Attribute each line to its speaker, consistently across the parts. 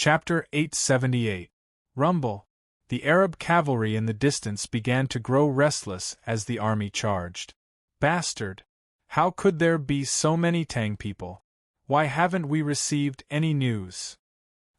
Speaker 1: Chapter 878. Rumble. The Arab cavalry in the distance began to grow restless as the army charged. Bastard! How could there be so many Tang people? Why haven't we received any news?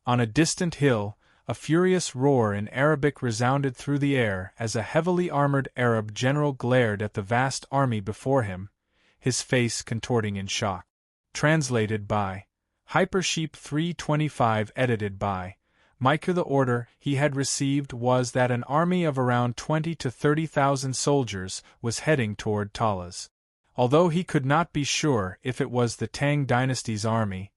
Speaker 1: On a distant hill, a furious roar in Arabic resounded through the air as a heavily armored Arab general glared at the vast army before him, his face contorting in shock. Translated by Hypersheep 325. Edited by Micah. The order he had received was that an army of around 20 to 30,000 soldiers was heading toward Talas. Although he could not be sure if it was the Tang dynasty's army,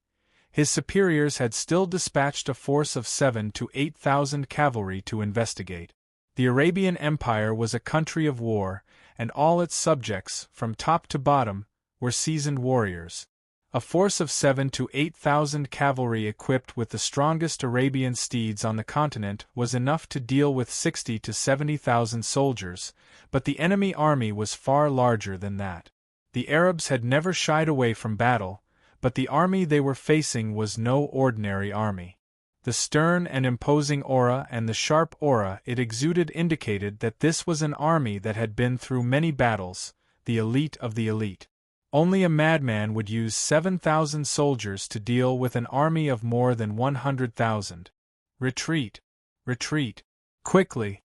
Speaker 1: his superiors had still dispatched a force of 7,000 to 8,000 cavalry to investigate. The Arabian Empire was a country of war, and all its subjects, from top to bottom, were seasoned warriors. A force of 7,000 to 8,000 cavalry equipped with the strongest Arabian steeds on the continent was enough to deal with 60,000 to 70,000 soldiers, but the enemy army was far larger than that. The Arabs had never shied away from battle, but the army they were facing was no ordinary army. The stern and imposing aura and the sharp aura it exuded indicated that this was an army that had been through many battles, the elite of the elite. Only a madman would use 7,000 soldiers to deal with an army of more than 100,000. Retreat! Retreat! Quickly!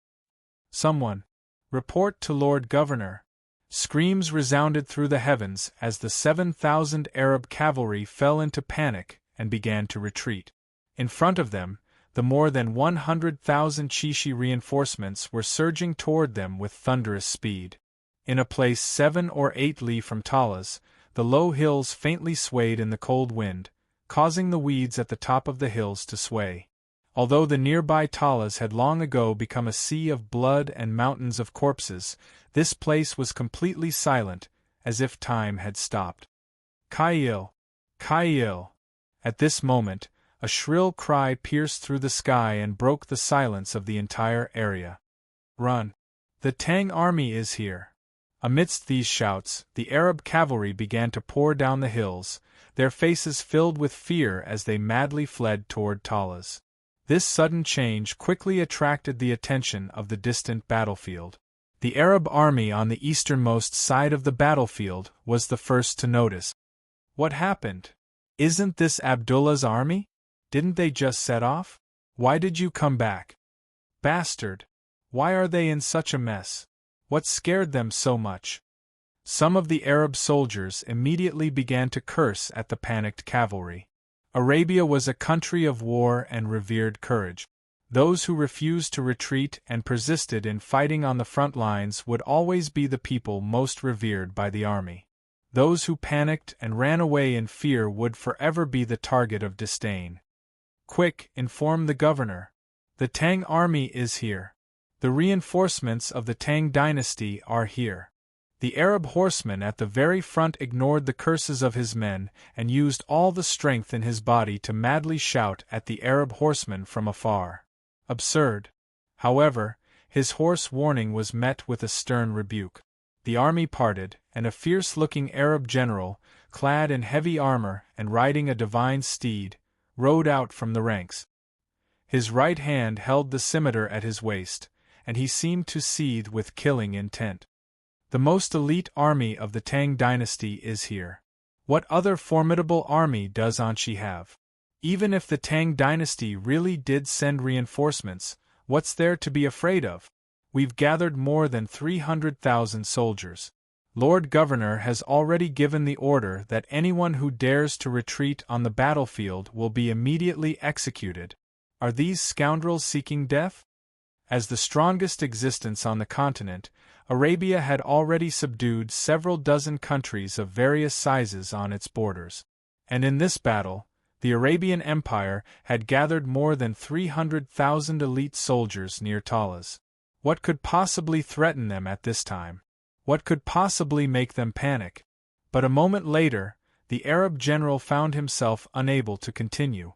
Speaker 1: Someone! Report to Lord Governor! Screams resounded through the heavens as the 7,000 Arab cavalry fell into panic and began to retreat. In front of them, the more than 100,000 Chishi reinforcements were surging toward them with thunderous speed. In a place 7 or 8 li from Talas, the low hills faintly swayed in the cold wind, causing the weeds at the top of the hills to sway. Although the nearby Talas had long ago become a sea of blood and mountains of corpses, this place was completely silent, as if time had stopped. Kail! Kail! At this moment, a shrill cry pierced through the sky and broke the silence of the entire area. Run! The Tang army is here! Amidst these shouts, the Arab cavalry began to pour down the hills, their faces filled with fear as they madly fled toward Talas. This sudden change quickly attracted the attention of the distant battlefield. The Arab army on the easternmost side of the battlefield was the first to notice. What happened? Isn't this Abdullah's army? Didn't they just set off? Why did you come back? Bastard! Why are they in such a mess? What scared them so much? Some of the Arab soldiers immediately began to curse at the panicked cavalry. Arabia was a country of war and revered courage. Those who refused to retreat and persisted in fighting on the front lines would always be the people most revered by the army. Those who panicked and ran away in fear would forever be the target of disdain. Quick, inform the governor. The Tang army is here. The reinforcements of the Tang dynasty are here. The Arab horseman at the very front ignored the curses of his men and used all the strength in his body to madly shout at the Arab horseman from afar. Absurd. However, his hoarse warning was met with a stern rebuke. The army parted, and a fierce-looking Arab general, clad in heavy armor and riding a divine steed, rode out from the ranks. His right hand held the scimitar at his waist, and he seemed to seethe with killing intent. The most elite army of the Tang dynasty is here. What other formidable army does Anshi have? Even if the Tang dynasty really did send reinforcements, what's there to be afraid of? We've gathered more than 300,000 soldiers. Lord Governor has already given the order that anyone who dares to retreat on the battlefield will be immediately executed. Are these scoundrels seeking death? As the strongest existence on the continent, Arabia had already subdued several dozen countries of various sizes on its borders. And in this battle, the Arabian Empire had gathered more than 300,000 elite soldiers near Talas. What could possibly threaten them at this time? What could possibly make them panic? But a moment later, the Arab general found himself unable to continue.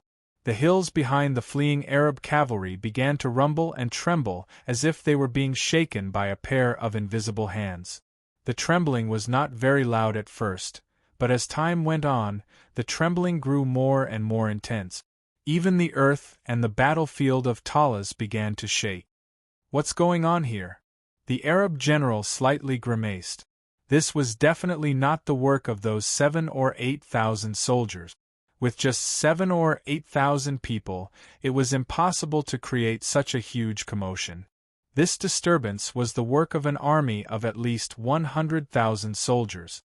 Speaker 1: The hills behind the fleeing Arab cavalry began to rumble and tremble as if they were being shaken by a pair of invisible hands. The trembling was not very loud at first, but as time went on, the trembling grew more and more intense. Even the earth and the battlefield of Talas began to shake. What's going on here? The Arab general slightly grimaced. This was definitely not the work of those 7,000 or 8,000 soldiers. With just 7,000 or 8,000 people, it was impossible to create such a huge commotion. This disturbance was the work of an army of at least 100,000 soldiers.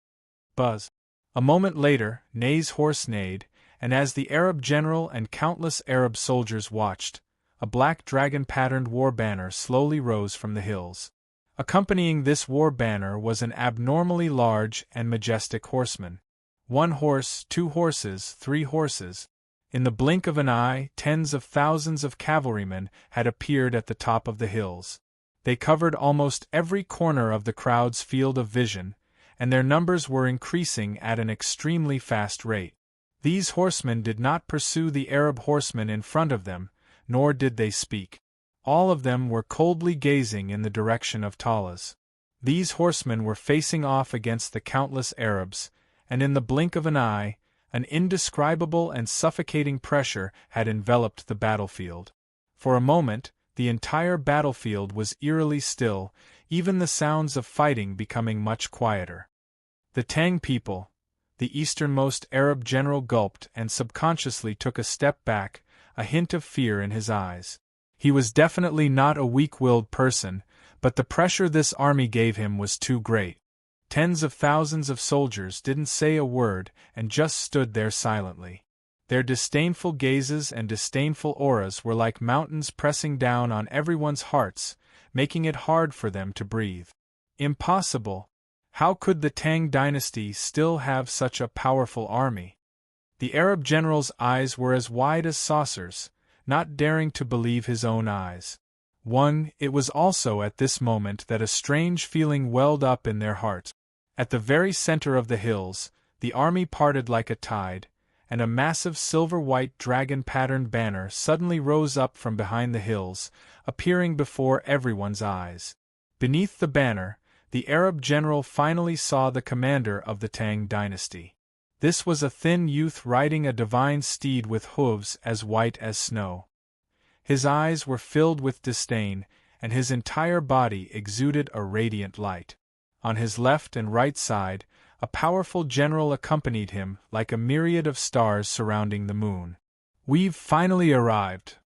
Speaker 1: Buzz. A moment later, Ney's horse neighed, and as the Arab general and countless Arab soldiers watched, a black dragon-patterned war banner slowly rose from the hills. Accompanying this war banner was an abnormally large and majestic horseman. 1 horse, 2 horses, 3 horses. In the blink of an eye, tens of thousands of cavalrymen had appeared at the top of the hills. They covered almost every corner of the crowd's field of vision, and their numbers were increasing at an extremely fast rate. These horsemen did not pursue the Arab horsemen in front of them, nor did they speak. All of them were coldly gazing in the direction of Talas. These horsemen were facing off against the countless Arabs, and in the blink of an eye, an indescribable and suffocating pressure had enveloped the battlefield. For a moment, the entire battlefield was eerily still, even the sounds of fighting becoming much quieter. The Tang people, the easternmost Arab general gulped and subconsciously took a step back, a hint of fear in his eyes. He was definitely not a weak-willed person, but the pressure this army gave him was too great. Tens of thousands of soldiers didn't say a word and just stood there silently. Their disdainful gazes and disdainful auras were like mountains pressing down on everyone's hearts, making it hard for them to breathe. Impossible! How could the Tang dynasty still have such a powerful army? The Arab general's eyes were as wide as saucers, not daring to believe his own eyes. It was also at this moment that a strange feeling welled up in their hearts. At the very center of the hills, the army parted like a tide, and a massive silver-white dragon-patterned banner suddenly rose up from behind the hills, appearing before everyone's eyes. Beneath the banner, the Arab general finally saw the commander of the Tang dynasty. This was a thin youth riding a divine steed with hooves as white as snow. His eyes were filled with disdain, and his entire body exuded a radiant light. On his left and right side, a powerful general accompanied him like a myriad of stars surrounding the moon. "We've finally arrived."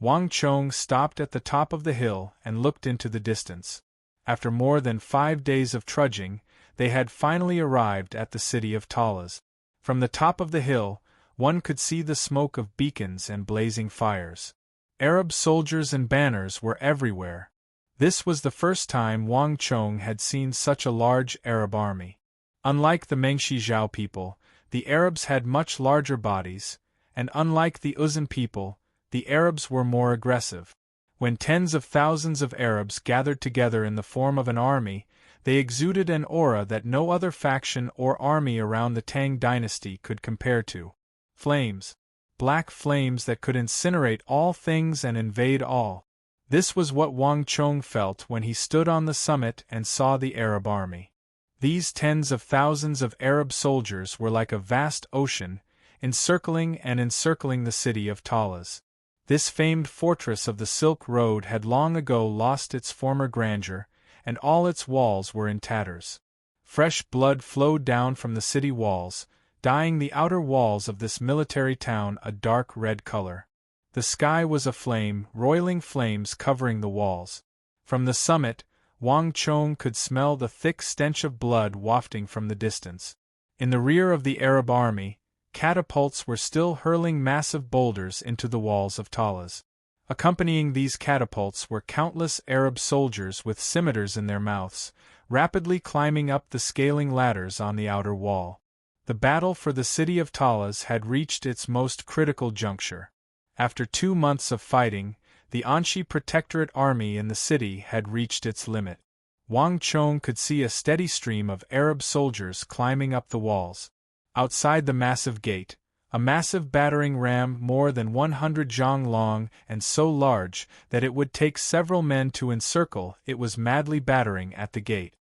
Speaker 1: Wang Chong stopped at the top of the hill and looked into the distance. After more than 5 days of trudging, they had finally arrived at the city of Talas. From the top of the hill, one could see the smoke of beacons and blazing fires. Arab soldiers and banners were everywhere. This was the first time Wang Chong had seen such a large Arab army. Unlike the Mengshi people, the Arabs had much larger bodies, and unlike the Uzan people, the Arabs were more aggressive. When tens of thousands of Arabs gathered together in the form of an army, they exuded an aura that no other faction or army around the Tang dynasty could compare to. Flames. Black flames that could incinerate all things and invade all. This was what Wang Chong felt when he stood on the summit and saw the Arab army. These tens of thousands of Arab soldiers were like a vast ocean, encircling the city of Talas. This famed fortress of the Silk Road had long ago lost its former grandeur, and all its walls were in tatters. Fresh blood flowed down from the city walls, dyeing the outer walls of this military town a dark red color. The sky was aflame, roiling flames covering the walls. From the summit, Wang Chong could smell the thick stench of blood wafting from the distance. In the rear of the Arab army, catapults were still hurling massive boulders into the walls of Talas. Accompanying these catapults were countless Arab soldiers with scimitars in their mouths, rapidly climbing up the scaling ladders on the outer wall. The battle for the city of Talas had reached its most critical juncture. After 2 months of fighting, the Anshi Protectorate army in the city had reached its limit. Wang Chong could see a steady stream of Arab soldiers climbing up the walls. Outside the massive gate, a massive battering ram more than 100 zhang long and so large that it would take several men to encircle it was madly battering at the gate.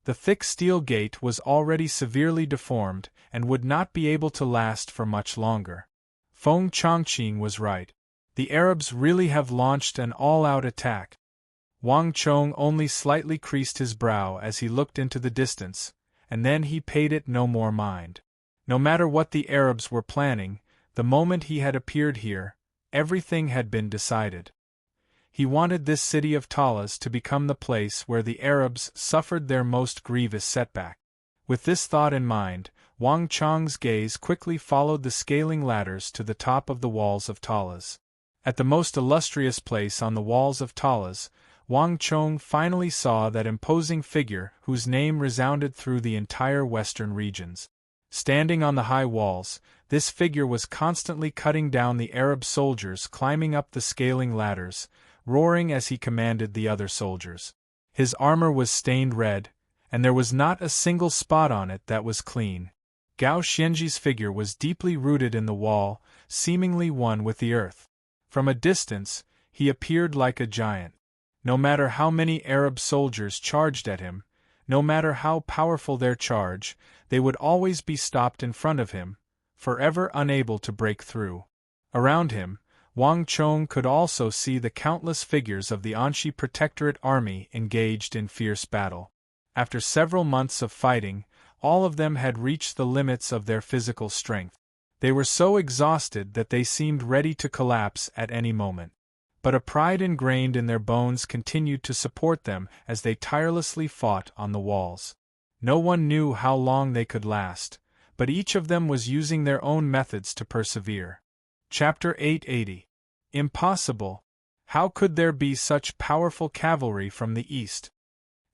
Speaker 1: The thick steel gate was already severely deformed and would not be able to last for much longer. Feng Chongqing was right. The Arabs really have launched an all-out attack. Wang Chong only slightly creased his brow as he looked into the distance, and then he paid it no more mind. No matter what the Arabs were planning, the moment he had appeared here, everything had been decided. He wanted this city of Talas to become the place where the Arabs suffered their most grievous setback. With this thought in mind, Wang Chong's gaze quickly followed the scaling ladders to the top of the walls of Talas. At the most illustrious place on the walls of Talas, Wang Chong finally saw that imposing figure whose name resounded through the entire western regions. Standing on the high walls, this figure was constantly cutting down the Arab soldiers climbing up the scaling ladders, roaring as he commanded the other soldiers. His armor was stained red, and there was not a single spot on it that was clean. Gao Xianji's figure was deeply rooted in the wall, seemingly one with the earth. From a distance, he appeared like a giant. No matter how many Arab soldiers charged at him, no matter how powerful their charge, they would always be stopped in front of him, forever unable to break through. Around him, Wang Chong could also see the countless figures of the Anxi Protectorate army engaged in fierce battle. After several months of fighting, all of them had reached the limits of their physical strength. They were so exhausted that they seemed ready to collapse at any moment. But a pride ingrained in their bones continued to support them as they tirelessly fought on the walls. No one knew how long they could last, but each of them was using their own methods to persevere. Chapter 880. Impossible! How could there be such powerful cavalry from the east?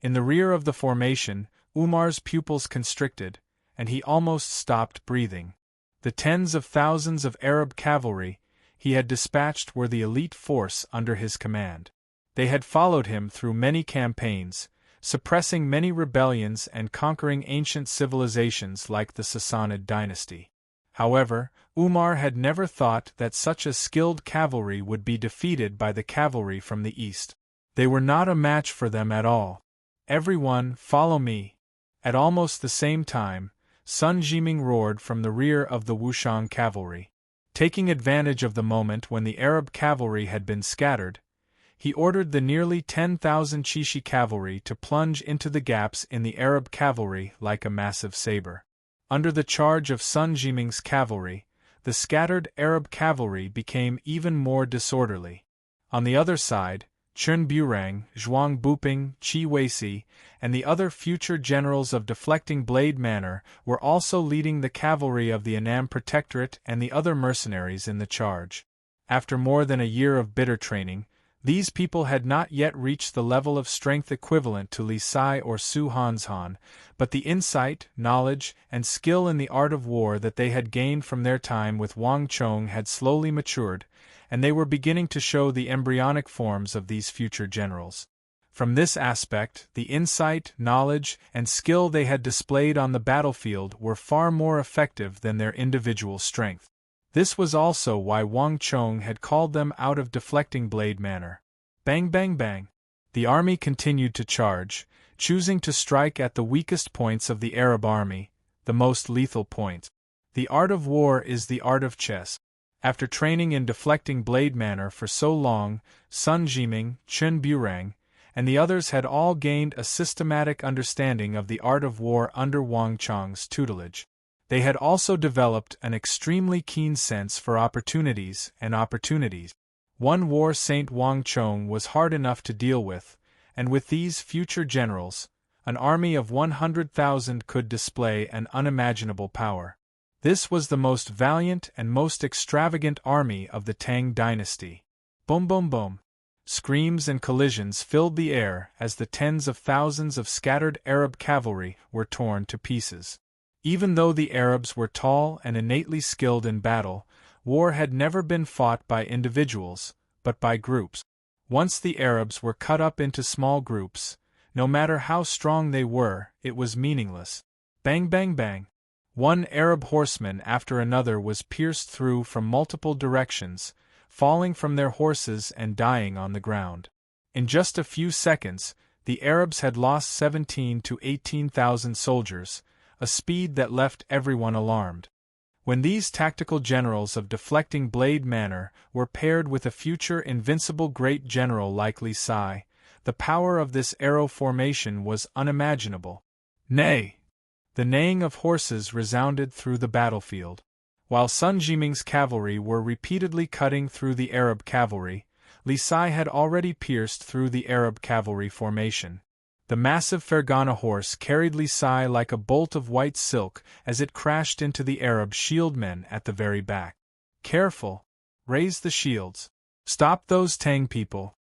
Speaker 1: In the rear of the formation, Umar's pupils constricted, and he almost stopped breathing. The tens of thousands of Arab cavalry he had dispatched were the elite force under his command. They had followed him through many campaigns, suppressing many rebellions and conquering ancient civilizations like the Sassanid dynasty. However, Umar had never thought that such a skilled cavalry would be defeated by the cavalry from the east. They were not a match for them at all. "Everyone, follow me!" At almost the same time, Sun Jiming roared from the rear of the Wushang cavalry. Taking advantage of the moment when the Arab cavalry had been scattered, he ordered the nearly 10,000 Chishi cavalry to plunge into the gaps in the Arab cavalry like a massive saber. Under the charge of Sun Jiming's cavalry, the scattered Arab cavalry became even more disorderly. On the other side, Chun Burang, Zhuang Buping, Qi Weisi, and the other future generals of Deflecting Blade Manor were also leading the cavalry of the Annam Protectorate and the other mercenaries in the charge. After more than a year of bitter training, these people had not yet reached the level of strength equivalent to Li Sai or Su Hanshan, but the insight, knowledge, and skill in the art of war that they had gained from their time with Wang Chong had slowly matured, and they were beginning to show the embryonic forms of these future generals. From this aspect, the insight, knowledge, and skill they had displayed on the battlefield were far more effective than their individual strength. This was also why Wang Chong had called them out of Deflecting Blade Manor. Bang bang bang! The army continued to charge, choosing to strike at the weakest points of the Arab army, the most lethal points. The art of war is the art of chess. After training in Deflecting Blade Manor for so long, Sun Jiming, Chun Burang, and the others had all gained a systematic understanding of the art of war under Wang Chong's tutelage. They had also developed an extremely keen sense for opportunities. One war saint Wang Chong was hard enough to deal with, and with these future generals, an army of 100,000 could display an unimaginable power. This was the most valiant and most extravagant army of the Tang dynasty. Boom boom boom! Screams and collisions filled the air as the tens of thousands of scattered Arab cavalry were torn to pieces. Even though the Arabs were tall and innately skilled in battle, war had never been fought by individuals, but by groups. Once the Arabs were cut up into small groups, no matter how strong they were, it was meaningless. Bang bang bang! One Arab horseman after another was pierced through from multiple directions, falling from their horses and dying on the ground. In just a few seconds, the Arabs had lost 17,000 to 18,000 soldiers, a speed that left everyone alarmed. When these tactical generals of deflecting blade manner were paired with a future invincible great general like Li Sai, the power of this arrow formation was unimaginable. Nay! The neighing of horses resounded through the battlefield. While Sun Jiming's cavalry were repeatedly cutting through the Arab cavalry, Li Sai had already pierced through the Arab cavalry formation. The massive Fergana horse carried Li Sai like a bolt of white silk as it crashed into the Arab shieldmen at the very back. Careful! Raise the shields! Stop those Tang people!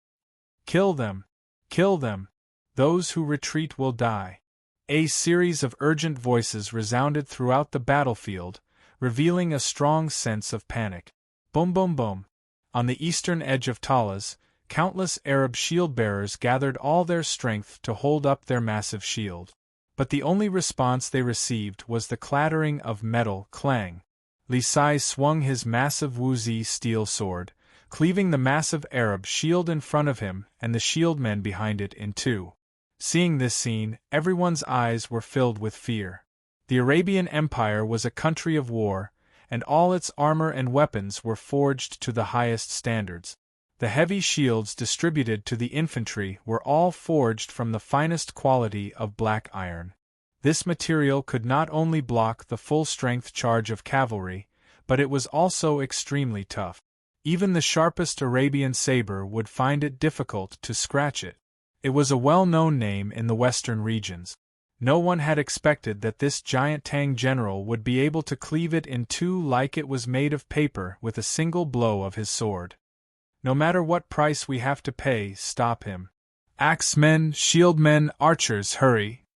Speaker 1: Kill them! Kill them! Those who retreat will die. A series of urgent voices resounded throughout the battlefield, revealing a strong sense of panic. Boom boom boom! On the eastern edge of Talas, countless Arab shield-bearers gathered all their strength to hold up their massive shield. But the only response they received was the clattering of metal clang. Li Sai swung his massive Wuzi steel sword, cleaving the massive Arab shield in front of him and the shieldmen behind it in two. Seeing this scene, everyone's eyes were filled with fear. The Arabian Empire was a country of war, and all its armor and weapons were forged to the highest standards. The heavy shields distributed to the infantry were all forged from the finest quality of black iron. This material could not only block the full-strength charge of cavalry, but it was also extremely tough. Even the sharpest Arabian saber would find it difficult to scratch it. It was a well-known name in the western regions. No one had expected that this giant Tang general would be able to cleave it in two like it was made of paper with a single blow of his sword. No matter what price we have to pay, stop him. Axemen, shieldmen, archers, hurry!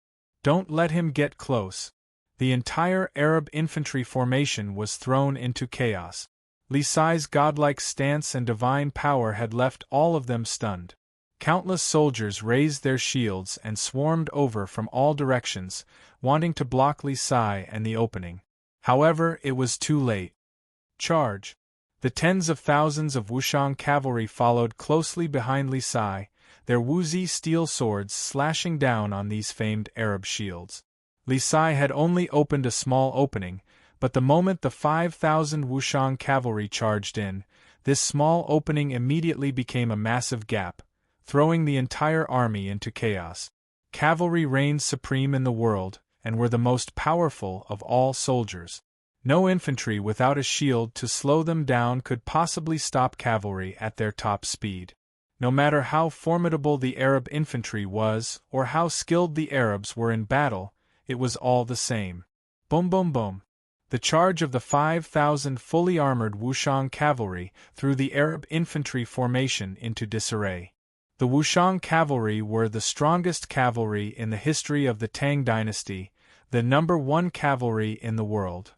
Speaker 1: Don't let him get close. The entire Arab infantry formation was thrown into chaos. Li Sai's godlike stance and divine power had left all of them stunned. Countless soldiers raised their shields and swarmed over from all directions, wanting to block Li Sai and the opening. However, it was too late. Charge! The tens of thousands of Wushang cavalry followed closely behind Li Sai, their Wuzi steel swords slashing down on these famed Arab shields. Li Sai had only opened a small opening, but the moment the 5,000 Wushang cavalry charged in, this small opening immediately became a massive gap, throwing the entire army into chaos. Cavalry reigned supreme in the world, and were the most powerful of all soldiers. No infantry without a shield to slow them down could possibly stop cavalry at their top speed. No matter how formidable the Arab infantry was, or how skilled the Arabs were in battle, it was all the same. Boom boom boom! The charge of the 5,000 fully armored Wushang cavalry threw the Arab infantry formation into disarray. The Wushang cavalry were the strongest cavalry in the history of the Tang dynasty, the #1 cavalry in the world.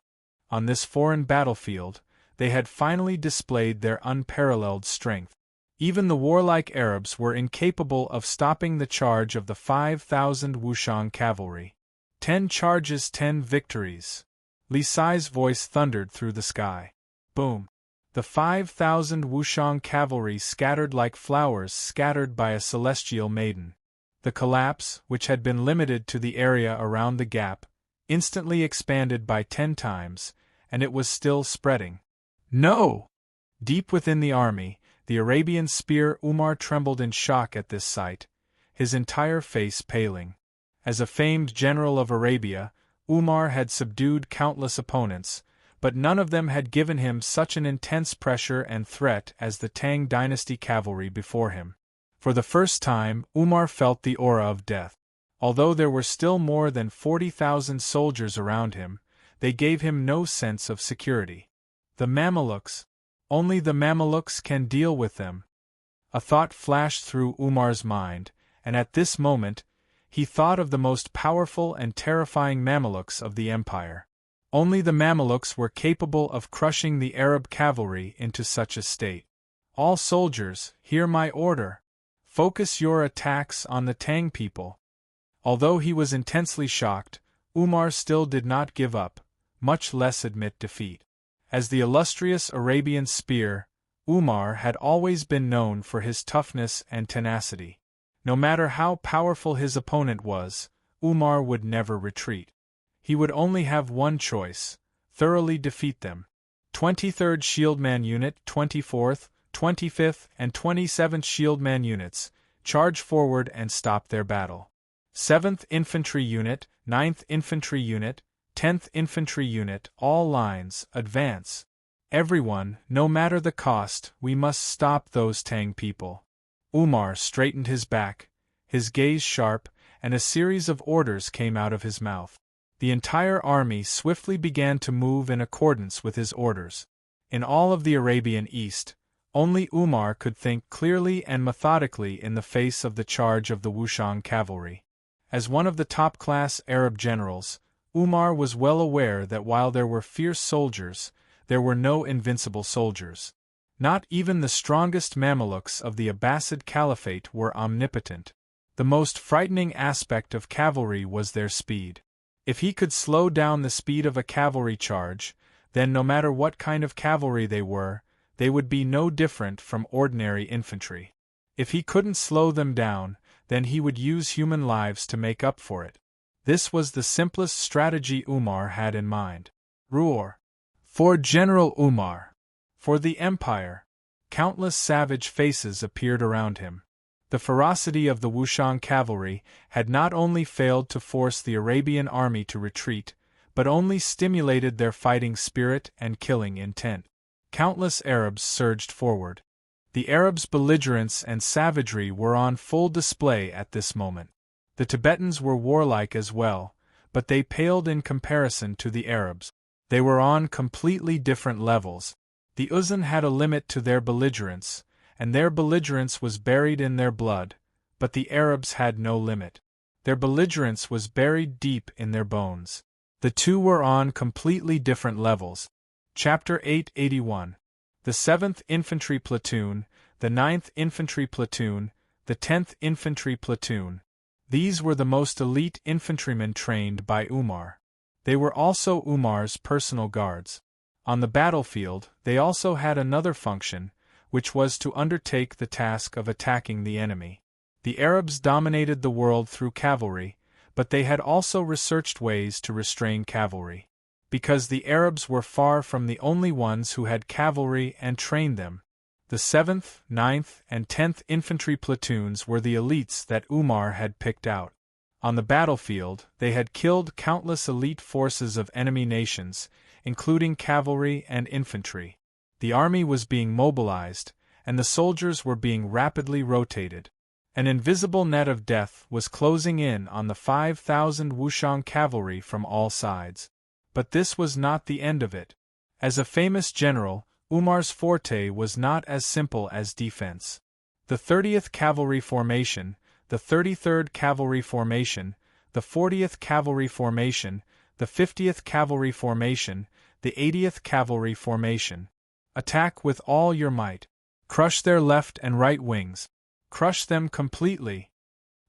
Speaker 1: On this foreign battlefield, they had finally displayed their unparalleled strength. Even the warlike Arabs were incapable of stopping the charge of the 5,000 Wushang cavalry. 10 charges, 10 victories. Li Sai's voice thundered through the sky. Boom! The 5,000 Wushang cavalry scattered like flowers scattered by a celestial maiden. The collapse, which had been limited to the area around the gap, instantly expanded by 10 times, and it was still spreading. No! Deep within the army, the Arabian spear Umar trembled in shock at this sight, his entire face paling. As a famed general of Arabia, Umar had subdued countless opponents, but none of them had given him such an intense pressure and threat as the Tang dynasty cavalry before him. For the first time, Umar felt the aura of death. Although there were still more than 40,000 soldiers around him, they gave him no sense of security. The Mamelukes! Only the Mamelukes can deal with them. A thought flashed through Umar's mind, and at this moment, he thought of the most powerful and terrifying Mamelukes of the empire. Only the Mamelukes were capable of crushing the Arab cavalry into such a state. All soldiers, hear my order. Focus your attacks on the Tang people. Although he was intensely shocked, Umar still did not give up, much less admit defeat. As the illustrious Arabian spear, Umar had always been known for his toughness and tenacity. No matter how powerful his opponent was, Umar would never retreat. He would only have one choice: thoroughly defeat them. 23rd Shieldman Unit, 24th, 25th, and 27th Shieldman Units, charge forward and stop their battle. 7th Infantry Unit, 9th Infantry Unit, 10th Infantry Unit, all lines, advance. Everyone, no matter the cost, we must stop those Tang people. Umar straightened his back, his gaze sharp, and a series of orders came out of his mouth. The entire army swiftly began to move in accordance with his orders. In all of the Arabian East, only Umar could think clearly and methodically in the face of the charge of the Wushang cavalry. As one of the top-class Arab generals, Umar was well aware that while there were fierce soldiers, there were no invincible soldiers. Not even the strongest Mamelukes of the Abbasid Caliphate were omnipotent. The most frightening aspect of cavalry was their speed. If he could slow down the speed of a cavalry charge, then no matter what kind of cavalry they were, they would be no different from ordinary infantry. If he couldn't slow them down, then he would use human lives to make up for it. This was the simplest strategy Umar had in mind. Roar! For General Umar! For the Empire! Countless savage faces appeared around him. The ferocity of the Wushang cavalry had not only failed to force the Arabian army to retreat, but only stimulated their fighting spirit and killing intent. Countless Arabs surged forward. The Arabs' belligerence and savagery were on full display at this moment. The Tibetans were warlike as well, but they paled in comparison to the Arabs. They were on completely different levels. The Uzan had a limit to their belligerence, and their belligerence was buried in their blood, but the Arabs had no limit. Their belligerence was buried deep in their bones. The two were on completely different levels. Chapter 881. The 7th Infantry Platoon, the 9th Infantry Platoon, the 10th Infantry Platoon. These were the most elite infantrymen trained by Umar. They were also Umar's personal guards. On the battlefield, they also had another function, which was to undertake the task of attacking the enemy. The Arabs dominated the world through cavalry, but they had also researched ways to restrain cavalry. Because the Arabs were far from the only ones who had cavalry and trained them. The 7th, 9th, and 10th infantry platoons were the elites that Umar had picked out. On the battlefield, they had killed countless elite forces of enemy nations, including cavalry and infantry. The army was being mobilized, and the soldiers were being rapidly rotated. An invisible net of death was closing in on the 5,000 Wushang cavalry from all sides. But this was not the end of it. As a famous general, Umar's forte was not as simple as defense. The 30th Cavalry Formation, the 33rd Cavalry Formation, the 40th Cavalry Formation, the 50th Cavalry Formation, the 80th Cavalry Formation. Attack with all your might. Crush their left and right wings. Crush them completely.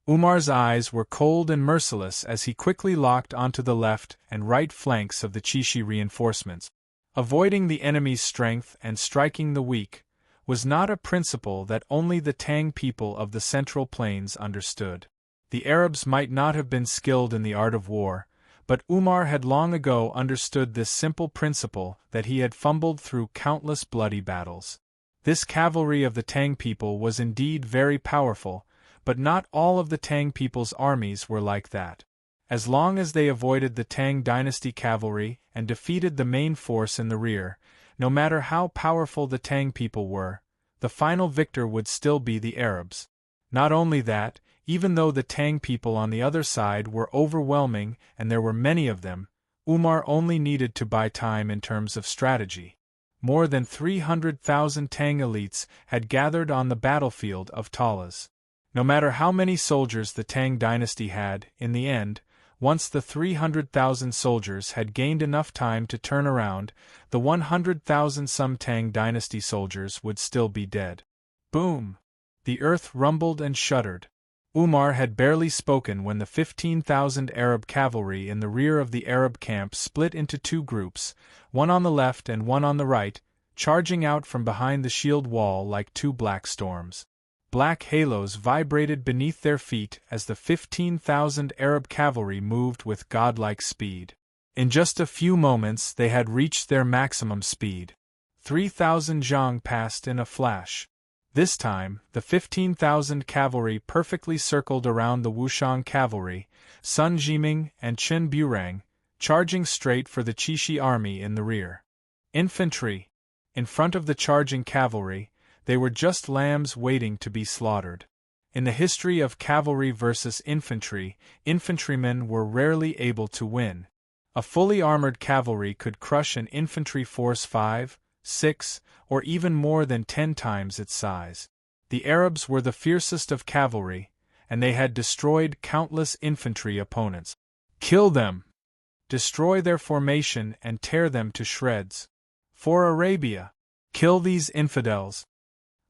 Speaker 1: Umar's eyes were cold and merciless as he quickly locked onto the left and right flanks of the Chishi reinforcements. Avoiding the enemy's strength and striking the weak was not a principle that only the Tang people of the Central Plains understood. The Arabs might not have been skilled in the art of war, but Umar had long ago understood this simple principle that he had fumbled through countless bloody battles. This cavalry of the Tang people was indeed very powerful, but not all of the Tang people's armies were like that. As long as they avoided the Tang dynasty cavalry and defeated the main force in the rear, no matter how powerful the Tang people were, the final victor would still be the Arabs. Not only that, even though the Tang people on the other side were overwhelming and there were many of them, Umar only needed to buy time in terms of strategy. More than 300,000 Tang elites had gathered on the battlefield of Talas. No matter how many soldiers the Tang dynasty had, in the end, once the 300,000 soldiers had gained enough time to turn around, the 100,000 some Tang dynasty soldiers would still be dead. Boom! The earth rumbled and shuddered. Umar had barely spoken when the 15,000 Arab cavalry in the rear of the Arab camp split into two groups, one on the left and one on the right, charging out from behind the shield wall like two black storms. Black halos vibrated beneath their feet as the 15,000 Arab cavalry moved with godlike speed. In just a few moments they had reached their maximum speed. 3,000 zhang passed in a flash. This time, the 15,000 cavalry perfectly circled around the Wushang cavalry, Sun Jiming and Chen Burang, charging straight for the Qixi army in the rear. Infantry. In front of the charging cavalry, they were just lambs waiting to be slaughtered. In the history of cavalry versus infantry, infantrymen were rarely able to win. A fully armored cavalry could crush an infantry force 5, 6, or even more than 10 times its size. The Arabs were the fiercest of cavalry, and they had destroyed countless infantry opponents. Kill them! Destroy their formation and tear them to shreds. For Arabia! Kill these infidels!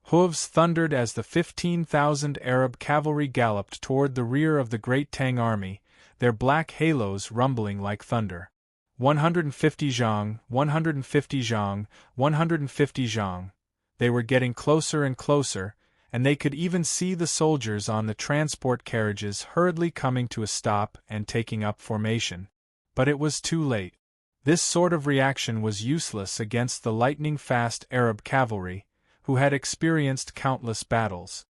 Speaker 1: Hooves thundered as the 15,000 Arab cavalry galloped toward the rear of the great Tang army, their black halos rumbling like thunder. 150 zhang, 150 zhang, 150 zhang. They were getting closer and closer, and they could even see the soldiers on the transport carriages hurriedly coming to a stop and taking up formation. But it was too late. This sort of reaction was useless against the lightning-fast Arab cavalry, who had experienced countless battles.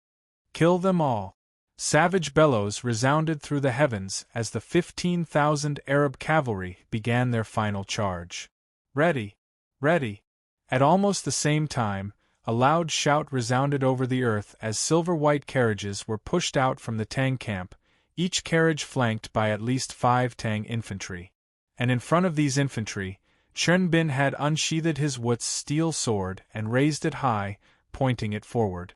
Speaker 1: Kill them all! Savage bellows resounded through the heavens as the 15,000 Arab cavalry began their final charge. Ready! Ready! At almost the same time, a loud shout resounded over the earth as silver-white carriages were pushed out from the Tang camp, each carriage flanked by at least 5 Tang infantry. And in front of these infantry, Chen Bin had unsheathed his Wut's steel sword and raised it high, pointing it forward.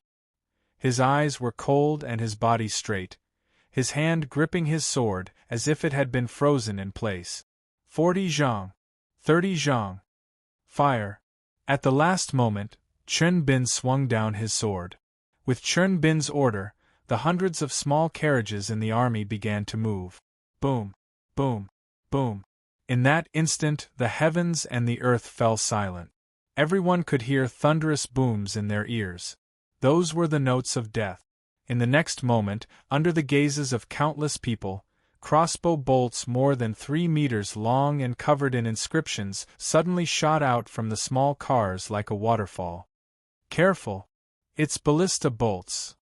Speaker 1: His eyes were cold and his body straight, his hand gripping his sword as if it had been frozen in place. 40 zhang. 30 zhang. Fire! At the last moment, Chen Bin swung down his sword. With Chen Bin's order, the hundreds of small carriages in the army began to move. Boom! Boom! Boom! In that instant, the heavens and the earth fell silent. Everyone could hear thunderous booms in their ears. Those were the notes of death. In the next moment, under the gazes of countless people, crossbow bolts more than 3 meters long and covered in inscriptions suddenly shot out from the small cars like a waterfall. Careful! It's ballista bolts.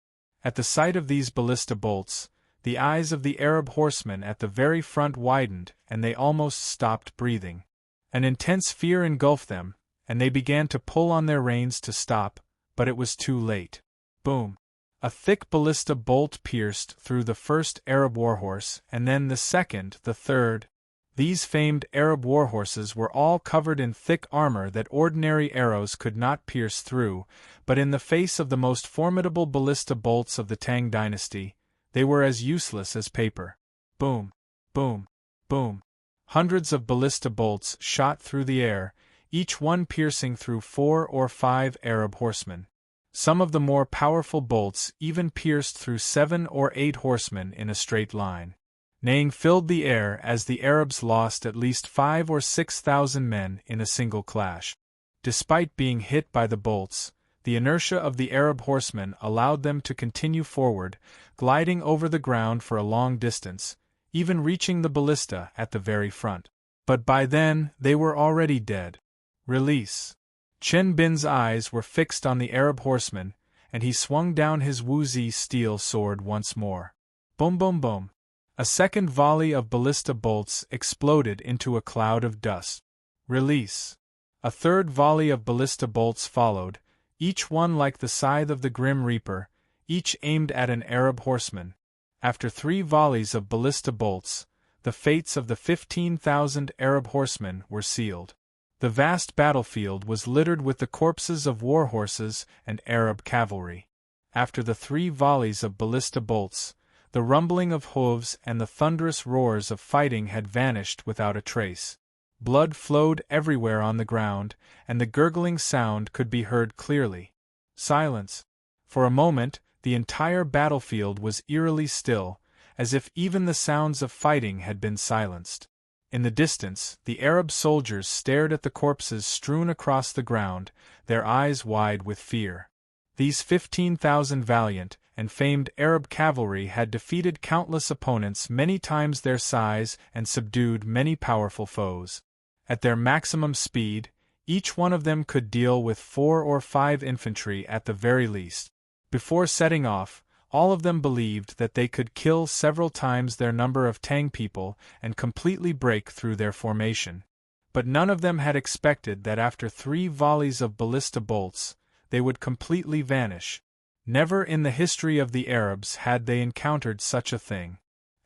Speaker 1: At the sight of these ballista bolts, the eyes of the Arab horsemen at the very front widened and they almost stopped breathing. An intense fear engulfed them, and they began to pull on their reins to stop, but it was too late. Boom! A thick ballista bolt pierced through the first Arab warhorse, and then the second, the third. These famed Arab warhorses were all covered in thick armor that ordinary arrows could not pierce through, but in the face of the most formidable ballista bolts of the Tang dynasty, they were as useless as paper. Boom! Boom! Boom! Hundreds of ballista bolts shot through the air, each one piercing through 4 or 5 Arab horsemen. Some of the more powerful bolts even pierced through 7 or 8 horsemen in a straight line. Neighing filled the air as the Arabs lost at least 5 or 6,000 men in a single clash. Despite being hit by the bolts, the inertia of the Arab horsemen allowed them to continue forward, gliding over the ground for a long distance, even reaching the ballista at the very front. But by then, they were already dead. Release! Chen Bin's eyes were fixed on the Arab horseman, and he swung down his Wuzi steel sword once more. Boom boom boom! A second volley of ballista bolts exploded into a cloud of dust. Release! A third volley of ballista bolts followed, each one like the scythe of the Grim Reaper, each aimed at an Arab horseman. After 3 volleys of ballista bolts, the fates of the 15,000 Arab horsemen were sealed. The vast battlefield was littered with the corpses of war horses and Arab cavalry. After the 3 volleys of ballista bolts, the rumbling of hooves and the thunderous roars of fighting had vanished without a trace. Blood flowed everywhere on the ground, and the gurgling sound could be heard clearly. Silence. For a moment, the entire battlefield was eerily still, as if even the sounds of fighting had been silenced. In the distance, the Arab soldiers stared at the corpses strewn across the ground, their eyes wide with fear. These 15,000 valiant and famed Arab cavalry had defeated countless opponents many times their size and subdued many powerful foes. At their maximum speed, each one of them could deal with 4 or 5 infantry at the very least. Before setting off, all of them believed that they could kill several times their number of Tang people and completely break through their formation. But none of them had expected that after 3 volleys of ballista bolts, they would completely vanish. Never in the history of the Arabs had they encountered such a thing.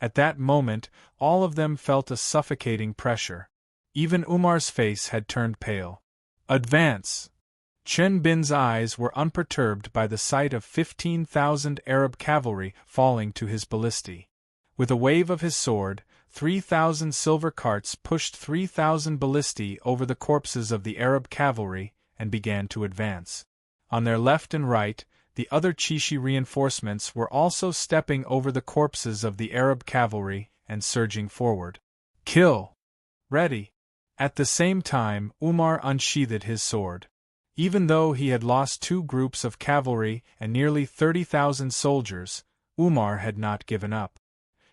Speaker 1: At that moment, all of them felt a suffocating pressure. Even Umar's face had turned pale. Advance! Chen Bin's eyes were unperturbed by the sight of 15,000 Arab cavalry falling to his ballistae. With a wave of his sword, 3,000 silver carts pushed 3,000 ballistae over the corpses of the Arab cavalry and began to advance. On their left and right, the other Chishi reinforcements were also stepping over the corpses of the Arab cavalry and surging forward. Kill! Ready! At the same time, Umar unsheathed his sword. Even though he had lost 2 groups of cavalry and nearly 30,000 soldiers, Umar had not given up.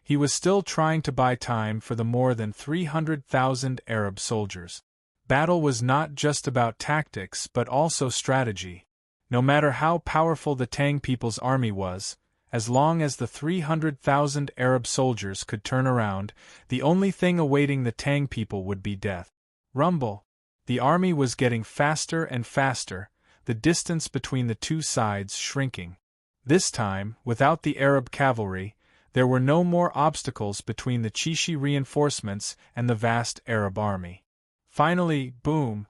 Speaker 1: He was still trying to buy time for the more than 300,000 Arab soldiers. Battle was not just about tactics but also strategy. No matter how powerful the Tang people's army was, as long as the 300,000 Arab soldiers could turn around, the only thing awaiting the Tang people would be death. Rumble! The army was getting faster and faster, the distance between the two sides shrinking. This time, without the Arab cavalry, there were no more obstacles between the Chishi reinforcements and the vast Arab army. Finally, boom!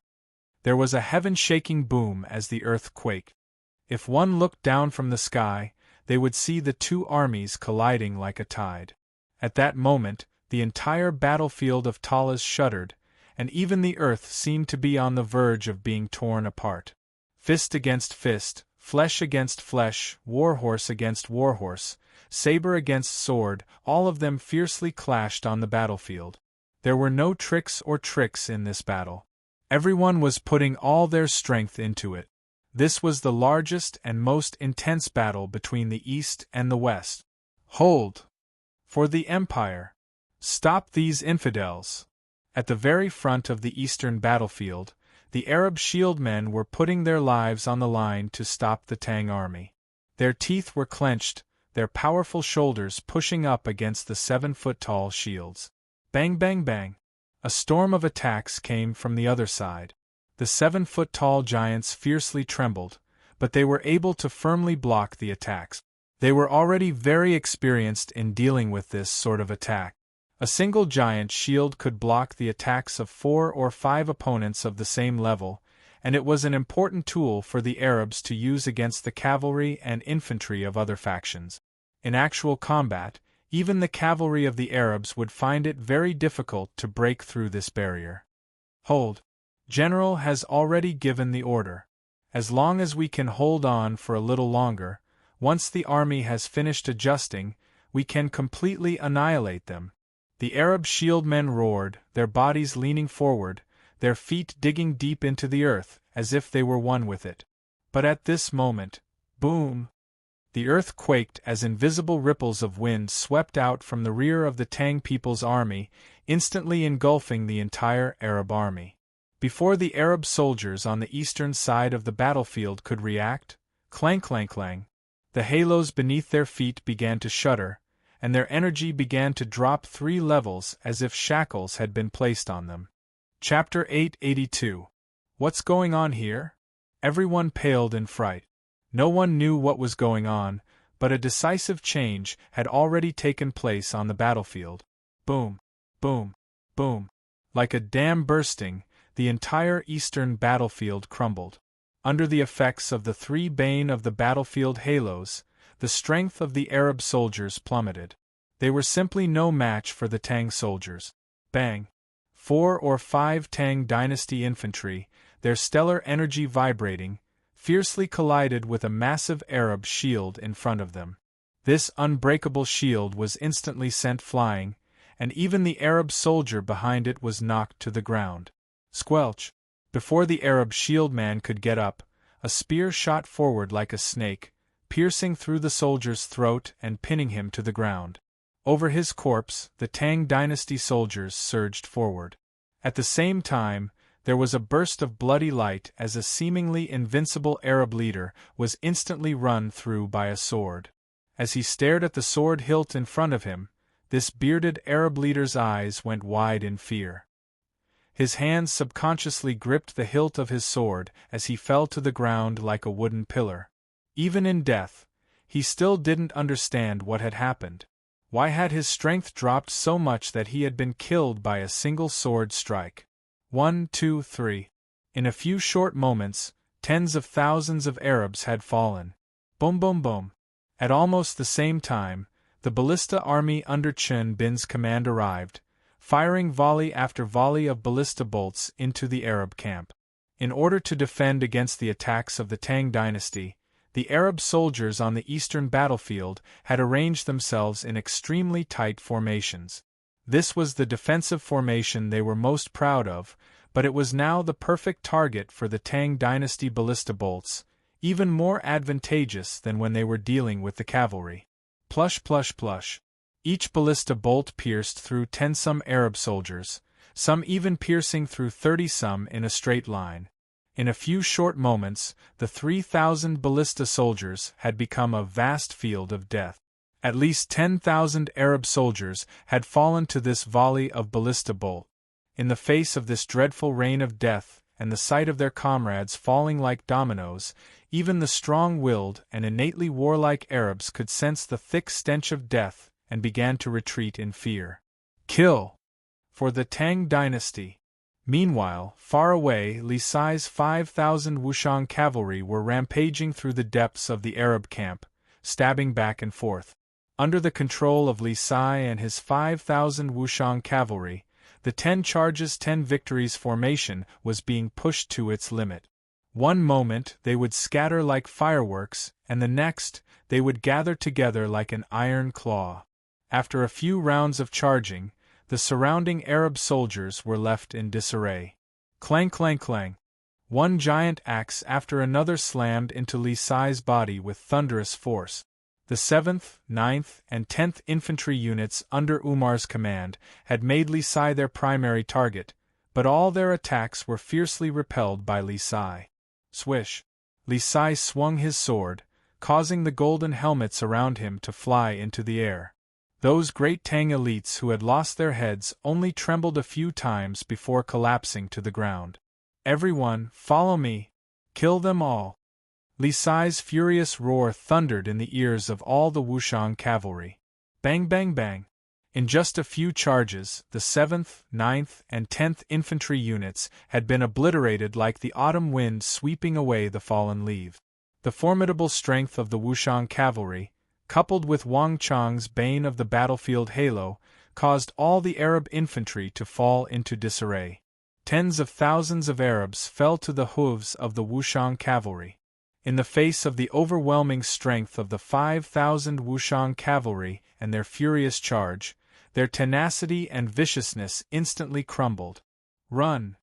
Speaker 1: There was a heaven-shaking boom as the earth quaked. If one looked down from the sky, they would see the 2 armies colliding like a tide. At that moment, the entire battlefield of Talas shuddered, and even the earth seemed to be on the verge of being torn apart. Fist against fist, flesh against flesh, warhorse against warhorse, saber against sword, all of them fiercely clashed on the battlefield. There were no tricks in this battle. Everyone was putting all their strength into it. This was the largest and most intense battle between the East and the West. Hold! For the Empire! Stop these infidels! At the very front of the eastern battlefield, the Arab shield men were putting their lives on the line to stop the Tang army. Their teeth were clenched, their powerful shoulders pushing up against the 7-foot-tall shields. Bang bang bang! A storm of attacks came from the other side. The 7-foot-tall giants fiercely trembled, but they were able to firmly block the attacks. They were already very experienced in dealing with this sort of attack. A single giant shield could block the attacks of 4 or 5 opponents of the same level, and it was an important tool for the Arabs to use against the cavalry and infantry of other factions. In actual combat, even the cavalry of the Arabs would find it very difficult to break through this barrier. Hold! General has already given the order. As long as we can hold on for a little longer, once the army has finished adjusting, we can completely annihilate them. The Arab shield men roared, their bodies leaning forward, their feet digging deep into the earth, as if they were one with it. But at this moment, boom! The earth quaked as invisible ripples of wind swept out from the rear of the Tang people's army, instantly engulfing the entire Arab army. Before the Arab soldiers on the eastern side of the battlefield could react, clang clang clang, the halos beneath their feet began to shudder, and their energy began to drop 3 levels as if shackles had been placed on them. Chapter 882. What's going on here? Everyone paled in fright. No one knew what was going on, but a decisive change had already taken place on the battlefield. Boom, boom, boom. Like a dam bursting, the entire eastern battlefield crumbled. Under the effects of the 3 bane of the battlefield halos, the strength of the Arab soldiers plummeted. They were simply no match for the Tang soldiers. Bang! 4 or 5 Tang dynasty infantry, their stellar energy vibrating, fiercely collided with a massive Arab shield in front of them. This unbreakable shield was instantly sent flying, and even the Arab soldier behind it was knocked to the ground. Squelch! Before the Arab shield man could get up, a spear shot forward like a snake, piercing through the soldier's throat and pinning him to the ground. Over his corpse, the Tang dynasty soldiers surged forward. At the same time, there was a burst of bloody light as a seemingly invincible Arab leader was instantly run through by a sword. As he stared at the sword hilt in front of him, this bearded Arab leader's eyes went wide in fear. His hands subconsciously gripped the hilt of his sword as he fell to the ground like a wooden pillar. Even in death, he still didn't understand what had happened. Why had his strength dropped so much that he had been killed by a single sword strike? 1, 2, 3. In a few short moments, tens of thousands of Arabs had fallen. Boom boom boom. At almost the same time, the ballista army under Chen Bin's command arrived, firing volley after volley of ballista bolts into the Arab camp. In order to defend against the attacks of the Tang dynasty, the Arab soldiers on the eastern battlefield had arranged themselves in extremely tight formations. This was the defensive formation they were most proud of, but it was now the perfect target for the Tang dynasty ballista bolts, even more advantageous than when they were dealing with the cavalry. Plush plush plush. Each ballista bolt pierced through 10-some Arab soldiers, some even piercing through 30-some in a straight line. In a few short moments, the 3,000 ballista soldiers had become a vast field of death. At least 10,000 Arab soldiers had fallen to this volley of ballista bolt. In the face of this dreadful rain of death, and the sight of their comrades falling like dominoes, even the strong-willed and innately warlike Arabs could sense the thick stench of death and began to retreat in fear. Kill! For the Tang dynasty. Meanwhile, far away, Li Sai's 5,000 Wushang cavalry were rampaging through the depths of the Arab camp, stabbing back and forth. Under the control of Li Sai and his 5,000 Wushang cavalry, the 10 charges 10 victories formation was being pushed to its limit. One moment they would scatter like fireworks, and the next, they would gather together like an iron claw. After a few rounds of charging, the surrounding Arab soldiers were left in disarray. Clang clang clang. One giant axe after another slammed into Li Sai's body with thunderous force. The 7th, 9th, and 10th infantry units under Umar's command had made Li Sai their primary target, but all their attacks were fiercely repelled by Li Sai. Swish! Li Sai swung his sword, causing the golden helmets around him to fly into the air. Those great Tang elites who had lost their heads only trembled a few times before collapsing to the ground. Everyone, follow me! Kill them all! Li Sai's furious roar thundered in the ears of all the Wushang cavalry. Bang bang bang! In just a few charges, the 7th, 9th, and 10th infantry units had been obliterated like the autumn wind sweeping away the fallen leaf. The formidable strength of the Wushang cavalry, coupled with Wang Chang's bane of the battlefield halo, caused all the Arab infantry to fall into disarray. Tens of thousands of Arabs fell to the hooves of the Wushang cavalry. In the face of the overwhelming strength of the 5,000 Wushang cavalry and their furious charge, their tenacity and viciousness instantly crumbled. Run!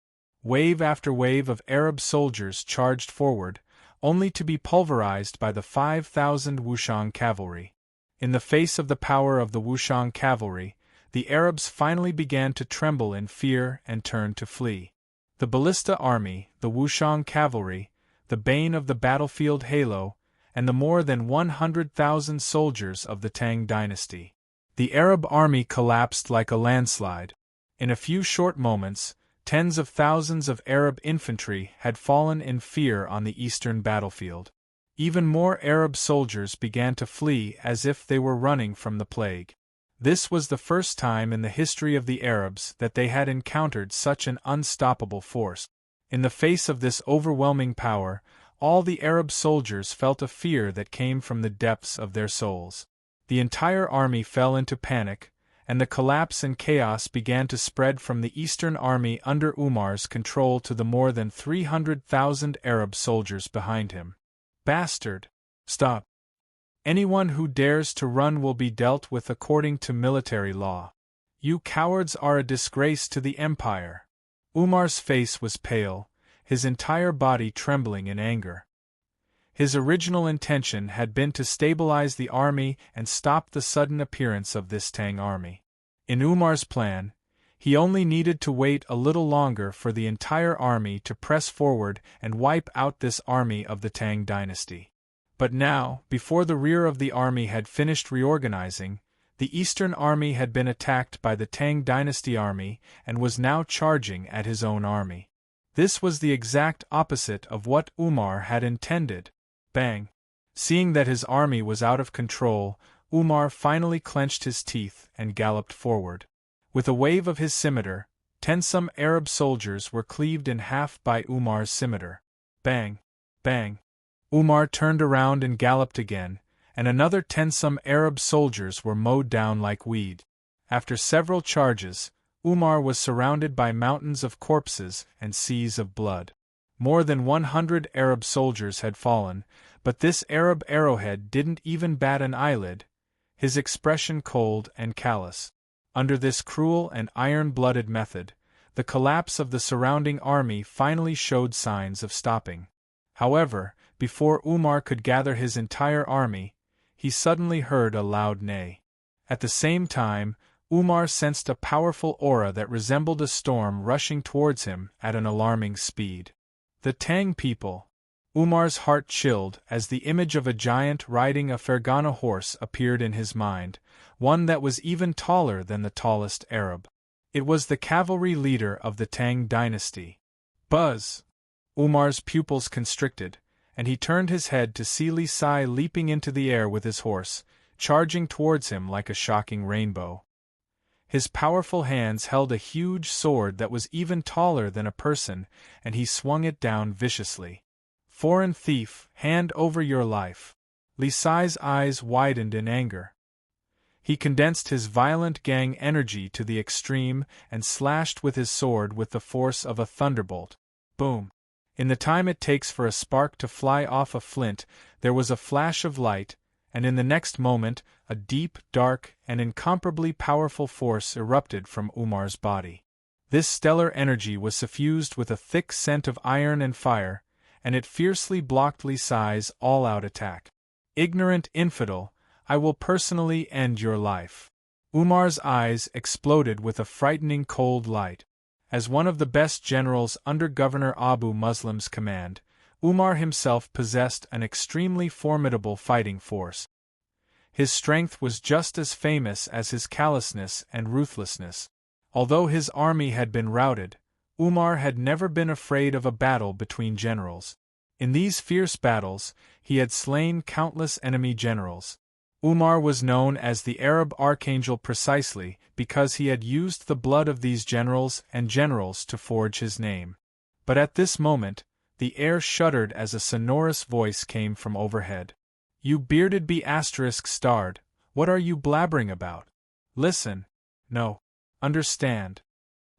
Speaker 1: Wave after wave of Arab soldiers charged forward, only to be pulverized by the 5,000 Wushang cavalry. In the face of the power of the Wushang cavalry, the Arabs finally began to tremble in fear and turned to flee. The ballista army, the Wushang cavalry, the bane of the battlefield halo, and the more than 100,000 soldiers of the Tang dynasty. The Arab army collapsed like a landslide. In a few short moments, tens of thousands of Arab infantry had fallen in fear on the eastern battlefield. Even more Arab soldiers began to flee as if they were running from the plague. This was the first time in the history of the Arabs that they had encountered such an unstoppable force. In the face of this overwhelming power, all the Arab soldiers felt a fear that came from the depths of their souls. The entire army fell into panic, and the collapse and chaos began to spread from the eastern army under Umar's control to the more than 300,000 Arab soldiers behind him. Bastard! Stop! Anyone who dares to run will be dealt with according to military law. You cowards are a disgrace to the empire. Umar's face was pale, his entire body trembling in anger. His original intention had been to stabilize the army and stop the sudden appearance of this Tang army. In Umar's plan, he only needed to wait a little longer for the entire army to press forward and wipe out this army of the Tang dynasty. But now, before the rear of the army had finished reorganizing, the eastern army had been attacked by the Tang dynasty army and was now charging at his own army. This was the exact opposite of what Umar had intended. Bang! Seeing that his army was out of control, Umar finally clenched his teeth and galloped forward. With a wave of his scimitar, 10 Arab soldiers were cleaved in half by Umar's scimitar. Bang! Bang! Umar turned around and galloped again, and another 10 Arab soldiers were mowed down like weed. After several charges, Umar was surrounded by mountains of corpses and seas of blood. More than 100 Arab soldiers had fallen, but this Arab arrowhead didn't even bat an eyelid, his expression cold and callous. Under this cruel and iron-blooded method, the collapse of the surrounding army finally showed signs of stopping. However, before Umar could gather his entire army, he suddenly heard a loud neigh. At the same time, Umar sensed a powerful aura that resembled a storm rushing towards him at an alarming speed. The Tang people. Umar's heart chilled as the image of a giant riding a Fergana horse appeared in his mind, one that was even taller than the tallest Arab. It was the cavalry leader of the Tang dynasty. Buzz! Umar's pupils constricted, and he turned his head to see Li Sai leaping into the air with his horse, charging towards him like a shocking rainbow. His powerful hands held a huge sword that was even taller than a person, and he swung it down viciously. Foreign thief, hand over your life. Li Sai's eyes widened in anger. He condensed his violent gang energy to the extreme and slashed with his sword with the force of a thunderbolt. Boom! In the time it takes for a spark to fly off a flint, there was a flash of light, and in the next moment, a deep, dark, and incomparably powerful force erupted from Umar's body. This stellar energy was suffused with a thick scent of iron and fire, and it fiercely blocked Li Sai's all-out attack. Ignorant infidel, I will personally end your life. Umar's eyes exploded with a frightening cold light. As one of the best generals under Governor Abu Muslim's command, Umar himself possessed an extremely formidable fighting force. His strength was just as famous as his callousness and ruthlessness. Although his army had been routed, Umar had never been afraid of a battle between generals. In these fierce battles, he had slain countless enemy generals. Umar was known as the Arab Archangel precisely because he had used the blood of these generals and generals to forge his name. But at this moment, the air shuddered as a sonorous voice came from overhead. You bearded be***starred, what are you blabbering about? Listen. No. Understand.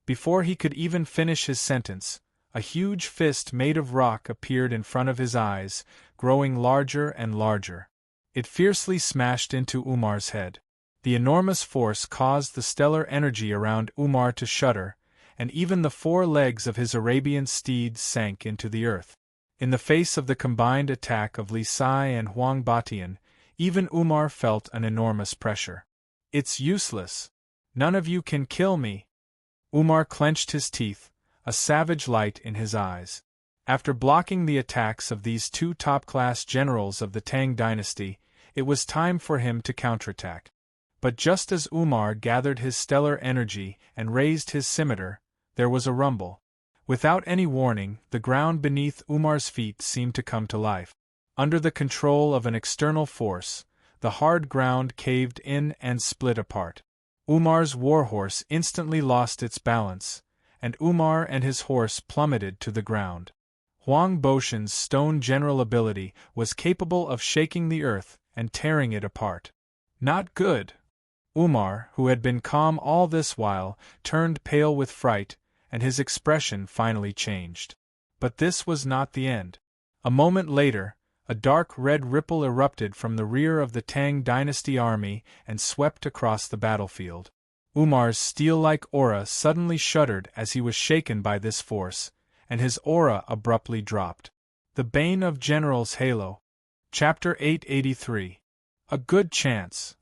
Speaker 1: Before he could even finish his sentence, a huge fist made of rock appeared in front of his eyes, growing larger and larger. It fiercely smashed into Umar's head. The enormous force caused the stellar energy around Umar to shudder, and even the 4 legs of his Arabian steed sank into the earth. In the face of the combined attack of Li Sai and Huang Batian, even Umar felt an enormous pressure. It's useless. None of you can kill me. Umar clenched his teeth, a savage light in his eyes. After blocking the attacks of these 2 top-class generals of the Tang dynasty, it was time for him to counterattack. But just as Umar gathered his stellar energy and raised his scimitar, there was a rumble. Without any warning, the ground beneath Umar's feet seemed to come to life. Under the control of an external force, the hard ground caved in and split apart. Umar's warhorse instantly lost its balance, and Umar and his horse plummeted to the ground. Huang Boshan's stone general ability was capable of shaking the earth and tearing it apart. Not good. Umar, who had been calm all this while, turned pale with fright, and his expression finally changed. But this was not the end. A moment later, a dark red ripple erupted from the rear of the Tang dynasty army and swept across the battlefield. Umar's steel-like aura suddenly shuddered as he was shaken by this force, and his aura abruptly dropped. The bane of generals' halo. Chapter 883. A Good Chance.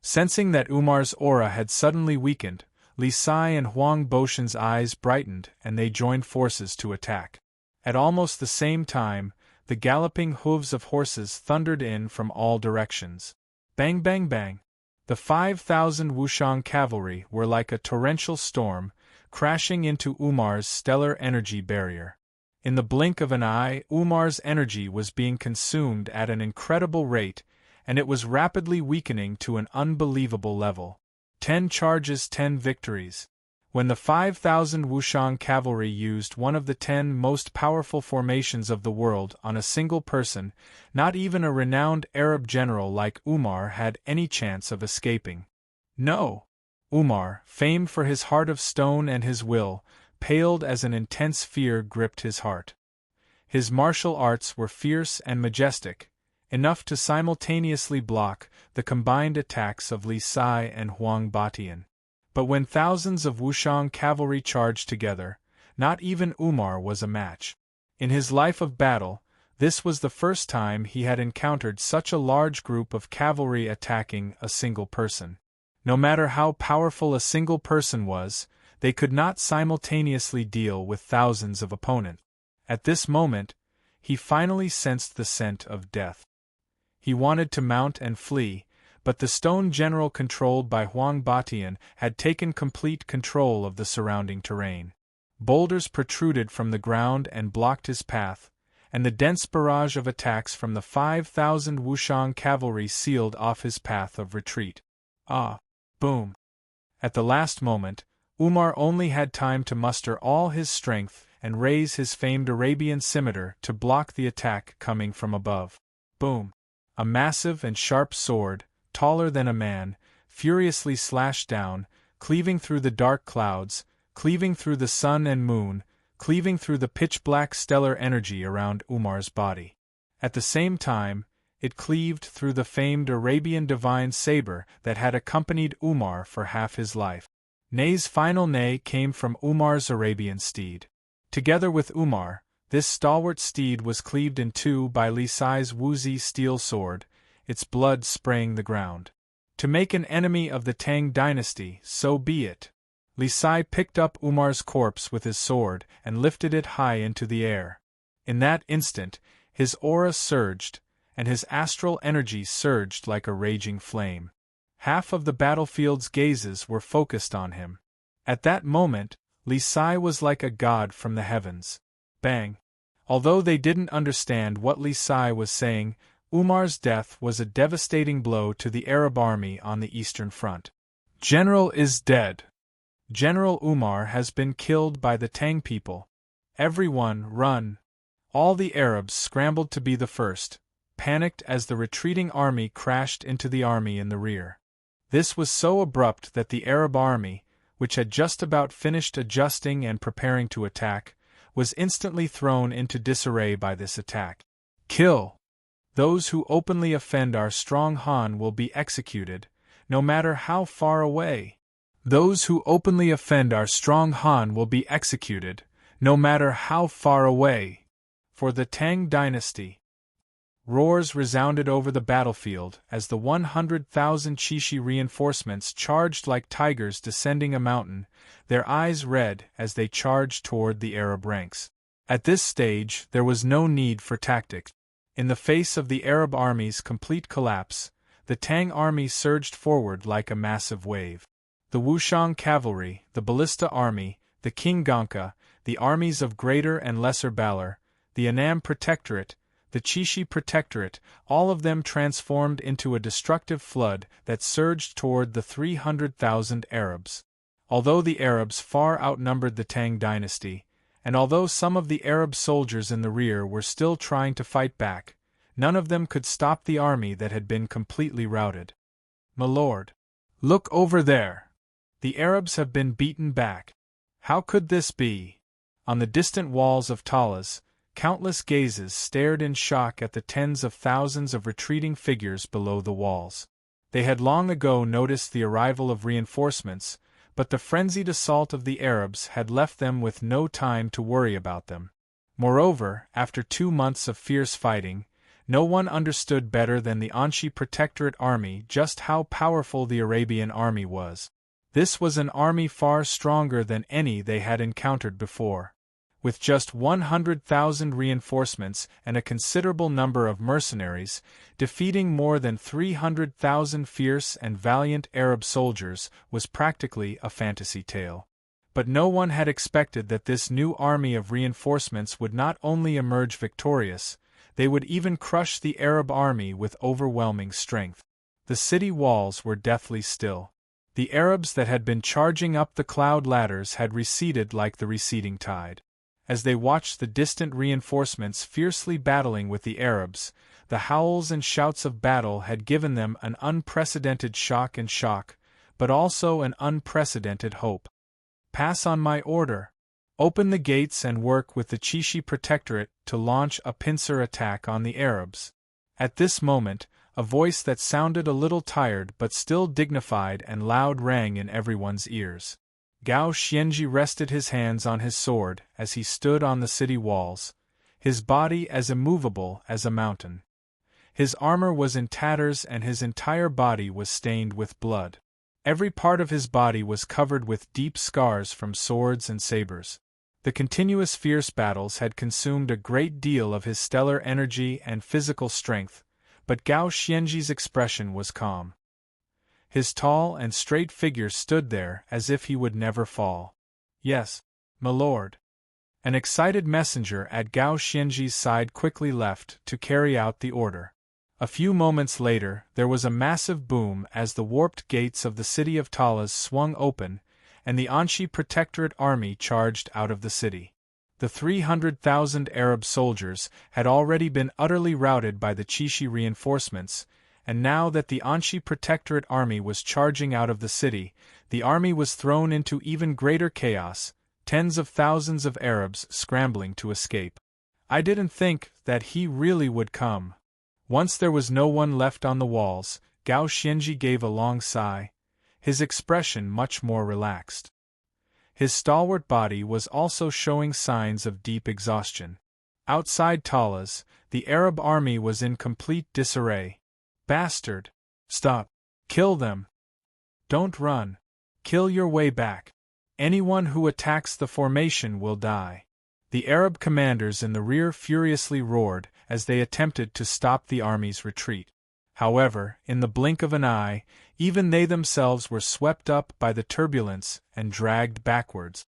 Speaker 1: Sensing that Umar's aura had suddenly weakened, Li Sai and Huang Boshan's eyes brightened and they joined forces to attack. At almost the same time, the galloping hooves of horses thundered in from all directions. Bang bang bang! The 5,000 Wushang cavalry were like a torrential storm, crashing into Umar's stellar energy barrier. In the blink of an eye, Umar's energy was being consumed at an incredible rate, and it was rapidly weakening to an unbelievable level. 10 charges, 10 victories. When the 5,000 Wushang cavalry used one of the 10 most powerful formations of the world on a single person, not even a renowned Arab general like Umar had any chance of escaping. No! Umar, famed for his heart of stone and his will, paled as an intense fear gripped his heart. His martial arts were fierce and majestic, enough to simultaneously block the combined attacks of Li Sai and Huang Batian. But when thousands of Wushang cavalry charged together, not even Umar was a match. In his life of battle, this was the first time he had encountered such a large group of cavalry attacking a single person. No matter how powerful a single person was, they could not simultaneously deal with thousands of opponents. At this moment, he finally sensed the scent of death. He wanted to mount and flee, but the stone general controlled by Huang Batian had taken complete control of the surrounding terrain. Boulders protruded from the ground and blocked his path, and the dense barrage of attacks from the 5,000 Wushang cavalry sealed off his path of retreat. Ah! Boom! At the last moment, Umar only had time to muster all his strength and raise his famed Arabian scimitar to block the attack coming from above. Boom! A massive and sharp sword, taller than a man, furiously slashed down, cleaving through the dark clouds, cleaving through the sun and moon, cleaving through the pitch-black stellar energy around Umar's body. At the same time, it cleaved through the famed Arabian divine saber that had accompanied Umar for half his life. Ney's final neigh came from Umar's Arabian steed. Together with Umar, this stalwart steed was cleaved in two by Li Sai's Wuzi steel sword, its blood spraying the ground. To make an enemy of the Tang dynasty, so be it. Li Sai picked up Umar's corpse with his sword and lifted it high into the air. In that instant, his aura surged, and his astral energy surged like a raging flame. Half of the battlefield's gazes were focused on him. At that moment, Li Sai was like a god from the heavens. Bang! Although they didn't understand what Li Sai was saying, Umar's death was a devastating blow to the Arab army on the Eastern Front. General is dead. General Umar has been killed by the Tang people. Everyone, run! All the Arabs scrambled to be the first, panicked as the retreating army crashed into the army in the rear. This was so abrupt that the Arab army, which had just about finished adjusting and preparing to attack, was instantly thrown into disarray by this attack. Kill! Those who openly offend our strong Han will be executed, no matter how far away. Those who openly offend our strong Han will be executed, no matter how far away. For the Tang dynasty. Roars resounded over the battlefield as the 100,000 Chishi reinforcements charged like tigers descending a mountain, their eyes red as they charged toward the Arab ranks. At this stage, there was no need for tactics. In the face of the Arab army's complete collapse, the Tang army surged forward like a massive wave. The Wushang cavalry, the Ballista army, the Kinganka, the armies of Greater and Lesser Valor, the Annam Protectorate, the Chishi Protectorate, all of them transformed into a destructive flood that surged toward the 300,000 Arabs. Although the Arabs far outnumbered the Tang dynasty, and although some of the Arab soldiers in the rear were still trying to fight back, none of them could stop the army that had been completely routed. My lord, look over there! The Arabs have been beaten back. How could this be? On the distant walls of Talas, countless gazes stared in shock at the tens of thousands of retreating figures below the walls. They had long ago noticed the arrival of reinforcements, but the frenzied assault of the Arabs had left them with no time to worry about them. Moreover, after 2 months of fierce fighting, No one understood better than the Anshi Protectorate army just how powerful the Arabian army was. This was an army far stronger than any they had encountered before. With just 100,000 reinforcements and a considerable number of mercenaries, defeating more than 300,000 fierce and valiant Arab soldiers was practically a fantasy tale. But no one had expected that this new army of reinforcements would not only emerge victorious, they would even crush the Arab army with overwhelming strength. The city walls were deathly still. The Arabs that had been charging up the cloud ladders had receded like the receding tide. As they watched the distant reinforcements fiercely battling with the Arabs, the howls and shouts of battle had given them an unprecedented shock, but also an unprecedented hope. Pass on my order. Open the gates and work with the Chishi Protectorate to launch a pincer attack on the Arabs. At this moment, a voice that sounded a little tired but still dignified and loud rang in everyone's ears. Gao Xianji rested his hands on his sword as he stood on the city walls, his body as immovable as a mountain. His armor was in tatters and his entire body was stained with blood. Every part of his body was covered with deep scars from swords and sabers. The continuous fierce battles had consumed a great deal of his stellar energy and physical strength, but Gao Xianji's expression was calm. His tall and straight figure stood there as if he would never fall. Yes, my lord. An excited messenger at Gao Xianji's side quickly left to carry out the order. A few moments later, there was a massive boom as the warped gates of the city of Talas swung open, and the Anshi Protectorate army charged out of the city. The 300,000 Arab soldiers had already been utterly routed by the Chishi reinforcements, and now that the Anshi Protectorate army was charging out of the city, the army was thrown into even greater chaos, tens of thousands of Arabs scrambling to escape. I didn't think that he really would come. Once there was no one left on the walls, Gao Xianji gave a long sigh, his expression much more relaxed. His stalwart body was also showing signs of deep exhaustion. Outside Talas, the Arab army was in complete disarray. Bastard! Stop! Kill them! Don't run! Kill your way back! Anyone who attacks the formation will die. The Arab commanders in the rear furiously roared as they attempted to stop the army's retreat. However, in the blink of an eye, even they themselves were swept up by the turbulence and dragged backwards.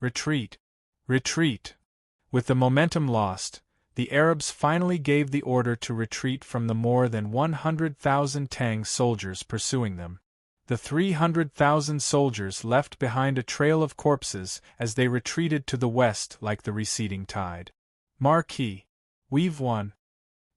Speaker 1: Retreat! Retreat! With the momentum lost, the Arabs finally gave the order to retreat from the more than 100,000 Tang soldiers pursuing them. The 300,000 soldiers left behind a trail of corpses as they retreated to the west like the receding tide. Marquis, we've won.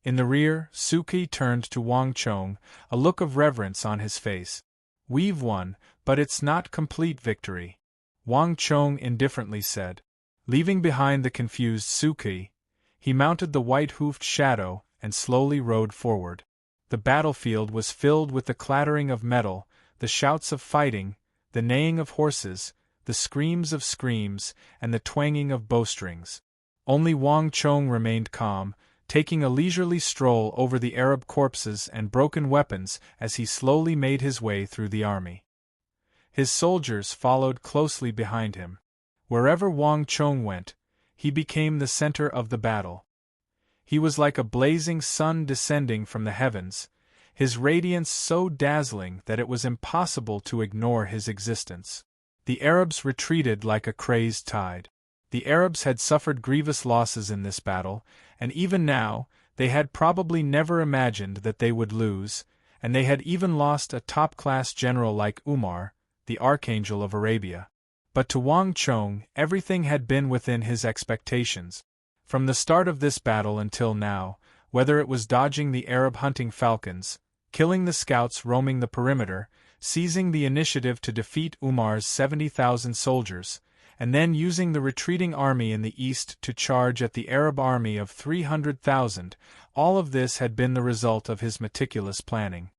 Speaker 1: In the rear, Suki turned to Wang Chong, a look of reverence on his face. We've won, but it's not complete victory, Wang Chong indifferently said. Leaving behind the confused Suki, he mounted the white-hoofed Shadow and slowly rode forward. The battlefield was filled with the clattering of metal, the shouts of fighting, the neighing of horses, the screams of screams, and the twanging of bowstrings. Only Wang Chong remained calm, taking a leisurely stroll over the Arab corpses and broken weapons as he slowly made his way through the army. His soldiers followed closely behind him. Wherever Wang Chong went, he became the center of the battle. He was like a blazing sun descending from the heavens, his radiance so dazzling that it was impossible to ignore his existence. The Arabs retreated like a crazed tide. The Arabs had suffered grievous losses in this battle, and even now, they had probably never imagined that they would lose, and they had even lost a top-class general like Umar, the Archangel of Arabia. But to Wang Chong, everything had been within his expectations. From the start of this battle until now, whether it was dodging the Arab hunting falcons, killing the scouts roaming the perimeter, seizing the initiative to defeat Umar's 70,000 soldiers, and then using the retreating army in the east to charge at the Arab army of 300,000, all of this had been the result of his meticulous planning.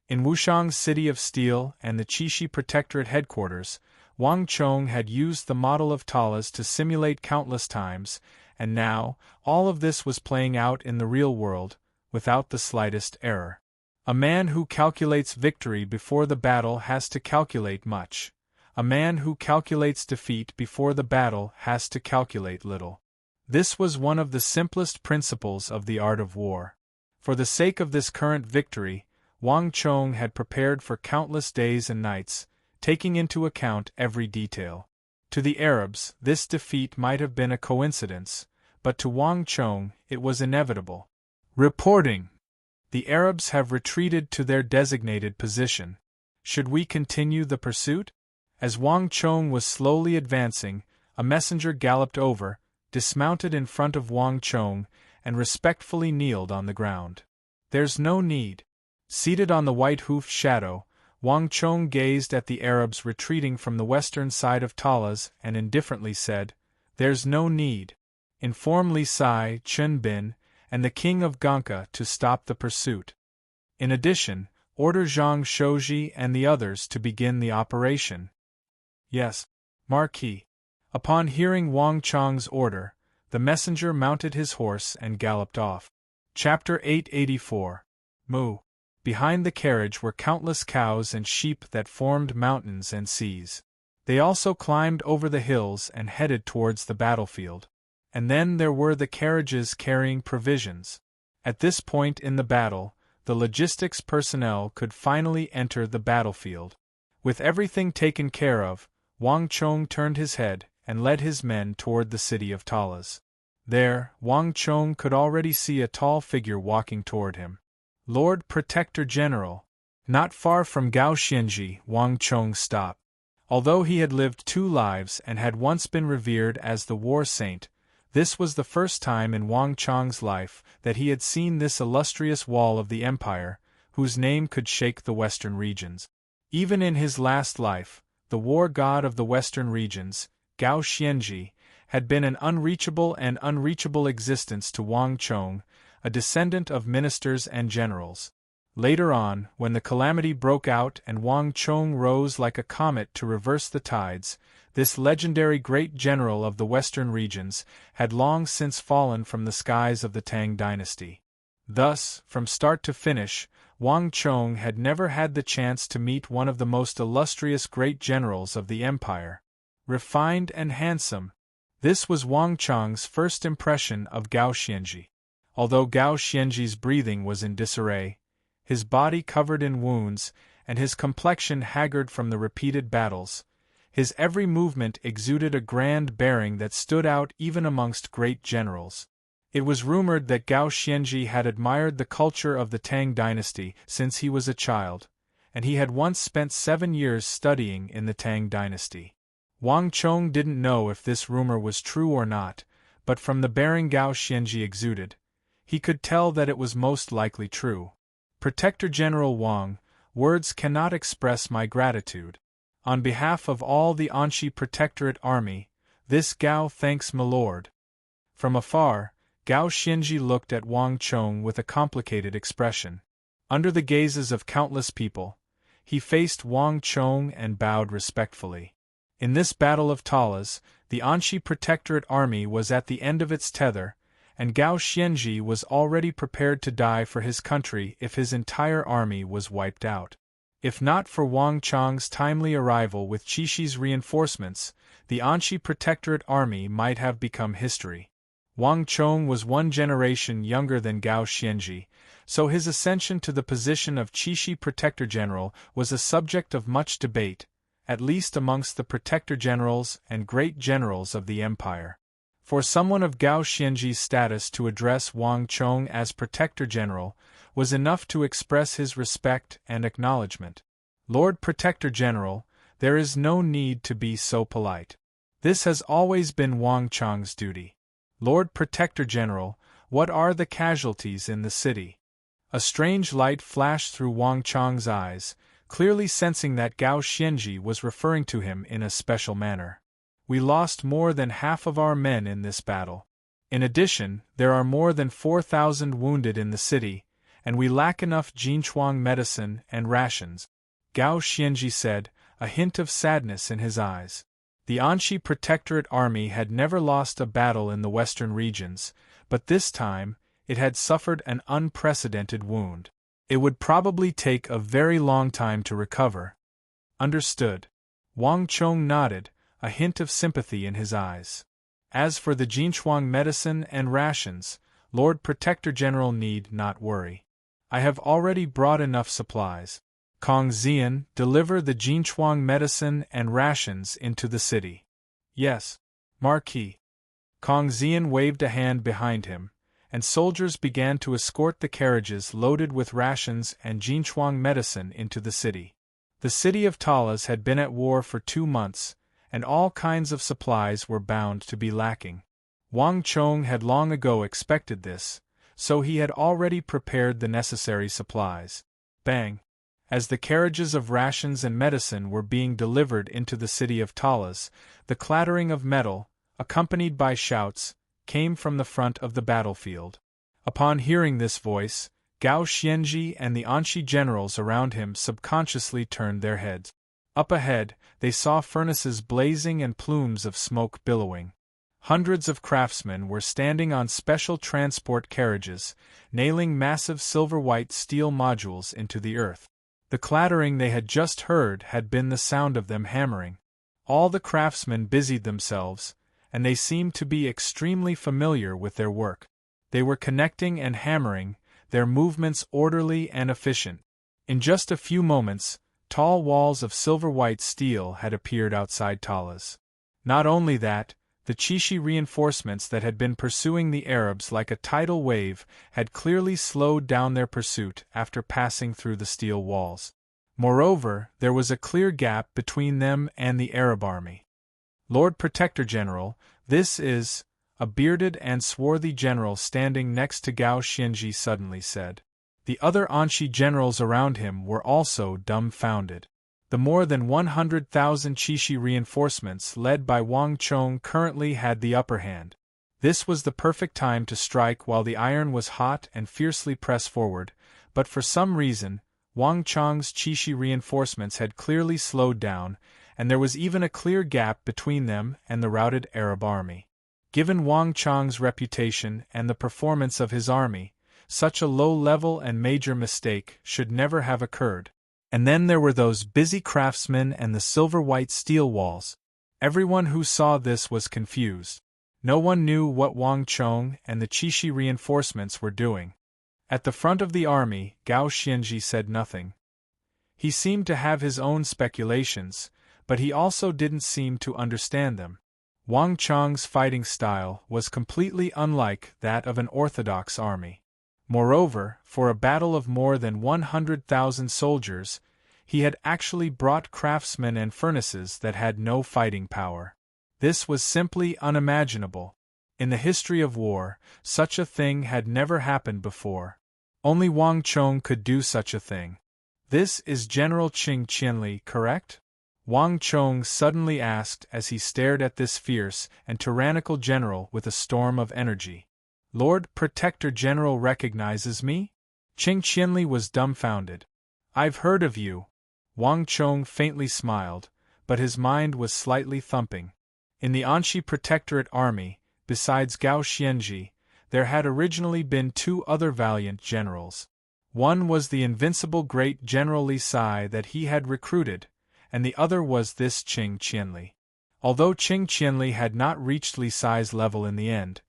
Speaker 1: In Wushang's City of Steel and the Chishi Protectorate headquarters, Wang Chong had used the model of Talas to simulate countless times, and now, all of this was playing out in the real world, without the slightest error. A man who calculates victory before the battle has to calculate much. A man who calculates defeat before the battle has to calculate little. This was one of the simplest principles of the art of war. For the sake of this current victory, Wang Chong had prepared for countless days and nights, taking into account every detail. To the Arabs, this defeat might have been a coincidence, but to Wang Chong, it was inevitable. Reporting. The Arabs have retreated to their designated position. Should we continue the pursuit? As Wang Chong was slowly advancing, a messenger galloped over, dismounted in front of Wang Chong, and respectfully kneeled on the ground. There's no need. Seated on the white-hoofed shadow, Wang Chong gazed at the Arabs retreating from the western side of Talas and indifferently said, "There's no need. Inform Li Sai, Chun Bin, and the king of Ganka to stop the pursuit. In addition, order Zhang Shouji and the others to begin the operation." "Yes, Marquis." Upon hearing Wang Chong's order, the messenger mounted his horse and galloped off. Chapter 884. Mu. Behind the carriage were countless cows and sheep that formed mountains and seas. They also climbed over the hills and headed towards the battlefield. And then there were the carriages carrying provisions. At this point in the battle, the logistics personnel could finally enter the battlefield. With everything taken care of, Wang Chong turned his head and led his men toward the city of Talas. There, Wang Chong could already see a tall figure walking toward him. Lord Protector General. Not far from Gao Xianji, Wang Chong stopped. Although he had lived 2 lives and had once been revered as the war saint, this was the first time in Wang Chong's life that he had seen this illustrious wall of the empire, whose name could shake the western regions. Even in his last life, the war god of the western regions, Gao Xianji, had been an unreachable existence to Wang Chong, a descendant of ministers and generals. Later on, when the calamity broke out and Wang Chong rose like a comet to reverse the tides, this legendary great general of the western regions had long since fallen from the skies of the Tang dynasty. Thus, from start to finish, Wang Chong had never had the chance to meet one of the most illustrious great generals of the empire. Refined and handsome. This was Wang Chong's first impression of Gao Xianji. Although Gao Xianji's breathing was in disarray, his body covered in wounds, and his complexion haggard from the repeated battles, his every movement exuded a grand bearing that stood out even amongst great generals. It was rumored that Gao Xianji had admired the culture of the Tang dynasty since he was a child, and he had once spent 7 years studying in the Tang dynasty. Wang Chong didn't know if this rumor was true or not, but from the bearing Gao Xianji exuded, he could tell that it was most likely true. Protector General Wang, words cannot express my gratitude. On behalf of all the Anxi Protectorate Army, this Gao thanks my lord. From afar, Gao Xianji looked at Wang Chong with a complicated expression. Under the gazes of countless people, he faced Wang Chong and bowed respectfully. In this Battle of Talas, the Anxi Protectorate Army was at the end of its tether, and Gao Xianji was already prepared to die for his country if his entire army was wiped out. If not for Wang Chong's timely arrival with Qixi's reinforcements, the Anxi Protectorate Army might have become history. Wang Chong was 1 generation younger than Gao Xianji, so his ascension to the position of Qixi Protector General was a subject of much debate, at least amongst the Protector Generals and great generals of the empire. For someone of Gao Xianji's status to address Wang Chong as Protector General was enough to express his respect and acknowledgement. Lord Protector General, there is no need to be so polite. This has always been Wang Chong's duty. Lord Protector General, what are the casualties in the city? A strange light flashed through Wang Chong's eyes, clearly sensing that Gao Xianji was referring to him in a special manner. We lost more than half of our men in this battle. In addition, there are more than 4,000 wounded in the city, and we lack enough Jinchuang medicine and rations, Gao Xianji said, a hint of sadness in his eyes. The Anxi Protectorate Army had never lost a battle in the western regions, but this time, it had suffered an unprecedented wound. It would probably take a very long time to recover. Understood. Wang Chong nodded, a hint of sympathy in his eyes. As for the Jinchuang medicine and rations, Lord Protector General need not worry. I have already brought enough supplies. Kong Xian, deliver the Jinchuang medicine and rations into the city. Yes, Marquis. Kong Xian waved a hand behind him, and soldiers began to escort the carriages loaded with rations and Jinchuang medicine into the city. The city of Talas had been at war for 2 months, and all kinds of supplies were bound to be lacking. Wang Chong had long ago expected this, so he had already prepared the necessary supplies. Bang! As the carriages of rations and medicine were being delivered into the city of Talas, the clattering of metal, accompanied by shouts, came from the front of the battlefield. Upon hearing this voice, Gao Xianji and the Anshi generals around him subconsciously turned their heads. Up ahead, they saw furnaces blazing and plumes of smoke billowing. Hundreds of craftsmen were standing on special transport carriages, nailing massive silver-white steel modules into the earth. The clattering they had just heard had been the sound of them hammering. All the craftsmen busied themselves, and they seemed to be extremely familiar with their work. They were connecting and hammering, their movements orderly and efficient. In just a few moments, tall walls of silver-white steel had appeared outside Talas. Not only that, the Chishi reinforcements that had been pursuing the Arabs like a tidal wave had clearly slowed down their pursuit after passing through the steel walls. Moreover, there was a clear gap between them and the Arab army. Lord Protector General, this is, a bearded and swarthy general standing next to Gao Xianji suddenly said. The other Anshi generals around him were also dumbfounded. The more than 100,000 Chishi reinforcements led by Wang Chong currently had the upper hand. This was the perfect time to strike while the iron was hot and fiercely press forward, but for some reason, Wang Chong's Chishi reinforcements had clearly slowed down, and there was even a clear gap between them and the routed Arab army. Given Wang Chong's reputation and the performance of his army, such a low-level and major mistake should never have occurred. And then there were those busy craftsmen and the silver-white steel walls. Everyone who saw this was confused. No one knew what Wang Chong and the Chishi reinforcements were doing. At the front of the army, Gao Xianji said nothing. He seemed to have his own speculations, but he also didn't seem to understand them. Wang Chong's fighting style was completely unlike that of an orthodox army. Moreover, for a battle of more than 100,000 soldiers, he had actually brought craftsmen and furnaces that had no fighting power. This was simply unimaginable. In the history of war, such a thing had never happened before. Only Wang Chong could do such a thing. This is General Qing Qianli, correct? Wang Chong suddenly asked as he stared at this fierce and tyrannical general with a storm of energy. Lord Protector General recognizes me? Qing Qianli was dumbfounded. I've heard of you. Wang Chong faintly smiled, but his mind was slightly thumping. In the Anshi Protectorate army, besides Gao Xianji, there had originally been 2 other valiant generals. One was the invincible great General Li Sai that he had recruited, and the other was this Qing Qianli. Although Qing Qianli had not reached Li Sai's level in the end,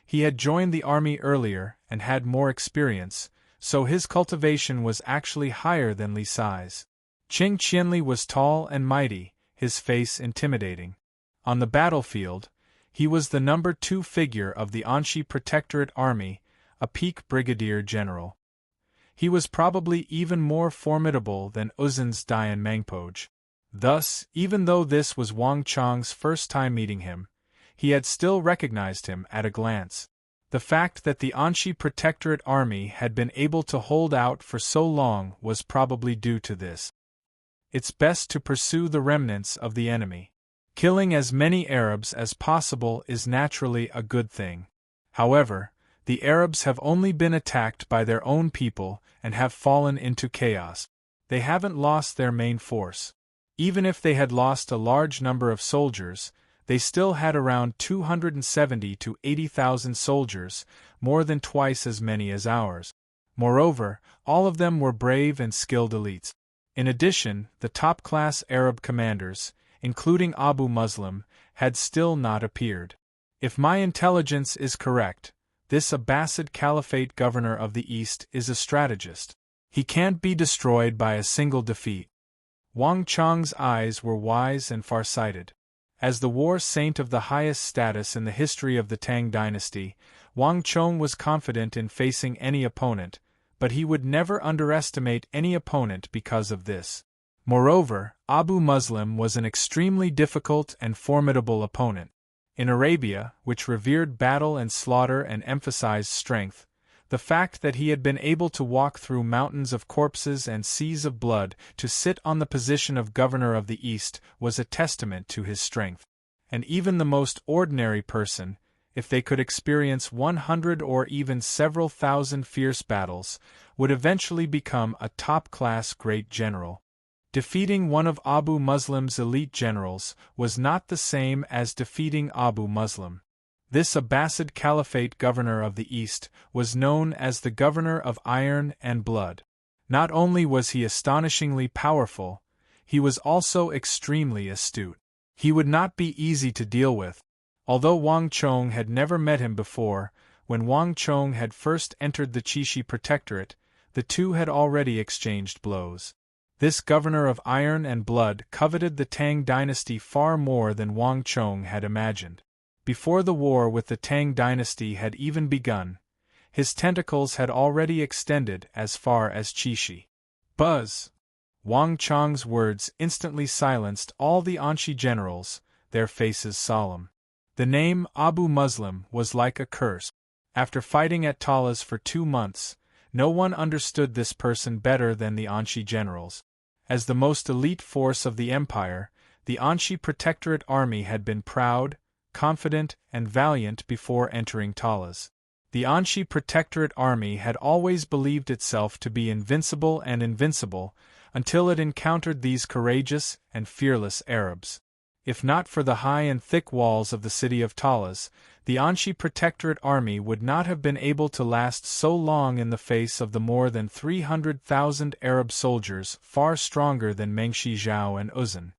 Speaker 1: he had joined the army earlier and had more experience, so his cultivation was actually higher than Li Sai's. Qing Qianli was tall and mighty, his face intimidating. On the battlefield, he was the number 2 figure of the Anshi Protectorate army, a peak brigadier general. He was probably even more formidable than Uzun's Dian Mangpoj. Thus, even though this was Wang Chong's first time meeting him, he had still recognized him at a glance. The fact that the Anshi Protectorate army had been able to hold out for so long was probably due to this. It's best to pursue the remnants of the enemy. Killing as many Arabs as possible is naturally a good thing. However, the Arabs have only been attacked by their own people and have fallen into chaos. They haven't lost their main force. Even if they had lost a large number of soldiers, they still had around 270 to 80,000 soldiers, more than twice as many as ours. Moreover, all of them were brave and skilled elites. In addition, the top-class Arab commanders, including Abu Muslim, had still not appeared. If my intelligence is correct, this Abbasid Caliphate governor of the East is a strategist. He can't be destroyed by a single defeat. Wang Chong's eyes were wise and far-sighted. As the war saint of the highest status in the history of the Tang dynasty, Wang Chong was confident in facing any opponent, but he would never underestimate any opponent because of this. Moreover, Abu Muslim was an extremely difficult and formidable opponent. In Arabia, which revered battle and slaughter and emphasized strength, the fact that he had been able to walk through mountains of corpses and seas of blood to sit on the position of governor of the East was a testament to his strength. And even the most ordinary person, if they could experience 100 or even several thousand fierce battles, would eventually become a top-class great general. Defeating one of Abu Muslim's elite generals was not the same as defeating Abu Muslim. This Abbasid Caliphate governor of the East was known as the governor of iron and blood. Not only was he astonishingly powerful, he was also extremely astute. He would not be easy to deal with. Although Wang Chong had never met him before, when Wang Chong had first entered the Qixi Protectorate, the two had already exchanged blows. This governor of iron and blood coveted the Tang dynasty far more than Wang Chong had imagined. Before the war with the Tang dynasty had even begun, his tentacles had already extended as far as Qixi. Buzz! Wang Chong's words instantly silenced all the Anshi generals, their faces solemn. The name Abu Muslim was like a curse. After fighting at Talas for 2 months, no one understood this person better than the Anshi generals. As the most elite force of the empire, the Anshi Protectorate army had been proud, confident, and valiant before entering Talas. The Anshi Protectorate army had always believed itself to be invincible and invincible, until it encountered these courageous and fearless Arabs. If not for the high and thick walls of the city of Talas, the Anshi Protectorate army would not have been able to last so long in the face of the more than 300,000 Arab soldiers far stronger than Mengshi Zhao and Uzun.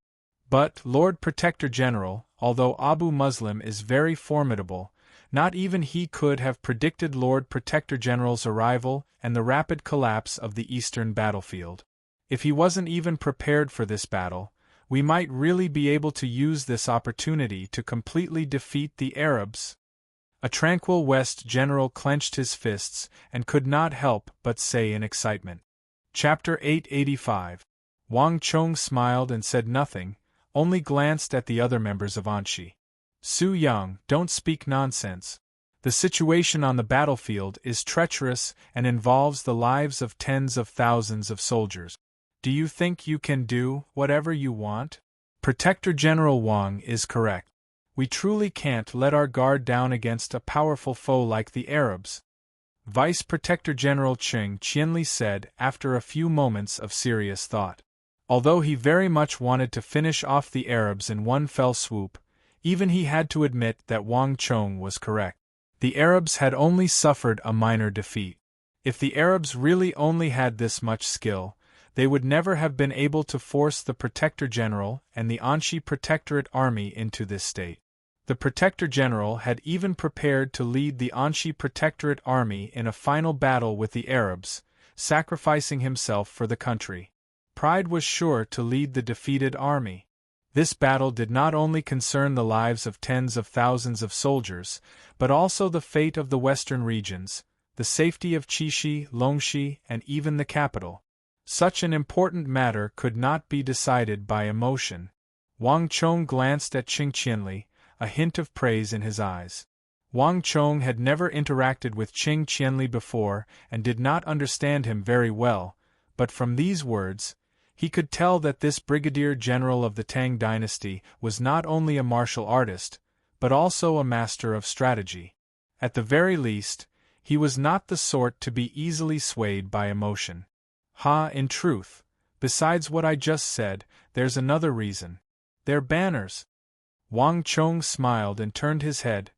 Speaker 1: But, Lord Protector General, although Abu Muslim is very formidable, not even he could have predicted Lord Protector General's arrival and the rapid collapse of the eastern battlefield. If he wasn't even prepared for this battle, we might really be able to use this opportunity to completely defeat the Arabs. A tranquil West general clenched his fists and could not help but say in excitement. Chapter 885. Wang Chong smiled and said nothing, only glanced at the other members of Anshi. Su Yang, don't speak nonsense. The situation on the battlefield is treacherous and involves the lives of tens of thousands of soldiers. Do you think you can do whatever you want? Protector General Wang is correct. We truly can't let our guard down against a powerful foe like the Arabs. Vice Protector General Qing Qianli said after a few moments of serious thought. Although he very much wanted to finish off the Arabs in one fell swoop, even he had to admit that Wang Chong was correct. The Arabs had only suffered a minor defeat. If the Arabs really only had this much skill, they would never have been able to force the Protector General and the Anshi Protectorate army into this state. The Protector General had even prepared to lead the Anshi Protectorate army in a final battle with the Arabs, sacrificing himself for the country. Pride was sure to lead the defeated army. This battle did not only concern the lives of tens of thousands of soldiers, but also the fate of the western regions, the safety of Qixi, Longxi, and even the capital. Such an important matter could not be decided by emotion. Wang Chong glanced at Qing Qianli, a hint of praise in his eyes. Wang Chong had never interacted with Qing Qianli before and did not understand him very well, but from these words, he could tell that this brigadier general of the Tang dynasty was not only a martial artist, but also a master of strategy. At the very least, he was not the sort to be easily swayed by emotion. In truth, besides what I just said, there's another reason. Their banners. Wang Chong smiled and turned his head,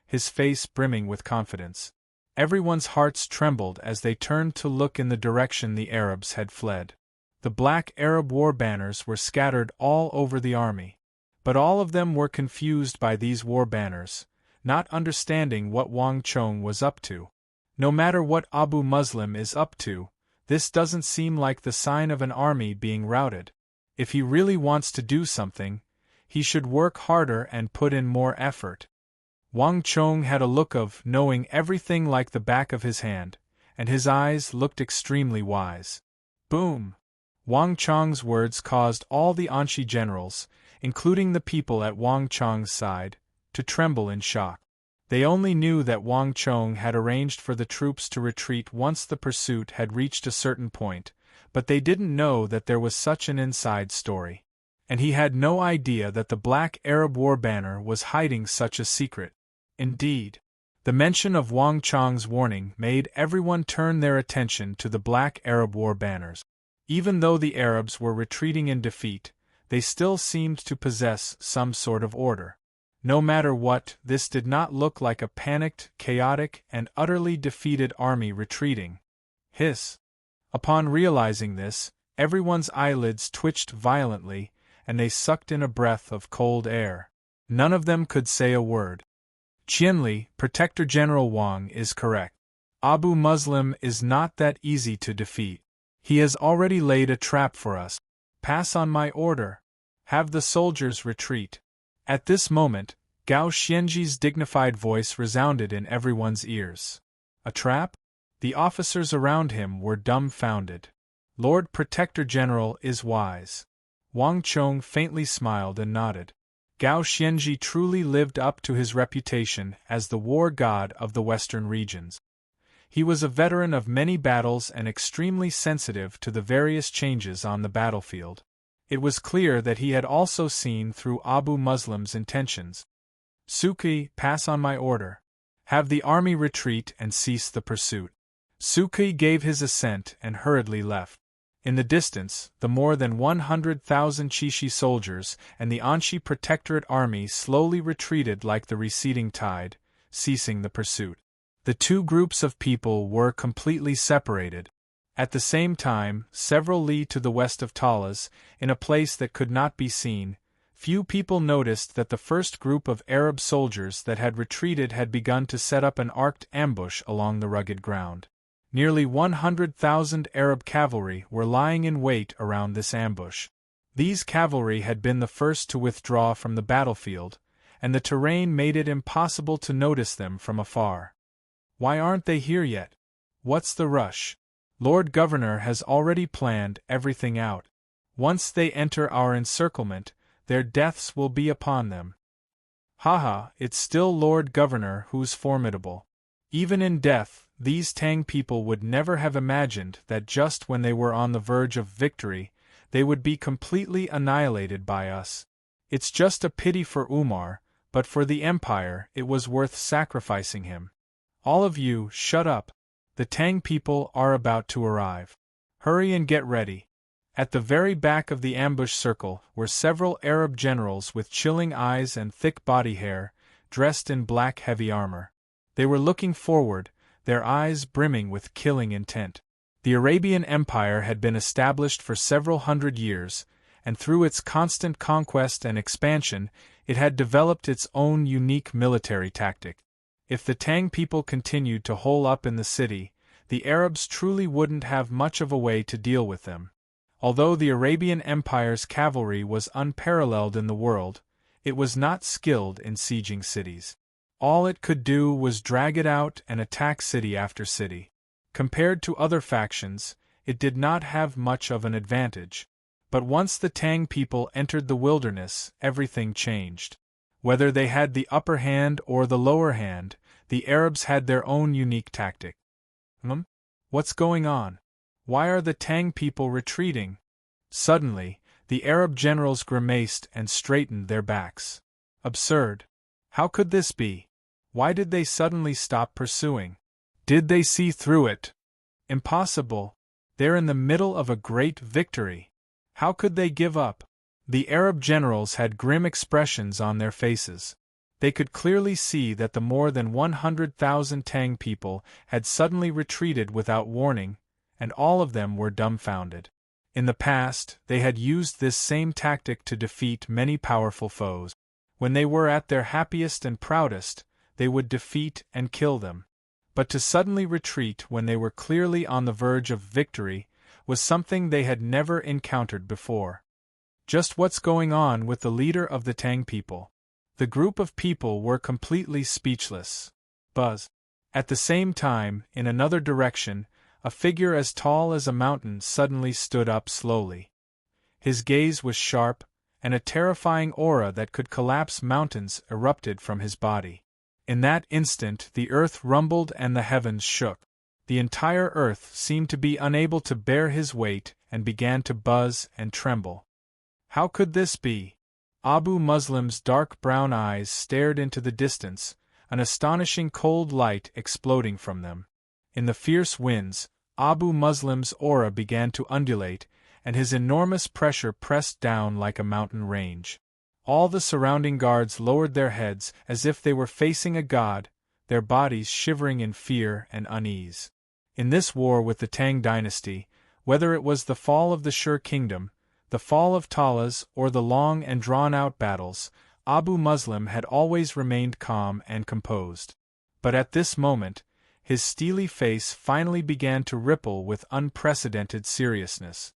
Speaker 1: his face brimming with confidence. Everyone's hearts trembled as they turned to look in the direction the Arabs had fled. The black Arab war banners were scattered all over the army. But all of them were confused by these war banners, not understanding what Wang Chong was up to. No matter what Abu Muslim is up to, this doesn't seem like the sign of an army being routed. If he really wants to do something, he should work harder and put in more effort. Wang Chong had a look of knowing everything like the back of his hand, and his eyes looked extremely wise. Boom! Wang Chong's words caused all the Anshi generals, including the people at Wang Chong's side, to tremble in shock. They only knew that Wang Chong had arranged for the troops to retreat once the pursuit had reached a certain point, but they didn't know that there was such an inside story. And he had no idea that the Black Arab War Banner was hiding such a secret. Indeed, the mention of Wang Chong's warning made everyone turn their attention to the Black Arab War Banners. Even though the Arabs were retreating in defeat, they still seemed to possess some sort of order. No matter what, this did not look like a panicked, chaotic, and utterly defeated army retreating. Hiss! Upon realizing this, everyone's eyelids twitched violently, and they sucked in a breath of cold air. None of them could say a word. Qianli, Protector General Wang, is correct. Abu Muslim is not that easy to defeat. He has already laid a trap for us. Pass on my order. Have the soldiers retreat. At this moment, Gao Xianji's dignified voice resounded in everyone's ears. A trap? The officers around him were dumbfounded. Lord Protector General is wise. Wang Chong faintly smiled and nodded. Gao Xianji truly lived up to his reputation as the war god of the western regions. He was a veteran of many battles and extremely sensitive to the various changes on the battlefield. It was clear that he had also seen through Abu Muslim's intentions. Suki, pass on my order. Have the army retreat and cease the pursuit. Suki gave his assent and hurriedly left. In the distance, the more than 100,000 Chishi soldiers and the Anshi Protectorate army slowly retreated like the receding tide, ceasing the pursuit. The two groups of people were completely separated. At the same time, several li to the west of Talas, in a place that could not be seen, few people noticed that the first group of Arab soldiers that had retreated had begun to set up an arced ambush along the rugged ground. Nearly 100,000 Arab cavalry were lying in wait around this ambush. These cavalry had been the first to withdraw from the battlefield, and the terrain made it impossible to notice them from afar. Why aren't they here yet? What's the rush? Lord Governor has already planned everything out. Once they enter our encirclement, their deaths will be upon them. Haha, it's still Lord Governor who's formidable. Even in death, these Tang people would never have imagined that just when they were on the verge of victory, they would be completely annihilated by us. It's just a pity for Umar, but for the Empire it was worth sacrificing him. All of you, shut up. The Tang people are about to arrive. Hurry and get ready. At the very back of the ambush circle were several Arab generals with chilling eyes and thick body hair, dressed in black heavy armor. They were looking forward, their eyes brimming with killing intent. The Arabian Empire had been established for several hundred years, and through its constant conquest and expansion, it had developed its own unique military tactic. If the Tang people continued to hole up in the city, the Arabs truly wouldn't have much of a way to deal with them. Although the Arabian Empire's cavalry was unparalleled in the world, it was not skilled in sieging cities. All it could do was drag it out and attack city after city. Compared to other factions, it did not have much of an advantage. But once the Tang people entered the wilderness, everything changed. Whether they had the upper hand or the lower hand, the Arabs had their own unique tactic. What's going on? Why are the Tang people retreating? Suddenly, the Arab generals grimaced and straightened their backs. Absurd. How could this be? Why did they suddenly stop pursuing? Did they see through it? Impossible. They're in the middle of a great victory. How could they give up? The Arab generals had grim expressions on their faces. They could clearly see that the more than 100,000 Tang people had suddenly retreated without warning, and all of them were dumbfounded. In the past, they had used this same tactic to defeat many powerful foes. When they were at their happiest and proudest, they would defeat and kill them. But to suddenly retreat when they were clearly on the verge of victory was something they had never encountered before. Just what's going on with the leader of the Tang people? The group of people were completely speechless. Buzz. At the same time, in another direction, a figure as tall as a mountain suddenly stood up slowly. His gaze was sharp, and a terrifying aura that could collapse mountains erupted from his body. In that instant the earth rumbled and the heavens shook. The entire earth seemed to be unable to bear his weight and began to buzz and tremble. How could this be? Abu Muslim's dark brown eyes stared into the distance, an astonishing cold light exploding from them. In the fierce winds, Abu Muslim's aura began to undulate, and his enormous pressure pressed down like a mountain range. All the surrounding guards lowered their heads as if they were facing a god, their bodies shivering in fear and unease. In this war with the Tang dynasty, whether it was the fall of the Shur kingdom, the fall of Talas, or the long and drawn-out battles, Abu Muslim had always remained calm and composed. But at this moment, his steely face finally began to ripple with unprecedented seriousness.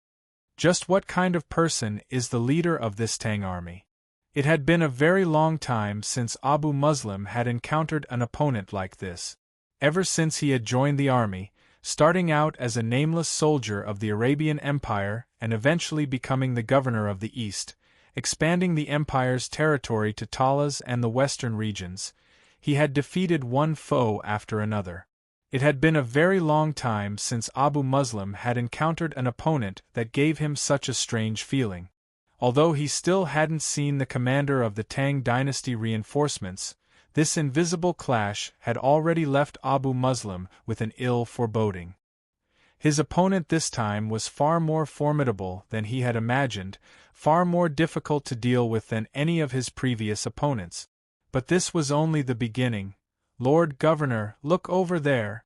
Speaker 1: Just what kind of person is the leader of this Tang army? It had been a very long time since Abu Muslim had encountered an opponent like this. Ever since he had joined the army, starting out as a nameless soldier of the Arabian Empire and eventually becoming the governor of the East, expanding the empire's territory to Talas and the western regions, he had defeated one foe after another. It had been a very long time since Abu Muslim had encountered an opponent that gave him such a strange feeling. Although he still hadn't seen the commander of the Tang dynasty reinforcements, this invisible clash had already left Abu Muslim with an ill foreboding. His opponent this time was far more formidable than he had imagined, far more difficult to deal with than any of his previous opponents. But this was only the beginning. "Lord Governor, look over there."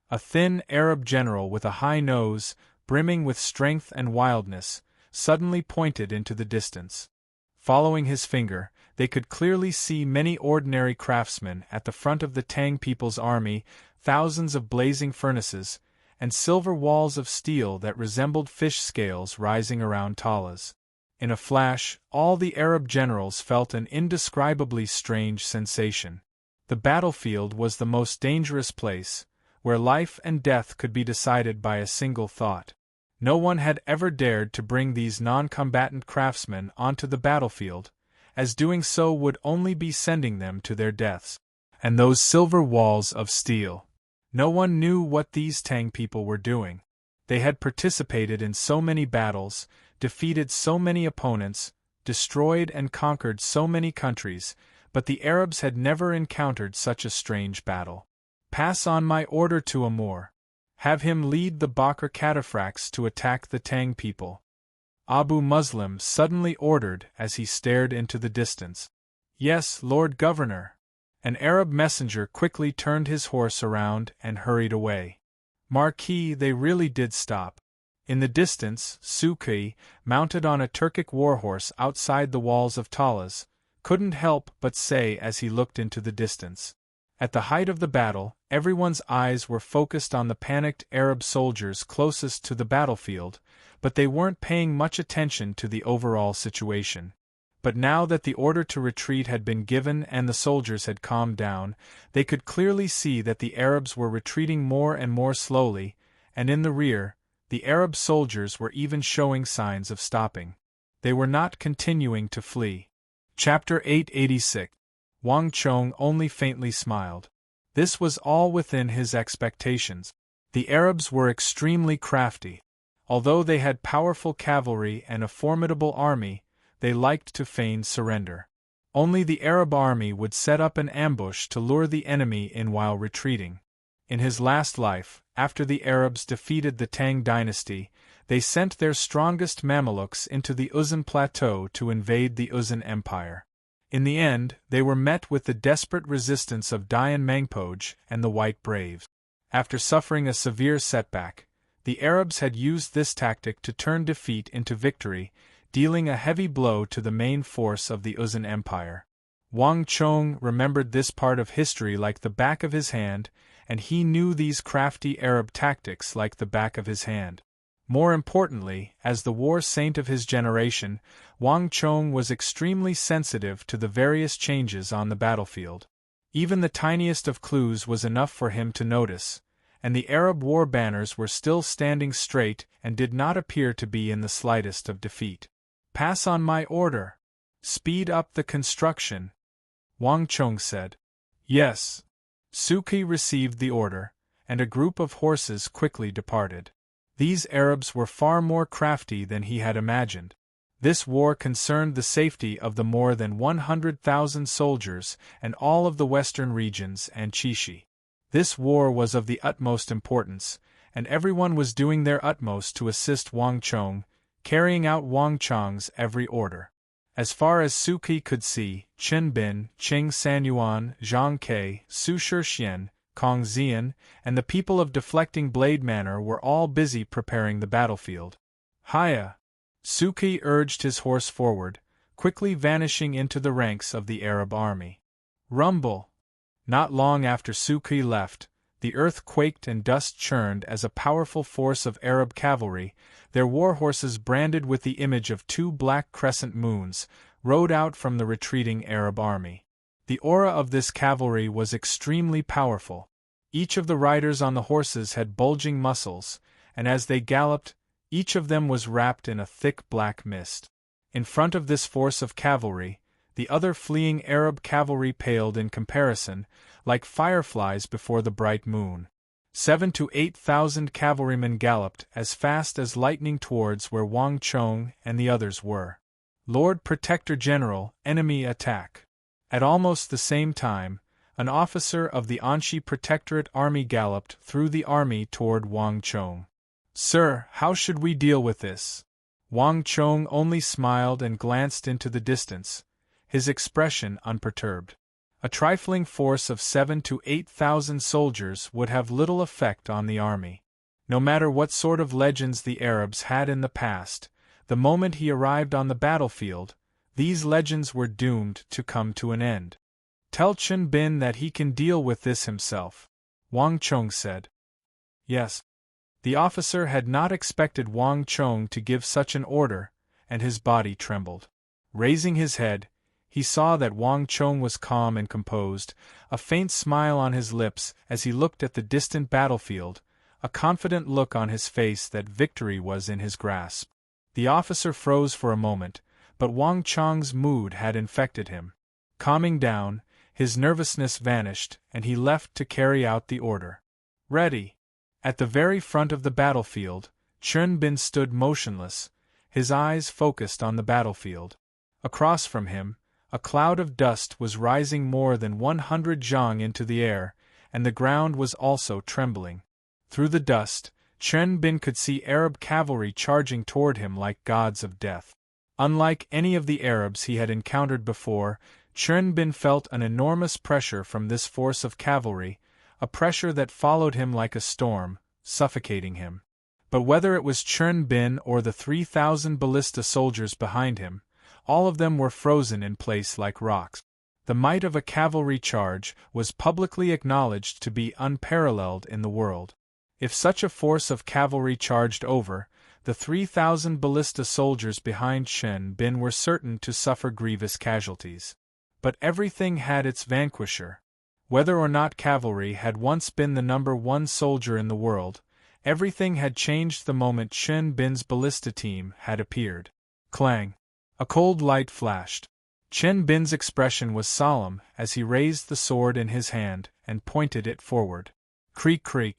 Speaker 1: A thin Arab general with a high nose, brimming with strength and wildness, suddenly pointed into the distance. Following his finger, they could clearly see many ordinary craftsmen at the front of the Tang people's army, thousands of blazing furnaces, and silver walls of steel that resembled fish scales rising around Talas. In a flash, all the Arab generals felt an indescribably strange sensation. The battlefield was the most dangerous place, where life and death could be decided by a single thought. No one had ever dared to bring these non-combatant craftsmen onto the battlefield, as doing so would only be sending them to their deaths. And those silver walls of steel. No one knew what these Tang people were doing. They had participated in so many battles, defeated so many opponents, destroyed and conquered so many countries, but the Arabs had never encountered such a strange battle. "Pass on my order to Amur. Have him lead the Bakr cataphracts to attack the Tang people," Abu Muslim suddenly ordered as he stared into the distance. "Yes, Lord Governor." An Arab messenger quickly turned his horse around and hurried away. Marquis, they really did stop. In the distance, Suki, mounted on a Turkic warhorse outside the walls of Talas, couldn't help but say as he looked into the distance. At the height of the battle, everyone's eyes were focused on the panicked Arab soldiers closest to the battlefield, but they weren't paying much attention to the overall situation. But now that the order to retreat had been given and the soldiers had calmed down, they could clearly see that the Arabs were retreating more and more slowly, and in the rear, the Arab soldiers were even showing signs of stopping. They were not continuing to flee. Chapter 886. Wang Chong only faintly smiled. This was all within his expectations. The Arabs were extremely crafty. Although they had powerful cavalry and a formidable army, they liked to feign surrender. Only the Arab army would set up an ambush to lure the enemy in while retreating. In his last life, after the Arabs defeated the Tang dynasty, They sent their strongest Mamelukes into the Uzun Plateau to invade the Uzun Empire. In the end, they were met with the desperate resistance of Dayan Mangpoj and the White Braves. After suffering a severe setback, the Arabs had used this tactic to turn defeat into victory, dealing a heavy blow to the main force of the Uzun Empire. Wang Chong remembered this part of history like the back of his hand, and he knew these crafty Arab tactics like the back of his hand. More importantly, as the war saint of his generation, Wang Chong was extremely sensitive to the various changes on the battlefield. Even the tiniest of clues was enough for him to notice, and the Arab war banners were still standing straight and did not appear to be in the slightest of defeat. "Pass on my order. Speed up the construction," Wang Chong said. "Yes." Suki received the order, and a group of horses quickly departed. These Arabs were far more crafty than he had imagined. This war concerned the safety of the more than 100,000 soldiers and all of the western regions and Chishi. This war was of the utmost importance, and everyone was doing their utmost to assist Wang Chong, carrying out Wang Chong's every order. As far as Suki could see, Chen Bin, Qing Sanyuan, Zhang Ke, Su Shixian, Kong Xian, and the people of Deflecting Blade Manor were all busy preparing the battlefield. "Hiya!" Suki urged his horse forward, quickly vanishing into the ranks of the Arab army. Rumble! Not long after Suki left, the earth quaked and dust churned as a powerful force of Arab cavalry, their war horses branded with the image of two black crescent moons, rode out from the retreating Arab army. The aura of this cavalry was extremely powerful. Each of the riders on the horses had bulging muscles, and as they galloped, each of them was wrapped in a thick black mist. In front of this force of cavalry, the other fleeing Arab cavalry paled in comparison, like fireflies before the bright moon. 7,000 to 8,000 cavalrymen galloped as fast as lightning towards where Wang Chong and the others were. "Lord Protector General, enemy attack." At almost the same time, an officer of the Anshi Protectorate Army galloped through the army toward Wang Chong. "Sir, how should we deal with this?" Wang Chong only smiled and glanced into the distance, his expression unperturbed. A trifling force of 7,000 to 8,000 soldiers would have little effect on the army. No matter what sort of legends the Arabs had in the past, the moment he arrived on the battlefield, these legends were doomed to come to an end. "Tell Chen Bin that he can deal with this himself," Wang Chong said. Yes. The officer had not expected Wang Chong to give such an order, and his body trembled. Raising his head, he saw that Wang Chong was calm and composed, a faint smile on his lips as he looked at the distant battlefield, a confident look on his face that victory was in his grasp. The officer froze for a moment, but Wang Chong's mood had infected him. Calming down, his nervousness vanished, and he left to carry out the order. "Ready!" At the very front of the battlefield, Chen Bin stood motionless, his eyes focused on the battlefield. Across from him, a cloud of dust was rising more than 100 zhang into the air, and the ground was also trembling. Through the dust, Chen Bin could see Arab cavalry charging toward him like gods of death. Unlike any of the Arabs he had encountered before, Chen Bin felt an enormous pressure from this force of cavalry, a pressure that followed him like a storm, suffocating him. But whether it was Chen Bin or the 3,000 ballista soldiers behind him, all of them were frozen in place like rocks. The might of a cavalry charge was publicly acknowledged to be unparalleled in the world. If such a force of cavalry charged over, the 3,000 ballista soldiers behind Chen Bin were certain to suffer grievous casualties. But everything had its vanquisher. Whether or not cavalry had once been the number one soldier in the world, everything had changed the moment Chen Bin's ballista team had appeared. Clang! A cold light flashed. Chen Bin's expression was solemn as he raised the sword in his hand and pointed it forward. Creak creak.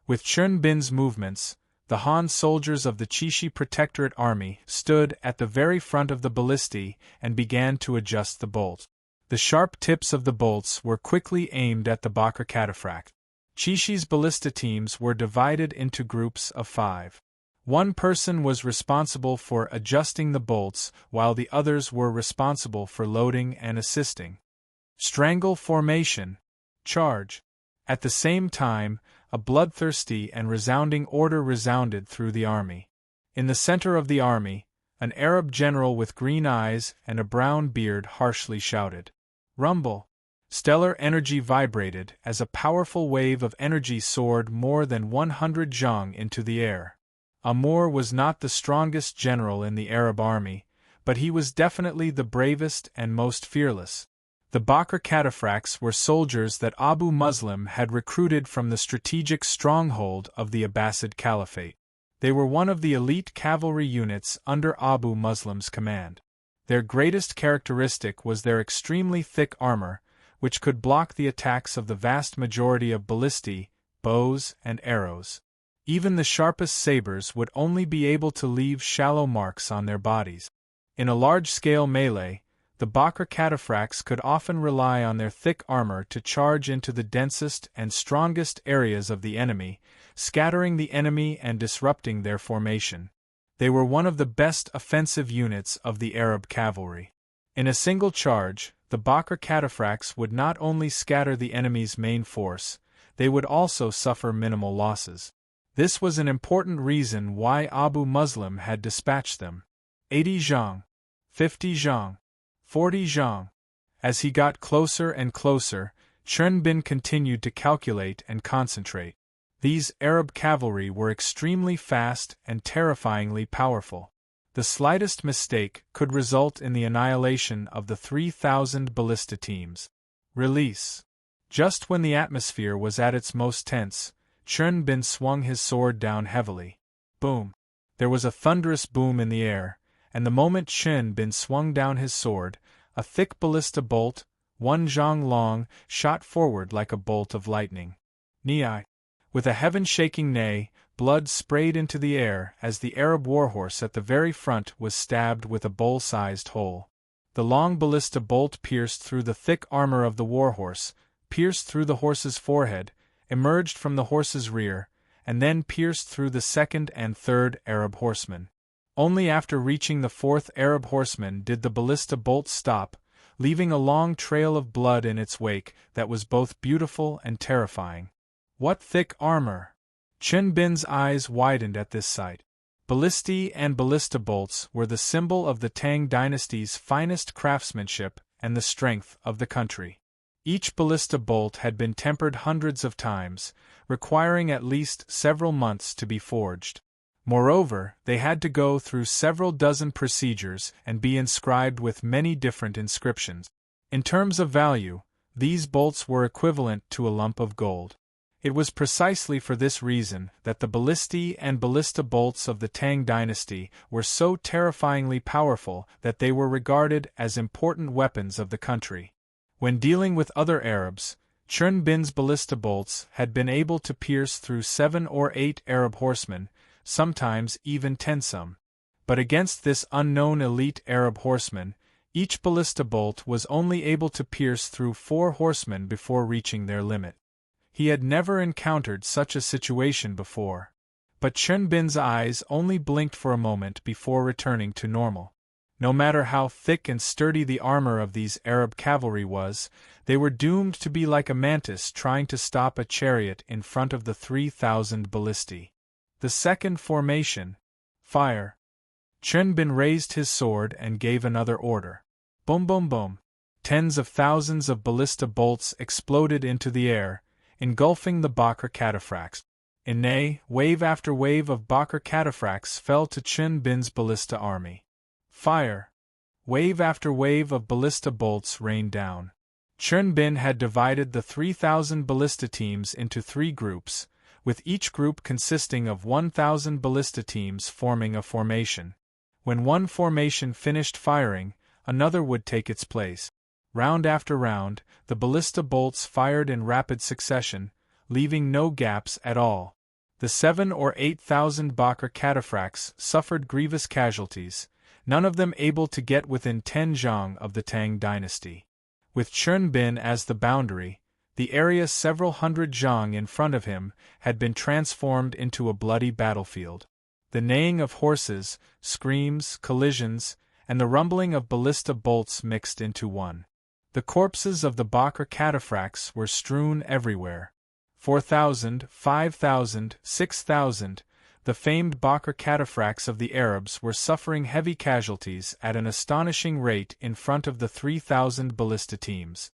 Speaker 1: With Chen Bin's movements, the Han soldiers of the Chishi Protectorate Army stood at the very front of the ballistae and began to adjust the bolts. The sharp tips of the bolts were quickly aimed at the Bakr cataphract. Chishi's ballista teams were divided into groups of 5. One person was responsible for adjusting the bolts, while the others were responsible for loading and assisting. Strangle formation. Charge. At the same time, a bloodthirsty and resounding order resounded through the army. In the center of the army, an Arab general with green eyes and a brown beard harshly shouted, "Rumble!" Stellar energy vibrated as a powerful wave of energy soared more than 100 zhang into the air. Amr was not the strongest general in the Arab army, but he was definitely the bravest and most fearless. The Bakr cataphracts were soldiers that Abu Muslim had recruited from the strategic stronghold of the Abbasid Caliphate. They were one of the elite cavalry units under Abu Muslim's command. Their greatest characteristic was their extremely thick armor, which could block the attacks of the vast majority of ballistae, bows, and arrows. Even the sharpest sabers would only be able to leave shallow marks on their bodies. In a large-scale melee, the Bakr cataphracts could often rely on their thick armor to charge into the densest and strongest areas of the enemy, scattering the enemy and disrupting their formation. They were one of the best offensive units of the Arab cavalry. In a single charge, the Bakr cataphracts would not only scatter the enemy's main force, they would also suffer minimal losses. This was an important reason why Abu Muslim had dispatched them. 80 zhang, 50 zhang, 40 zhang. As he got closer and closer, Chen Bin continued to calculate and concentrate. These Arab cavalry were extremely fast and terrifyingly powerful. The slightest mistake could result in the annihilation of the 3,000 ballista teams. Release. Just when the atmosphere was at its most tense, Chen Bin swung his sword down heavily. Boom! There was a thunderous boom in the air, and the moment Chen Bin swung down his sword, a thick ballista bolt, 1 zhang long, shot forward like a bolt of lightning. Nei! With a heaven-shaking neigh, blood sprayed into the air as the Arab warhorse at the very front was stabbed with a bowl-sized hole. The long ballista bolt pierced through the thick armor of the warhorse, pierced through the horse's forehead, emerged from the horse's rear, and then pierced through the second and third Arab horsemen. Only after reaching the fourth Arab horseman did the ballista bolt stop, leaving a long trail of blood in its wake that was both beautiful and terrifying. What thick armor! Chen Bin's eyes widened at this sight. Ballistae and ballista bolts were the symbol of the Tang dynasty's finest craftsmanship and the strength of the country. Each ballista bolt had been tempered hundreds of times, requiring at least several months to be forged. Moreover, they had to go through several dozen procedures and be inscribed with many different inscriptions. In terms of value, these bolts were equivalent to a lump of gold. It was precisely for this reason that the ballistae and ballista bolts of the Tang dynasty were so terrifyingly powerful that they were regarded as important weapons of the country. When dealing with other Arabs, Chen Bin's ballista bolts had been able to pierce through 7 or 8 Arab horsemen, sometimes even 10 some. But against this unknown elite Arab horseman, each ballista bolt was only able to pierce through 4 horsemen before reaching their limit. He had never encountered such a situation before. But Chen Bin's eyes only blinked for a moment before returning to normal. No matter how thick and sturdy the armor of these Arab cavalry was, they were doomed to be like a mantis trying to stop a chariot in front of the 3,000 ballistae. The second formation. Fire. Chen Bin raised his sword and gave another order. Boom boom boom. Tens of thousands of ballista bolts exploded into the air, engulfing the Bakr cataphracts. In Ney, wave after wave of Bakr cataphracts fell to Chen Bin's ballista army. Fire! Wave after wave of ballista bolts rained down. Chen Bin had divided the 3,000 ballista teams into 3 groups, with each group consisting of 1,000 ballista teams forming a formation. When one formation finished firing, another would take its place. Round after round, the ballista bolts fired in rapid succession, leaving no gaps at all. The 7,000 or 8,000 Bakr cataphracts suffered grievous casualties, none of them able to get within 10 zhang of the Tang dynasty. With Chen Bin as the boundary, the area several hundred zhang in front of him had been transformed into a bloody battlefield. The neighing of horses, screams, collisions, and the rumbling of ballista bolts mixed into one. The corpses of the Bakr cataphracts were strewn everywhere. 4,000, 5,000, 6,000, the famed Bakr cataphracts of the Arabs were suffering heavy casualties at an astonishing rate in front of the 3,000 ballista teams.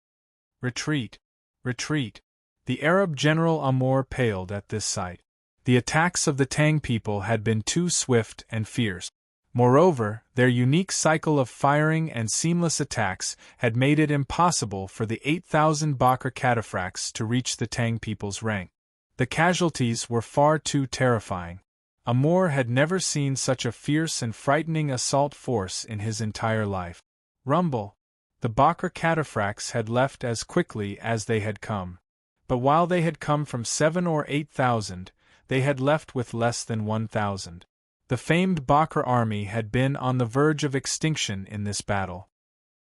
Speaker 1: Retreat! Retreat! The Arab general Amr paled at this sight. The attacks of the Tang people had been too swift and fierce. Moreover, their unique cycle of firing and seamless attacks had made it impossible for the 8,000 Bakr cataphracts to reach the Tang people's rank. The casualties were far too terrifying. Amr had never seen such a fierce and frightening assault force in his entire life. Rumble! The Bakr cataphracts had left as quickly as they had come. But while they had come from 7 or 8,000, they had left with less than 1,000. The famed Bakr army had been on the verge of extinction in this battle.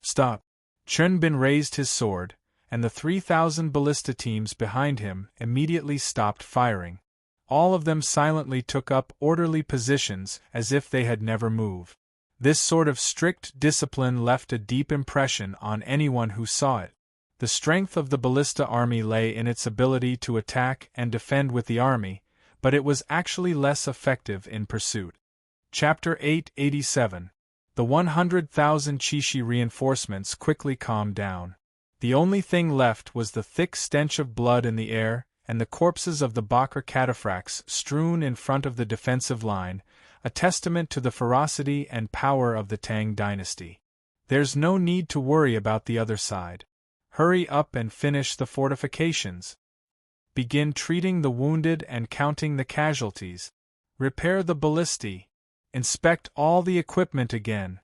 Speaker 1: Stop! Chun Bin raised his sword, and the 3,000 ballista teams behind him immediately stopped firing. All of them silently took up orderly positions as if they had never moved. This sort of strict discipline left a deep impression on anyone who saw it. The strength of the ballista army lay in its ability to attack and defend with the army, but it was actually less effective in pursuit. Chapter 887. The 100,000 Chishi reinforcements quickly calmed down. The only thing left was the thick stench of blood in the air, and the corpses of the Bakr cataphracts strewn in front of the defensive line, a testament to the ferocity and power of the Tang dynasty. There's no need to worry about the other side. Hurry up and finish the fortifications. Begin treating the wounded and counting the casualties. Repair the ballistae. Inspect all the equipment again.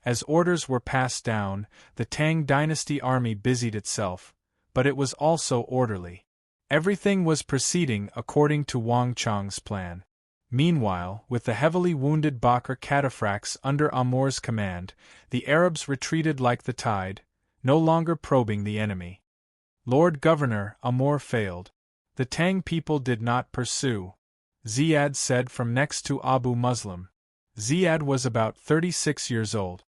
Speaker 1: As orders were passed down, the Tang dynasty army busied itself, but it was also orderly. Everything was proceeding according to Wang Chang's plan. Meanwhile, with the heavily wounded Bakr cataphracts under Amr's command, the Arabs retreated like the tide, no longer probing the enemy. Lord Governor, Amr failed. The Tang people did not pursue. Ziyad said from next to Abu Muslim. Ziyad was about 36 years old.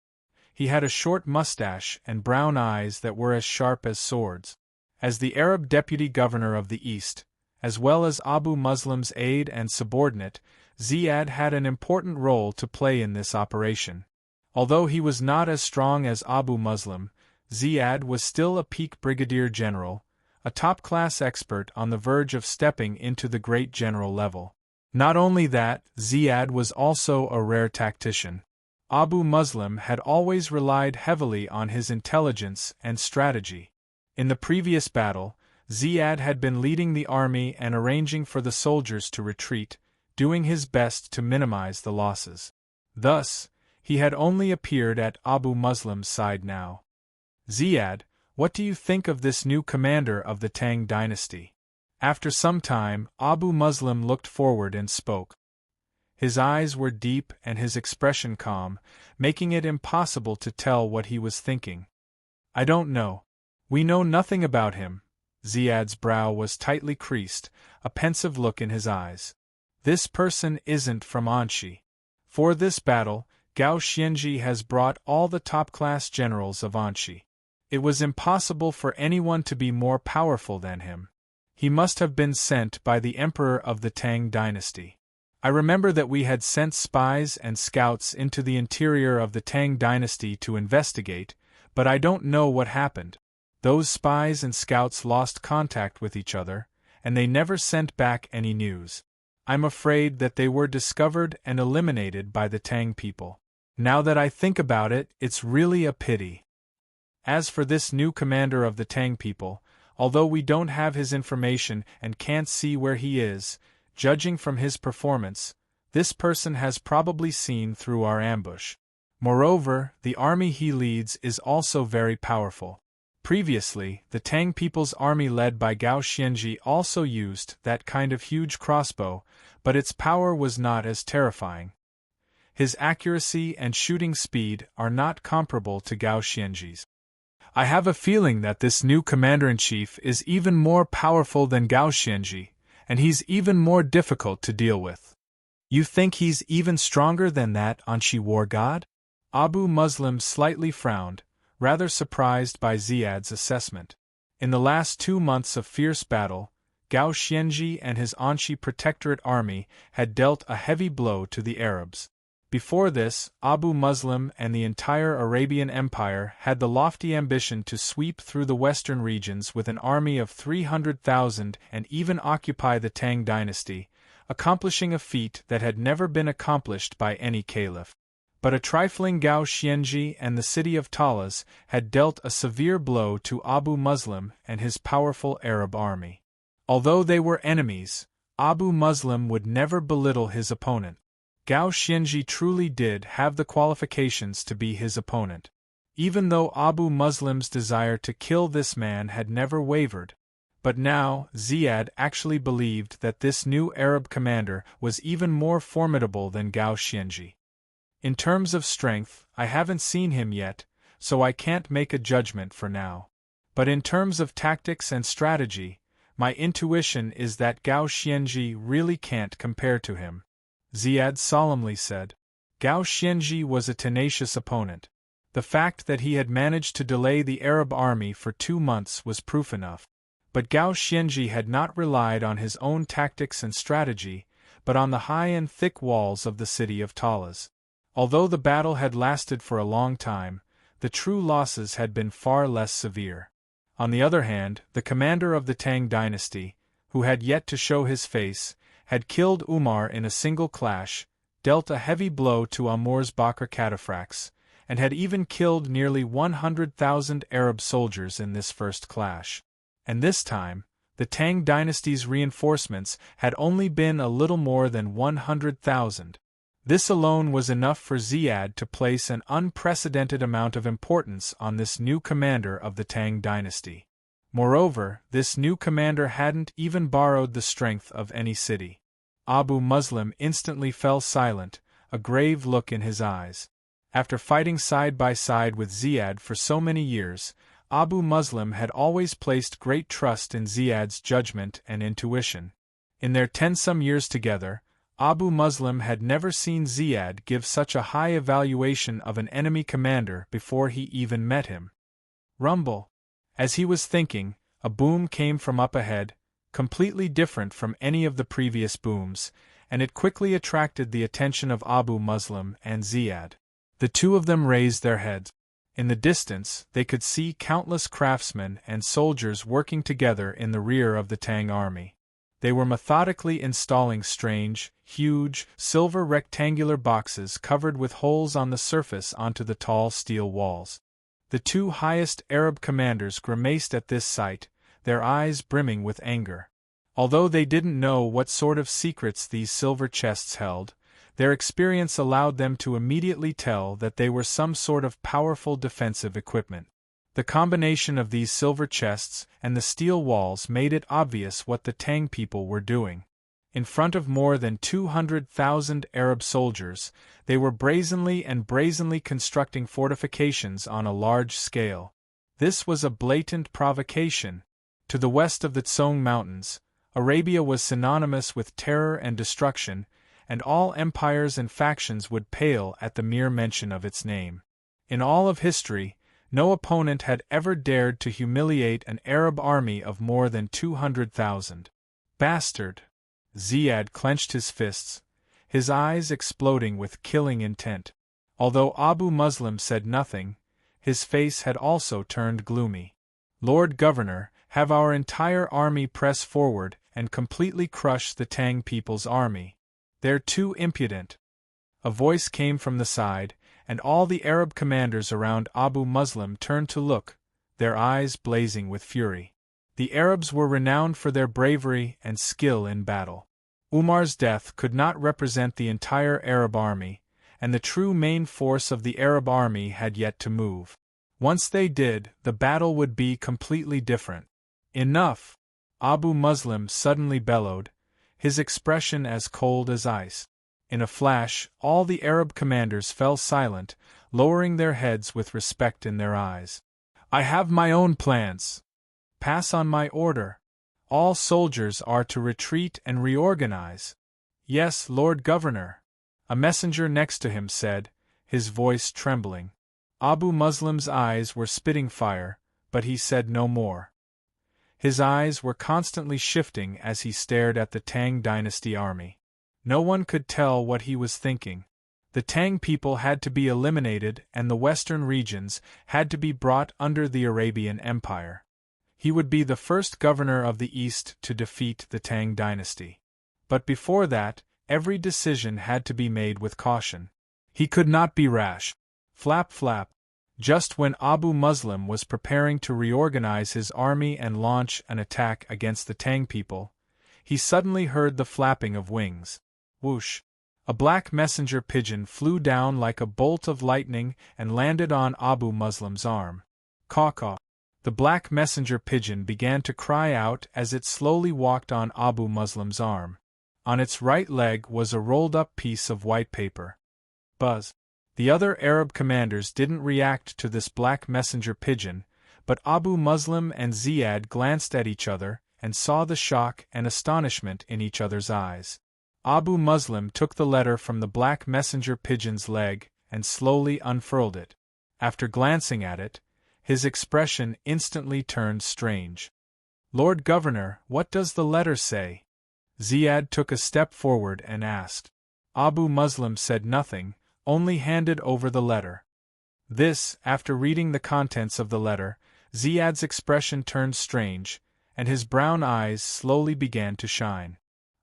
Speaker 1: He had a short mustache and brown eyes that were as sharp as swords. As the Arab deputy governor of the East, as well as Abu Muslim's aide and subordinate, Ziyad had an important role to play in this operation. Although he was not as strong as Abu Muslim, Ziyad was still a peak brigadier general, a top-class expert on the verge of stepping into the great general level. Not only that, Ziyad was also a rare tactician. Abu Muslim had always relied heavily on his intelligence and strategy. In the previous battle, Ziyad had been leading the army and arranging for the soldiers to retreat, doing his best to minimize the losses. Thus, he had only appeared at Abu Muslim's side now. Ziyad, what do you think of this new commander of the Tang dynasty? After some time, Abu Muslim looked forward and spoke. His eyes were deep and his expression calm, making it impossible to tell what he was thinking. I don't know. We know nothing about him. Ziyad's brow was tightly creased, a pensive look in his eyes. This person isn't from Anxi. For this battle, Gao Xianji has brought all the top-class generals of Anxi. It was impossible for anyone to be more powerful than him. He must have been sent by the emperor of the Tang dynasty. I remember that we had sent spies and scouts into the interior of the Tang dynasty to investigate, but I don't know what happened. Those spies and scouts lost contact with each other, and they never sent back any news. I'm afraid that they were discovered and eliminated by the Tang people. Now that I think about it, it's really a pity. As for this new commander of the Tang people, although we don't have his information and can't see where he is, judging from his performance, this person has probably seen through our ambush. Moreover, the army he leads is also very powerful. Previously, the Tang people's army led by Gao Xianji also used that kind of huge crossbow, but its power was not as terrifying. His accuracy and shooting speed are not comparable to Gao Xianji's. I have a feeling that this new commander-in-chief is even more powerful than Gao Xianji, and he's even more difficult to deal with. You think he's even stronger than that Anshi war god? Abu Muslim slightly frowned, rather surprised by Ziyad's assessment. In the last 2 months of fierce battle, Gao Xianji and his Anshi Protectorate army had dealt a heavy blow to the Arabs. Before this, Abu Muslim and the entire Arabian Empire had the lofty ambition to sweep through the western regions with an army of 300,000 and even occupy the Tang dynasty, accomplishing a feat that had never been accomplished by any caliph. But a trifling Gao Xianji and the city of Talas had dealt a severe blow to Abu Muslim and his powerful Arab army. Although they were enemies, Abu Muslim would never belittle his opponent. Gao Xianji truly did have the qualifications to be his opponent. Even though Abu Muslim's desire to kill this man had never wavered. But now, Ziyad actually believed that this new Arab commander was even more formidable than Gao Xianji. In terms of strength, I haven't seen him yet, so I can't make a judgment for now. But in terms of tactics and strategy, my intuition is that Gao Xianji really can't compare to him. Ziyad solemnly said. Gao Xianji was a tenacious opponent. The fact that he had managed to delay the Arab army for 2 months was proof enough. But Gao Xianji had not relied on his own tactics and strategy, but on the high and thick walls of the city of Talas. Although the battle had lasted for a long time, the true losses had been far less severe. On the other hand, the commander of the Tang dynasty, who had yet to show his face, had killed Umar in a single clash, dealt a heavy blow to Amr's Bakr cataphracts, and had even killed nearly 100,000 Arab soldiers in this first clash. And this time, the Tang dynasty's reinforcements had only been a little more than 100,000. This alone was enough for Ziyad to place an unprecedented amount of importance on this new commander of the Tang dynasty. Moreover, this new commander hadn't even borrowed the strength of any city. Abu Muslim instantly fell silent, a grave look in his eyes. After fighting side by side with Ziyad for so many years, Abu Muslim had always placed great trust in Ziyad's judgment and intuition. In their 10-some years together, Abu Muslim had never seen Ziyad give such a high evaluation of an enemy commander before he even met him. Rumble. As he was thinking, a boom came from up ahead, completely different from any of the previous booms, and it quickly attracted the attention of Abu Muslim and Ziyad. The two of them raised their heads. In the distance, they could see countless craftsmen and soldiers working together in the rear of the Tang army. They were methodically installing strange, huge, silver rectangular boxes covered with holes on the surface onto the tall steel walls. The two highest Arab commanders grimaced at this sight, their eyes brimming with anger. Although they didn't know what sort of secrets these silver chests held, their experience allowed them to immediately tell that they were some sort of powerful defensive equipment. The combination of these silver chests and the steel walls made it obvious what the Tang people were doing. In front of more than 200,000 Arab soldiers, they were brazenly constructing fortifications on a large scale. This was a blatant provocation. To the west of the Tsong Mountains, Arabia was synonymous with terror and destruction, and all empires and factions would pale at the mere mention of its name. In all of history, no opponent had ever dared to humiliate an Arab army of more than 200,000. Bastard! Ziyad clenched his fists, his eyes exploding with killing intent. Although Abu Muslim said nothing, his face had also turned gloomy. Lord Governor, have our entire army press forward and completely crush the Tang people's army. They're too impudent. A voice came from the side, and all the Arab commanders around Abu Muslim turned to look, their eyes blazing with fury. The Arabs were renowned for their bravery and skill in battle. Umar's death could not represent the entire Arab army, and the true main force of the Arab army had yet to move. Once they did, the battle would be completely different. Enough! Abu Muslim suddenly bellowed, his expression as cold as ice. In a flash, all the Arab commanders fell silent, lowering their heads with respect in their eyes. I have my own plans. Pass on my order. All soldiers are to retreat and reorganize. Yes, Lord Governor. A messenger next to him said, his voice trembling. Abu Muslim's eyes were spitting fire, but he said no more. His eyes were constantly shifting as he stared at the Tang dynasty army. No one could tell what he was thinking. The Tang people had to be eliminated and the western regions had to be brought under the Arabian Empire. He would be the first governor of the East to defeat the Tang dynasty. But before that, every decision had to be made with caution. He could not be rash. Flap flap. Just when Abu Muslim was preparing to reorganize his army and launch an attack against the Tang people, he suddenly heard the flapping of wings. Whoosh! A black messenger pigeon flew down like a bolt of lightning and landed on Abu Muslim's arm. Caw-caw! The black messenger pigeon began to cry out as it slowly walked on Abu Muslim's arm. On its right leg was a rolled-up piece of white paper. Buzz! The other Arab commanders didn't react to this black messenger pigeon, but Abu Muslim and Ziyad glanced at each other and saw the shock and astonishment in each other's eyes. Abu Muslim took the letter from the black messenger pigeon's leg and slowly unfurled it. After glancing at it, his expression instantly turned strange. Lord Governor, what does the letter say? Ziyad took a step forward and asked. Abu Muslim said nothing, only handed over the letter. This, after reading the contents of the letter, Ziyad's expression turned strange, and his brown eyes slowly began to shine.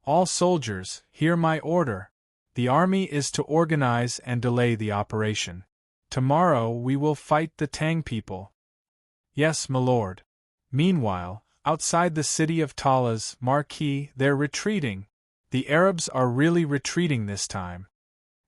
Speaker 1: All soldiers, hear my order. The army is to organize and delay the operation. Tomorrow we will fight the Tang people. Yes, my lord. Meanwhile, outside the city of Tala's marquee, they're retreating. The Arabs are really retreating this time.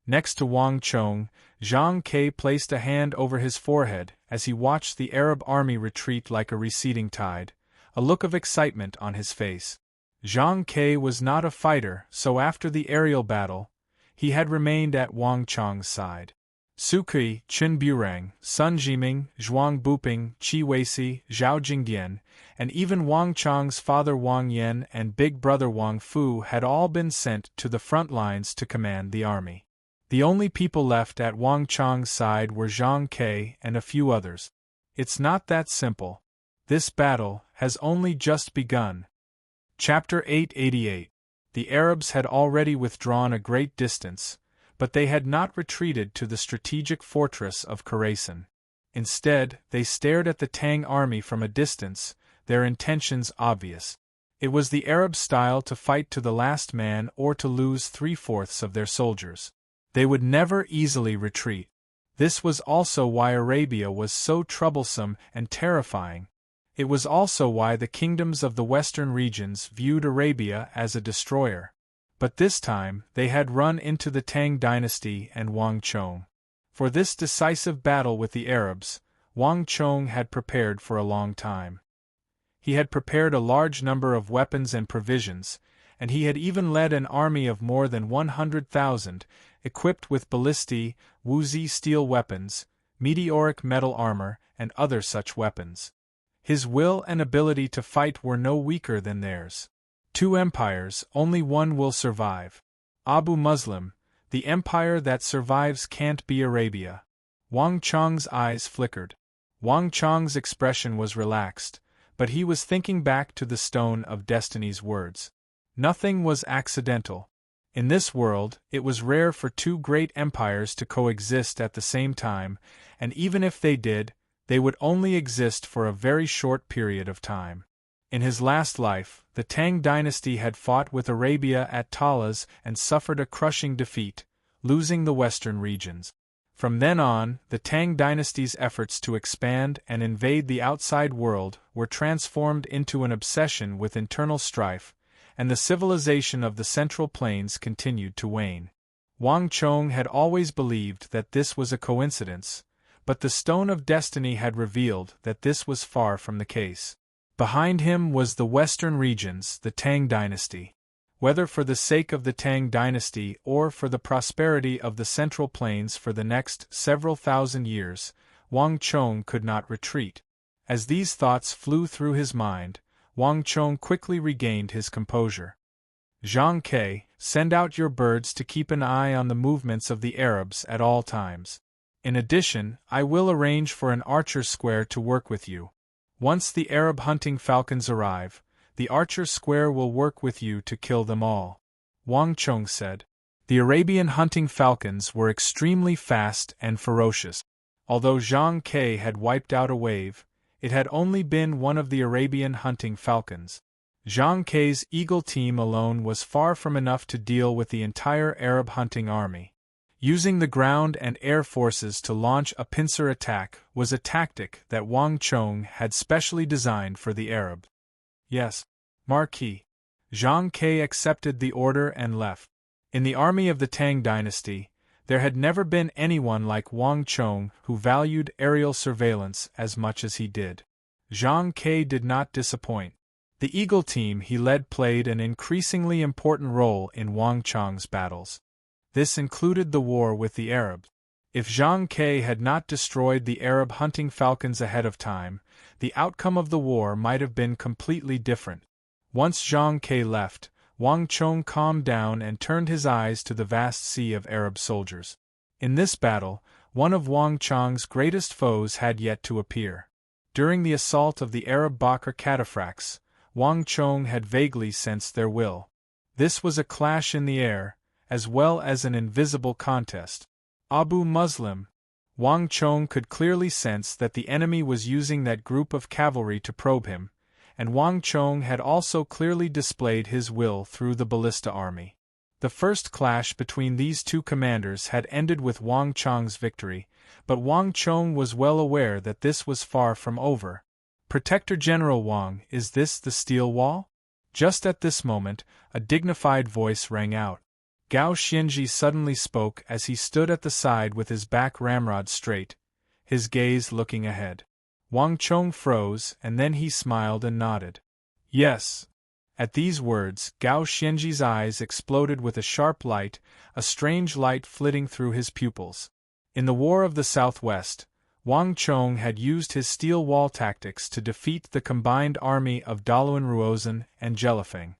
Speaker 1: Next to Wang Chong, Zhang Ke placed a hand over his forehead as he watched the Arab army retreat like a receding tide, a look of excitement on his face. Zhang Ke was not a fighter, so after the aerial battle, he had remained at Wang Chong's side. Sukui, Qin Burang, Sun Jiming, Zhuang Buping, Qi Weisi, Zhao Jingdian, and even Wang Chong's father Wang Yan and big brother Wang Fu had all been sent to the front lines to command the army. The only people left at Wang Chong's side were Zhang Ke and a few others. It's not that simple. This battle has only just begun. Chapter 888. The Arabs had already withdrawn a great distance, but they had not retreated to the strategic fortress of Khorasan. Instead, they stared at the Tang army from a distance, their intentions obvious. It was the Arab style to fight to the last man or to lose 3/4 of their soldiers. They would never easily retreat. This was also why Arabia was so troublesome and terrifying. It was also why the kingdoms of the western regions viewed Arabia as a destroyer. But this time, they had run into the Tang dynasty and Wang Chong. For this decisive battle with the Arabs, Wang Chong had prepared for a long time. He had prepared a large number of weapons and provisions, and he had even led an army of more than 100,000, equipped with ballistae, Wuzi steel weapons, meteoric metal armor, and other such weapons. His will and ability to fight were no weaker than theirs. Two empires, only one will survive. Abu Muslim, the empire that survives can't be Arabia. Wang Chong's eyes flickered. Wang Chong's expression was relaxed, but he was thinking back to the Stone of Destiny's words. Nothing was accidental. In this world, it was rare for two great empires to coexist at the same time, and even if they did, they would only exist for a very short period of time. In his last life, the Tang dynasty had fought with Arabia at Talas and suffered a crushing defeat, losing the western regions. From then on, the Tang dynasty's efforts to expand and invade the outside world were transformed into an obsession with internal strife, and the civilization of the Central Plains continued to wane. Wang Chong had always believed that this was a coincidence, but the Stone of Destiny had revealed that this was far from the case. Behind him was the western regions, the Tang dynasty. Whether for the sake of the Tang dynasty or for the prosperity of the Central Plains for the next several thousand years, Wang Chong could not retreat. As these thoughts flew through his mind, Wang Chong quickly regained his composure. Zhang Ke, Send out your birds to keep an eye on the movements of the Arabs at all times. In addition, I will arrange for an archer's square to work with you. Once the Arab hunting falcons arrive, the archer's square will work with you to kill them all," Wang Chong said. The Arabian hunting falcons were extremely fast and ferocious. Although Zhang Ke had wiped out a wave, it had only been one of the Arabian hunting falcons. Zhang Ke's eagle team alone was far from enough to deal with the entire Arab hunting army. Using the ground and air forces to launch a pincer attack was a tactic that Wang Chong had specially designed for the Arab. "Yes, Marquis." Zhang Ke accepted the order and left. In the army of the Tang dynasty, there had never been anyone like Wang Chong who valued aerial surveillance as much as he did. Zhang Ke did not disappoint. The Eagle team he led played an increasingly important role in Wang Chong's battles. This included the war with the Arabs. If Zhang Ke had not destroyed the Arab hunting falcons ahead of time, the outcome of the war might have been completely different. Once Zhang Ke left, Wang Chong calmed down and turned his eyes to the vast sea of Arab soldiers. In this battle, one of Wang Chong's greatest foes had yet to appear. During the assault of the Arab Bakr cataphracts, Wang Chong had vaguely sensed their will. This was a clash in the air, as well as an invisible contest. Abu Muslim. Wang Chong could clearly sense that the enemy was using that group of cavalry to probe him, and Wang Chong had also clearly displayed his will through the ballista army. The first clash between these two commanders had ended with Wang Chong's victory, but Wang Chong was well aware that this was far from over. "Protector General Wang, is this the steel wall?" Just at this moment, a dignified voice rang out. Gao Xianji suddenly spoke as he stood at the side with his back ramrod straight, his gaze looking ahead. Wang Chong froze, and then he smiled and nodded. "Yes." At these words, Gao Xianji's eyes exploded with a sharp light, a strange light flitting through his pupils. In the War of the Southwest, Wang Chong had used his steel wall tactics to defeat the combined army of Daluan Ruozhen and Jelifeng.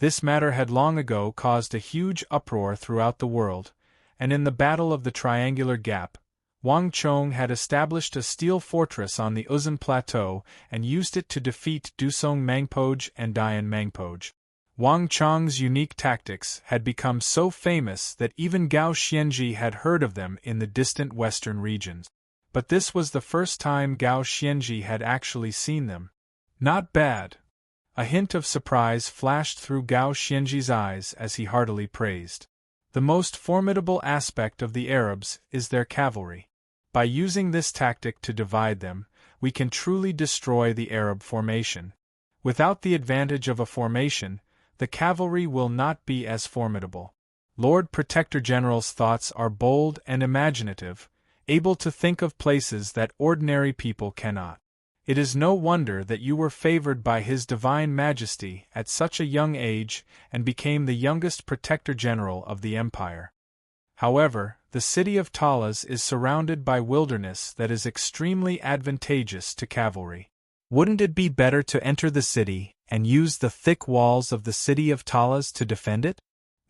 Speaker 1: This matter had long ago caused a huge uproar throughout the world, and in the Battle of the Triangular Gap, Wang Chong had established a steel fortress on the Uzun Plateau and used it to defeat Dusong Mangpoj and Dian Mangpoj. Wang Chong's unique tactics had become so famous that even Gao Xianji had heard of them in the distant western regions. But this was the first time Gao Xianji had actually seen them. "Not bad." A hint of surprise flashed through Gao Xianji's eyes as he heartily praised. "The most formidable aspect of the Arabs is their cavalry. By using this tactic to divide them, we can truly destroy the Arab formation. Without the advantage of a formation, the cavalry will not be as formidable." Lord Protector General's thoughts are bold and imaginative, able to think of places that ordinary people cannot. It is no wonder that you were favored by His Divine Majesty at such a young age and became the youngest Protector General of the Empire. However, the city of Talas is surrounded by wilderness that is extremely advantageous to cavalry. Wouldn't it be better to enter the city and use the thick walls of the city of Talas to defend it?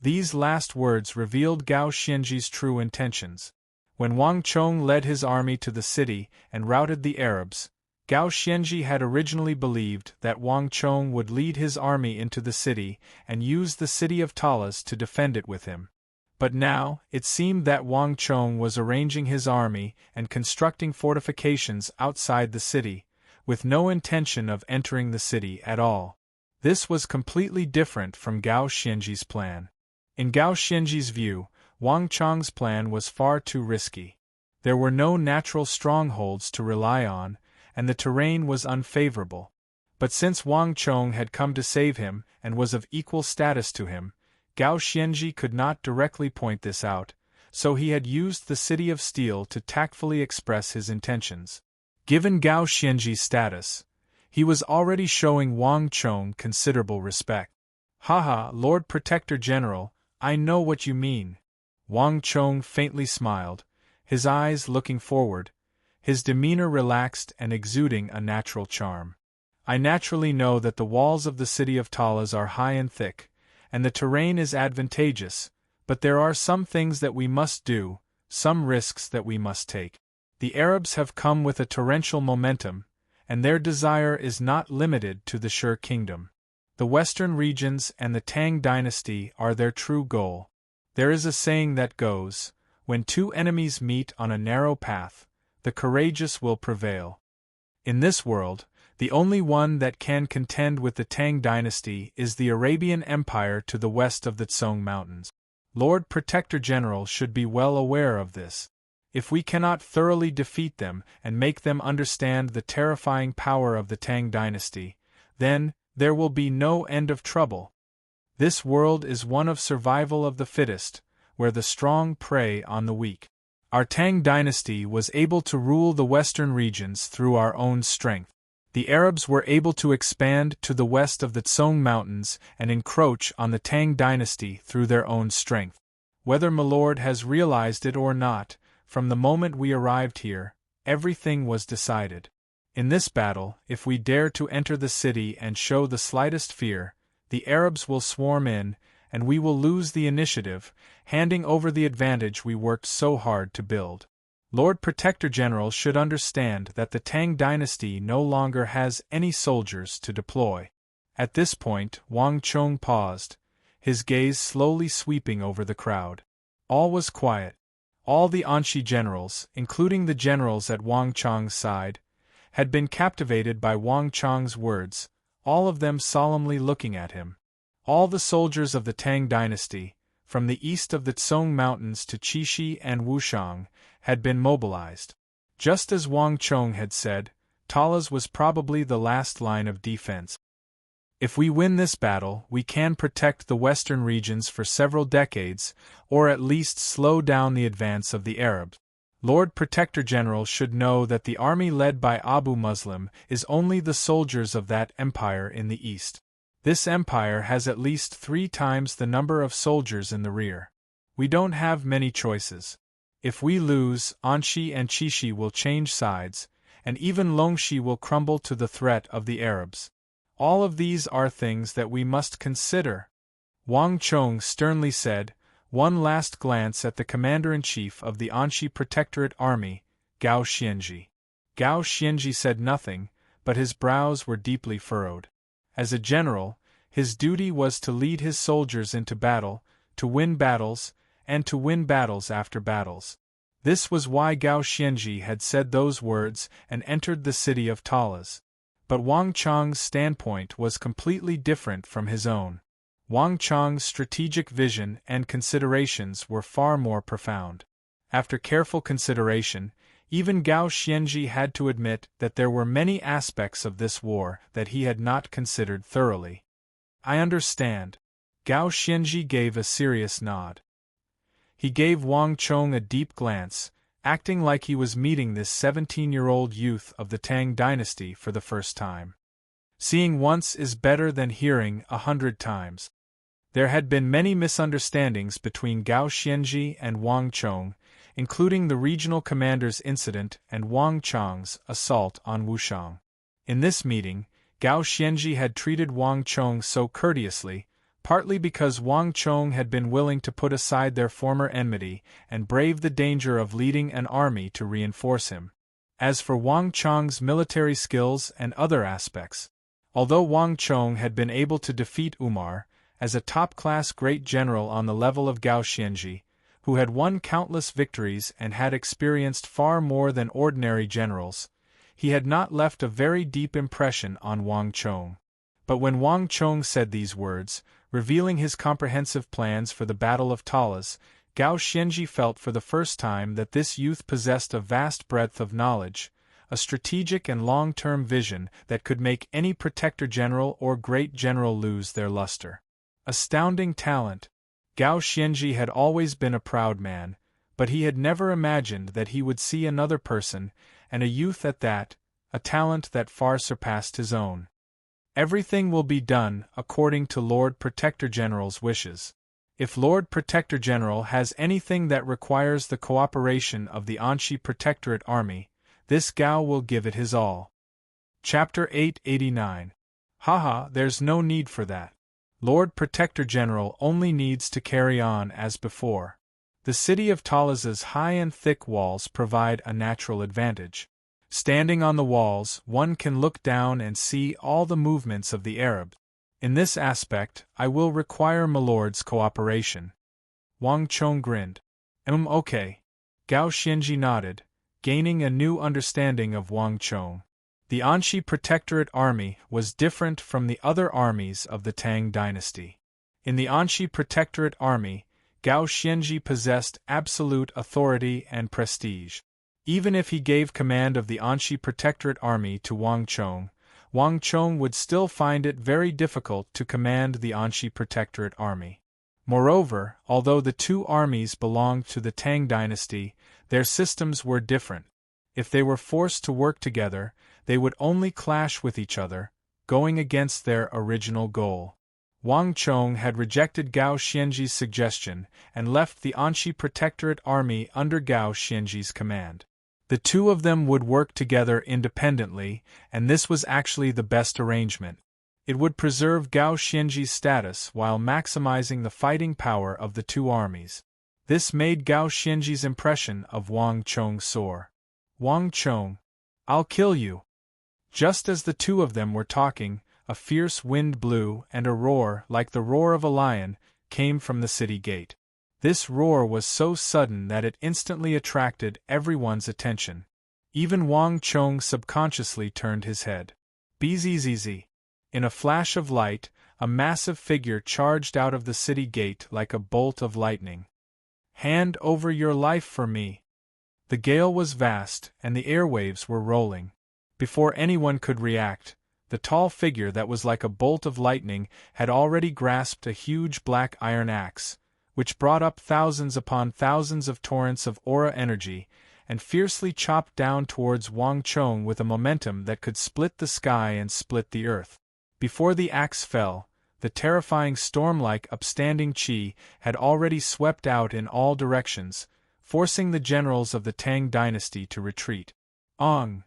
Speaker 1: These last words revealed Gao Xianji's true intentions. When Wang Chong led his army to the city and routed the Arabs, Gao Xianji had originally believed that Wang Chong would lead his army into the city and use the city of Talas to defend it with him. But now, it seemed that Wang Chong was arranging his army and constructing fortifications outside the city, with no intention of entering the city at all. This was completely different from Gao Xianji's plan. In Gao Xianji's view, Wang Chong's plan was far too risky. There were no natural strongholds to rely on, and the terrain was unfavorable. But since Wang Chong had come to save him and was of equal status to him, Gao Xianji could not directly point this out, so he had used the City of Steel to tactfully express his intentions. Given Gao Xianji's status, he was already showing Wang Chong considerable respect. "Haha, Lord Protector General, I know what you mean." Wang Chong faintly smiled, his eyes looking forward, his demeanor relaxed and exuding a natural charm. "I naturally know that the walls of the city of Talas are high and thick, and the terrain is advantageous, but there are some things that we must do, some risks that we must take. The Arabs have come with a torrential momentum, and their desire is not limited to the Shur kingdom. The western regions and the Tang dynasty are their true goal. There is a saying that goes, "When two enemies meet on a narrow path, the courageous will prevail." In this world, the only one that can contend with the Tang dynasty is the Arabian Empire to the west of the Tsong Mountains. Lord Protector General should be well aware of this. If we cannot thoroughly defeat them and make them understand the terrifying power of the Tang dynasty, then there will be no end of trouble. This world is one of survival of the fittest, where the strong prey on the weak. Our Tang dynasty was able to rule the western regions through our own strength. The Arabs were able to expand to the west of the Tsong Mountains and encroach on the Tang dynasty through their own strength. Whether Milord has realized it or not, from the moment we arrived here, everything was decided. In this battle, if we dare to enter the city and show the slightest fear, the Arabs will swarm in, and we will lose the initiative, handing over the advantage we worked so hard to build. Lord Protector General should understand that the Tang dynasty no longer has any soldiers to deploy. At this point, Wang Chong paused, his gaze slowly sweeping over the crowd. All was quiet. All the Anshi generals, including the generals at Wang Chong's side, had been captivated by Wang Chong's words, all of them solemnly looking at him. All the soldiers of the Tang dynasty, from the east of the Tsong Mountains to Qixi and Wushang, had been mobilized. Just as Wang Chong had said, Talas was probably the last line of defense. If we win this battle, we can protect the western regions for several decades, or at least slow down the advance of the Arabs. Lord Protector General should know that the army led by Abu Muslim is only the soldiers of that empire in the east. This empire has at least 3 times the number of soldiers in the rear. We don't have many choices. If we lose, Anshi and Qixi will change sides, and even Longxi will crumble to the threat of the Arabs. All of these are things that we must consider. Wang Chong sternly said, one last glance at the commander-in-chief of the Anshi Protectorate Army, Gao Xianji. Gao Xianji said nothing, but his brows were deeply furrowed. As a general, his duty was to lead his soldiers into battle, to win battles, and to win battles after battles. This was why Gao Xianji had said those words and entered the city of Talas. But Wang Chong's standpoint was completely different from his own. Wang Chong's strategic vision and considerations were far more profound. After careful consideration, even Gao Xianji had to admit that there were many aspects of this war that he had not considered thoroughly. I understand. Gao Xianji gave a serious nod. He gave Wang Chong a deep glance, acting like he was meeting this 17-year-old youth of the Tang dynasty for the first time. Seeing once is better than hearing 100 times. There had been many misunderstandings between Gao Xianji and Wang Chong, including the regional commander's incident and Wang Chong's assault on Wushang. In this meeting, Gao Xianji had treated Wang Chong so courteously, partly because Wang Chong had been willing to put aside their former enmity and brave the danger of leading an army to reinforce him. As for Wang Chong's military skills and other aspects, although Wang Chong had been able to defeat Umar, as a top-class great general on the level of Gao Xianji, who had won countless victories and had experienced far more than ordinary generals, he had not left a very deep impression on Wang Chong. But when Wang Chong said these words, revealing his comprehensive plans for the Battle of Talas, Gao Xianji felt for the first time that this youth possessed a vast breadth of knowledge, a strategic and long-term vision that could make any protector general or great general lose their luster. Astounding talent. Gao Xianji had always been a proud man, but he had never imagined that he would see another person, and a youth at that, a talent that far surpassed his own. Everything will be done according to Lord Protector General's wishes. If Lord Protector General has anything that requires the cooperation of the Anshi Protectorate Army, this Gao will give it his all. Chapter 889. Haha, there's no need for that. Lord Protector General only needs to carry on as before. The city of Talaz's high and thick walls provide a natural advantage. Standing on the walls, one can look down and see all the movements of the Arabs. In this aspect, I will require Milord's cooperation. Wang Chong grinned. Okay. Gao Xianji nodded, gaining a new understanding of Wang Chong. The Anxi Protectorate Army was different from the other armies of the Tang dynasty. In the Anxi Protectorate Army, Gao Xianji possessed absolute authority and prestige. Even if he gave command of the Anxi Protectorate Army to Wang Chong would still find it very difficult to command the Anxi Protectorate Army. Moreover, although the two armies belonged to the Tang dynasty, their systems were different. If they were forced to work together, they would only clash with each other, going against their original goal. Wang Chong had rejected Gao Xianji's suggestion and left the Anxi Protectorate Army under Gao Xianji's command. The two of them would work together independently, and this was actually the best arrangement. It would preserve Gao Xianji's status while maximizing the fighting power of the two armies. This made Gao Xianji's impression of Wang Chong soar. Wang Chong, I'll kill you. Just as the two of them were talking, a fierce wind blew and a roar, like the roar of a lion, came from the city gate. This roar was so sudden that it instantly attracted everyone's attention. Even Wang Chong subconsciously turned his head. Bzzz. In a flash of light, a massive figure charged out of the city gate like a bolt of lightning. Hand over your life for me. The gale was vast, and the airwaves were rolling. Before anyone could react, the tall figure that was like a bolt of lightning had already grasped a huge black iron axe, which brought up thousands upon thousands of torrents of aura energy, and fiercely chopped down towards Wang Chong with a momentum that could split the sky and split the earth. Before the axe fell, the terrifying storm-like upstanding qi had already swept out in all directions, forcing the generals of the Tang dynasty to retreat. Ong!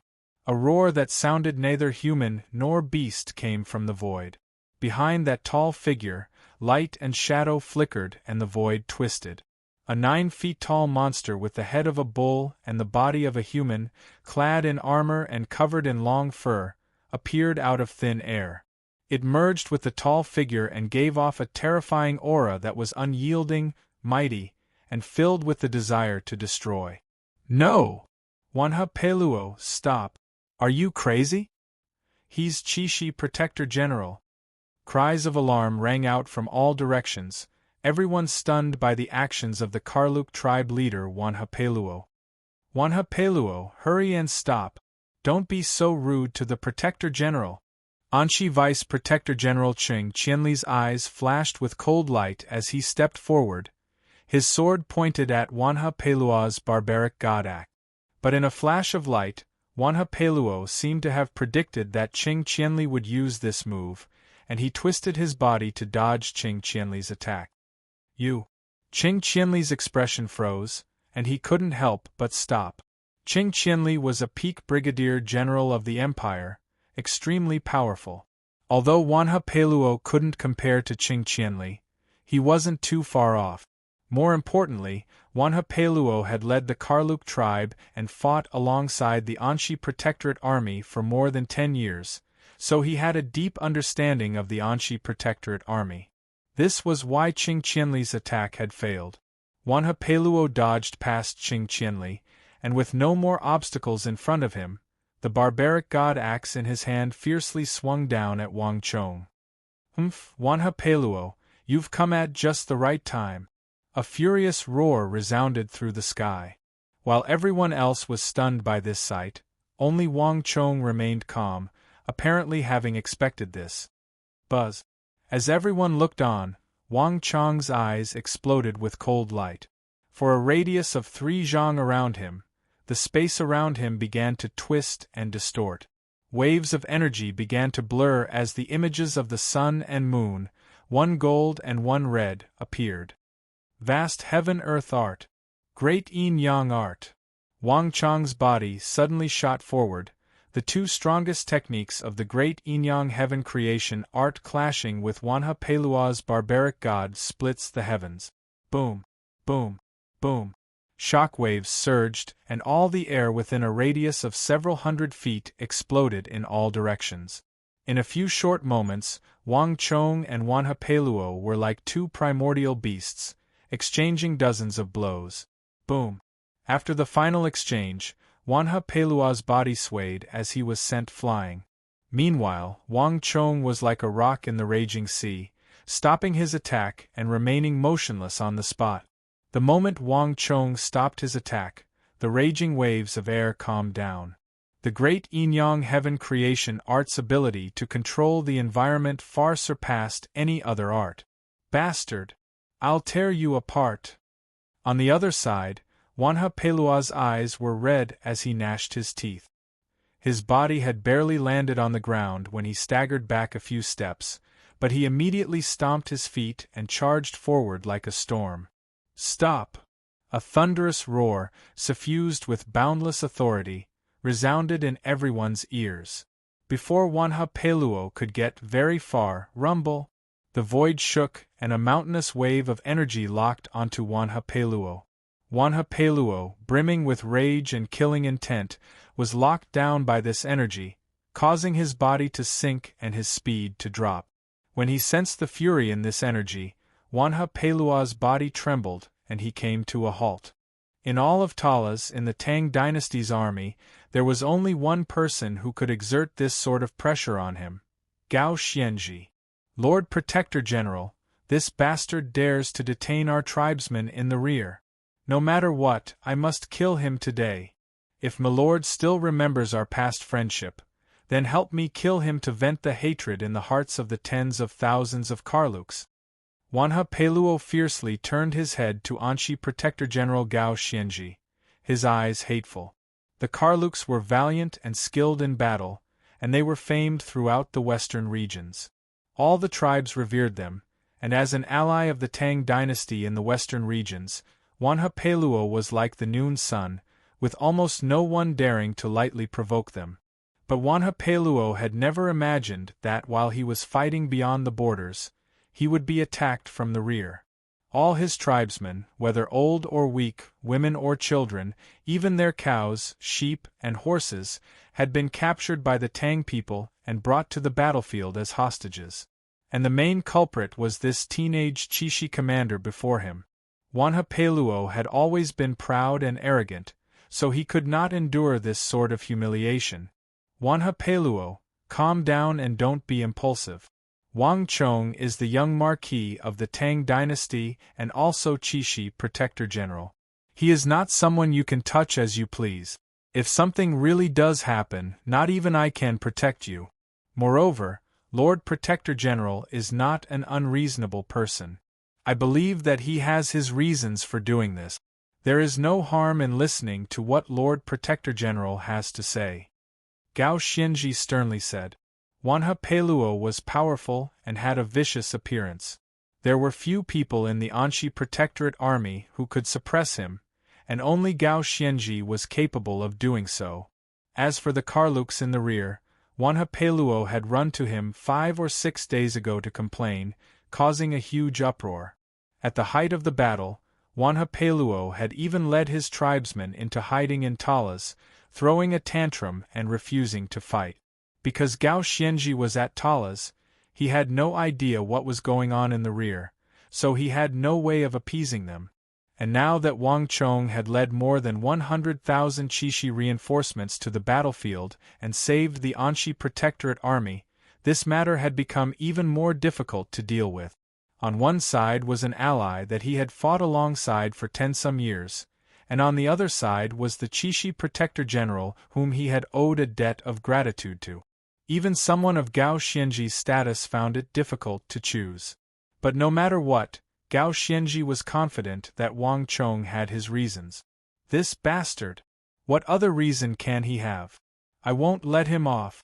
Speaker 1: A roar that sounded neither human nor beast came from the void. Behind that tall figure, light and shadow flickered and the void twisted. A 9-feet-tall monster with the head of a bull and the body of a human, clad in armor and covered in long fur, appeared out of thin air. It merged with the tall figure and gave off a terrifying aura that was unyielding, mighty, and filled with the desire to destroy. No! Wanha Peluo, stop! Are you crazy? He's Qixi Protector General. Cries of alarm rang out from all directions, everyone stunned by the actions of the Karluk tribe leader Wanha Peluo. Wanha Peluo, hurry and stop! Don't be so rude to the Protector General! Anxi Vice Protector General Qing Qianli's eyes flashed with cold light as he stepped forward, his sword pointed at Wanha Peluo's barbaric god axe. But in a flash of light, Wanha Peluo seemed to have predicted that Qing Qianli would use this move, and he twisted his body to dodge Qing Qianli's attack. You! Qing Qianli's expression froze, and he couldn't help but stop. Qing Qianli was a peak brigadier general of the empire, extremely powerful. Although Wanha Peluo couldn't compare to Qing Qianli, he wasn't too far off. More importantly, Wanha Peluo had led the Karluk tribe and fought alongside the Anxi Protectorate Army for more than 10 years, so he had a deep understanding of the Anxi Protectorate Army. This was why Qing Qianli's attack had failed. Wanha Peluo dodged past Qing Qianli, and with no more obstacles in front of him, the barbaric god axe in his hand fiercely swung down at Wang Chong. Wanha Peluo, you've come at just the right time. A furious roar resounded through the sky. While everyone else was stunned by this sight, only Wang Chong remained calm, apparently having expected this. Buzz! As everyone looked on, Wang Chong's eyes exploded with cold light. For a radius of 3 zhang around him, the space around him began to twist and distort. Waves of energy began to blur as the images of the sun and moon, one gold and one red, appeared. Vast heaven-earth art. Great yin-yang art. Wang Chong's body suddenly shot forward, the two strongest techniques of the great Inyang heaven creation art clashing with Wanha Pelua's barbaric god splits the heavens. Boom, boom, boom. Shockwaves surged, and all the air within a radius of several hundred feet exploded in all directions. In a few short moments, Wang Chong and Wanha Peluo were like two primordial beasts, exchanging dozens of blows. Boom. After the final exchange, Wanha Pelua's body swayed as he was sent flying. Meanwhile, Wang Chong was like a rock in the raging sea, stopping his attack and remaining motionless on the spot. The moment Wang Chong stopped his attack, the raging waves of air calmed down. The great Inyang heaven creation art's ability to control the environment far surpassed any other art. Bastard! I'll tear you apart! On the other side, Wanha Pelua's eyes were red as he gnashed his teeth. His body had barely landed on the ground when he staggered back a few steps, but he immediately stomped his feet and charged forward like a storm. Stop! A thunderous roar, suffused with boundless authority, resounded in everyone's ears. Before Wanha Peluo could get very far, rumble! The void shook, and a mountainous wave of energy locked onto Wanha Peluo. Wanha Peluo, brimming with rage and killing intent, was locked down by this energy, causing his body to sink and his speed to drop. When he sensed the fury in this energy, Wanha Pelua's body trembled, and he came to a halt. In all of Talas in the Tang dynasty's army, there was only one person who could exert this sort of pressure on him: Gao Xianji. Lord Protector General, this bastard dares to detain our tribesmen in the rear. No matter what, I must kill him today. If Milord still remembers our past friendship, then help me kill him to vent the hatred in the hearts of the tens of thousands of Karluks. Wanha Peluo fiercely turned his head to Anshi Protector General Gao Xianji, his eyes hateful. The Karluks were valiant and skilled in battle, and they were famed throughout the western regions. All the tribes revered them, and as an ally of the Tang dynasty in the western regions, Wanha Peluo was like the noon sun, with almost no one daring to lightly provoke them. But Wanha Peluo had never imagined that while he was fighting beyond the borders, he would be attacked from the rear. All his tribesmen, whether old or weak, women or children, even their cows, sheep, and horses, had been captured by the Tang people and brought to the battlefield as hostages. And the main culprit was this teenage Chishi commander before him. Wanha Peluo had always been proud and arrogant, so he could not endure this sort of humiliation. Wanha Peluo, calm down and don't be impulsive. Wang Chong is the young marquis of the Tang dynasty and also Chishi Protector General. He is not someone you can touch as you please. If something really does happen, not even I can protect you. Moreover, Lord Protector General is not an unreasonable person. I believe that he has his reasons for doing this. There is no harm in listening to what Lord Protector General has to say. Gao Xianji sternly said. Wanha Peluo was powerful and had a vicious appearance. There were few people in the Anshi Protectorate army who could suppress him, and only Gao Xianji was capable of doing so. As for the Karluks in the rear, Wanha Peluo had run to him 5 or 6 days ago to complain, causing a huge uproar. At the height of the battle, Wanha Peluo had even led his tribesmen into hiding in Talas, throwing a tantrum and refusing to fight. Because Gao Xianji was at Talas, he had no idea what was going on in the rear, so he had no way of appeasing them. And now that Wang Chong had led more than 100,000 Chishi reinforcements to the battlefield and saved the Anshi Protectorate army, this matter had become even more difficult to deal with. On one side was an ally that he had fought alongside for 10-some years, and on the other side was the Chishi Protector General whom he had owed a debt of gratitude to. Even someone of Gao Xianji's status found it difficult to choose. But no matter what, Gao Xianji was confident that Wang Chong had his reasons. This bastard! What other reason can he have? I won't let him off.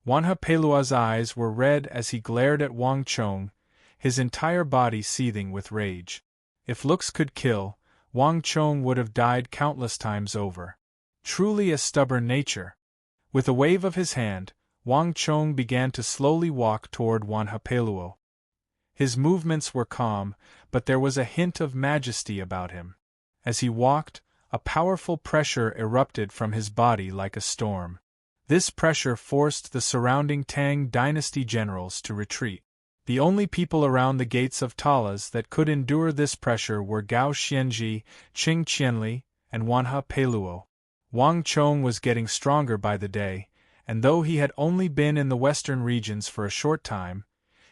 Speaker 1: Wanha Pelua's eyes were red as he glared at Wang Chong, his entire body seething with rage. If looks could kill, Wang Chong would have died countless times over. Truly a stubborn nature. With a wave of his hand, Wang Chong began to slowly walk toward Wanhapeluo. His movements were calm, but there was a hint of majesty about him. As he walked, a powerful pressure erupted from his body like a storm. This pressure forced the surrounding Tang dynasty generals to retreat. The only people around the gates of Talas that could endure this pressure were Gao Xianji, Qing Qianli, and Wanhapeluo. Wang Chong was getting stronger by the day, and though he had only been in the western regions for a short time,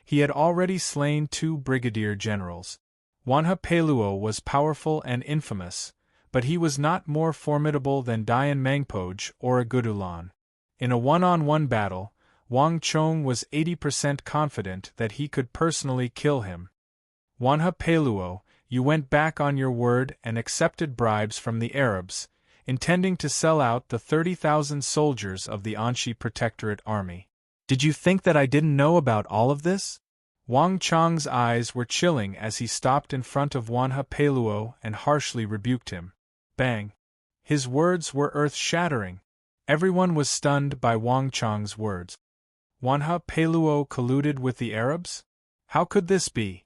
Speaker 1: he had already slain 2 brigadier generals. Wanhapeluo was powerful and infamous, but he was not more formidable than Dian Mangpoj or Agudulan. In a one-on-one battle, Wang Chong was 80% confident that he could personally kill him. Wanhapeluo, you went back on your word and accepted bribes from the Arabs, intending to sell out the 30,000 soldiers of the Anxi Protectorate Army. Did you think that I didn't know about all of this? Wang Chong's eyes were chilling as he stopped in front of Wanhapeluo and harshly rebuked him. Bang! His words were earth-shattering. Everyone was stunned by Wang Chong's words. Wanhapeluo colluded with the Arabs? How could this be?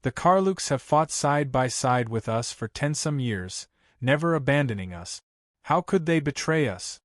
Speaker 1: The Karluks have fought side by side with us for 10-some years, never abandoning us. How could they betray us?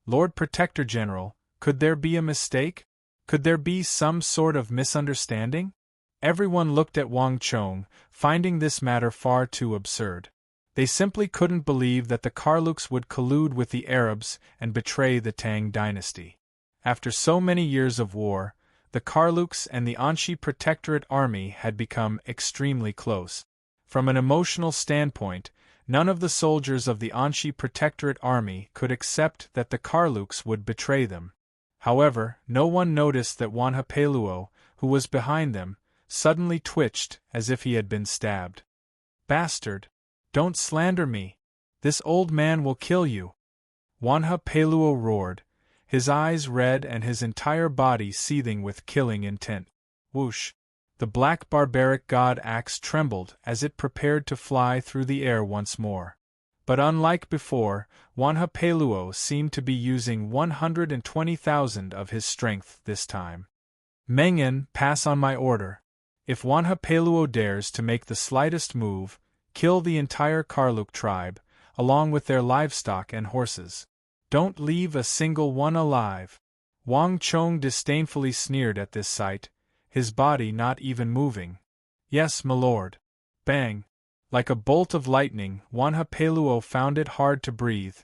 Speaker 1: Lord Protector General, could there be a mistake? Could there be some sort of misunderstanding? Everyone looked at Wang Chong, finding this matter far too absurd. They simply couldn't believe that the Karluks would collude with the Arabs and betray the Tang dynasty. After so many years of war, the Karluks and the Anxi Protectorate Army had become extremely close. From an emotional standpoint, none of the soldiers of the Anxi Protectorate Army could accept that the Karluks would betray them. However, no one noticed that Wanhapeluo, who was behind them, suddenly twitched as if he had been stabbed. Bastard! Don't slander me! This old man will kill you! Wanhapeluo roared, his eyes red and his entire body seething with killing intent. Whoosh! The black barbaric god axe trembled as it prepared to fly through the air once more. But unlike before, Wanhapeluo seemed to be using 120,000 of his strength this time. Mengen, pass on my order. If Wanhapeluo dares to make the slightest move, kill the entire Karluk tribe, along with their livestock and horses. Don't leave a single one alive. Wang Chong disdainfully sneered at this sight, his body not even moving. Yes, my lord. Bang! Like a bolt of lightning, Wanhapeluo found it hard to breathe,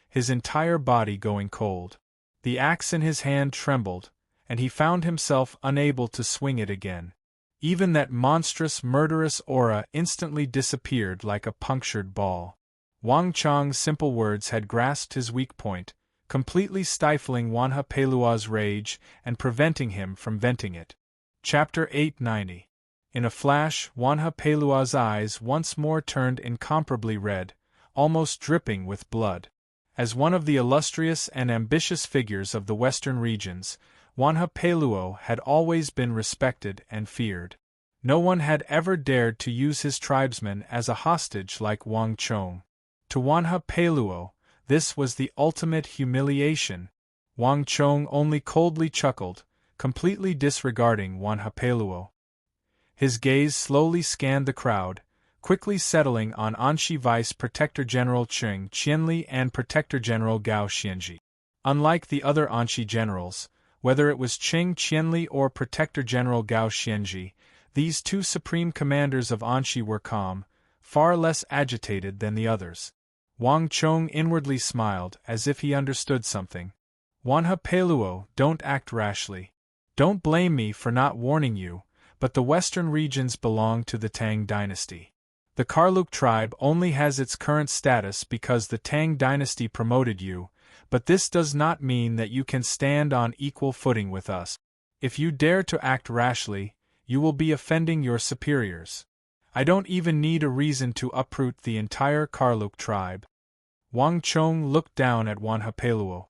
Speaker 1: his entire body going cold. The axe in his hand trembled, and he found himself unable to swing it again. Even that monstrous, murderous aura instantly disappeared like a punctured ball. Wang Chong's simple words had grasped his weak point, completely stifling Wanhapeluo's rage and preventing him from venting it. Chapter 890. In a flash, Wanhapeluo's eyes once more turned incomparably red, almost dripping with blood. As one of the illustrious and ambitious figures of the western regions, Wanhapeluo had always been respected and feared. No one had ever dared to use his tribesmen as a hostage like Wang Chong. To Wanhapeluo, this was the ultimate humiliation. Wang Chong only coldly chuckled, completely disregarding Wanhapeluo. His gaze slowly scanned the crowd, quickly settling on Anxi Vice Protector General Qing Qianli and Protector General Gao Xianji. Unlike the other Anxi generals, whether it was Qing Qianli or Protector General Gao Xianji, these 2 supreme commanders of Anxi were calm, far less agitated than the others. Wang Chong inwardly smiled as if he understood something. Wanhapeluo, don't act rashly. Don't blame me for not warning you, but the western regions belong to the Tang dynasty. The Karluk tribe only has its current status because the Tang dynasty promoted you, but this does not mean that you can stand on equal footing with us. If you dare to act rashly, you will be offending your superiors. I don't even need a reason to uproot the entire Karluk tribe. Wang Chong looked down at Wanhapeluo.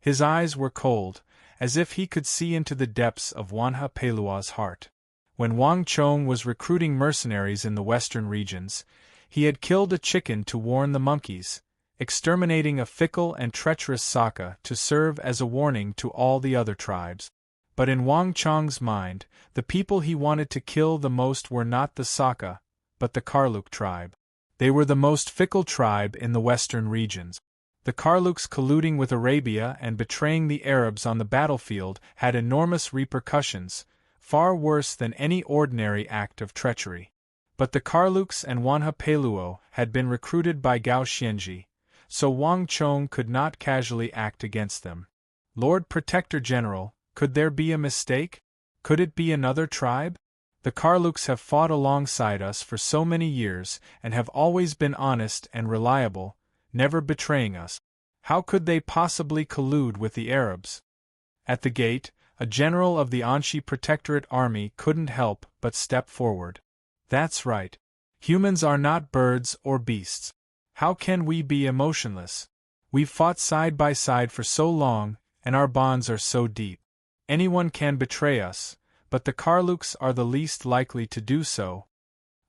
Speaker 1: His eyes were cold, as if he could see into the depths of Wanhapeluo's heart. When Wang Chong was recruiting mercenaries in the western regions, he had killed a chicken to warn the monkeys, exterminating a fickle and treacherous Saka to serve as a warning to all the other tribes. But in Wang Chong's mind, the people he wanted to kill the most were not the Saka, but the Karluk tribe. They were the most fickle tribe in the western regions. The Karluks colluding with Arabia and betraying the Arabs on the battlefield had enormous repercussions, far worse than any ordinary act of treachery. But the Karluks and Wanha Peluo had been recruited by Gao Xianji, so Wang Chong could not casually act against them. Lord Protector General, could there be a mistake? Could it be another tribe? The Karluks have fought alongside us for so many years and have always been honest and reliable, never betraying us. How could they possibly collude with the Arabs? At the gate, a general of the Anshi Protectorate Army couldn't help but step forward. That's right. Humans are not birds or beasts. How can we be emotionless? We've fought side by side for so long, and our bonds are so deep. Anyone can betray us, but the Karluks are the least likely to do so.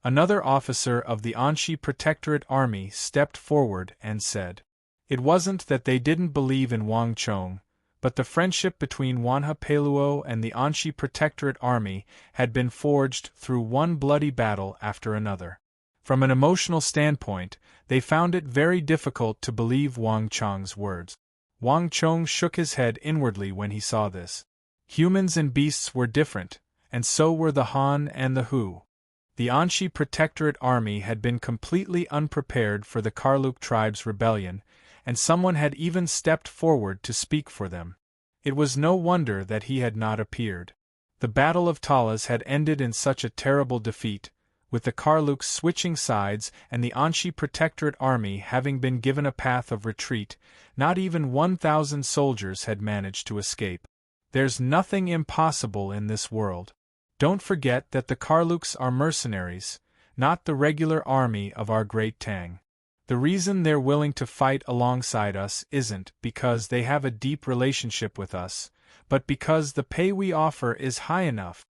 Speaker 1: Another officer of the Anshi Protectorate Army stepped forward and said, "It wasn't that they didn't believe in Wang Chong, but the friendship between Wanha Peluo and the Anshi Protectorate Army had been forged through one bloody battle after another. From an emotional standpoint, they found it very difficult to believe Wang Chong's words." Wang Chong shook his head inwardly when he saw this. Humans and beasts were different, and so were the Han and the Hu. The Anshi Protectorate Army had been completely unprepared for the Karluk tribe's rebellion, and someone had even stepped forward to speak for them. It was no wonder that he had not appeared. The Battle of Talas had ended in such a terrible defeat, with the Karluks switching sides and the Anshi Protectorate Army having been given a path of retreat. Not even 1,000 soldiers had managed to escape. There's nothing impossible in this world. Don't forget that the Karluks are mercenaries, not the regular army of our great Tang. The reason they're willing to fight alongside us isn't because they have a deep relationship with us, but because the pay we offer is high enough.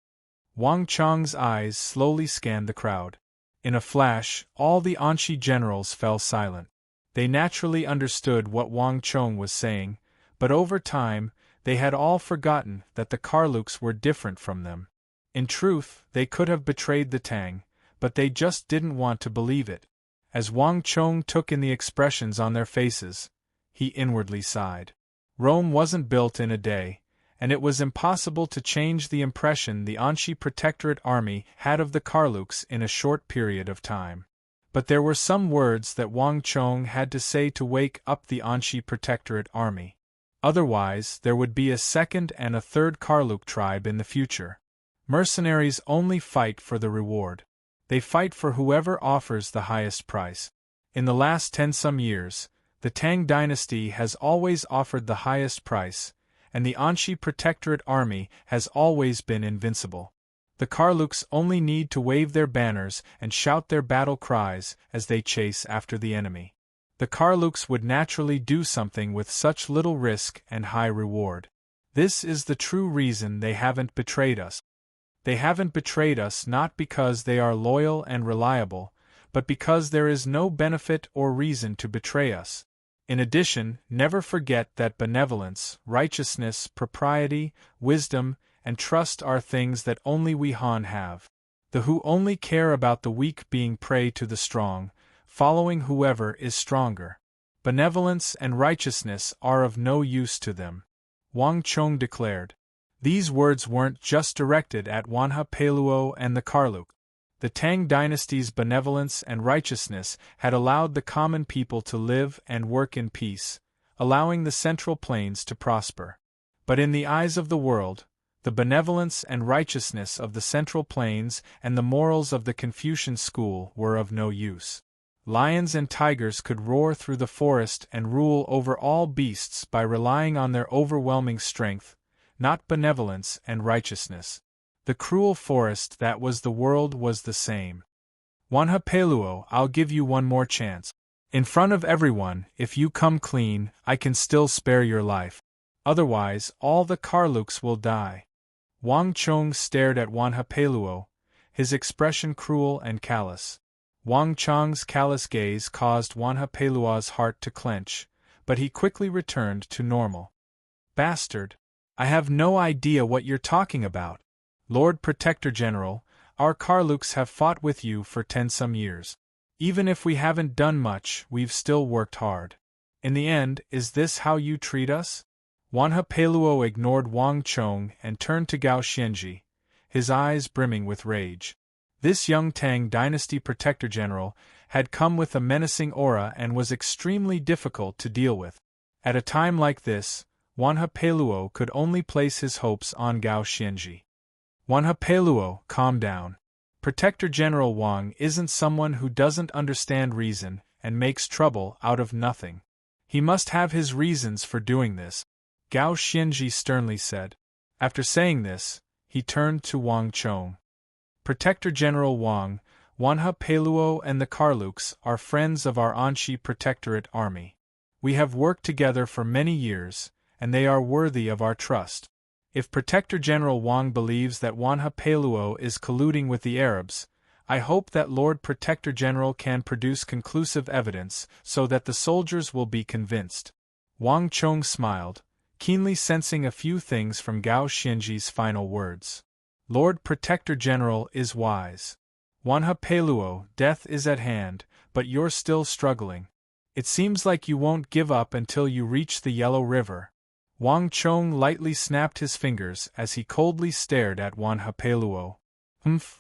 Speaker 1: Wang Chong's eyes slowly scanned the crowd. In a flash, all the Anshi generals fell silent. They naturally understood what Wang Chong was saying, but over time, they had all forgotten that the Karluks were different from them. In truth, they could have betrayed the Tang, but they just didn't want to believe it. As Wang Chong took in the expressions on their faces, he inwardly sighed. Rome wasn't built in a day, and it was impossible to change the impression the Anshi Protectorate Army had of the Karluks in a short period of time. But there were some words that Wang Chong had to say to wake up the Anshi Protectorate Army. Otherwise, there would be a second and a third Karluk tribe in the future. Mercenaries only fight for the reward. They fight for whoever offers the highest price. In the last 10-some years, the Tang dynasty has always offered the highest price, and the Anshi Protectorate Army has always been invincible. The Karluks only need to wave their banners and shout their battle cries as they chase after the enemy. The Karluks would naturally do something with such little risk and high reward. This is the true reason they haven't betrayed us. They haven't betrayed us not because they are loyal and reliable, but because there is no benefit or reason to betray us. In addition, never forget that benevolence, righteousness, propriety, wisdom, and trust are things that only we Han have. The Hu only care about the weak being prey to the strong, following whoever is stronger. Benevolence and righteousness are of no use to them. Wang Chong declared. These words weren't just directed at Wanha Peluo and the Karluk. The Tang dynasty's benevolence and righteousness had allowed the common people to live and work in peace, allowing the Central Plains to prosper. But in the eyes of the world, the benevolence and righteousness of the Central Plains and the morals of the Confucian school were of no use. Lions and tigers could roar through the forest and rule over all beasts by relying on their overwhelming strength, not benevolence and righteousness. The cruel forest that was the world was the same. Wanha Peluo, I'll give you one more chance. In front of everyone, if you come clean, I can still spare your life. Otherwise, all the Karluks will die. Wang Chong stared at Wanha Peluo, his expression cruel and callous. Wang Chang's callous gaze caused Wanhapelua's heart to clench, but he quickly returned to normal. Bastard! I have no idea what you're talking about. Lord Protector General, our Karluks have fought with you for 10-some years. Even if we haven't done much, we've still worked hard. In the end, is this how you treat us? Wanhapeluo ignored Wang Chong and turned to Gao Xianji, his eyes brimming with rage. This young Tang Dynasty Protector General had come with a menacing aura and was extremely difficult to deal with. At a time like this, Wanhapeluo could only place his hopes on Gao Xianji. Wanhapeluo, calm down. Protector General Wang isn't someone who doesn't understand reason and makes trouble out of nothing. He must have his reasons for doing this, Gao Xianji sternly said. After saying this, he turned to Wang Chong. Protector General Wang, Wanhapeluo and the Karluks are friends of our Anxi Protectorate Army. We have worked together for many years, and they are worthy of our trust. If Protector General Wang believes that Wanhapeluo is colluding with the Arabs, I hope that Lord Protector General can produce conclusive evidence so that the soldiers will be convinced. Wang Chong smiled, keenly sensing a few things from Gao Xianji's final words. Lord Protector General is wise. Wanhapeluo, death is at hand, but you're still struggling. It seems like you won't give up until you reach the Yellow River. Wang Chong lightly snapped his fingers as he coldly stared at Wanhapeluo.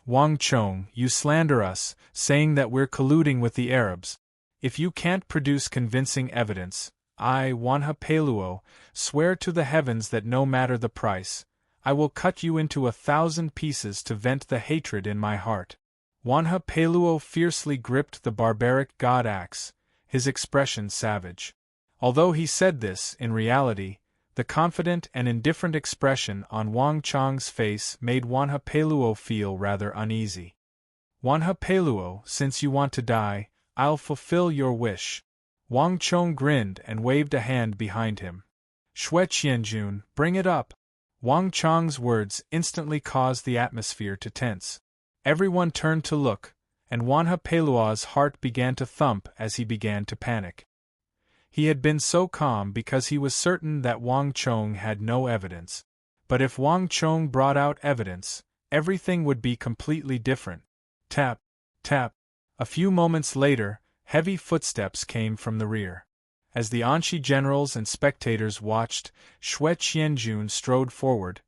Speaker 1: Wang Chong, you slander us, saying that we're colluding with the Arabs. If you can't produce convincing evidence, I, Wanhapeluo, swear to the heavens that no matter the price, I will cut you into 1,000 pieces to vent the hatred in my heart. Wanhapeluo fiercely gripped the barbaric god axe, his expression savage. Although he said this, in reality, the confident and indifferent expression on Wang Chong's face made Wanhapeluo feel rather uneasy. Wanhapeluo, since you want to die, I'll fulfill your wish. Wang Chong grinned and waved a hand behind him. Shui Qianjun, bring it up. Wang Chong's words instantly caused the atmosphere to tense. Everyone turned to look, and Wanhapeluo's heart began to thump as he began to panic. He had been so calm because he was certain that Wang Chong had no evidence. But if Wang Chong brought out evidence, everything would be completely different. Tap, tap. A few moments later, heavy footsteps came from the rear. As the Anxi generals and spectators watched, Shui Qianjun strode forward,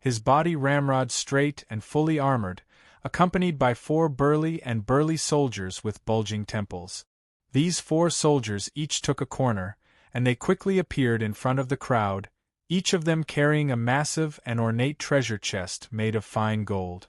Speaker 1: his body ramrod straight and fully armored, accompanied by 4 burly soldiers with bulging temples. These 4 soldiers each took a corner, and they quickly appeared in front of the crowd, each of them carrying a massive and ornate treasure chest made of fine gold.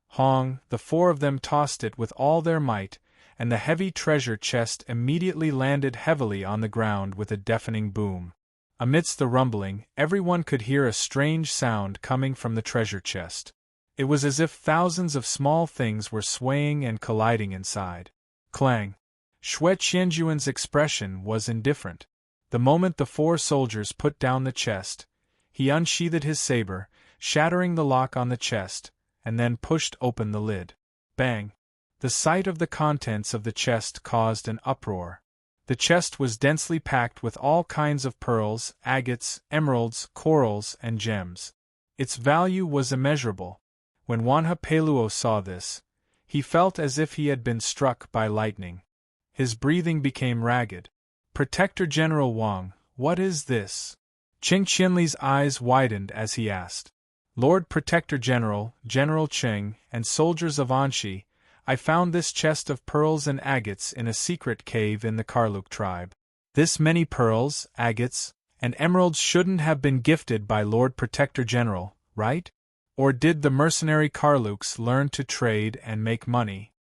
Speaker 1: Hong, the 4 of them tossed it with all their might, and the heavy treasure chest immediately landed heavily on the ground with a deafening boom. Amidst the rumbling, everyone could hear a strange sound coming from the treasure chest. It was as if thousands of small things were swaying and colliding inside. Clang! Shui Qianjuan's expression was indifferent. The moment the 4 soldiers put down the chest, he unsheathed his saber, shattering the lock on the chest, and then pushed open the lid. Bang! The sight of the contents of the chest caused an uproar. The chest was densely packed with all kinds of pearls, agates, emeralds, corals, and gems. Its value was immeasurable. When Wanhapeluo saw this, he felt as if he had been struck by lightning. His breathing became ragged. Protector General Wang, what is this? Qing Qianli's eyes widened as he asked. Lord Protector General, General Qing, and soldiers of Anxi, I found this chest of pearls and agates in a secret cave in the Karluk tribe. This many pearls, agates, and emeralds shouldn't have been gifted by Lord Protector General, right? Or did the mercenary Karluks learn to trade and make money?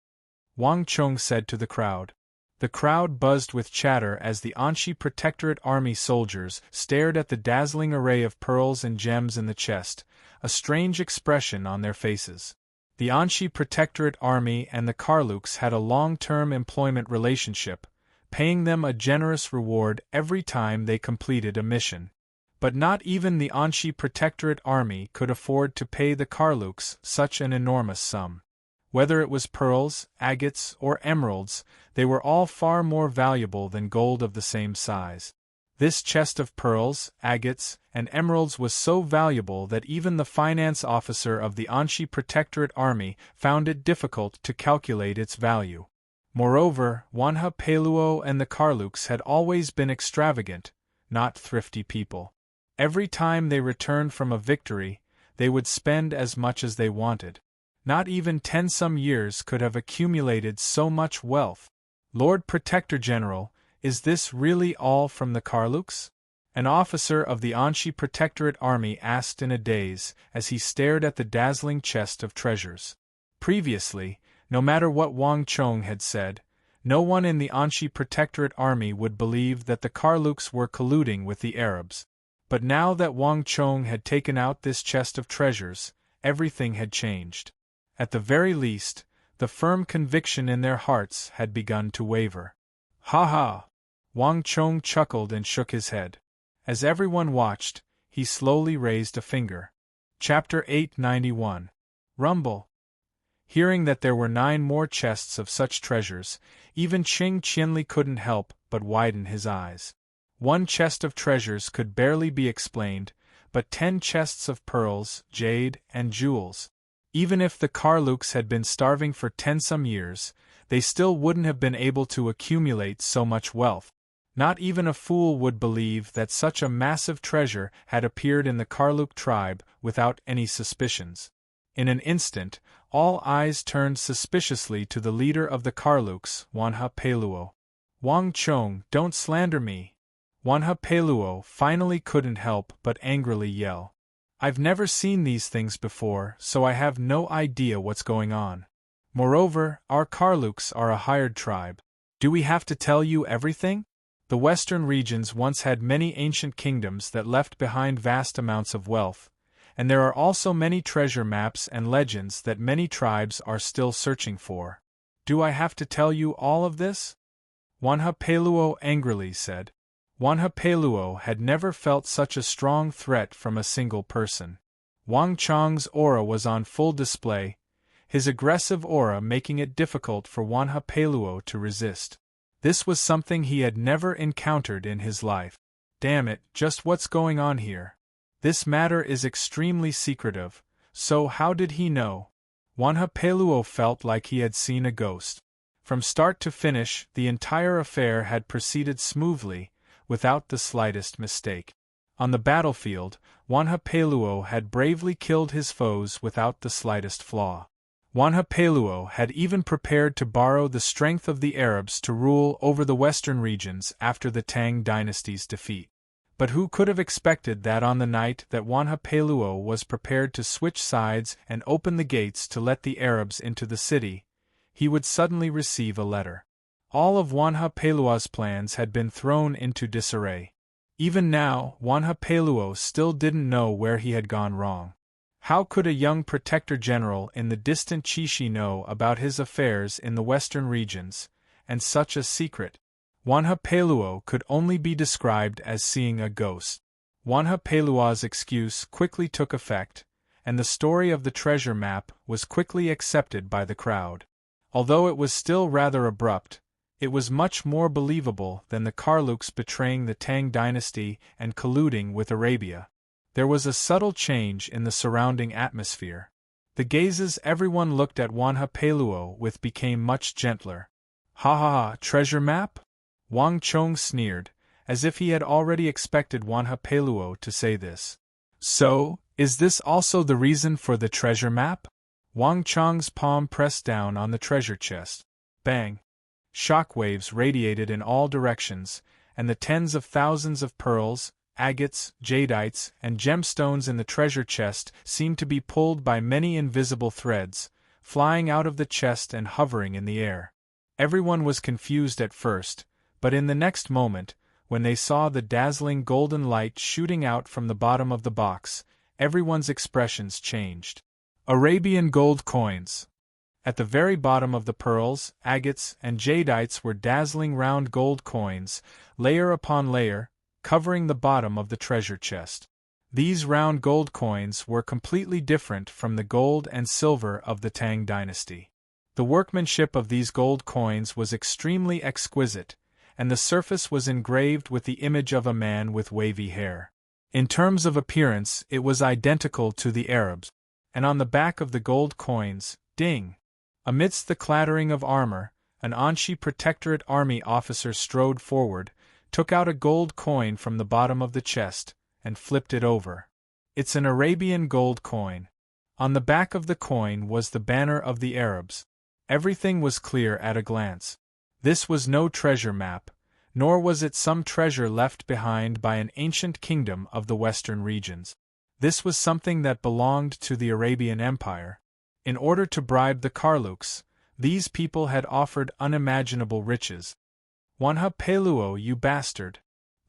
Speaker 1: Wang Chong said to the crowd. The crowd buzzed with chatter as the Anxi Protectorate Army soldiers stared at the dazzling array of pearls and gems in the chest, a strange expression on their faces. The Anxi Protectorate Army and the Karluks had a long-term employment relationship, paying them a generous reward every time they completed a mission. But not even the Anxi Protectorate Army could afford to pay the Karluks such an enormous sum. Whether it was pearls, agates, or emeralds, they were all far more valuable than gold of the same size. This chest of pearls, agates, and emeralds was so valuable that even the finance officer of the Anshi Protectorate Army found it difficult to calculate its value. Moreover, Wanha Peluo and the Karluks had always been extravagant, not thrifty people. Every time they returned from a victory, they would spend as much as they wanted. Not even 10 some years could have accumulated so much wealth. Lord Protector General, is this really all from the Karluks? An officer of the Anshi Protectorate Army asked in a daze as he stared at the dazzling chest of treasures. Previously, no matter what Wang Chong had said, no one in the Anshi Protectorate Army would believe that the Karluks were colluding with the Arabs. But now that Wang Chong had taken out this chest of treasures, everything had changed. At the very least, the firm conviction in their hearts had begun to waver. Ha ha! Wang Chong chuckled and shook his head. As everyone watched, he slowly raised a finger. Chapter 891. Rumble. Hearing that there were 9 more chests of such treasures, even Qing Qianli couldn't help but widen his eyes. 1 chest of treasures could barely be explained, but 10 chests of pearls, jade, and jewels. Even if the Karluks had been starving for 10 some years, they still wouldn't have been able to accumulate so much wealth. Not even a fool would believe that such a massive treasure had appeared in the Karluk tribe without any suspicions. In an instant, all eyes turned suspiciously to the leader of the Karluks, Wanha Peluo. Wang Chong, don't slander me! Wanha Peluo finally couldn't help but angrily yell. I've never seen these things before, so I have no idea what's going on. Moreover, our Karluks are a hired tribe. Do we have to tell you everything? The western regions once had many ancient kingdoms that left behind vast amounts of wealth, and there are also many treasure maps and legends that many tribes are still searching for. Do I have to tell you all of this? Wanha Peluo angrily said. Wanha Peluo had never felt such a strong threat from a single person. Wang Chong's aura was on full display, his aggressive aura making it difficult for Wanha Peluo to resist. This was something he had never encountered in his life. Damn it, just what's going on here? This matter is extremely secretive, so how did he know? Wanha Peluo felt like he had seen a ghost. From start to finish, the entire affair had proceeded smoothly, without the slightest mistake. On the battlefield, Wanha Peluo had bravely killed his foes without the slightest flaw. Wanha Peluo had even prepared to borrow the strength of the Arabs to rule over the western regions after the Tang dynasty's defeat. But who could have expected that on the night that Wanha Peluo was prepared to switch sides and open the gates to let the Arabs into the city, he would suddenly receive a letter. All of Wanha Peluo's plans had been thrown into disarray. Even now, Wanha Peluo still didn't know where he had gone wrong. How could a young protector general in the distant Qixi know about his affairs in the western regions, and such a secret? Wanha Peluo could only be described as seeing a ghost. Wanha Peluo's excuse quickly took effect, and the story of the treasure map was quickly accepted by the crowd. Although it was still rather abrupt, it was much more believable than the Karluks betraying the Tang dynasty and colluding with Arabia. There was a subtle change in the surrounding atmosphere. The gazes everyone looked at Wanha Peluo with became much gentler. Ha ha ha, treasure map? Wang Chong sneered, as if he had already expected Wanha Peluo to say this. So, is this also the reason for the treasure map? Wang Chong's palm pressed down on the treasure chest. Bang! Shockwaves radiated in all directions, and the tens of thousands of pearls, agates, jadites, and gemstones in the treasure chest seemed to be pulled by many invisible threads, flying out of the chest and hovering in the air. Everyone was confused at first, but in the next moment, when they saw the dazzling golden light shooting out from the bottom of the box, everyone's expressions changed. Arabian gold coins. At the very bottom of the pearls, agates, and jadites were dazzling round gold coins, layer upon layer, covering the bottom of the treasure chest. These round gold coins were completely different from the gold and silver of the Tang dynasty. The workmanship of these gold coins was extremely exquisite, and the surface was engraved with the image of a man with wavy hair. In terms of appearance, it was identical to the Arabs, and on the back of the gold coins, ding! Amidst the clattering of armor, an Anshi Protectorate Army officer strode forward, took out a gold coin from the bottom of the chest, and flipped it over. It's an Arabian gold coin. On the back of the coin was the banner of the Arabs. Everything was clear at a glance. This was no treasure map, nor was it some treasure left behind by an ancient kingdom of the western regions. This was something that belonged to the Arabian Empire. In order to bribe the Karluks, these people had offered unimaginable riches. Wanha Peluo, you bastard!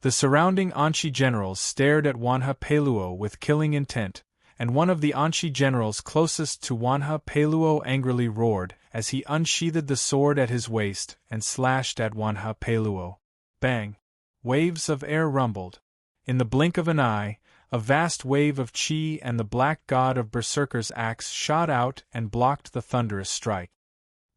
Speaker 1: The surrounding Anshi generals stared at Wanha Peluo with killing intent, and one of the Anshi generals closest to Wanha Peluo angrily roared as he unsheathed the sword at his waist and slashed at Wanha Peluo. Bang! Waves of air rumbled. In the blink of an eye, a vast wave of chi and the black god of Berserker's axe shot out and blocked the thunderous strike.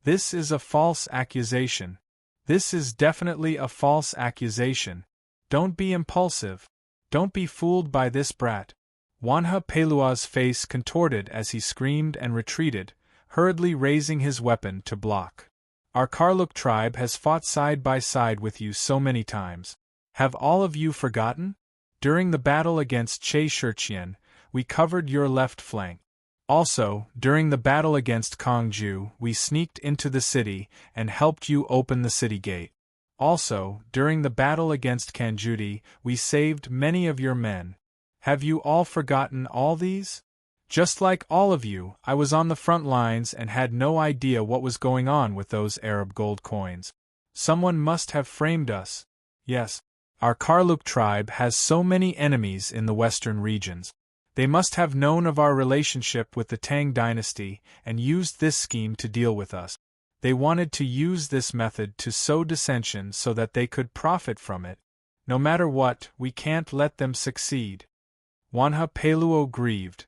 Speaker 1: This is a false accusation. This is definitely a false accusation. Don't be impulsive. Don't be fooled by this brat. Wanha Pelua's face contorted as he screamed and retreated, hurriedly raising his weapon to block. Our Karluk tribe has fought side by side with you so many times. Have all of you forgotten? During the battle against Che Shirchian, we covered your left flank. Also, during the battle against Kongju, we sneaked into the city and helped you open the city gate. Also, during the battle against Kanjuti, we saved many of your men. Have you all forgotten all these? Just like all of you, I was on the front lines and had no idea what was going on with those Arab gold coins. Someone must have framed us. Yes, our Karluk tribe has so many enemies in the western regions. They must have known of our relationship with the Tang dynasty and used this scheme to deal with us. They wanted to use this method to sow dissension so that they could profit from it. No matter what, we can't let them succeed. Wanha Peluo grieved,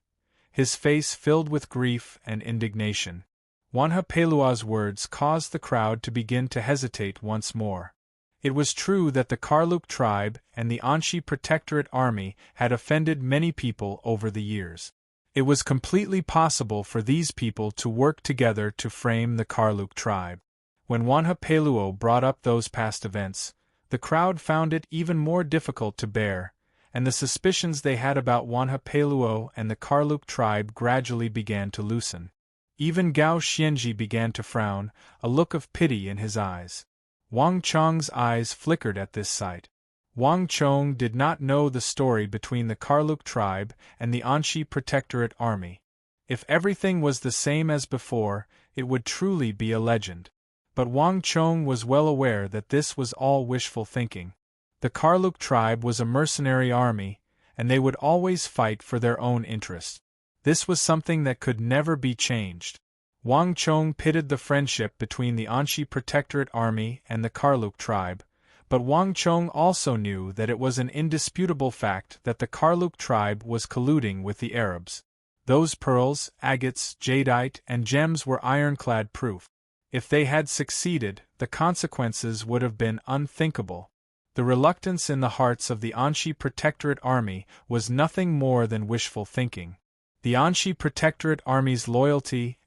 Speaker 1: his face filled with grief and indignation. Wanha Pelua's words caused the crowd to begin to hesitate once more. It was true that the Karluk tribe and the Anshi Protectorate Army had offended many people over the years. It was completely possible for these people to work together to frame the Karluk tribe. When Wanha Peluo brought up those past events, the crowd found it even more difficult to bear, and the suspicions they had about Wanha Peluo and the Karluk tribe gradually began to loosen. Even Gao Xianji began to frown, a look of pity in his eyes. Wang Chong's eyes flickered at this sight. Wang Chong did not know the story between the Karluk tribe and the Anshi Protectorate Army. If everything was the same as before, it would truly be a legend. But Wang Chong was well aware that this was all wishful thinking. The Karluk tribe was a mercenary army, and they would always fight for their own interests. This was something that could never be changed. Wang Chong pitied the friendship between the Anshi Protectorate Army and the Karluk tribe, but Wang Chong also knew that it was an indisputable fact that the Karluk tribe was colluding with the Arabs. Those pearls, agates, jadeite, and gems were ironclad proof. If they had succeeded, the consequences would have been unthinkable. The reluctance in the hearts of the Anshi Protectorate Army was nothing more than wishful thinking. The Anshi Protectorate Army's loyalty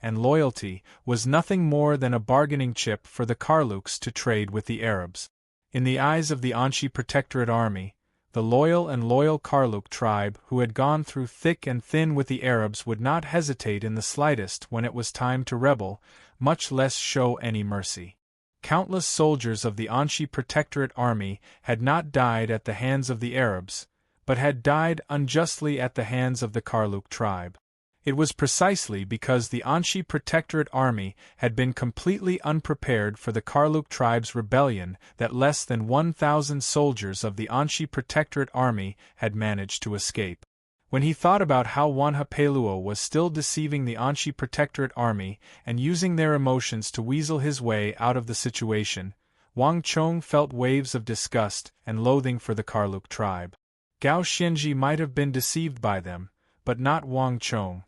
Speaker 1: was nothing more than a bargaining chip for the Karluks to trade with the Arabs. In the eyes of the Anshi Protectorate Army, the loyal Karluk tribe who had gone through thick and thin with the Arabs would not hesitate in the slightest when it was time to rebel, much less show any mercy. Countless soldiers of the Anshi Protectorate Army had not died at the hands of the Arabs, but had died unjustly at the hands of the Karluk tribe. It was precisely because the Anshi Protectorate Army had been completely unprepared for the Karluk tribe's rebellion that less than 1,000 soldiers of the Anshi Protectorate Army had managed to escape. When he thought about how Wanha Peluo was still deceiving the Anshi Protectorate Army and using their emotions to weasel his way out of the situation, Wang Chong felt waves of disgust and loathing for the Karluk tribe. Gao Xianji might have been deceived by them, but not Wang Chong.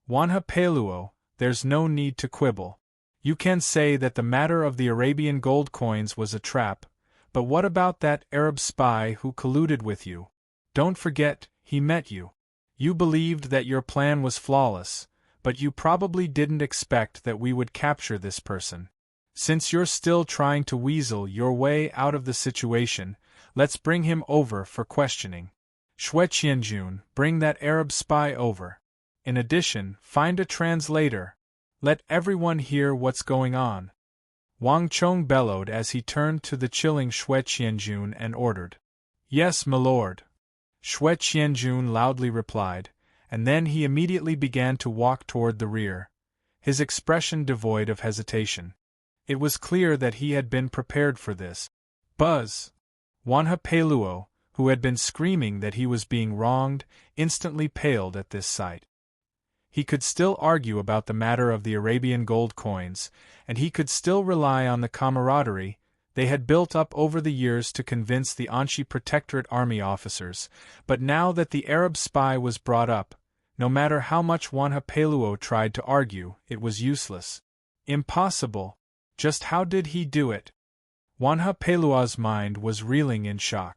Speaker 1: Wanha Peluo, there's no need to quibble. You can say that the matter of the Arabian gold coins was a trap, but what about that Arab spy who colluded with you? Don't forget, he met you. You believed that your plan was flawless, but you probably didn't expect that we would capture this person. Since you're still trying to weasel your way out of the situation, let's bring him over for questioning. Xue Qianjun, bring that Arab spy over. In addition, find a translator. Let everyone hear what's going on. Wang Chong bellowed as he turned to the chilling Xue Qianjun and ordered. Yes, my lord. Xue Qianjun loudly replied, and then he immediately began to walk toward the rear, his expression devoid of hesitation. It was clear that he had been prepared for this. Buzz! Wanha Peiluo, who had been screaming that he was being wronged, instantly paled at this sight. He could still argue about the matter of the Arabian gold coins, and he could still rely on the camaraderie they had built up over the years to convince the Anshi Protectorate army officers, but now that the Arab spy was brought up, no matter how much Wanha Peiluo tried to argue, it was useless. Impossible! Just how did he do it? Wanha Peiluo's mind was reeling in shock.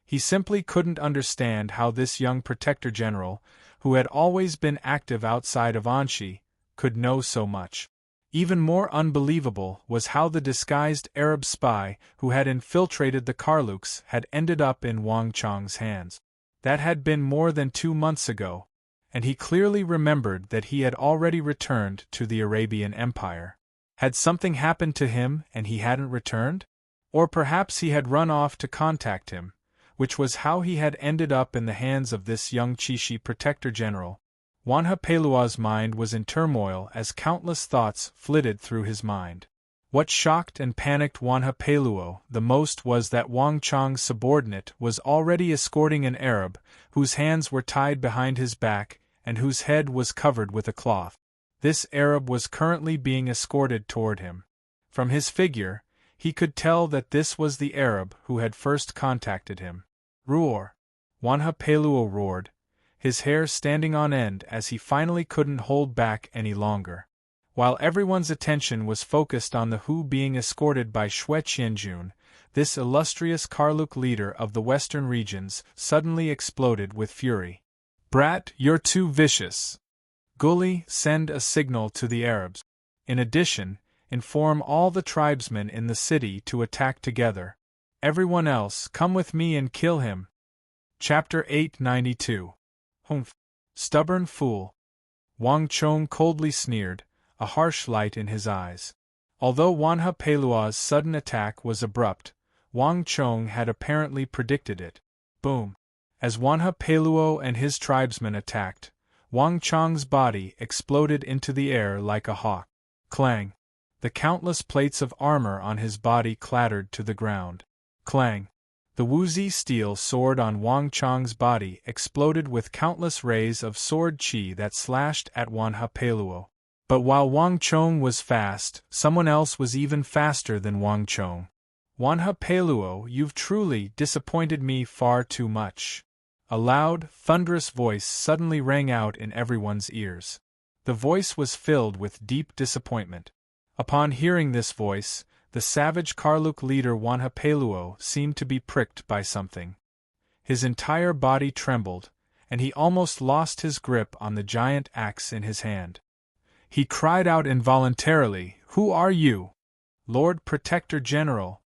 Speaker 1: He simply couldn't understand how this young Protector General, who had always been active outside of Anshi, could know so much. Even more unbelievable was how the disguised Arab spy who had infiltrated the Karluks had ended up in Wang Chong's hands. That had been more than 2 months ago, and he clearly remembered that he had already returned to the Arabian Empire. Had something happened to him and he hadn't returned? Or perhaps he had run off to contact him, which was how he had ended up in the hands of this young Chishi Protector General. Wanha Peiluo's mind was in turmoil as countless thoughts flitted through his mind. What shocked and panicked Wanha Peiluo the most was that Wang Chong's subordinate was already escorting an Arab, whose hands were tied behind his back and whose head was covered with a cloth. This Arab was currently being escorted toward him. From his figure, he could tell that this was the Arab who had first contacted him. Roar! Wanha Peiluo roared, his hair standing on end as he finally couldn't hold back any longer. While everyone's attention was focused on the Hu being escorted by Xue Qianjun, this illustrious Karluk leader of the western regions suddenly exploded with fury. Brat, you're too vicious! Gully, send a signal to the Arabs. In addition, inform all the tribesmen in the city to attack together. Everyone else, come with me and kill him. Chapter 892. Humph! Stubborn fool! Wang Chong coldly sneered, a harsh light in his eyes. Although Wanha Peiluo's sudden attack was abrupt, Wang Chong had apparently predicted it. Boom! As Wanha Peiluo and his tribesmen attacked, Wang Chong's body exploded into the air like a hawk. Clang! The countless plates of armor on his body clattered to the ground. Clang! The woozy steel sword on Wang Chong's body exploded with countless rays of sword chi that slashed at Wanha Peiluo. But while Wang Chong was fast, someone else was even faster than Wang Chong. Wanha Peiluo, you've truly disappointed me far too much. A loud, thunderous voice suddenly rang out in everyone's ears. The voice was filled with deep disappointment. Upon hearing this voice, the savage Karluk leader Wanha Peiluo seemed to be pricked by something. His entire body trembled, and he almost lost his grip on the giant axe in his hand. He cried out involuntarily, "Who are you?" Lord Protector General.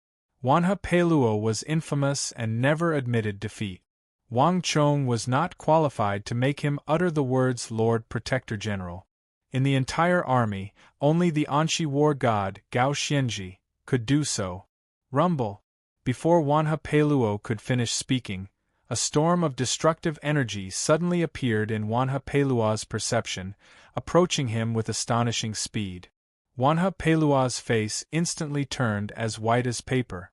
Speaker 1: Wanha Peiluo was infamous and never admitted defeat. Wang Chong was not qualified to make him utter the words Lord Protector General. In the entire army, only the Anshi war god, Gao Xianji, could do so. Rumble! Before Wanha Peiluo could finish speaking, a storm of destructive energy suddenly appeared in Wanha Peiluo's perception, approaching him with astonishing speed. Wanha Peiluo's face instantly turned as white as paper.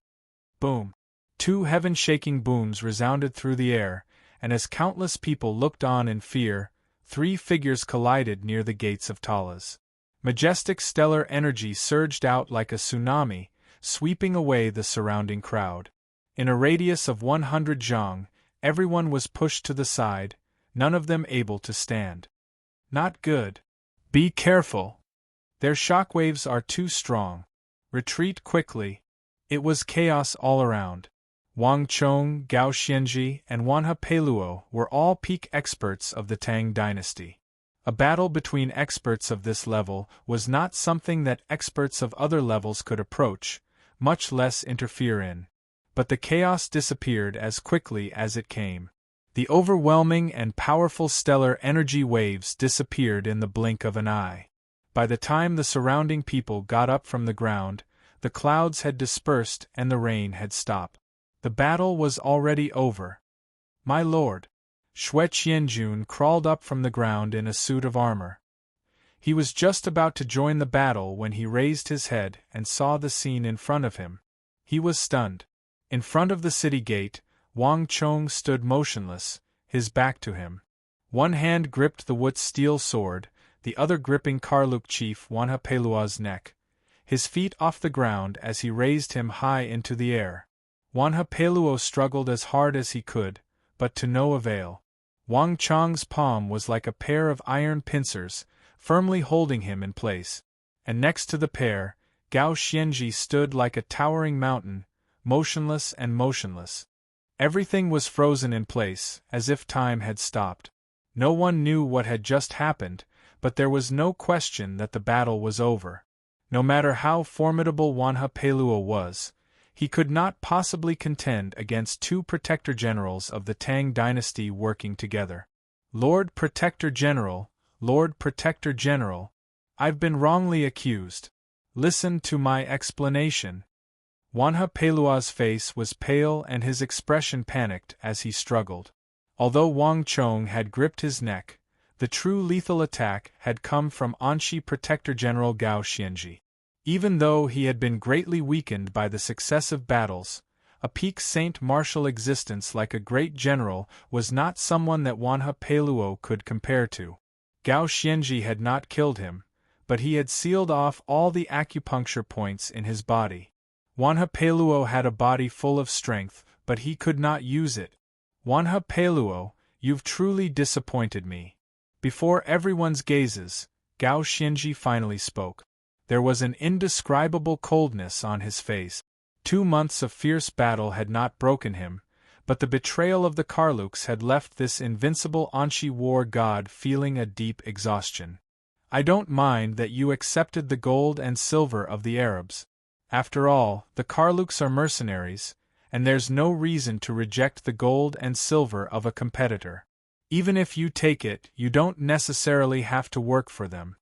Speaker 1: Boom! 2 heaven-shaking booms resounded through the air, and as countless people looked on in fear, 3 figures collided near the gates of Talas. Majestic stellar energy surged out like a tsunami, sweeping away the surrounding crowd. In a radius of 100 zhang, everyone was pushed to the side, none of them able to stand. Not good. Be careful! Their shockwaves are too strong. Retreat quickly. It was chaos all around. Wang Chong, Gao Xianji, and Wanha Peiluo were all peak experts of the Tang dynasty. A battle between experts of this level was not something that experts of other levels could approach, much less interfere in. But the chaos disappeared as quickly as it came. The overwhelming and powerful stellar energy waves disappeared in the blink of an eye. By the time the surrounding people got up from the ground, the clouds had dispersed and the rain had stopped. The battle was already over. My lord. Xue Qianjun crawled up from the ground in a suit of armor. He was just about to join the battle when he raised his head and saw the scene in front of him. He was stunned. In front of the city gate, Wang Chong stood motionless, his back to him. One hand gripped the Wut's steel sword, the other gripping Karluk chief Wanha Peiluo's neck, his feet off the ground as he raised him high into the air. Wanha Peiluo struggled as hard as he could, but to no avail. Wang Chong's palm was like a pair of iron pincers, firmly holding him in place. And next to the pair, Gao Xianji stood like a towering mountain, motionless and motionless. Everything was frozen in place, as if time had stopped. No one knew what had just happened, but there was no question that the battle was over. No matter how formidable Wanha Peiluo was, he could not possibly contend against two Protector Generals of the Tang dynasty working together. Lord Protector General, Lord Protector General, I've been wrongly accused. Listen to my explanation. Wanha Peiluo's face was pale and his expression panicked as he struggled. Although Wang Chong had gripped his neck, the true lethal attack had come from Anxi Protector General Gao Xianji. Even though he had been greatly weakened by the successive battles, a peak saint martial existence like a great general was not someone that Wanha Peiluo could compare to. Gao Xianji had not killed him, but he had sealed off all the acupuncture points in his body. Wanha Peiluo had a body full of strength, but he could not use it. Wanha Peiluo, you've truly disappointed me. Before everyone's gazes, Gao Xianji finally spoke. There was an indescribable coldness on his face. 2 months of fierce battle had not broken him, but the betrayal of the Karluks had left this invincible Anxi war god feeling a deep exhaustion. I don't mind that you accepted the gold and silver of the Arabs. After all, the Karluks are mercenaries, and there's no reason to reject the gold and silver of a competitor. Even if you take it, you don't necessarily have to work for them.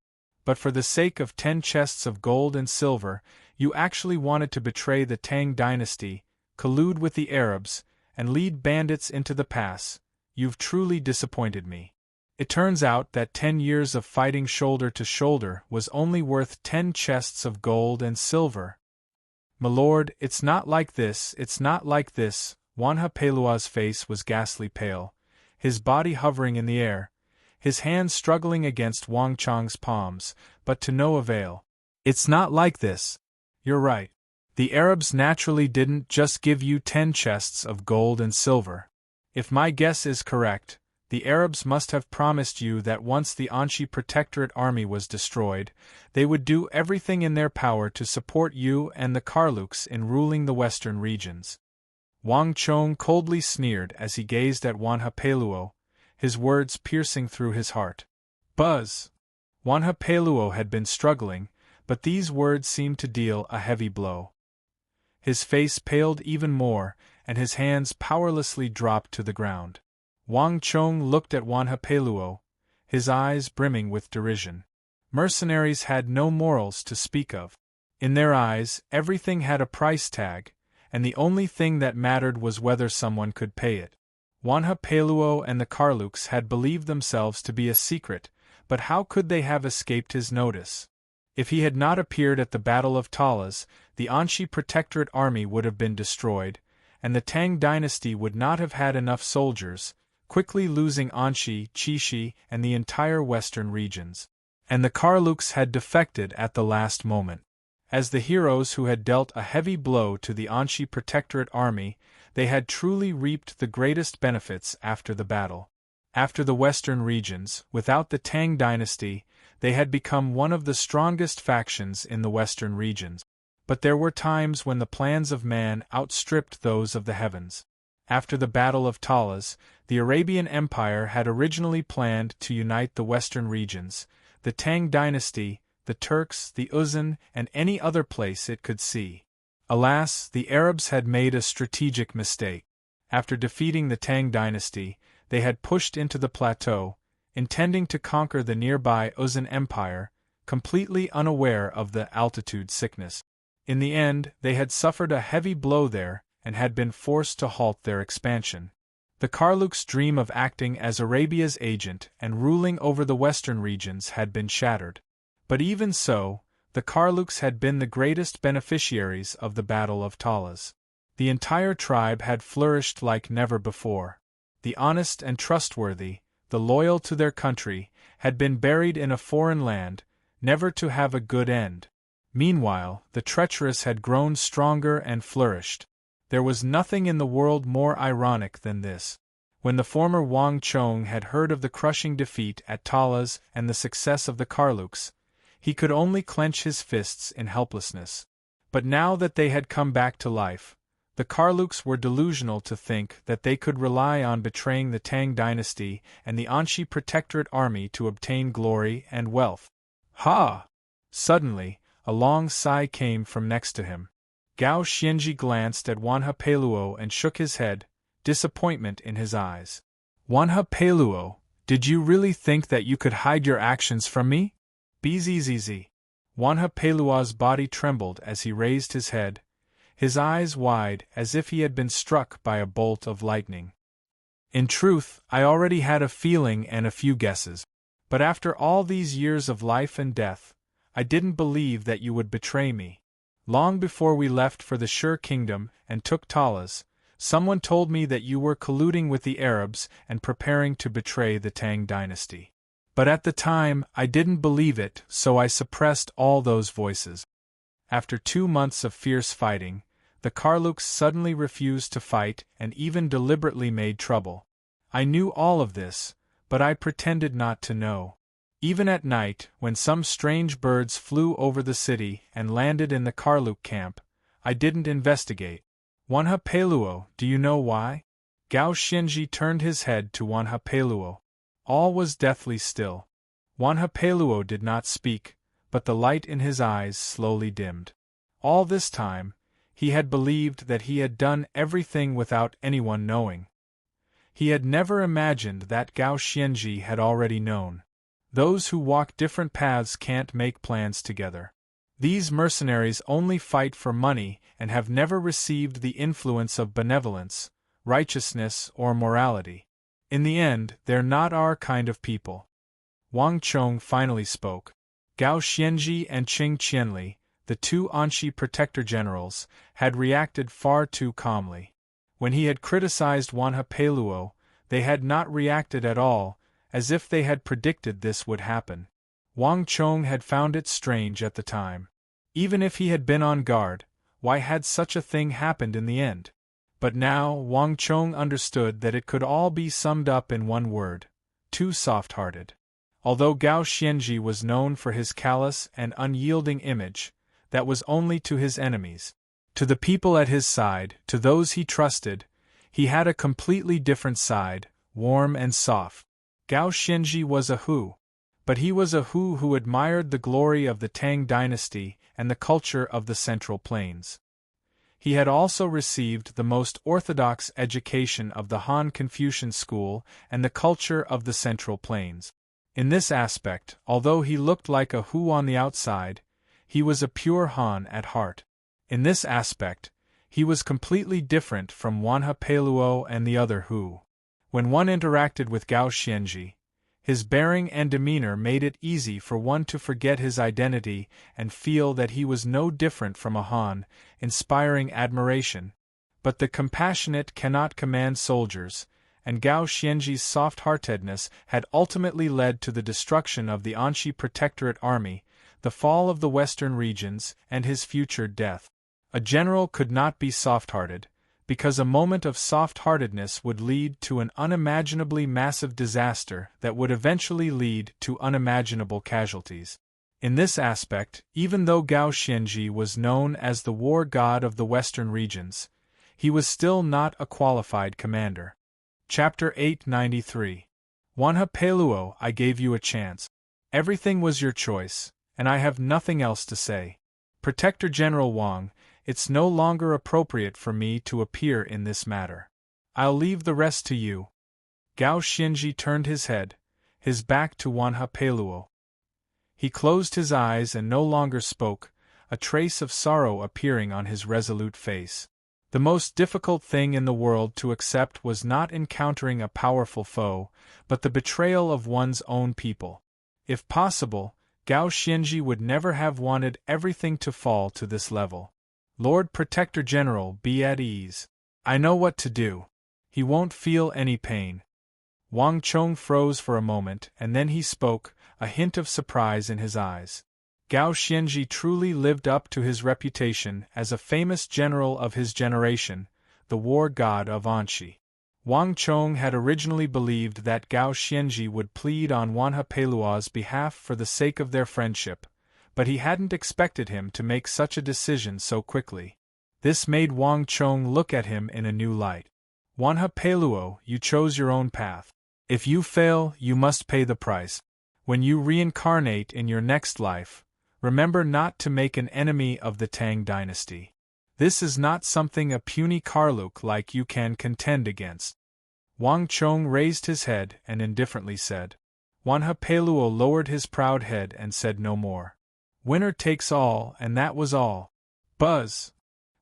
Speaker 1: But for the sake of 10 chests of gold and silver, you actually wanted to betray the Tang dynasty, collude with the Arabs, and lead bandits into the pass. You've truly disappointed me. It turns out that 10 years of fighting shoulder to shoulder was only worth 10 chests of gold and silver. My lord, it's not like this, it's not like this. Wanha Peiluo's face was ghastly pale, his body hovering in the air, his hands struggling against Wang Chong's palms, but to no avail. It's not like this. You're right. The Arabs naturally didn't just give you 10 chests of gold and silver. If my guess is correct, the Arabs must have promised you that once the Anxi Protectorate army was destroyed, they would do everything in their power to support you and the Karluks in ruling the western regions. Wang Chong coldly sneered as he gazed at Wanha Peiluo, his words piercing through his heart. Buzz! Wanha Peiluo had been struggling, but these words seemed to deal a heavy blow. His face paled even more, and his hands powerlessly dropped to the ground. Wang Chong looked at Wanha Peiluo, his eyes brimming with derision. Mercenaries had no morals to speak of. In their eyes, everything had a price tag, and the only thing that mattered was whether someone could pay it. Wanha Peiluo and the Karluks had believed themselves to be a secret, but how could they have escaped his notice? If he had not appeared at the Battle of Talas, the Anxi Protectorate army would have been destroyed, and the Tang dynasty would not have had enough soldiers, quickly losing Anxi, Qixi, and the entire western regions. And the Karluks had defected at the last moment. As the heroes who had dealt a heavy blow to the Anxi Protectorate army, they had truly reaped the greatest benefits after the battle. After the western regions, without the Tang dynasty, they had become one of the strongest factions in the western regions. But there were times when the plans of man outstripped those of the heavens. After the Battle of Talas, the Arabian Empire had originally planned to unite the western regions, the Tang dynasty, the Turks, the Uzan, and any other place it could see. Alas, the Arabs had made a strategic mistake. After defeating the Tang dynasty, they had pushed into the plateau, intending to conquer the nearby Uzan Empire, completely unaware of the altitude sickness. In the end, they had suffered a heavy blow there, and had been forced to halt their expansion. The Karluks' dream of acting as Arabia's agent and ruling over the western regions had been shattered. But even so, the Karluks had been the greatest beneficiaries of the Battle of Talas. The entire tribe had flourished like never before. The honest and trustworthy, the loyal to their country, had been buried in a foreign land, never to have a good end. Meanwhile, the treacherous had grown stronger and flourished. There was nothing in the world more ironic than this. When the former Wang Chong had heard of the crushing defeat at Talas and the success of the Karluks, he could only clench his fists in helplessness. But now that they had come back to life, the Karluks were delusional to think that they could rely on betraying the Tang dynasty and the Anxi Protectorate army to obtain glory and wealth. Ha! Suddenly, a long sigh came from next to him. Gao Xianji glanced at Wanha Peluo and shook his head, disappointment in his eyes. Wanha Peluo, did you really think that you could hide your actions from me? Bzzz. Wanha Peluo's body trembled as he raised his head, his eyes wide as if he had been struck by a bolt of lightning. In truth, I already had a feeling and a few guesses. But after all these years of life and death, I didn't believe that you would betray me. Long before we left for the Shur kingdom and took Talas, someone told me that you were colluding with the Arabs and preparing to betray the Tang dynasty. But at the time, I didn't believe it, so I suppressed all those voices. After 2 months of fierce fighting, the Karluks suddenly refused to fight and even deliberately made trouble. I knew all of this, but I pretended not to know. Even at night, when some strange birds flew over the city and landed in the Karluk camp, I didn't investigate. Wanha Peluo, do you know why? Gao Xianji turned his head to Wanha Peluo. All was deathly still. Wanha Peluo did not speak, but the light in his eyes slowly dimmed. All this time, he had believed that he had done everything without anyone knowing. He had never imagined that Gao Xianji had already known. Those who walk different paths can't make plans together. These mercenaries only fight for money and have never received the influence of benevolence, righteousness, or morality. In the end, they're not our kind of people. Wang Chong finally spoke. Gao Xianji and Qing Qianli, the 2 Anxi protector generals, had reacted far too calmly. When he had criticized Wanha Peluo, they had not reacted at all, as if they had predicted this would happen. Wang Chong had found it strange at the time. Even if he had been on guard, why had such a thing happened in the end? But now Wang Chong understood that it could all be summed up in one word: too soft-hearted. Although Gao Xianji was known for his callous and unyielding image, that was only to his enemies. To the people at his side, to those he trusted, he had a completely different side, warm and soft. Gao Xianji was a Hu. But he was a Hu who admired the glory of the Tang dynasty and the culture of the Central Plains. He had also received the most orthodox education of the Han Confucian school and the culture of the Central Plains. In this aspect, although he looked like a Hu on the outside, he was a pure Han at heart. In this aspect, he was completely different from Wanha Peluo and the other Hu. When one interacted with Gao Xianji, his bearing and demeanor made it easy for one to forget his identity and feel that he was no different from a Han, inspiring admiration. But the compassionate cannot command soldiers, and Gao Xianji's soft-heartedness had ultimately led to the destruction of the Anxi Protectorate army, the fall of the western regions, and his future death. A general could not be soft-hearted. because a moment of soft-heartedness would lead to an unimaginably massive disaster that would eventually lead to unimaginable casualties. In this aspect, even though Gao Xianji was known as the war god of the western regions, he was still not a qualified commander. Chapter 893. Wanha Peluo, I gave you a chance. Everything was your choice, and I have nothing else to say. Protector General Wang, it's no longer appropriate for me to appear in this matter. I'll leave the rest to you. Gao Xianji turned his head, his back to Wanha Peluo. He closed his eyes and no longer spoke, a trace of sorrow appearing on his resolute face. The most difficult thing in the world to accept was not encountering a powerful foe, but the betrayal of one's own people. If possible, Gao Xianji would never have wanted everything to fall to this level. Lord Protector General, be at ease. I know what to do. He won't feel any pain. Wang Chong froze for a moment and then he spoke, a hint of surprise in his eyes. Gao Xianji truly lived up to his reputation as a famous general of his generation, the war god of Anxi. Wang Chong had originally believed that Gao Xianji would plead on Wanha Peluo's behalf for the sake of their friendship, but he hadn't expected him to make such a decision so quickly. This made Wang Chong look at him in a new light. Wanha Peluo, you chose your own path. If you fail, you must pay the price. When you reincarnate in your next life, remember not to make an enemy of the Tang dynasty. This is not something a puny Karluk like you can contend against. Wang Chong raised his head and indifferently said. Wanha Peluo lowered his proud head and said no more. Winner takes all, and that was all. Buzz!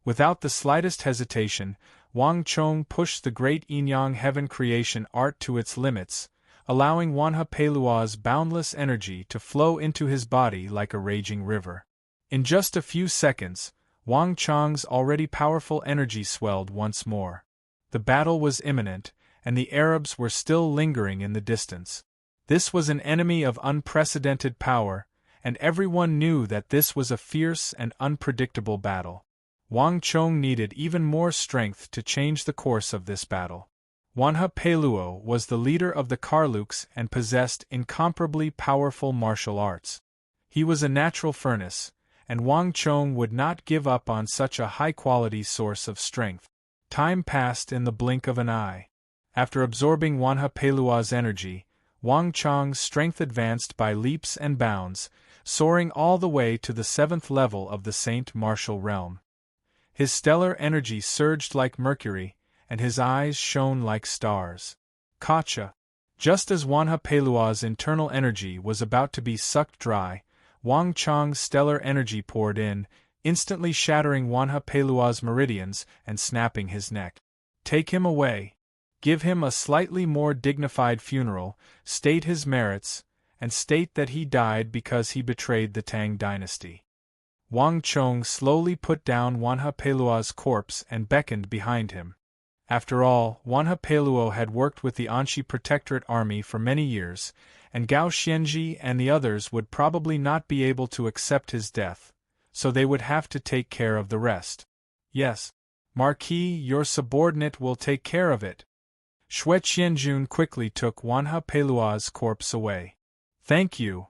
Speaker 1: Without the slightest hesitation, Wang Chong pushed the great Yinyang heaven creation art to its limits, allowing Wanha Peluo's boundless energy to flow into his body like a raging river. In just a few seconds, Wang Chong's already powerful energy swelled once more. The battle was imminent, and the Arabs were still lingering in the distance. This was an enemy of unprecedented power, and everyone knew that this was a fierce and unpredictable battle. Wang Chong needed even more strength to change the course of this battle. Wanha Peluo was the leader of the Karluks and possessed incomparably powerful martial arts. He was a natural furnace, and Wang Chong would not give up on such a high-quality source of strength. Time passed in the blink of an eye. After absorbing Wanha Peluo's energy, Wang Chong's strength advanced by leaps and bounds, soaring all the way to the 7th level of the Saint Martial realm. His stellar energy surged like mercury, and his eyes shone like stars. Kacha! Just as Wanha Peluo's internal energy was about to be sucked dry, Wang Chong's stellar energy poured in, instantly shattering Wanha Peluo's meridians and snapping his neck. Take him away. Give him a slightly more dignified funeral, state his merits, and state that he died because he betrayed the Tang dynasty. Wang Chong slowly put down Wanha Peluo's corpse and beckoned behind him. After all, Wanha Peluo had worked with the Anxi Protectorate army for many years, and Gao Xianji and the others would probably not be able to accept his death, so they would have to take care of the rest. Yes, Marquis, your subordinate will take care of it. Xue Qianjun quickly took Wanha Peluo's corpse away. Thank you.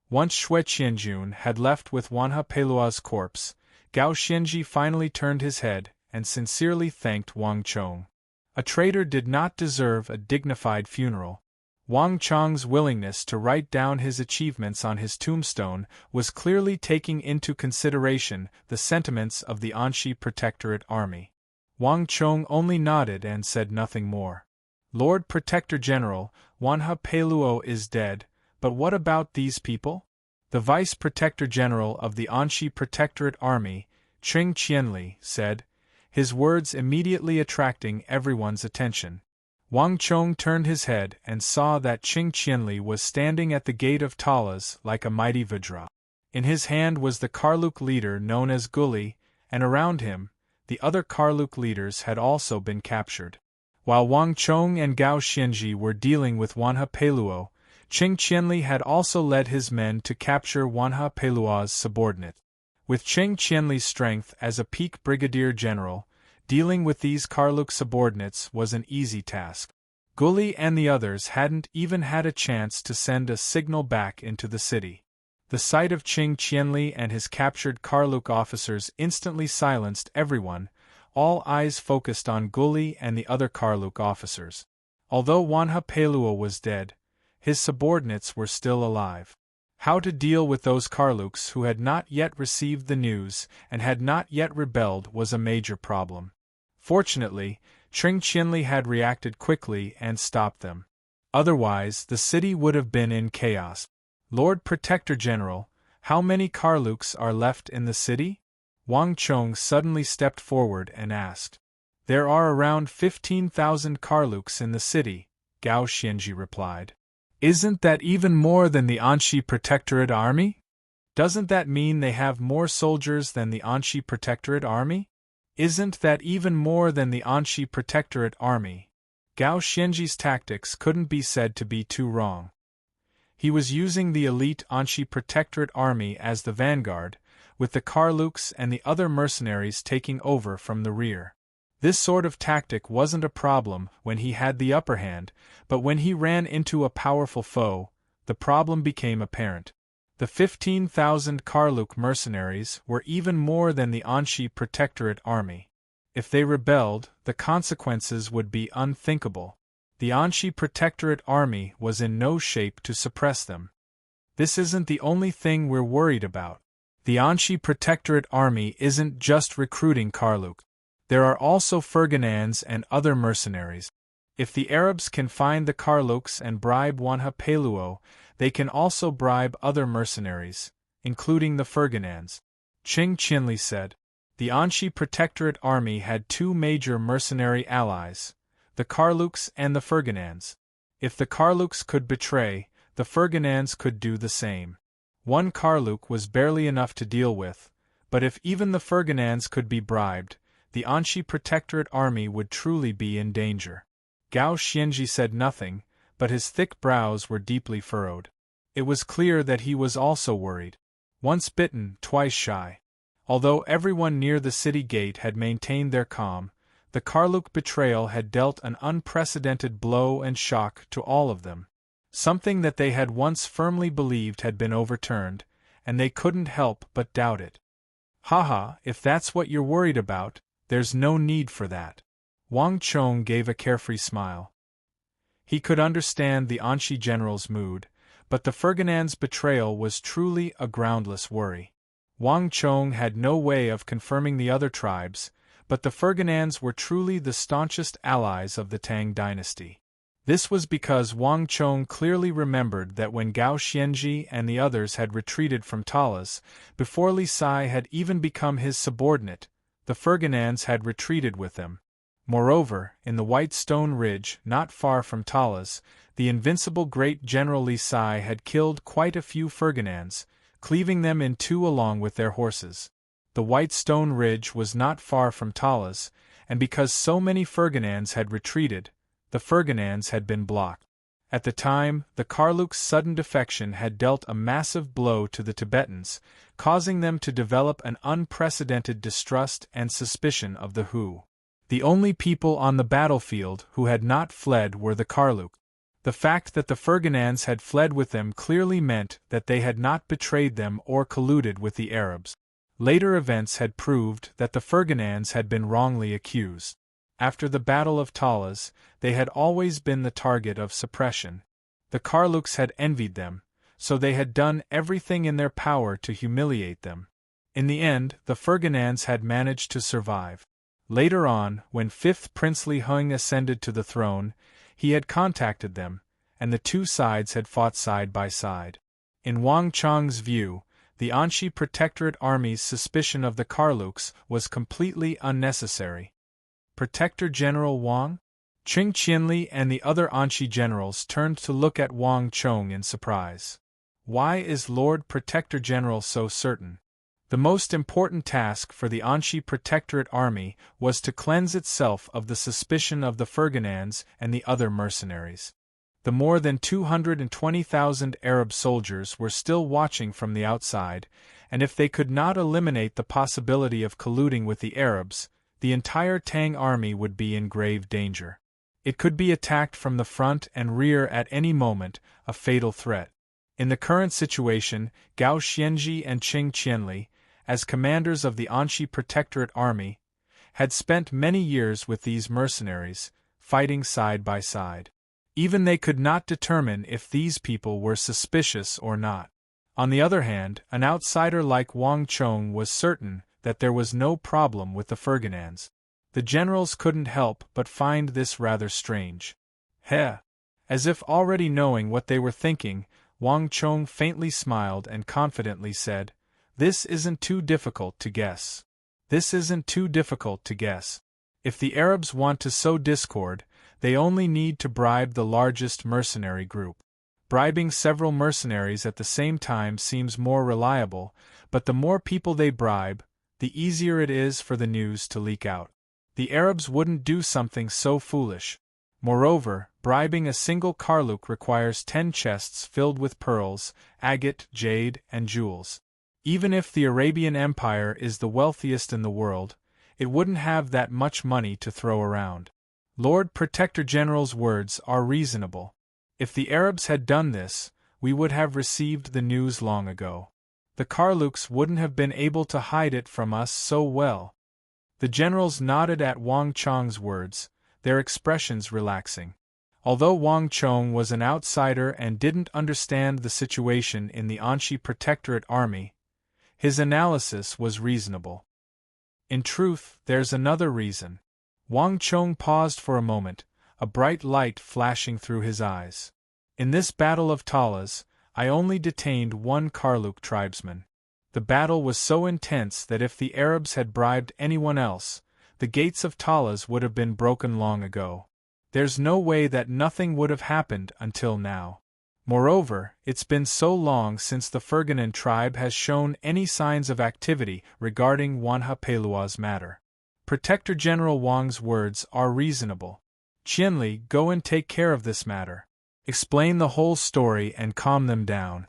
Speaker 1: Once Xue Qianjun had left with Wanha Peluo's corpse, Gao Xianji finally turned his head and sincerely thanked Wang Chong. A traitor did not deserve a dignified funeral. Wang Chong's willingness to write down his achievements on his tombstone was clearly taking into consideration the sentiments of the Anxi Protectorate army. Wang Chong only nodded and said nothing more. Lord Protector General, Wanha Peluo is dead, but what about these people? The Vice Protector General of the Anxi Protectorate army, Qing Qianli, said, his words immediately attracting everyone's attention. Wang Chong turned his head and saw that Qing Qianli was standing at the gate of Talas like a mighty Vajra. In his hand was the Karluk leader known as Guli, and around him, the other Karluk leaders had also been captured. While Wang Chong and Gao Xianji were dealing with Wanha Peluo, Qing Qianli had also led his men to capture Wanha Peluo's subordinate. With Qing Qianli's strength as a peak brigadier general, Dealing with these Karluk subordinates was an easy task. Gully and the others hadn't even had a chance to send a signal back into the city. The sight of Qing Qianli and his captured Karluk officers instantly silenced everyone, all eyes focused on Gully and the other Karluk officers. Although Wanha Pelua was dead, his subordinates were still alive. How to deal with those Karluks who had not yet received the news and had not yet rebelled was a major problem. Fortunately, Qing Qianli had reacted quickly and stopped them. Otherwise, the city would have been in chaos. Lord Protector General, how many Karluks are left in the city? Wang Chong suddenly stepped forward and asked. There are around 15,000 Karluks in the city, Gao Xianji replied. Isn't that even more than the Anxi Protectorate Army? Doesn't that mean they have more soldiers than the Anxi Protectorate Army? Isn't that even more than the Anxi Protectorate Army? Gao Xianji's tactics couldn't be said to be too wrong. He was using the elite Anxi Protectorate Army as the vanguard, with the Karluks and the other mercenaries taking over from the rear. This sort of tactic wasn't a problem when he had the upper hand, but when he ran into a powerful foe, the problem became apparent. The 15,000 Karluk mercenaries were even more than the Anxi Protectorate Army. If they rebelled, the consequences would be unthinkable. The Anxi Protectorate Army was in no shape to suppress them. This isn't the only thing we're worried about. The Anxi Protectorate Army isn't just recruiting Karluk. There are also Ferganans and other mercenaries. If the Arabs can find the Karluks and bribe Wanha Peluo, they can also bribe other mercenaries, including the Ferganans. Qing Qianli said. The Anxi Protectorate Army had two major mercenary allies, the Karluks and the Ferganans. If the Karluks could betray, the Ferganans could do the same. One Karluk was barely enough to deal with, but if even the Ferganans could be bribed, the Anxi Protectorate Army would truly be in danger. Gao Xianji said nothing, but his thick brows were deeply furrowed. It was clear that he was also worried. Once bitten, twice shy. Although everyone near the city gate had maintained their calm, the Karluk betrayal had dealt an unprecedented blow and shock to all of them. Something that they had once firmly believed had been overturned, and they couldn't help but doubt it. Haha, if that's what you're worried about, there's no need for that. Wang Chong gave a carefree smile. He could understand the Anxi general's mood, but the Ferganans' betrayal was truly a groundless worry. Wang Chong had no way of confirming the other tribes, but the Ferganans were truly the staunchest allies of the Tang dynasty. This was because Wang Chong clearly remembered that when Gao Xianji and the others had retreated from Talas, before Li Sai had even become his subordinate, the Ferganans had retreated with them. Moreover, in the White Stone Ridge, not far from Talas, the invincible great General Li Sai had killed quite a few Ferganans, cleaving them in two along with their horses. The White Stone Ridge was not far from Talas, and because so many Ferganans had retreated, the Ferganans had been blocked. At the time, the Karluk's sudden defection had dealt a massive blow to the Tibetans, causing them to develop an unprecedented distrust and suspicion of the Hu. The only people on the battlefield who had not fled were the Karluk. The fact that the Ferganans had fled with them clearly meant that they had not betrayed them or colluded with the Arabs. Later events had proved that the Ferganans had been wrongly accused. After the Battle of Talas, they had always been the target of suppression. The Karluks had envied them, so they had done everything in their power to humiliate them. In the end, the Ferganans had managed to survive. Later on, when 5th Prince Li Heng ascended to the throne, he had contacted them, and the two sides had fought side by side. In Wang Chong's view, the Anxi Protectorate Army's suspicion of the Karluks was completely unnecessary. Protector General Wang? Qing Qianli and the other Anxi generals turned to look at Wang Chong in surprise. Why is Lord Protector General so certain? The most important task for the Anxi Protectorate Army was to cleanse itself of the suspicion of the Ferganans and the other mercenaries. The more than 220,000 Arab soldiers were still watching from the outside, and if they could not eliminate the possibility of colluding with the Arabs, the entire Tang army would be in grave danger. It could be attacked from the front and rear at any moment, a fatal threat. In the current situation, Gao Xianzhi and Qing Qianli, as commanders of the Anxi Protectorate Army, had spent many years with these mercenaries, fighting side by side. Even they could not determine if these people were suspicious or not. On the other hand, an outsider like Wang Chong was certain that there was no problem with the Ferdinands. The generals couldn't help but find this rather strange. Heh! As if already knowing what they were thinking, Wang Chong faintly smiled and confidently said, "This isn't too difficult to guess. This isn't too difficult to guess. If the Arabs want to sow discord, they only need to bribe the largest mercenary group. Bribing several mercenaries at the same time seems more reliable, but the more people they bribe, the easier it is for the news to leak out. The Arabs wouldn't do something so foolish. Moreover, bribing a single Karluk requires 10 chests filled with pearls, agate, jade, and jewels. Even if the Arabian Empire is the wealthiest in the world, it wouldn't have that much money to throw around. Lord Protector General's words are reasonable. If the Arabs had done this, we would have received the news long ago. The Karluks wouldn't have been able to hide it from us so well." The generals nodded at Wang Chong's words, their expressions relaxing. Although Wang Chong was an outsider and didn't understand the situation in the Anxi Protectorate Army, his analysis was reasonable. "In truth, there's another reason." Wang Chong paused for a moment, a bright light flashing through his eyes. "In this battle of Talas, I only detained one Karluk tribesman. The battle was so intense that if the Arabs had bribed anyone else, the gates of Talas would have been broken long ago. There's no way that nothing would have happened until now. Moreover, it's been so long since the Ferganan tribe has shown any signs of activity regarding Wanha Pelua's matter. Protector General Wang's words are reasonable. Qianli, go and take care of this matter. Explain the whole story and calm them down."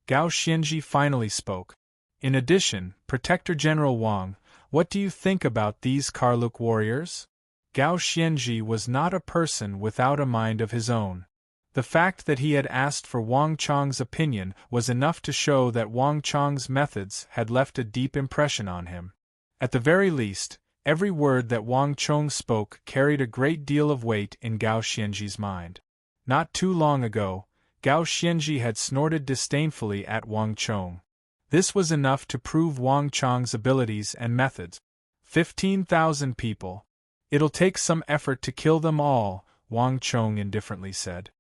Speaker 1: Gao Xianzhi finally spoke. "In addition, Protector General Wang, what do you think about these Karluk warriors?" Gao Xianzhi was not a person without a mind of his own. The fact that he had asked for Wang Chong's opinion was enough to show that Wang Chong's methods had left a deep impression on him. At the very least, every word that Wang Chong spoke carried a great deal of weight in Gao Xianzhi's mind. Not too long ago, Gao Xianzhi had snorted disdainfully at Wang Chong. This was enough to prove Wang Chong's abilities and methods. 15,000 people. It'll take some effort to kill them all, Wang Chong indifferently said.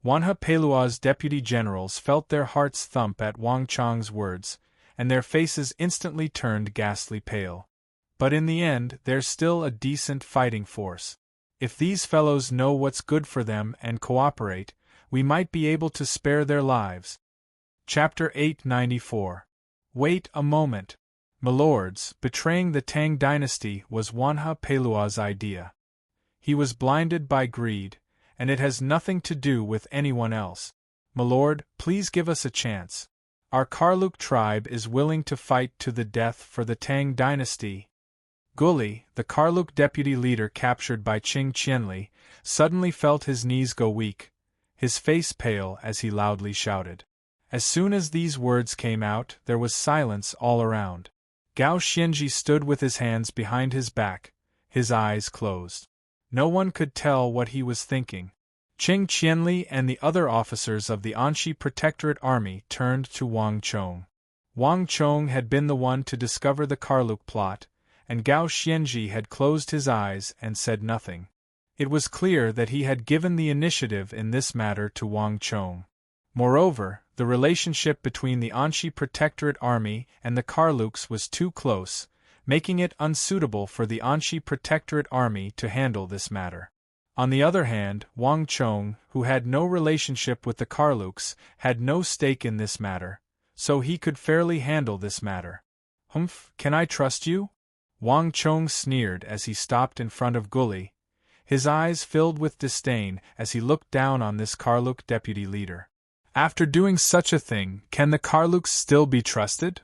Speaker 1: Wanha Pelua's deputy generals felt their hearts thump at Wang Chong's words, and their faces instantly turned ghastly pale. But in the end, there's still a decent fighting force. If these fellows know what's good for them and cooperate, we might be able to spare their lives. Chapter 894. Wait a moment. Milords, betraying the Tang dynasty was Wanha Pelua's idea. He was blinded by greed, and it has nothing to do with anyone else. Milord, please give us a chance. Our Karluk tribe is willing to fight to the death for the Tang dynasty. Guli, the Karluk deputy leader captured by Qing Qianli, suddenly felt his knees go weak, his face pale as he loudly shouted. As soon as these words came out, there was silence all around. Gao Xianzhi stood with his hands behind his back, his eyes closed. No one could tell what he was thinking. Qing Qianli and the other officers of the Anxi Protectorate Army turned to Wang Chong. Wang Chong had been the one to discover the Karluk plot, and Gao Xianzhi had closed his eyes and said nothing. It was clear that he had given the initiative in this matter to Wang Chong. Moreover, the relationship between the Anxi Protectorate Army and the Karluks was too close, making it unsuitable for the Anxi Protectorate Army to handle this matter. On the other hand, Wang Chong, who had no relationship with the Karluks, had no stake in this matter, so he could fairly handle this matter. Humph, can I trust you? Wang Chong sneered as he stopped in front of Guli, his eyes filled with disdain as he looked down on this Karluk deputy leader. After doing such a thing, can the Karluks still be trusted?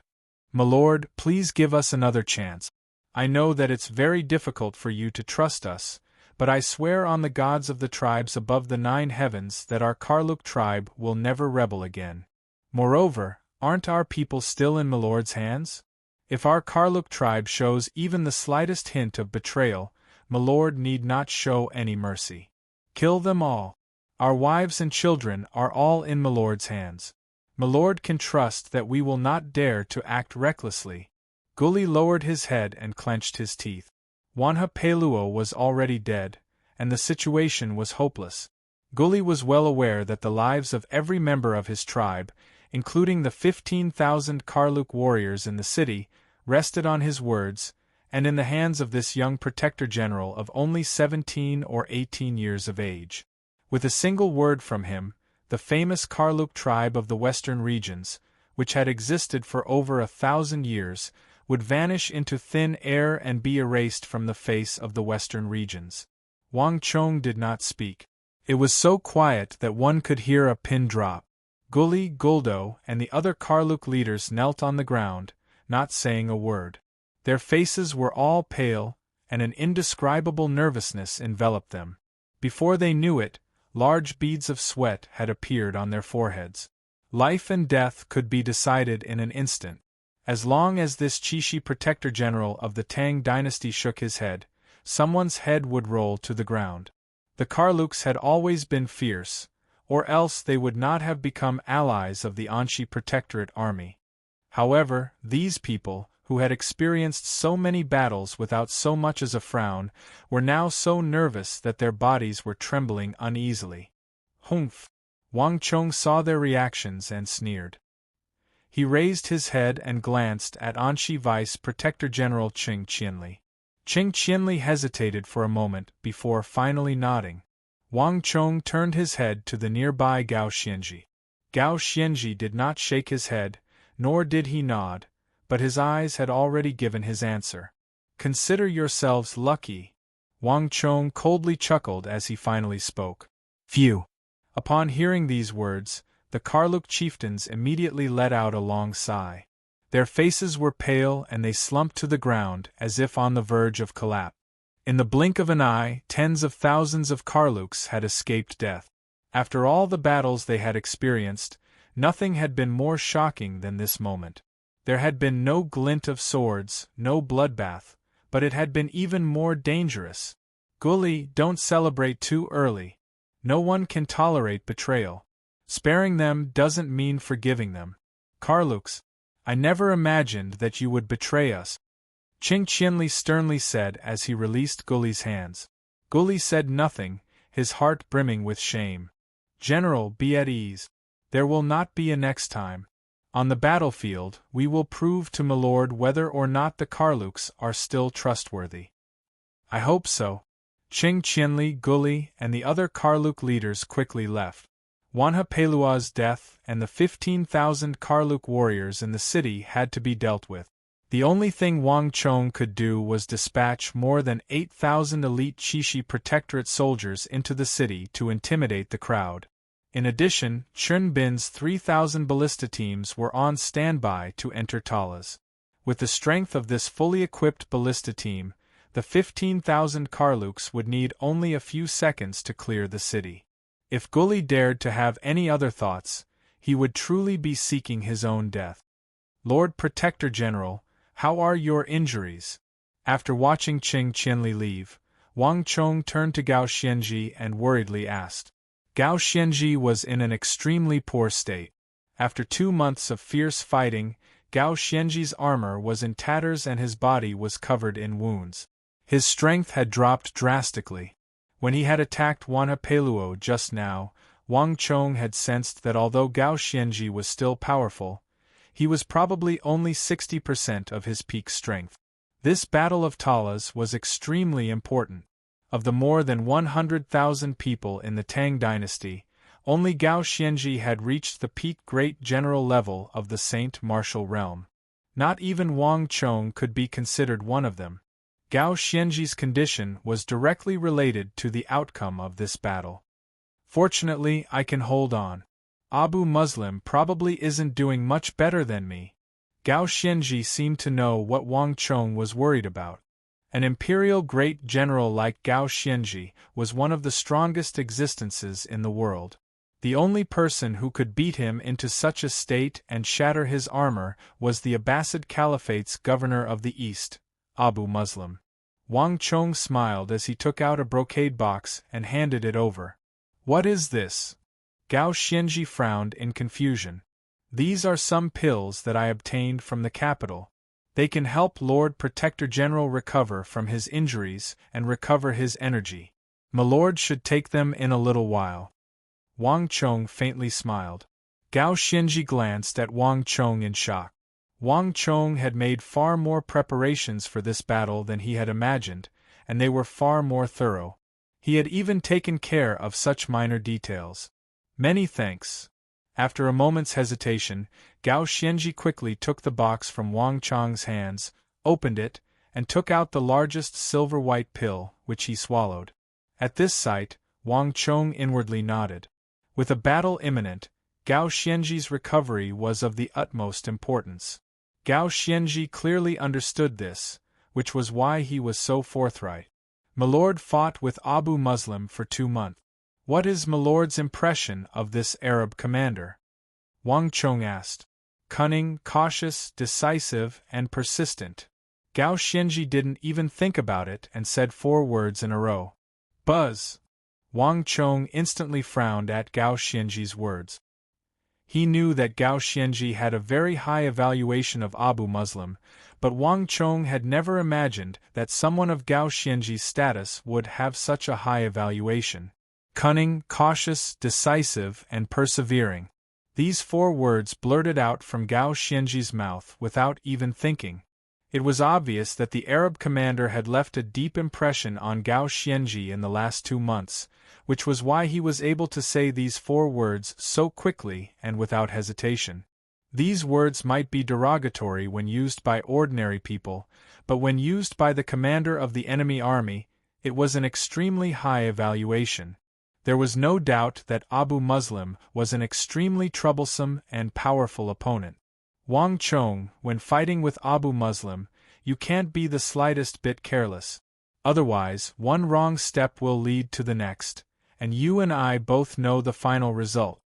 Speaker 1: Milord, please give us another chance. I know that it's very difficult for you to trust us, but I swear on the gods of the tribes above the 9 heavens that our Karluk tribe will never rebel again. Moreover, aren't our people still in Milord's hands? If our Karluk tribe shows even the slightest hint of betrayal, Milord need not show any mercy. Kill them all. Our wives and children are all in Milord's hands. Milord can trust that we will not dare to act recklessly. Gully lowered his head and clenched his teeth. Wanha Peluo was already dead, and the situation was hopeless. Gully was well aware that the lives of every member of his tribe, including the 15,000 Karluk warriors in the city, rested on his words, and in the hands of this young protector general of only 17 or 18 years of age. With a single word from him, the famous Karluk tribe of the western regions, which had existed for over 1,000 years, would vanish into thin air and be erased from the face of the western regions. Wang Chong did not speak. It was so quiet that one could hear a pin drop. Gully, Guldo, and the other Karluk leaders knelt on the ground, not saying a word. Their faces were all pale, and an indescribable nervousness enveloped them. Before they knew it, large beads of sweat had appeared on their foreheads. Life and death could be decided in an instant. As long as this Chishi protector general of the Tang dynasty shook his head, someone's head would roll to the ground. The Karluks had always been fierce, or else they would not have become allies of the Anshi Protectorate army. However, these people, who had experienced so many battles without so much as a frown, were now so nervous that their bodies were trembling uneasily. Humph! Wang Chong saw their reactions and sneered. He raised his head and glanced at Anshi Vice Protector General Qing Qianli. Qing Qianli hesitated for a moment before finally nodding. Wang Chong turned his head to the nearby Gao Xianji. Gao Xianji did not shake his head, nor did he nod, but his eyes had already given his answer. Consider yourselves lucky. Wang Chong coldly chuckled as he finally spoke. Phew! Upon hearing these words, the Karluk chieftains immediately let out a long sigh. Their faces were pale and they slumped to the ground as if on the verge of collapse. In the blink of an eye, tens of thousands of Karluks had escaped death. After all the battles they had experienced, nothing had been more shocking than this moment. There had been no glint of swords, no bloodbath, but it had been even more dangerous. Gully, don't celebrate too early. No one can tolerate betrayal. Sparing them doesn't mean forgiving them. Karluks, I never imagined that you would betray us, Qing Qianli sternly said as he released Gully's hands. Gully said nothing, his heart brimming with shame. General, be at ease. There will not be a next time. On the battlefield, we will prove to Milord whether or not the Karluks are still trustworthy. I hope so. Qing Qianli, Gully, and the other Karluk leaders quickly left. Wanha Pelua's death and the 15,000 Karluk warriors in the city had to be dealt with. The only thing Wang Chong could do was dispatch more than 8,000 elite Chishi Protectorate soldiers into the city to intimidate the crowd. In addition, Chun Bin's 3,000 ballista teams were on standby to enter Talas. With the strength of this fully equipped ballista team, the 15,000 Karluks would need only a few seconds to clear the city. If Gully dared to have any other thoughts, he would truly be seeking his own death. Lord Protector General, how are your injuries? After watching Qing Qianli leave, Wang Chong turned to Gao Xianji and worriedly asked. Gao Xianji was in an extremely poor state. After 2 months of fierce fighting, Gao Xianji's armor was in tatters and his body was covered in wounds. His strength had dropped drastically. When he had attacked Wanha Peluo just now, Wang Chong had sensed that although Gao Xianji was still powerful, he was probably only 60% of his peak strength. This Battle of Talas was extremely important. Of the more than 100,000 people in the Tang dynasty, only Gao Xianji had reached the peak great general level of the Saint Martial realm. Not even Wang Chong could be considered one of them. Gao Xianji's condition was directly related to the outcome of this battle. Fortunately, I can hold on. Abu Muslim probably isn't doing much better than me. Gao Xianji seemed to know what Wang Chong was worried about. An imperial great general like Gao Xianji was one of the strongest existences in the world. The only person who could beat him into such a state and shatter his armor was the Abbasid Caliphate's governor of the East, Abu Muslim. Wang Chong smiled as he took out a brocade box and handed it over. "What is this?" Gao Xianji frowned in confusion. "These are some pills that I obtained from the capital. They can help Lord Protector General recover from his injuries and recover his energy. Milord should take them in a little while." Wang Chong faintly smiled. Gao Xianji glanced at Wang Chong in shock. Wang Chong had made far more preparations for this battle than he had imagined, and they were far more thorough. He had even taken care of such minor details. "Many thanks." After a moment's hesitation, Gao Xianji quickly took the box from Wang Chong's hands, opened it, and took out the largest silver-white pill, which he swallowed. At this sight, Wang Chong inwardly nodded. With a battle imminent, Gao Xianji's recovery was of the utmost importance. Gao Xianji clearly understood this, which was why he was so forthright. Milord fought with Abu Muslim for 2 months. "What is Milord's impression of this Arab commander?" Wang Chong asked. "Cunning, cautious, decisive, and persistent." Gao Xianji didn't even think about it and said 4 words in a row. "Buzz!" Wang Chong instantly frowned at Gao Xianji's words. He knew that Gao Xianji had a very high evaluation of Abu Muslim, but Wang Chong had never imagined that someone of Gao Xianji's status would have such a high evaluation. Cunning, cautious, decisive, and persevering. These 4 words blurted out from Gao Xianji's mouth without even thinking. It was obvious that the Arab commander had left a deep impression on Gao Xianji in the last 2 months, which was why he was able to say these 4 words so quickly and without hesitation. These words might be derogatory when used by ordinary people, but when used by the commander of the enemy army, it was an extremely high evaluation. There was no doubt that Abu Muslim was an extremely troublesome and powerful opponent. Wang Chong, when fighting with Abu Muslim, you can't be the slightest bit careless. Otherwise, one wrong step will lead to the next, and you and I both know the final result.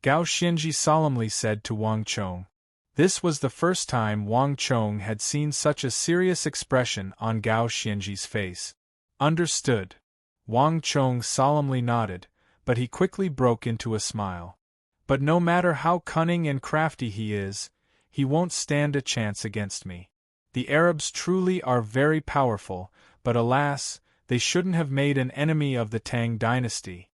Speaker 1: Gao Xianji solemnly said to Wang Chong. This was the first time Wang Chong had seen such a serious expression on Gao Xianji's face. "Understood." Wang Chong solemnly nodded, but he quickly broke into a smile. "But no matter how cunning and crafty he is, he won't stand a chance against me. The Arabs truly are very powerful, but alas, they shouldn't have made an enemy of the Tang dynasty."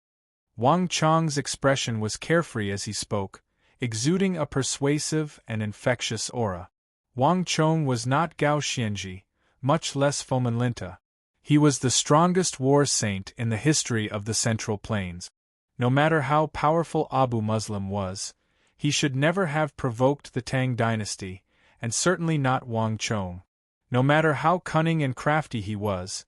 Speaker 1: Wang Chong's expression was carefree as he spoke, exuding a persuasive and infectious aura. Wang Chong was not Gao Xianji, much less Fomenlinta. He was the strongest war saint in the history of the Central Plains. No matter how powerful Abu Muslim was, he should never have provoked the Tang dynasty, and certainly not Wang Chong. No matter how cunning and crafty he was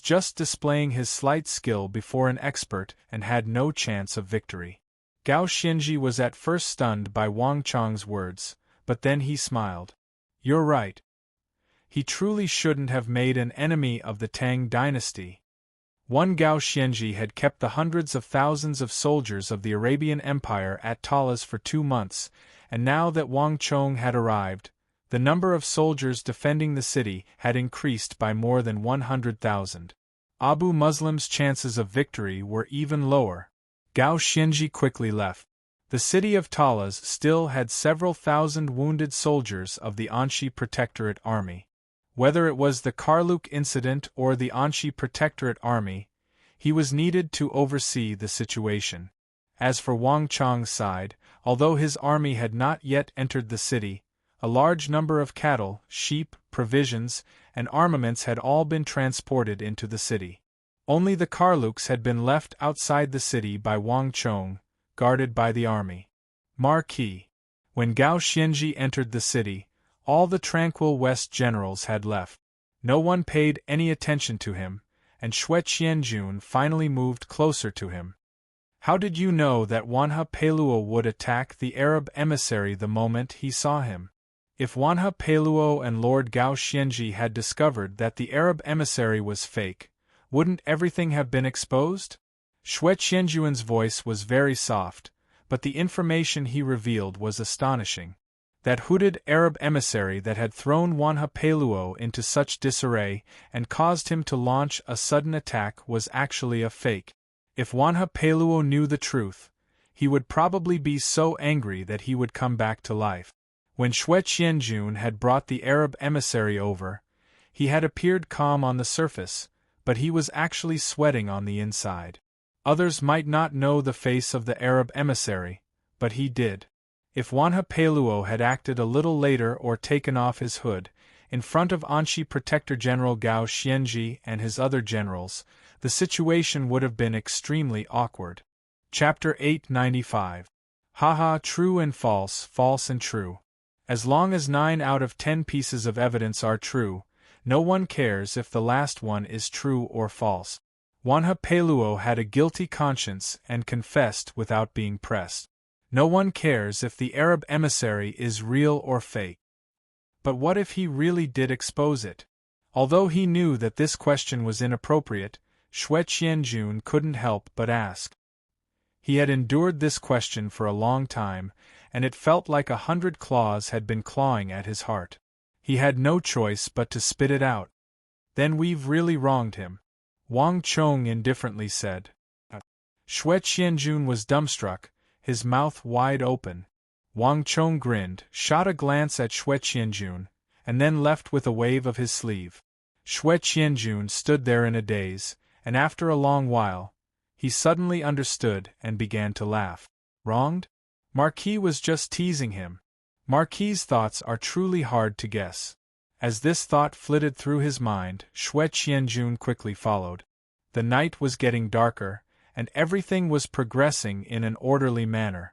Speaker 1: just displaying his slight skill before an expert and had no chance of victory. Gao Xianji was at first stunned by Wang Chong's words, but then he smiled. "You're right. He truly shouldn't have made an enemy of the Tang dynasty." One Gao Xianji had kept the hundreds of thousands of soldiers of the Arabian Empire at Talas for 2 months, and now that Wang Chong had arrived, the number of soldiers defending the city had increased by more than 100,000. Abu Muslim's chances of victory were even lower. Gao Xianji quickly left. The city of Talas still had several thousand wounded soldiers of the Anshi Protectorate Army. Whether it was the Karluk incident or the Anshi Protectorate Army, he was needed to oversee the situation. As for Wang Chong's side, although his army had not yet entered the city, a large number of cattle, sheep, provisions, and armaments had all been transported into the city. Only the Karluks had been left outside the city by Wang Chong, guarded by the army. Marquis. When Gao Xianji entered the city, all the tranquil West generals had left. No one paid any attention to him, and Xue Qianjun finally moved closer to him. "How did you know that Wanha Pelua would attack the Arab emissary the moment he saw him?" If Wanha Peluo and Lord Gao Xianji had discovered that the Arab emissary was fake, wouldn't everything have been exposed? Xue Qianjuan's voice was very soft, but the information he revealed was astonishing. That hooded Arab emissary that had thrown Wanha Peluo into such disarray and caused him to launch a sudden attack was actually a fake. If Wanha Peluo knew the truth, he would probably be so angry that he would come back to life. When Xue Qianjun had brought the Arab emissary over, he had appeared calm on the surface, but he was actually sweating on the inside. Others might not know the face of the Arab emissary, but he did. If Wanha Peluo had acted a little later or taken off his hood, in front of Anxi Protector General Gao Xianji and his other generals, the situation would have been extremely awkward. Chapter 895. Haha, true and false, false and true. As long as 9 out of 10 pieces of evidence are true, no one cares if the last one is true or false. Wanha Peluo had a guilty conscience and confessed without being pressed. No one cares if the Arab emissary is real or fake. But what if he really did expose it? Although he knew that this question was inappropriate, Xue Qianjun couldn't help but ask. He had endured this question for a long time, and it felt like 100 claws had been clawing at his heart. He had no choice but to spit it out. Then we've really wronged him, Wang Chong indifferently said. Xue Qianjun was dumbstruck, his mouth wide open. Wang Chong grinned, shot a glance at Xue Qianjun, and then left with a wave of his sleeve. Xue Qianjun stood there in a daze, and after a long while, he suddenly understood and began to laugh. Wronged? Marquis was just teasing him. Marquis's thoughts are truly hard to guess. As this thought flitted through his mind, Xue Qianjun quickly followed. The night was getting darker, and everything was progressing in an orderly manner.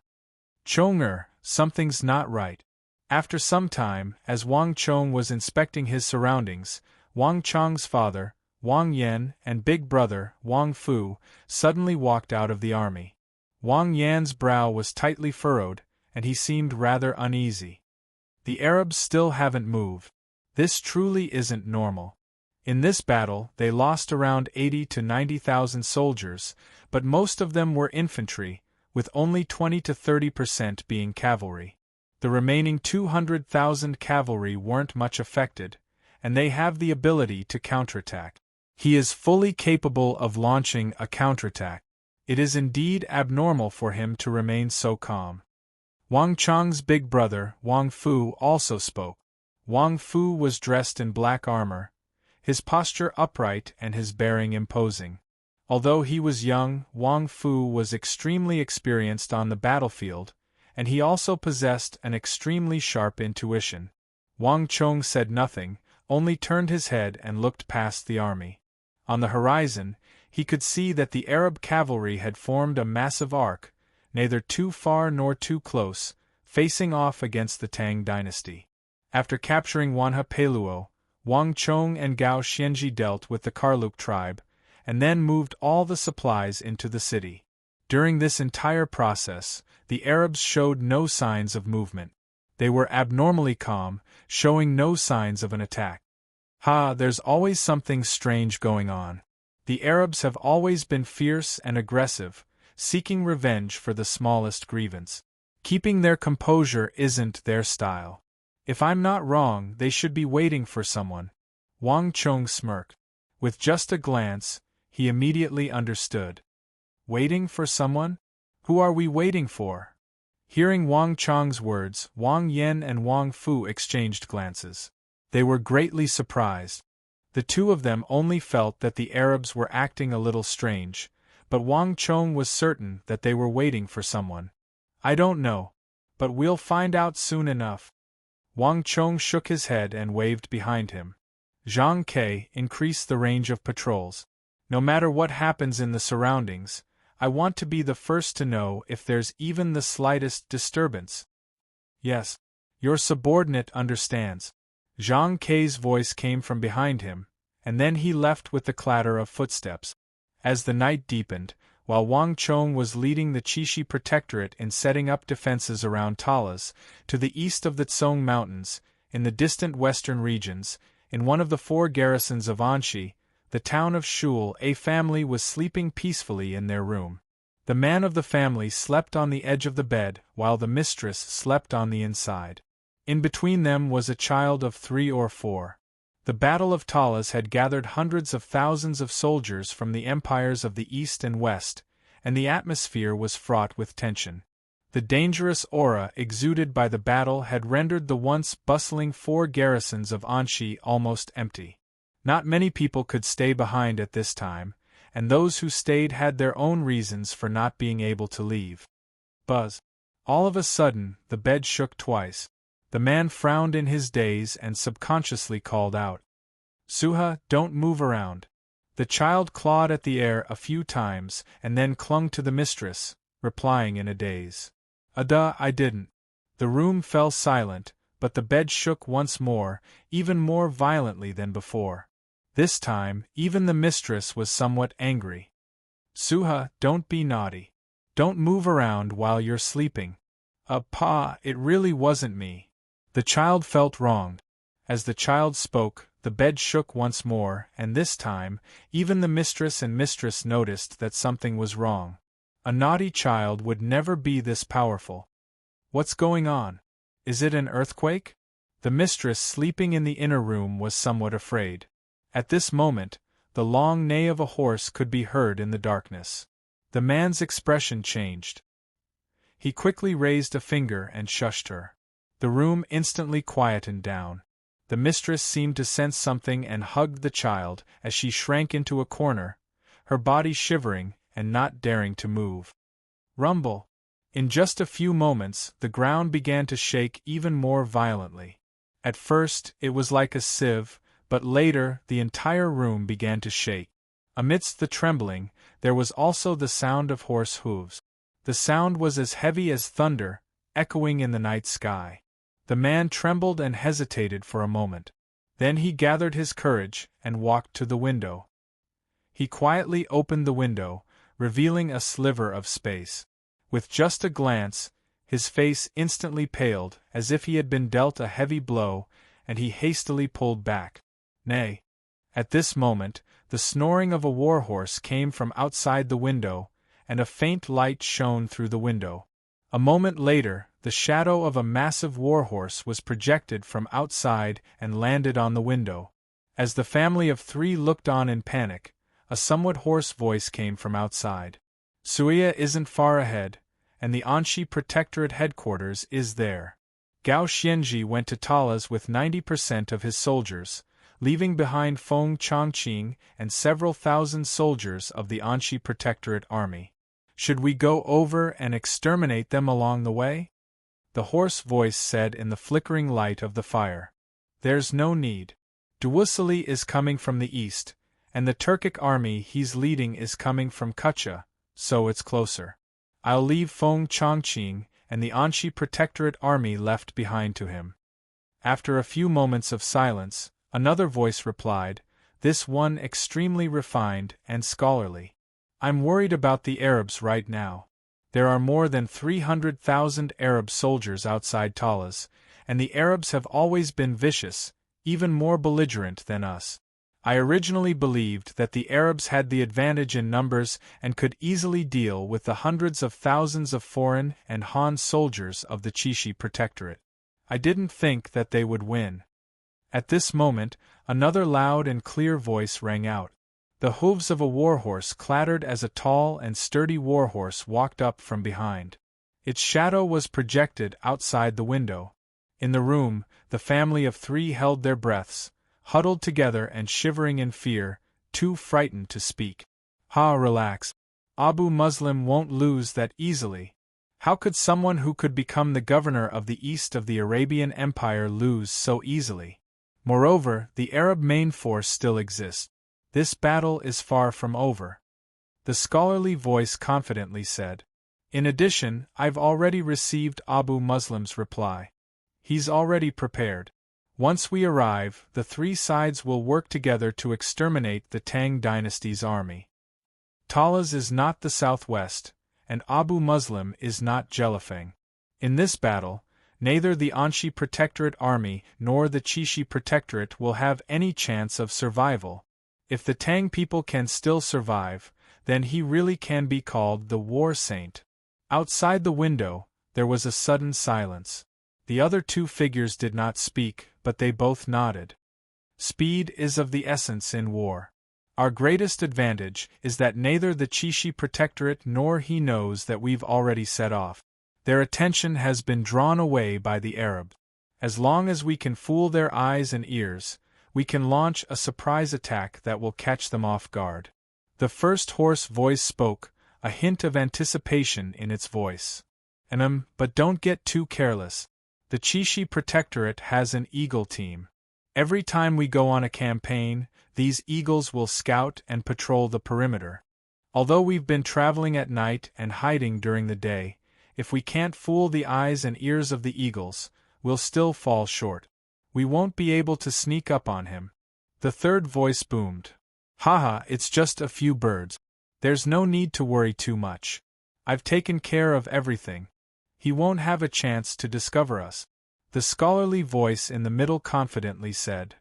Speaker 1: Chonger, something's not right. After some time, as Wang Chong was inspecting his surroundings, Wang Chong's father, Wang Yan, and big brother, Wang Fu, suddenly walked out of the army. Wang Yan's brow was tightly furrowed, and he seemed rather uneasy. The Arabs still haven't moved. This truly isn't normal. In this battle, they lost around 80 to 90,000 soldiers, but most of them were infantry, with only 20 to 30% being cavalry. The remaining 200,000 cavalry weren't much affected, and they have the ability to counterattack. He is fully capable of launching a counterattack. It is indeed abnormal for him to remain so calm. Wang Chong's big brother, Wang Fu, also spoke. Wang Fu was dressed in black armor, his posture upright and his bearing imposing. Although he was young, Wang Fu was extremely experienced on the battlefield, and he also possessed an extremely sharp intuition. Wang Chong said nothing, only turned his head and looked past the army. On the horizon, he could see that the Arab cavalry had formed a massive arc, neither too far nor too close, facing off against the Tang dynasty. After capturing Wanha Peluo, Wang Chong and Gao Xianji dealt with the Karluk tribe, and then moved all the supplies into the city. During this entire process, the Arabs showed no signs of movement. They were abnormally calm, showing no signs of an attack. There's always something strange going on. The Arabs have always been fierce and aggressive, seeking revenge for the smallest grievance. Keeping their composure isn't their style. If I'm not wrong, they should be waiting for someone. Wang Chong smirked. With just a glance, he immediately understood. Waiting for someone? Who are we waiting for? Hearing Wang Chong's words, Wang Yan and Wang Fu exchanged glances. They were greatly surprised. The two of them only felt that the Arabs were acting a little strange, but Wang Chong was certain that they were waiting for someone. I don't know, but we'll find out soon enough. Wang Chong shook his head and waved behind him. Zhang Ke, increase the range of patrols. No matter what happens in the surroundings, I want to be the first to know if there's even the slightest disturbance. Yes, your subordinate understands. Zhang Ke's voice came from behind him, and then he left with the clatter of footsteps. As the night deepened, while Wang Chong was leading the Qixi Protectorate in setting up defenses around Talas, to the east of the Tsong Mountains, in the distant western regions, in one of the 4 garrisons of Anshi, the town of Shul, a family was sleeping peacefully in their room. The man of the family slept on the edge of the bed, while the mistress slept on the inside. In between them was a child of 3 or 4. The Battle of Talas had gathered hundreds of thousands of soldiers from the empires of the East and West, and the atmosphere was fraught with tension. The dangerous aura exuded by the battle had rendered the once bustling 4 garrisons of Anshi almost empty. Not many people could stay behind at this time, and those who stayed had their own reasons for not being able to leave. Buzz. All of a sudden, the bed shook twice. The man frowned in his daze and subconsciously called out, "Suha, don't move around." The child clawed at the air a few times and then clung to the mistress, replying in a daze, "Ada, I didn't." The room fell silent, but the bed shook once more, even more violently than before. This time, even the mistress was somewhat angry. "Suha, don't be naughty. Don't move around while you're sleeping." Pa, it really wasn't me." The child felt wronged. As the child spoke, the bed shook once more, and this time, even the mistress and mistress noticed that something was wrong. A naughty child would never be this powerful. "What's going on? Is it an earthquake?" The mistress sleeping in the inner room was somewhat afraid. At this moment, the long neigh of a horse could be heard in the darkness. The man's expression changed. He quickly raised a finger and shushed her. The room instantly quietened down. The mistress seemed to sense something and hugged the child as she shrank into a corner, her body shivering and not daring to move. Rumble. In just a few moments, the ground began to shake even more violently. At first, it was like a sieve, but later, the entire room began to shake. Amidst the trembling, there was also the sound of horse hooves. The sound was as heavy as thunder, echoing in the night sky. The man trembled and hesitated for a moment. Then he gathered his courage and walked to the window. He quietly opened the window, revealing a sliver of space. With just a glance, his face instantly paled, as if he had been dealt a heavy blow, and he hastily pulled back. Nay. At this moment, the snoring of a warhorse came from outside the window, and a faint light shone through the window. A moment later, the shadow of a massive warhorse was projected from outside and landed on the window. As the family of 3 looked on in panic, a somewhat hoarse voice came from outside. "Suya isn't far ahead, and the Anshi Protectorate headquarters is there." Gao Xianji went to Talas with 90% of his soldiers, leaving behind Feng Chongqing and several thousand soldiers of the Anshi Protectorate army. "Should we go over and exterminate them along the way?" the hoarse voice said in the flickering light of the fire. "There's no need. Duwusili is coming from the east, and the Turkic army he's leading is coming from Kucha, so it's closer. I'll leave Feng Chongqing and the Anshi Protectorate army left behind to him." After a few moments of silence, another voice replied, this one extremely refined and scholarly. "I'm worried about the Arabs right now. There are more than 300,000 Arab soldiers outside Talas, and the Arabs have always been vicious, even more belligerent than us. I originally believed that the Arabs had the advantage in numbers and could easily deal with the hundreds of thousands of foreign and Han soldiers of the Chishi Protectorate. I didn't think that they would win." At this moment, another loud and clear voice rang out. The hooves of a warhorse clattered as a tall and sturdy warhorse walked up from behind. Its shadow was projected outside the window. In the room, the family of 3 held their breaths, huddled together and shivering in fear, too frightened to speak. Relax. Abu Muslim won't lose that easily. How could someone who could become the governor of the east of the Arabian Empire lose so easily? Moreover, the Arab main force still exists. This battle is far from over. The scholarly voice confidently said. In addition, I've already received Abu Muslim's reply. He's already prepared. Once we arrive, the 3 sides will work together to exterminate the Tang dynasty's army. Talas is not the southwest, and Abu Muslim is not Jelafeng. In this battle, Neither the Anshi Protectorate army nor the Chishi Protectorate will have any chance of survival. If the Tang people can still survive, then he really can be called the War Saint. Outside the window, there was a sudden silence. The other two figures did not speak, but they both nodded. Speed is of the essence in war. Our greatest advantage is that neither the Chishi Protectorate nor he knows that we've already set off. Their attention has been drawn away by the Arab. As long as we can fool their eyes and ears, we can launch a surprise attack that will catch them off guard. The first hoarse voice spoke, a hint of anticipation in its voice. But don't get too careless. The Chishi Protectorate has an eagle team. Every time we go on a campaign, these eagles will scout and patrol the perimeter. Although we've been traveling at night and hiding during the day, if we can't fool the eyes and ears of the eagles, we'll still fall short. We won't be able to sneak up on him. The third voice boomed. Haha, it's just a few birds. There's no need to worry too much. I've taken care of everything. He won't have a chance to discover us. The scholarly voice in the middle confidently said.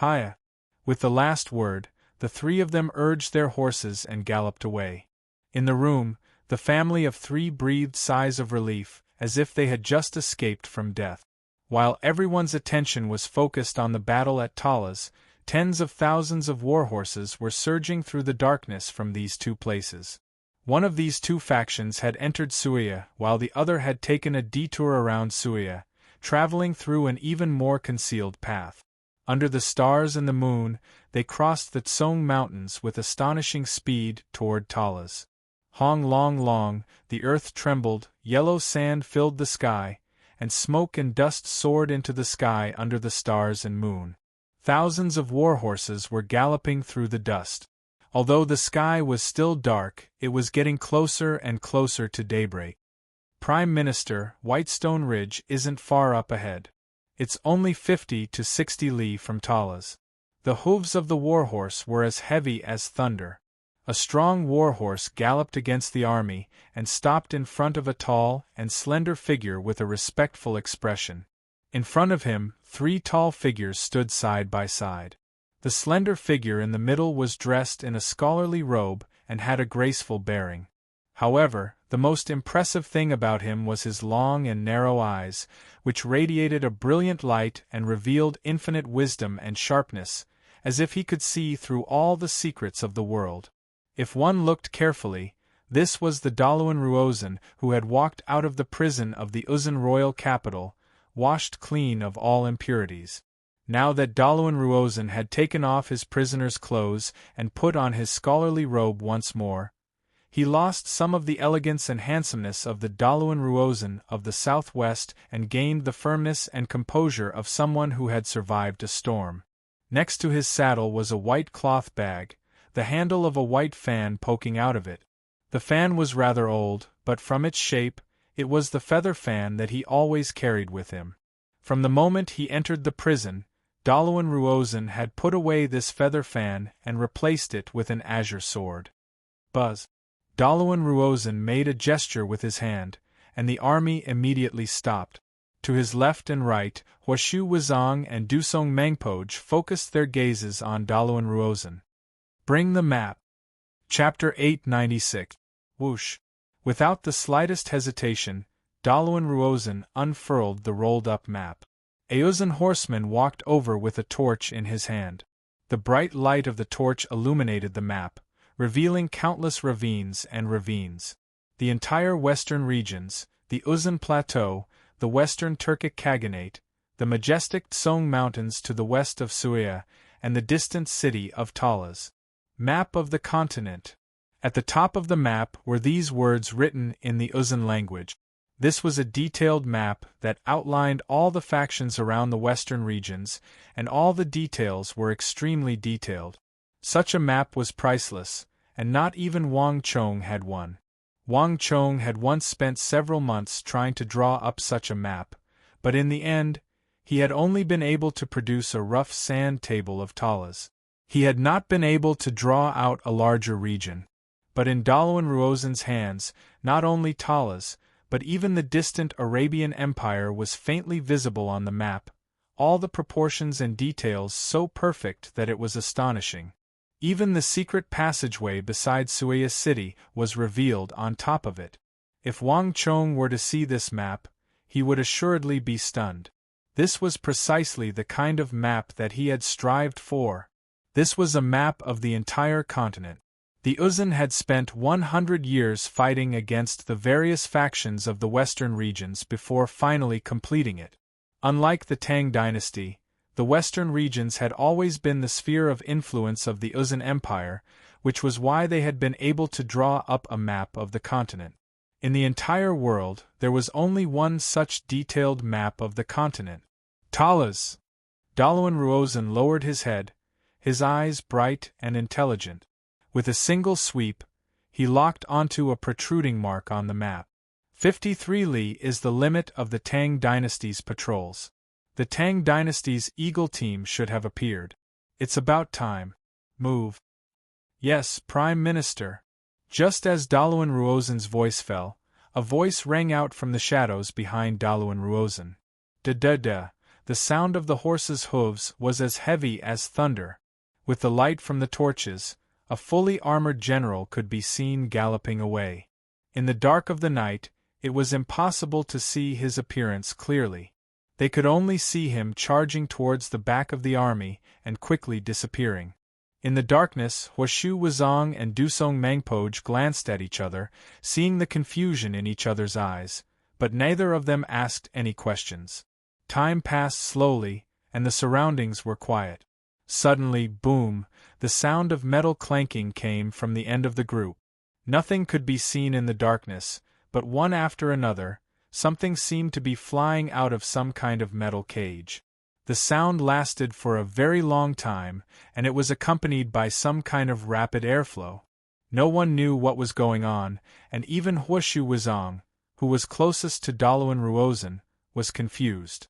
Speaker 1: Hiya. With the last word, the three of them urged their horses and galloped away. In the room, the family of three breathed sighs of relief, as if they had just escaped from death. While everyone's attention was focused on the battle at Talas, tens of thousands of warhorses were surging through the darkness from these two places. One of these two factions had entered Suya, while the other had taken a detour around Suya, traveling through an even more concealed path. Under the stars and the moon, they crossed the Tsong Mountains with astonishing speed toward Talas. Hong long long, the earth trembled, yellow sand filled the sky, and smoke and dust soared into the sky under the stars and moon. Thousands of warhorses were galloping through the dust. Although the sky was still dark, it was getting closer and closer to daybreak. Prime Minister, Whitestone Ridge isn't far up ahead. It's only 50 to 60 li from Talas. The hooves of the warhorse were as heavy as thunder. A strong warhorse galloped against the army and stopped in front of a tall and slender figure with a respectful expression. In front of him, three tall figures stood side by side. The slender figure in the middle was dressed in a scholarly robe and had a graceful bearing. However, the most impressive thing about him was his long and narrow eyes, which radiated a brilliant light and revealed infinite wisdom and sharpness, as if he could see through all the secrets of the world. If one looked carefully, this was the Daluan Ruozan who had walked out of the prison of the Uzan royal capital, washed clean of all impurities. Now that Daluan Ruozan had taken off his prisoner's clothes and put on his scholarly robe once more, he lost some of the elegance and handsomeness of the Daluan Ruozan of the southwest and gained the firmness and composure of someone who had survived a storm. Next to his saddle was a white cloth bag, the handle of a white fan poking out of it. The fan was rather old, but from its shape, it was the feather fan that he always carried with him. From the moment he entered the prison, Daluan Ruozan had put away this feather fan and replaced it with an azure sword. Buzz! Daluan Ruozan made a gesture with his hand, and the army immediately stopped. To his left and right, Huashu Wuzong and Dusong Mengpoj focused their gazes on Daluan Ruozan. Bring the map. Chapter 896. Whoosh! Without the slightest hesitation, Daluan Ruozan unfurled the rolled-up map. A Uzan horseman walked over with a torch in his hand. The bright light of the torch illuminated the map, revealing countless ravines and ravines. The entire western regions, the Uzan Plateau, the western Turkic Khaganate, the majestic Tsong Mountains to the west of Suya, and the distant city of Talas. Map of the continent. At the top of the map were these words written in the Uzan language. This was a detailed map that outlined all the factions around the western regions, and all the details were extremely detailed. Such a map was priceless, and not even Wang Chong had one. Wang Chong had once spent several months trying to draw up such a map, but in the end, he had only been able to produce a rough sand table of Talas. He had not been able to draw out a larger region. But in Daluan Ruozan's hands, not only Talas, but even the distant Arabian Empire was faintly visible on the map, all the proportions and details so perfect that it was astonishing. Even the secret passageway beside Sueya City was revealed on top of it. If Wang Chong were to see this map, he would assuredly be stunned. This was precisely the kind of map that he had strived for. This was a map of the entire continent. The Uzun had spent 100 years fighting against the various factions of the western regions before finally completing it. Unlike the Tang dynasty, the western regions had always been the sphere of influence of the Uzun Empire, which was why they had been able to draw up a map of the continent. In the entire world, there was only one such detailed map of the continent. Talas! Dalawan Ruozan lowered his head, his eyes bright and intelligent. With a single sweep, he locked onto a protruding mark on the map. 53 li is the limit of the Tang dynasty's patrols. The Tang dynasty's Eagle team should have appeared. It's about time. Move. Yes, Prime Minister. Just as Dalawan Ruozan's voice fell, a voice rang out from the shadows behind Dalawan Ruozan. Da-da-da, the sound of the horses' hooves was as heavy as thunder. With the light from the torches, a fully armored general could be seen galloping away. In the dark of the night, it was impossible to see his appearance clearly. They could only see him charging towards the back of the army and quickly disappearing. In the darkness, Huashu Wuzong and Dusong Mangpoj glanced at each other, seeing the confusion in each other's eyes, but neither of them asked any questions. Time passed slowly, and the surroundings were quiet. Suddenly, boom, the sound of metal clanking came from the end of the group. Nothing could be seen in the darkness, but one after another, something seemed to be flying out of some kind of metal cage. The sound lasted for a very long time, and it was accompanied by some kind of rapid airflow. No one knew what was going on, and even Huashu Wuzong, who was closest to Dalawan Ruozan, was confused.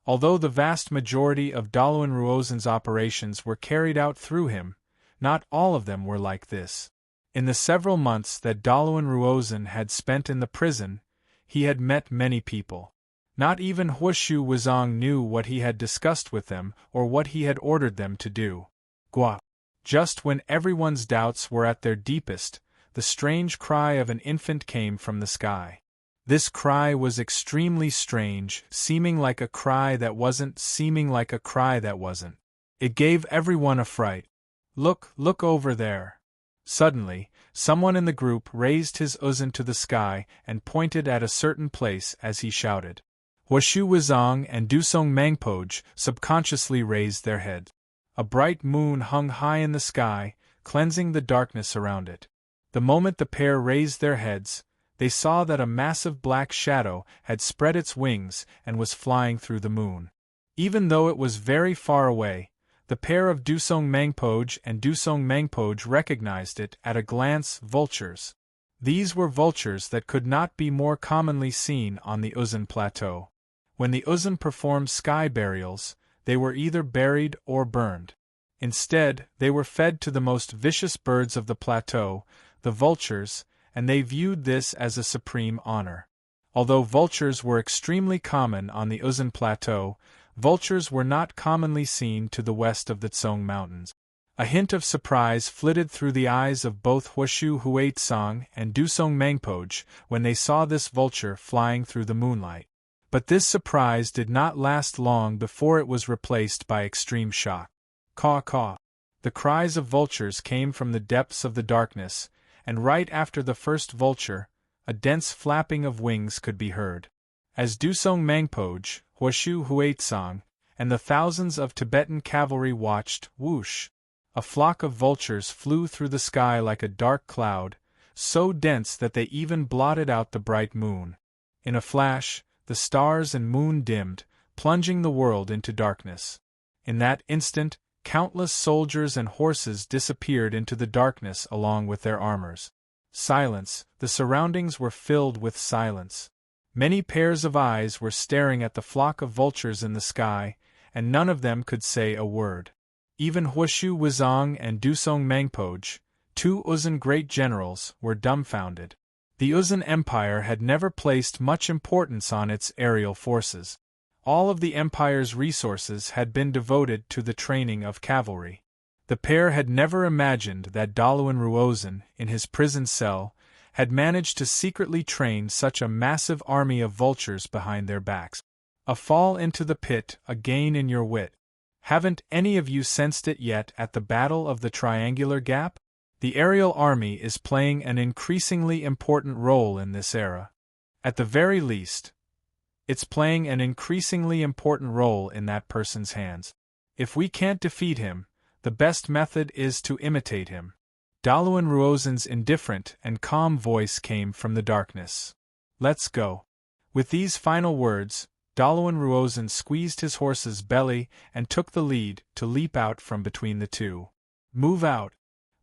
Speaker 1: Although the vast majority of Dalawan Ruozan's operations were carried out through him, not all of them were like this. In the several months that Dalawan Ruozan had spent in the prison, he had met many people. Not even Huashu Wuzong knew what he had discussed with them or what he had ordered them to do. Gua! Just when everyone's doubts were at their deepest, the strange cry of an infant came from the sky. This cry was extremely strange, seeming like a cry that wasn't, seeming like a cry that wasn't. It gave everyone a fright. Look over there. Suddenly, someone in the group raised his uzun to the sky and pointed at a certain place as he shouted. Huashu Wuzong and Dusong Mangpoj subconsciously raised their heads. A bright moon hung high in the sky, cleansing the darkness around it. The moment the pair raised their heads, they saw that a massive black shadow had spread its wings and was flying through the moon. Even though it was very far away, the pair of Dusong Mangpoj and Dusong Mangpoj recognized it at a glance. Vultures. These were vultures that could not be more commonly seen on the Uzun Plateau. When the Uzun performed sky burials, they were either buried or burned. Instead, they were fed to the most vicious birds of the plateau, the vultures, and they viewed this as a supreme honor. Although vultures were extremely common on the Uzun Plateau, vultures were not commonly seen to the west of the Tsong Mountains. A hint of surprise flitted through the eyes of both Huashu Huaitsong and Dusong Mangpoj when they saw this vulture flying through the moonlight. But this surprise did not last long before it was replaced by extreme shock. Caw-caw. The cries of vultures came from the depths of the darkness, and right after the first vulture, a dense flapping of wings could be heard. As Dusong Mangpoj, Huashu Huaitsong, and the thousands of Tibetan cavalry watched, whoosh! A flock of vultures flew through the sky like a dark cloud, so dense that they even blotted out the bright moon. In a flash, the stars and moon dimmed, plunging the world into darkness. In that instant, countless soldiers and horses disappeared into the darkness along with their armors. Silence, the surroundings were filled with silence. Many pairs of eyes were staring at the flock of vultures in the sky, and none of them could say a word. Even Huashu Wuzong and Dusong Mangpoj, two Uzun great generals, were dumbfounded. The Uzun Empire had never placed much importance on its aerial forces. All of the empire's resources had been devoted to the training of cavalry. The pair had never imagined that Dalawan Ruozan, in his prison cell, had managed to secretly train such a massive army of vultures behind their backs. A fall into the pit, a gain in your wit. Haven't any of you sensed it yet at the Battle of the Triangular Gap? The aerial army is playing an increasingly important role in this era. At the very least, it's playing an increasingly important role in that person's hands. If we can't defeat him, the best method is to imitate him. Dalawan Ruozan's indifferent and calm voice came from the darkness. Let's go. With these final words, Dalawan Ruozan squeezed his horse's belly and took the lead to leap out from between the two. Move out.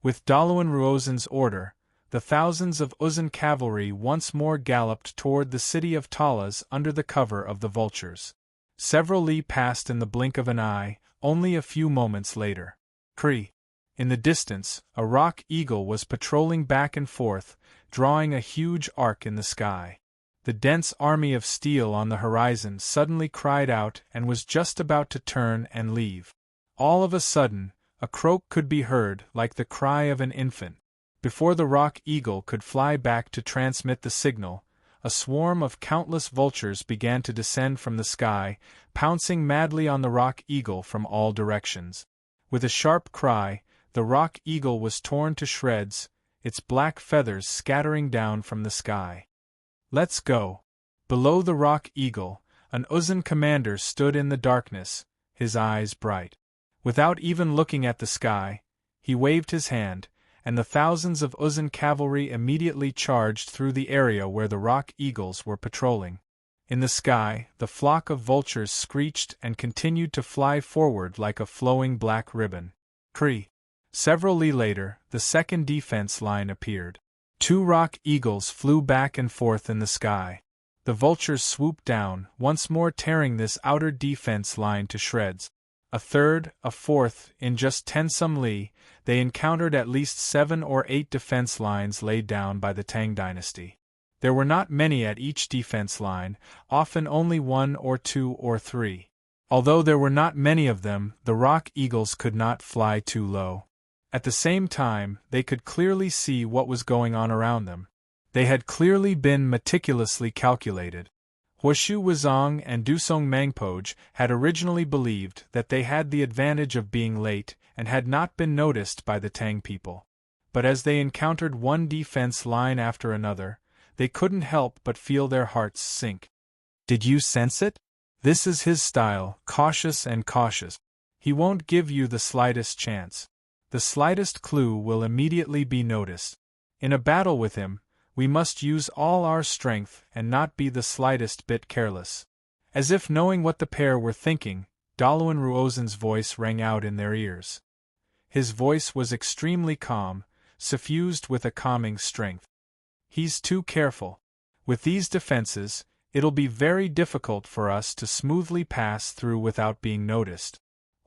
Speaker 1: With Dalawan Ruozan's order, the thousands of Uzun cavalry once more galloped toward the city of Talas under the cover of the vultures. Several li passed in the blink of an eye, only a few moments later. Kree. In the distance, a rock eagle was patrolling back and forth, drawing a huge arc in the sky. The dense army of steel on the horizon suddenly cried out and was just about to turn and leave. All of a sudden, a croak could be heard like the cry of an infant. Before the rock eagle could fly back to transmit the signal, a swarm of countless vultures began to descend from the sky, pouncing madly on the rock eagle from all directions. With a sharp cry, the rock eagle was torn to shreds, its black feathers scattering down from the sky. Let's go. Below the rock eagle, an Uzun commander stood in the darkness, his eyes bright. Without even looking at the sky, he waved his hand, and the thousands of Uzun cavalry immediately charged through the area where the rock eagles were patrolling. In the sky, the flock of vultures screeched and continued to fly forward like a flowing black ribbon. Kree. Several li later, the second defense line appeared. 2 rock eagles flew back and forth in the sky. The vultures swooped down, once more tearing this outer defense line to shreds. A third, a fourth, in just 10 some li, they encountered at least 7 or 8 defense lines laid down by the Tang dynasty. There were not many at each defense line, often only 1 or 2 or 3. Although there were not many of them, the rock eagles could not fly too low. At the same time, they could clearly see what was going on around them. They had clearly been meticulously calculated. Huashu Wuzong and Dusong Mangpoj had originally believed that they had the advantage of being late and had not been noticed by the Tang people. But as they encountered one defense line after another, they couldn't help but feel their hearts sink. Did you sense it? This is his style, cautious and cautious. He won't give you the slightest chance. The slightest clue will immediately be noticed. In a battle with him, we must use all our strength and not be the slightest bit careless. As if knowing what the pair were thinking, Dalawan Ruozan's voice rang out in their ears. His voice was extremely calm, suffused with a calming strength. He's too careful. With these defenses, it'll be very difficult for us to smoothly pass through without being noticed.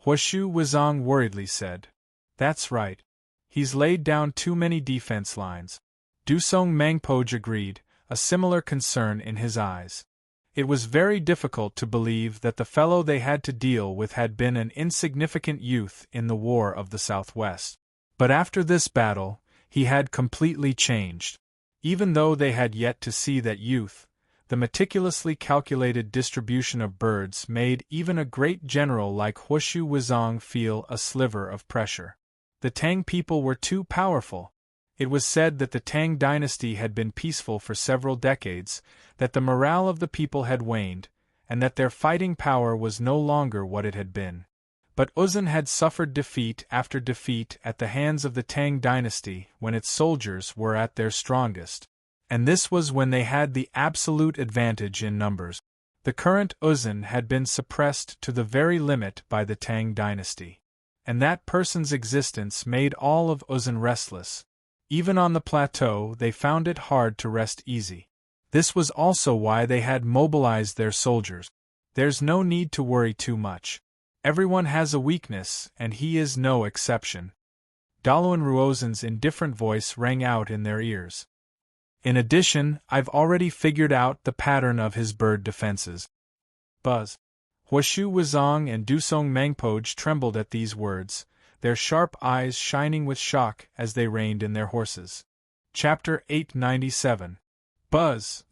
Speaker 1: Huashu Wuzong worriedly said. That's right. He's laid down too many defense lines. Dusong Mangpoj agreed, a similar concern in his eyes. It was very difficult to believe that the fellow they had to deal with had been an insignificant youth in the War of the Southwest. But after this battle, he had completely changed. Even though they had yet to see that youth, the meticulously calculated distribution of birds made even a great general like Huashu Wuzong feel a sliver of pressure. The Tang people were too powerful. It was said that the Tang dynasty had been peaceful for several decades, that the morale of the people had waned, and that their fighting power was no longer what it had been. But Uzun had suffered defeat after defeat at the hands of the Tang dynasty when its soldiers were at their strongest. And this was when they had the absolute advantage in numbers. The current Uzun had been suppressed to the very limit by the Tang dynasty. And that person's existence made all of Uzun restless. Even on the plateau, they found it hard to rest easy. This was also why they had mobilized their soldiers. There's no need to worry too much. Everyone has a weakness, and he is no exception. Dalawan Ruozan's indifferent voice rang out in their ears. In addition, I've already figured out the pattern of his bird defenses. Buzz. Huashu Wuzong and Dusong Mangpoj trembled at these words, their sharp eyes shining with shock as they reined in their horses. Chapter 897. Buzz.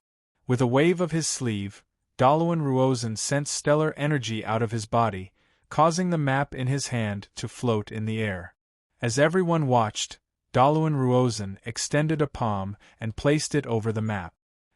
Speaker 1: With a wave of his sleeve, Dalawan Ruozan sent stellar energy out of his body, causing the map in his hand to float in the air. As everyone watched, Dalawan Ruozan extended a palm and placed it over the map.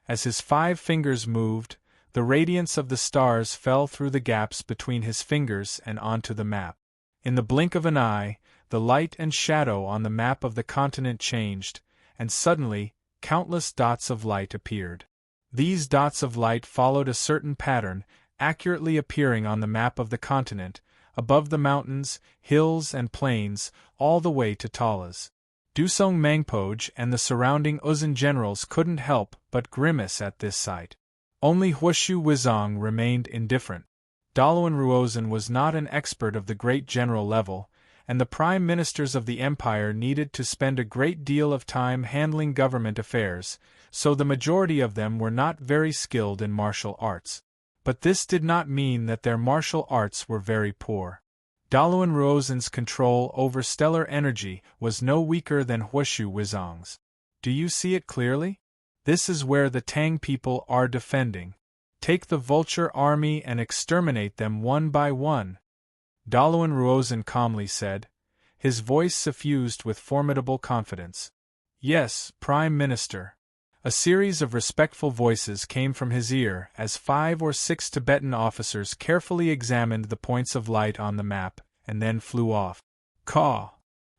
Speaker 1: As his 5 fingers moved, the radiance of the stars fell through the gaps between his fingers and onto the map. In the blink of an eye, the light and shadow on the map of the continent changed, and suddenly, countless dots of light appeared. These dots of light followed a certain pattern, accurately appearing on the map of the continent, above the mountains, hills and plains, all the way to Talas. Dusong Mangpoj and the surrounding Uzan generals couldn't help but grimace at this sight. Only Huashu Wuzong remained indifferent. Dalawan Ruozan was not an expert of the great general level, and the prime ministers of the empire needed to spend a great deal of time handling government affairs, so the majority of them were not very skilled in martial arts. But this did not mean that their martial arts were very poor. Dalawan Ruozan's control over stellar energy was no weaker than Huashu Wuzong's. Do you see it clearly? This is where the Tang people are defending. Take the Vulture army and exterminate them one by one. Dalawan Ruozan calmly said, his voice suffused with formidable confidence. Yes, Prime Minister. A series of respectful voices came from his ear as 5 or 6 Tibetan officers carefully examined the points of light on the map, and then flew off. Caw!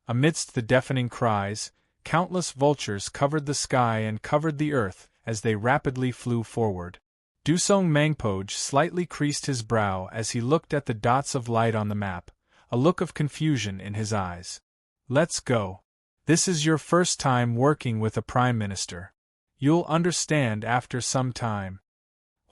Speaker 1: Amidst the deafening cries, countless vultures covered the sky and covered the earth as they rapidly flew forward. Dusong Mangpoj slightly creased his brow as he looked at the dots of light on the map, a look of confusion in his eyes. Let's go. This is your first time working with a prime minister. You'll understand after some time.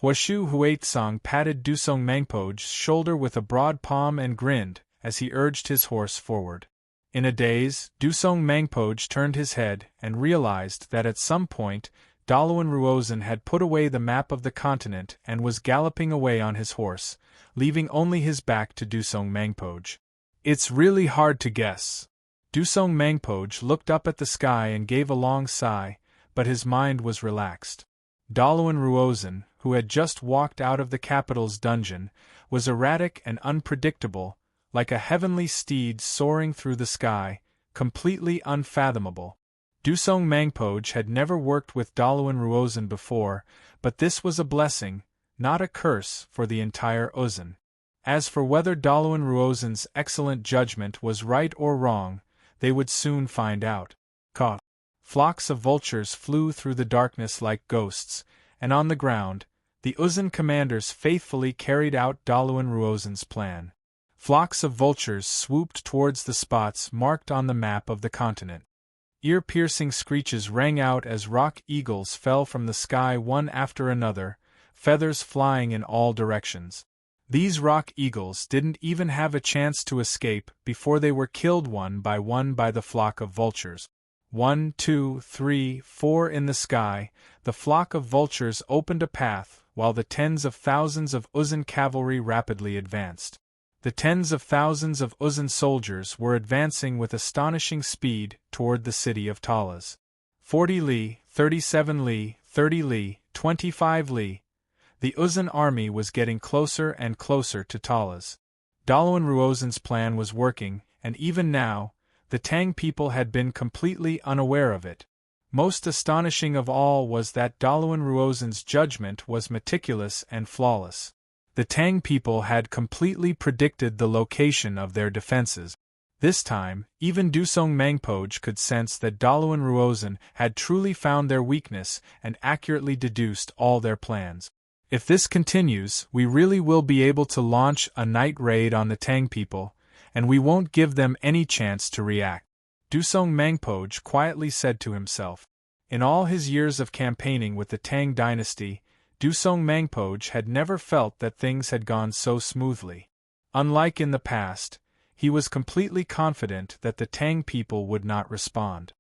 Speaker 1: Huashu Huaitsong patted Dusong Mangpoj's shoulder with a broad palm and grinned as he urged his horse forward. In a daze, Dusong Mangpoj turned his head and realized that at some point, Dalawan Ruozan had put away the map of the continent and was galloping away on his horse, leaving only his back to Dusong Mangpoj. It's really hard to guess. Dusong Mangpoj looked up at the sky and gave a long sigh, but his mind was relaxed. Dalawan Ruozan, who had just walked out of the capital's dungeon, was erratic and unpredictable, like a heavenly steed soaring through the sky, completely unfathomable. Dusong Mangpoj had never worked with Dalawan Ruozan before, but this was a blessing, not a curse, for the entire Uzan. As for whether Dalawan Ruozan's excellent judgment was right or wrong, they would soon find out. Caw! Flocks of vultures flew through the darkness like ghosts, and on the ground, the Uzan commanders faithfully carried out Dalawan Ruozan's plan. Flocks of vultures swooped towards the spots marked on the map of the continent. Ear-piercing screeches rang out as rock eagles fell from the sky one after another, feathers flying in all directions. These rock eagles didn't even have a chance to escape before they were killed one by the flock of vultures. 1, 2, 3, 4 in the sky, the flock of vultures opened a path while the tens of thousands of Uzan cavalry rapidly advanced. The tens of thousands of Uzan soldiers were advancing with astonishing speed toward the city of Talas. 40 li, 37 li, 30 li, 25 li. The Uzan army was getting closer and closer to Talas. Dalawan Ruozan's plan was working, and even now, the Tang people had been completely unaware of it. Most astonishing of all was that Dalawan Ruozan's judgment was meticulous and flawless. The Tang people had completely predicted the location of their defenses. This time, even Dusong Mangpoj could sense that Dalawan Ruozan had truly found their weakness and accurately deduced all their plans. If this continues, we really will be able to launch a night raid on the Tang people, and we won't give them any chance to react. Dusong Mangpoj quietly said to himself. In all his years of campaigning with the Tang dynasty, Dusong Mangpoj had never felt that things had gone so smoothly. Unlike in the past, he was completely confident that the Tang people would not respond.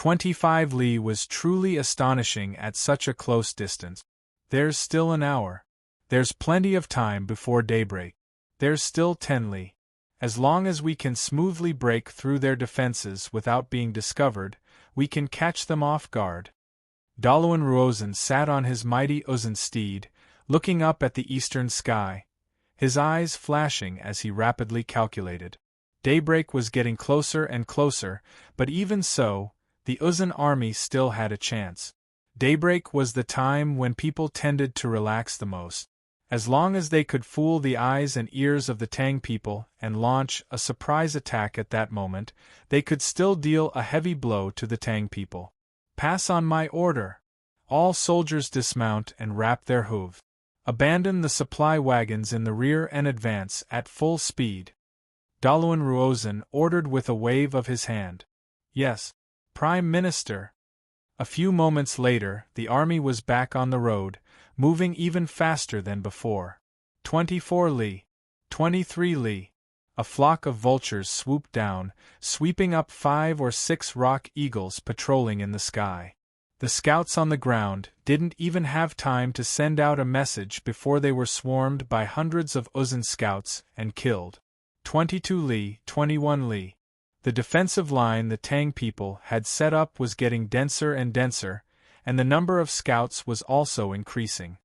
Speaker 1: 25 li was truly astonishing at such a close distance. There's still an hour. There's plenty of time before daybreak. There's still 10 li. As long as we can smoothly break through their defenses without being discovered, we can catch them off guard. Dalawan Ruozen sat on his mighty Uzun steed, looking up at the eastern sky, his eyes flashing as he rapidly calculated. Daybreak was getting closer and closer, but even so, the Uzun army still had a chance. Daybreak was the time when people tended to relax the most. As long as they could fool the eyes and ears of the Tang people and launch a surprise attack at that moment, they could still deal a heavy blow to the Tang people. Pass on my order. All soldiers dismount and wrap their hooves. Abandon the supply wagons in the rear and advance at full speed. Dalawan Ruozen ordered with a wave of his hand. Yes, Prime Minister. A few moments later, the army was back on the road, moving even faster than before. 24 li. 23 li. A flock of vultures swooped down, sweeping up 5 or 6 rock eagles patrolling in the sky. The scouts on the ground didn't even have time to send out a message before they were swarmed by hundreds of Uzun scouts and killed. 22 li, 21 li. The defensive line the Tang people had set up was getting denser and denser, and the number of scouts was also increasing.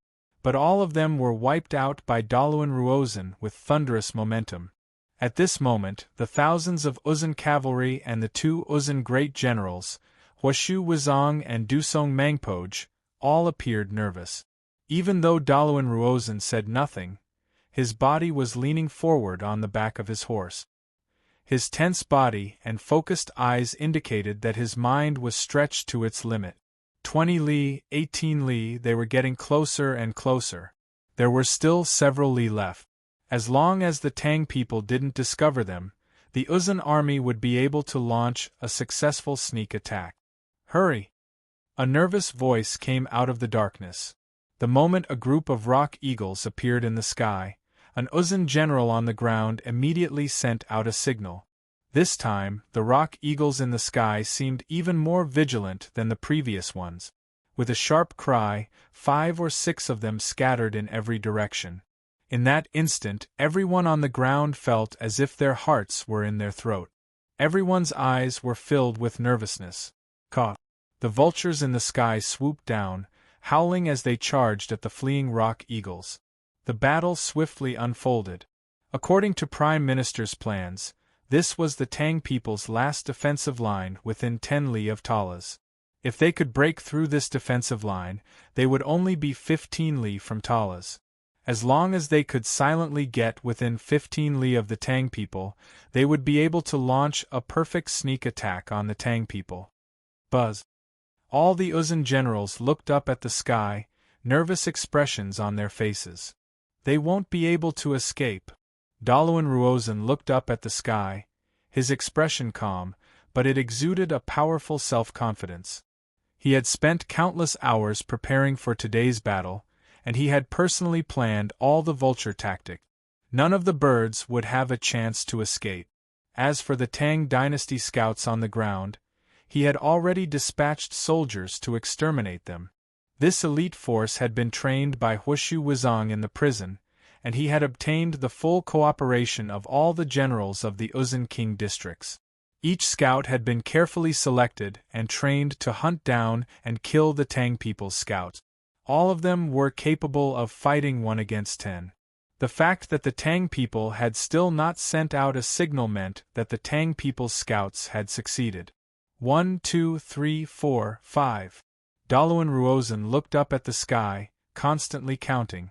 Speaker 1: But all of them were wiped out by Dalawan Ruozen with thunderous momentum. At this moment, the thousands of Uzun cavalry and the 2 Uzun great generals, Huashu Wuzong and Dusong Mangpoj, all appeared nervous. Even though Dalawan Ruozen said nothing, his body was leaning forward on the back of his horse. His tense body and focused eyes indicated that his mind was stretched to its limit. 20 li, 18 li, they were getting closer and closer. There were still several li left. As long as the Tang people didn't discover them, the Uzun army would be able to launch a successful sneak attack. Hurry! A nervous voice came out of the darkness. The moment a group of rock eagles appeared in the sky, an Uzun general on the ground immediately sent out a signal. This time, the rock eagles in the sky seemed even more vigilant than the previous ones. With a sharp cry, 5 or 6 of them scattered in every direction. In that instant, everyone on the ground felt as if their hearts were in their throat. Everyone's eyes were filled with nervousness. Caw! The vultures in the sky swooped down, howling as they charged at the fleeing rock eagles. The battle swiftly unfolded. According to Prime Minister's plans, this was the Tang people's last defensive line within 10 li of Talas. If they could break through this defensive line, they would only be 15 li from Talas. As long as they could silently get within 15 li of the Tang people, they would be able to launch a perfect sneak attack on the Tang people. Buzz! All the Uzun generals looked up at the sky, nervous expressions on their faces. They won't be able to escape. Dalawan Ruozen looked up at the sky, his expression calm, but it exuded a powerful self-confidence. He had spent countless hours preparing for today's battle, and he had personally planned all the vulture tactics. None of the birds would have a chance to escape. As for the Tang dynasty scouts on the ground, he had already dispatched soldiers to exterminate them. This elite force had been trained by Huashu Wuzong in the prison, and he had obtained the full cooperation of all the generals of the Uzun King districts. Each scout had been carefully selected and trained to hunt down and kill the Tang people's scouts. All of them were capable of fighting 1 against 10. The fact that the Tang people had still not sent out a signal meant that the Tang people's scouts had succeeded. 1, 2, 3, 4, 5. Dalawan Ruozen looked up at the sky, constantly counting.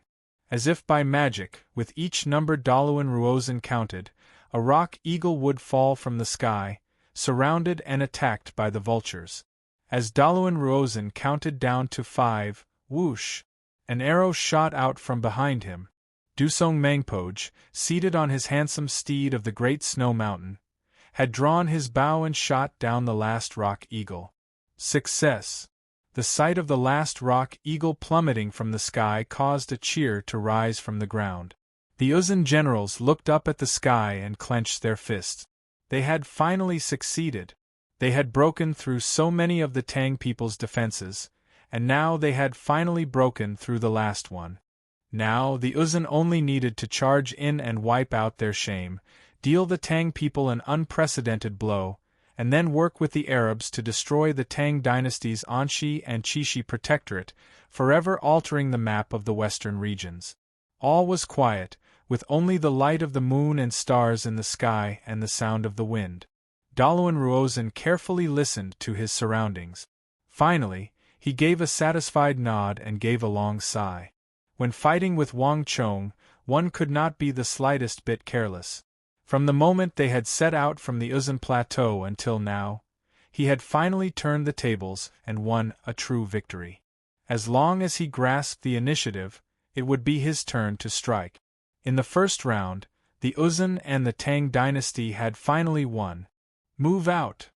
Speaker 1: As if by magic, with each number Dalawan Ruozen counted, a rock eagle would fall from the sky, surrounded and attacked by the vultures. As Dalawan Ruozen counted down to 5, whoosh! An arrow shot out from behind him. Dusong Mangpoj, seated on his handsome steed of the Great Snow Mountain, had drawn his bow and shot down the last rock eagle. Success! The sight of the last rock eagle plummeting from the sky caused a cheer to rise from the ground. The Uzun generals looked up at the sky and clenched their fists. They had finally succeeded. They had broken through so many of the Tang people's defenses, and now they had finally broken through the last one. Now the Uzun only needed to charge in and wipe out their shame, deal the Tang people an unprecedented blow, and then work with the Arabs to destroy the Tang dynasty's Anxi and Qixi protectorate, forever altering the map of the western regions. All was quiet, with only the light of the moon and stars in the sky and the sound of the wind. Daluan Ruozan carefully listened to his surroundings. Finally, he gave a satisfied nod and gave a long sigh. When fighting with Wang Chong, one could not be the slightest bit careless. From the moment they had set out from the Uzun Plateau until now, he had finally turned the tables and won a true victory. As long as he grasped the initiative, it would be his turn to strike. In the first round, the Uzun and the Tang dynasty had finally won. "Move out!"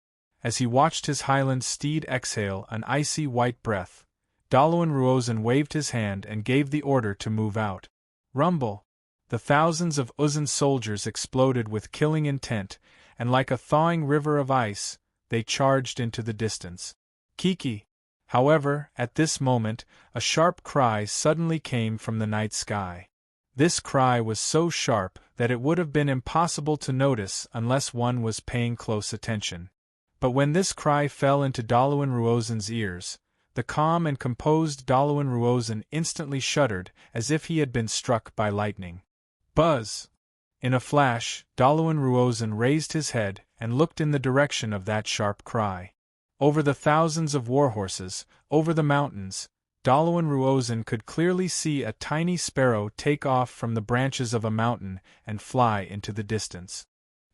Speaker 1: As he watched his highland steed exhale an icy white breath, Daluan Ruozan waved his hand and gave the order to move out. Rumble! The thousands of Uzun soldiers exploded with killing intent, and like a thawing river of ice, they charged into the distance. Kiki! However, at this moment, a sharp cry suddenly came from the night sky. This cry was so sharp that it would have been impossible to notice unless one was paying close attention. But when this cry fell into Daluan Ruozan's ears, the calm and composed Daluan Ruozan instantly shuddered as if he had been struck by lightning. Buzz! In a flash, Daluan Ruozan raised his head and looked in the direction of that sharp cry. Over the thousands of warhorses, over the mountains, Daluan Ruozan could clearly see a tiny sparrow take off from the branches of a mountain and fly into the distance.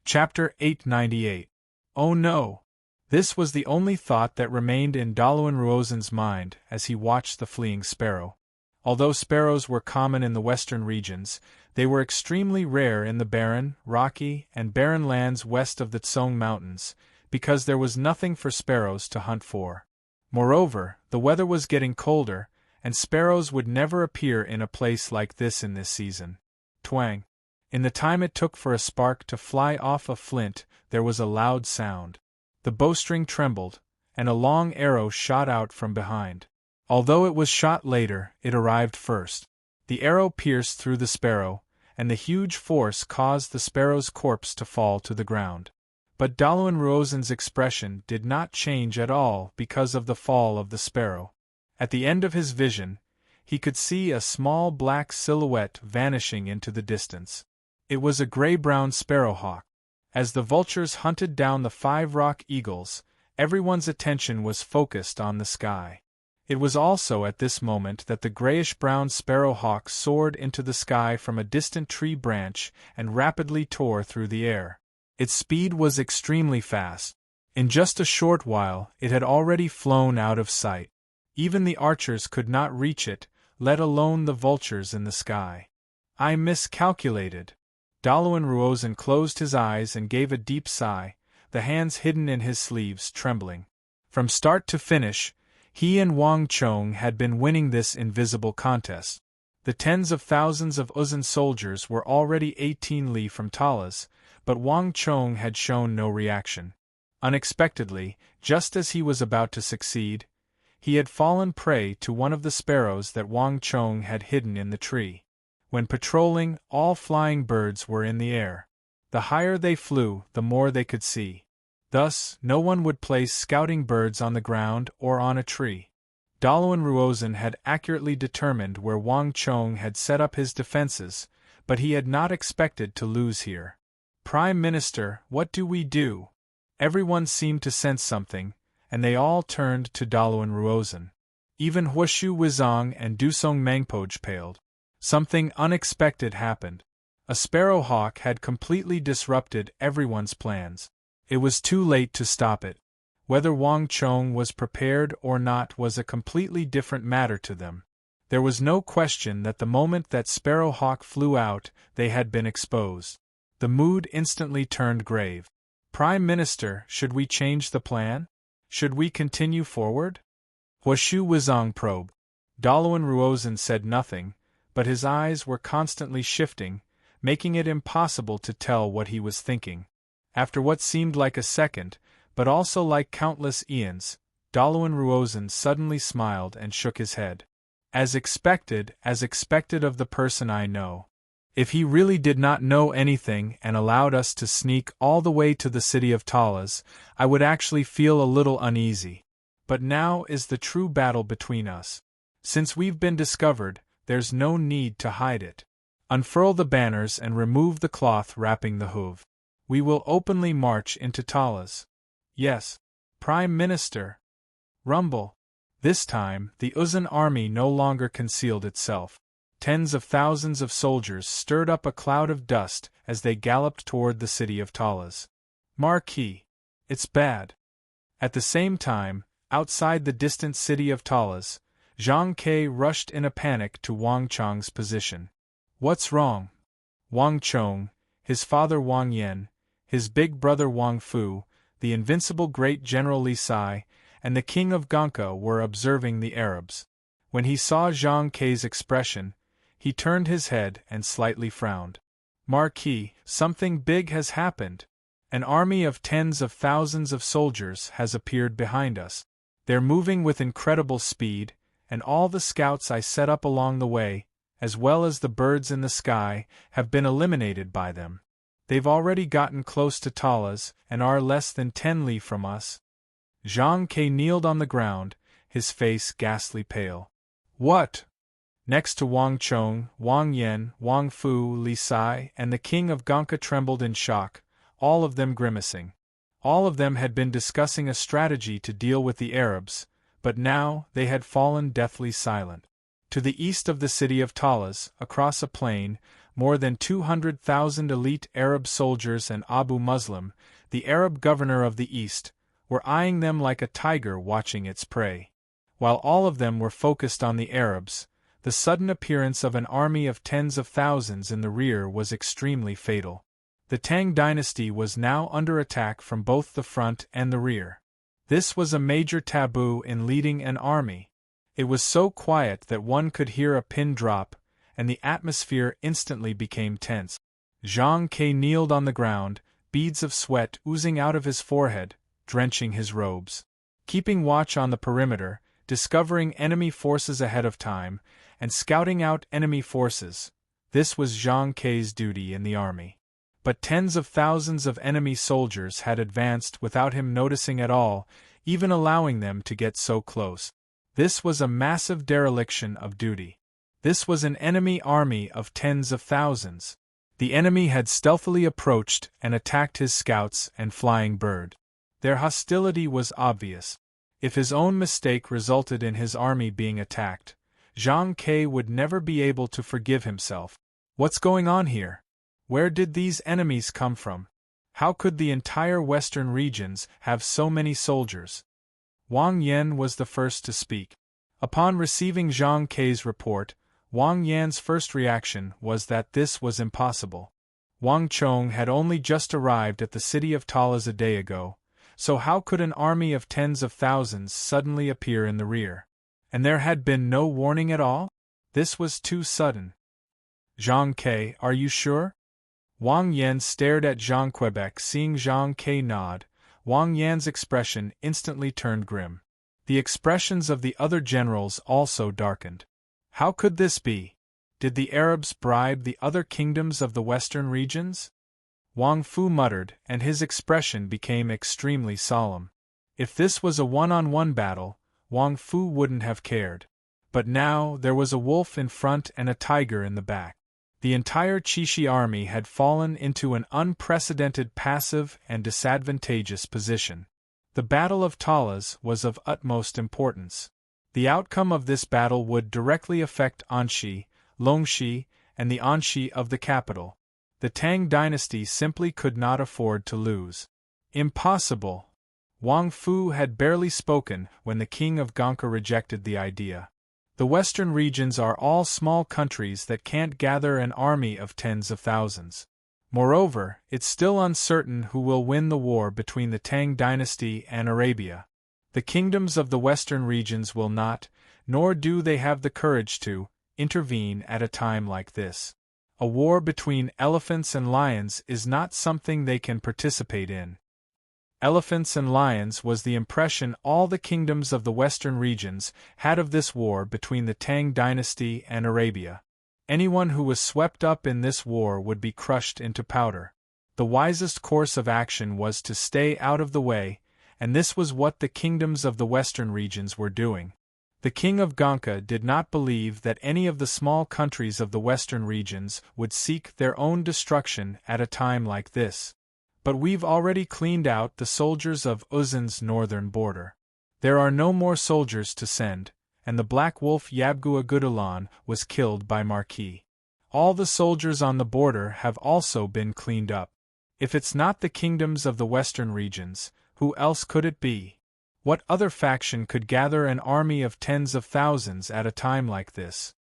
Speaker 1: Chapter 898. Oh no! This was the only thought that remained in Daluan Ruozan's mind as he watched the fleeing sparrow. Although sparrows were common in the western regions, they were extremely rare in the barren, rocky, and barren lands west of the Tsong Mountains, because there was nothing for sparrows to hunt for. Moreover, the weather was getting colder, and sparrows would never appear in a place like this in this season. Twang! In the time it took for a spark to fly off a flint, there was a loud sound. The bowstring trembled, and a long arrow shot out from behind. Although it was shot later, it arrived first. The arrow pierced through the sparrow, and the huge force caused the sparrow's corpse to fall to the ground. But Daluan Ruozan's expression did not change at all because of the fall of the sparrow. At the end of his vision, he could see a small black silhouette vanishing into the distance. It was a gray-brown sparrowhawk. As the vultures hunted down the 5 rock eagles, everyone's attention was focused on the sky. It was also at this moment that the grayish-brown sparrowhawk soared into the sky from a distant tree branch and rapidly tore through the air. Its speed was extremely fast. In just a short while, it had already flown out of sight. Even the archers could not reach it, let alone the vultures in the sky. I miscalculated. Daluan Ruozan closed his eyes and gave a deep sigh, the hands hidden in his sleeves trembling. From start to finish, he and Wang Chong had been winning this invisible contest. The tens of thousands of Uzun soldiers were already 18 li from Talas, but Wang Chong had shown no reaction. Unexpectedly, just as he was about to succeed, he had fallen prey to one of the sparrows that Wang Chong had hidden in the tree. When patrolling, all flying birds were in the air. The higher they flew, the more they could see. Thus, no one would place scouting birds on the ground or on a tree. Daluan Ruozan had accurately determined where Wang Chong had set up his defenses, but he had not expected to lose here. "Prime Minister, what do we do?" Everyone seemed to sense something, and they all turned to Daluan Ruozan. Even Huashu Wizong and Dusong Mangpoj paled. Something unexpected happened. A sparrowhawk had completely disrupted everyone's plans. It was too late to stop it. Whether Wang Chong was prepared or not was a completely different matter to them. There was no question that the moment that sparrowhawk flew out, they had been exposed. The mood instantly turned grave. "Prime Minister, should we change the plan? Should we continue forward?" Huashu Wizong probed. Daluan Ruozan said nothing, but his eyes were constantly shifting, making it impossible to tell what he was thinking. After what seemed like a second, but also like countless eons. Dalawan Ruozan suddenly smiled and shook his head. As expected of the person I know. If he really did not know anything and allowed us to sneak all the way to the city of Talas, I would actually feel a little uneasy. But now is the true battle between us. Since we've been discovered, there's no need to hide it. Unfurl the banners and remove the cloth wrapping the hoof. We will openly march into Talas. Yes, Prime Minister. Rumble. This time, the Uzan army no longer concealed itself. Tens of thousands of soldiers stirred up a cloud of dust as they galloped toward the city of Talas. Marquis. It's bad. At the same time, outside the distant city of Talas, Zhang Ke rushed in a panic to Wang Chong's position. What's wrong? Wang Chong, his father Wang Yan, his big brother Wang Fu, the invincible great General Li Sai, and the king of Gonka were observing the Arabs. When he saw Zhang Ke's expression, he turned his head and slightly frowned. Marquis, something big has happened. An army of tens of thousands of soldiers has appeared behind us. They're moving with incredible speed, and all the scouts I set up along the way, as well as the birds in the sky, have been eliminated by them. They've already gotten close to Talas and are less than 10 li from us. Zhang Ke kneeled on the ground, his face ghastly pale. What? Next to Wang Chong, Wang Yan, Wang Fu, Li Sai, and the king of Gonka trembled in shock, all of them grimacing. All of them had been discussing a strategy to deal with the Arabs, but now they had fallen deathly silent. To the east of the city of Talas, across a plain, more than 200,000 elite Arab soldiers and Abu Muslim, the Arab governor of the east, were eyeing them like a tiger watching its prey. While all of them were focused on the Arabs, the sudden appearance of an army of tens of thousands in the rear was extremely fatal. The Tang dynasty was now under attack from both the front and the rear. This was a major taboo in leading an army. It was so quiet that one could hear a pin drop, and the atmosphere instantly became tense. Zhang Ke kneeled on the ground, beads of sweat oozing out of his forehead, drenching his robes. Keeping watch on the perimeter, discovering enemy forces ahead of time, and scouting out enemy forces, this was Zhang Ke's duty in the army. But tens of thousands of enemy soldiers had advanced without him noticing at all, even allowing them to get so close. This was a massive dereliction of duty. This was an enemy army of tens of thousands. The enemy had stealthily approached and attacked his scouts and flying bird. Their hostility was obvious. If his own mistake resulted in his army being attacked, Zhang Ke would never be able to forgive himself. What's going on here? Where did these enemies come from? How could the entire western regions have so many soldiers? Wang Yan was the first to speak. Upon receiving Zhang Ke's report, Wang Yan's first reaction was that this was impossible. Wang Chong had only just arrived at the city of Talas a day ago, so how could an army of tens of thousands suddenly appear in the rear? And there had been no warning at all? This was too sudden. Zhang Ke, are you sure? Wang Yan stared at Zhang Quebec. Seeing Zhang Ke nod, Wang Yan's expression instantly turned grim. The expressions of the other generals also darkened. How could this be? Did the Arabs bribe the other kingdoms of the western regions? Wang Fu muttered, and his expression became extremely solemn. If this was a one-on-one battle, Wang Fu wouldn't have cared. But now there was a wolf in front and a tiger in the back. The entire Qixi army had fallen into an unprecedented passive and disadvantageous position. The Battle of Talas was of utmost importance. The outcome of this battle would directly affect Anxi, Longxi, and the Anxi of the capital. The Tang dynasty simply could not afford to lose. Impossible! Wang Fu had barely spoken when the king of Gonka rejected the idea. The western regions are all small countries that can't gather an army of tens of thousands. Moreover, it's still uncertain who will win the war between the Tang dynasty and Arabia. The kingdoms of the western regions will not, nor do they have the courage to, intervene at a time like this. A war between elephants and lions is not something they can participate in. Elephants and lions was the impression all the kingdoms of the western regions had of this war between the Tang dynasty and Arabia. Anyone who was swept up in this war would be crushed into powder. The wisest course of action was to stay out of the way, and this was what the kingdoms of the western regions were doing. The king of Gonka did not believe that any of the small countries of the western regions would seek their own destruction at a time like this. But we've already cleaned out the soldiers of Uzun's northern border. There are no more soldiers to send, and the black wolf Yabgua Gudulan was killed by Marquis. All the soldiers on the border have also been cleaned up. If it's not the kingdoms of the western regions, who else could it be? What other faction could gather an army of tens of thousands at a time like this?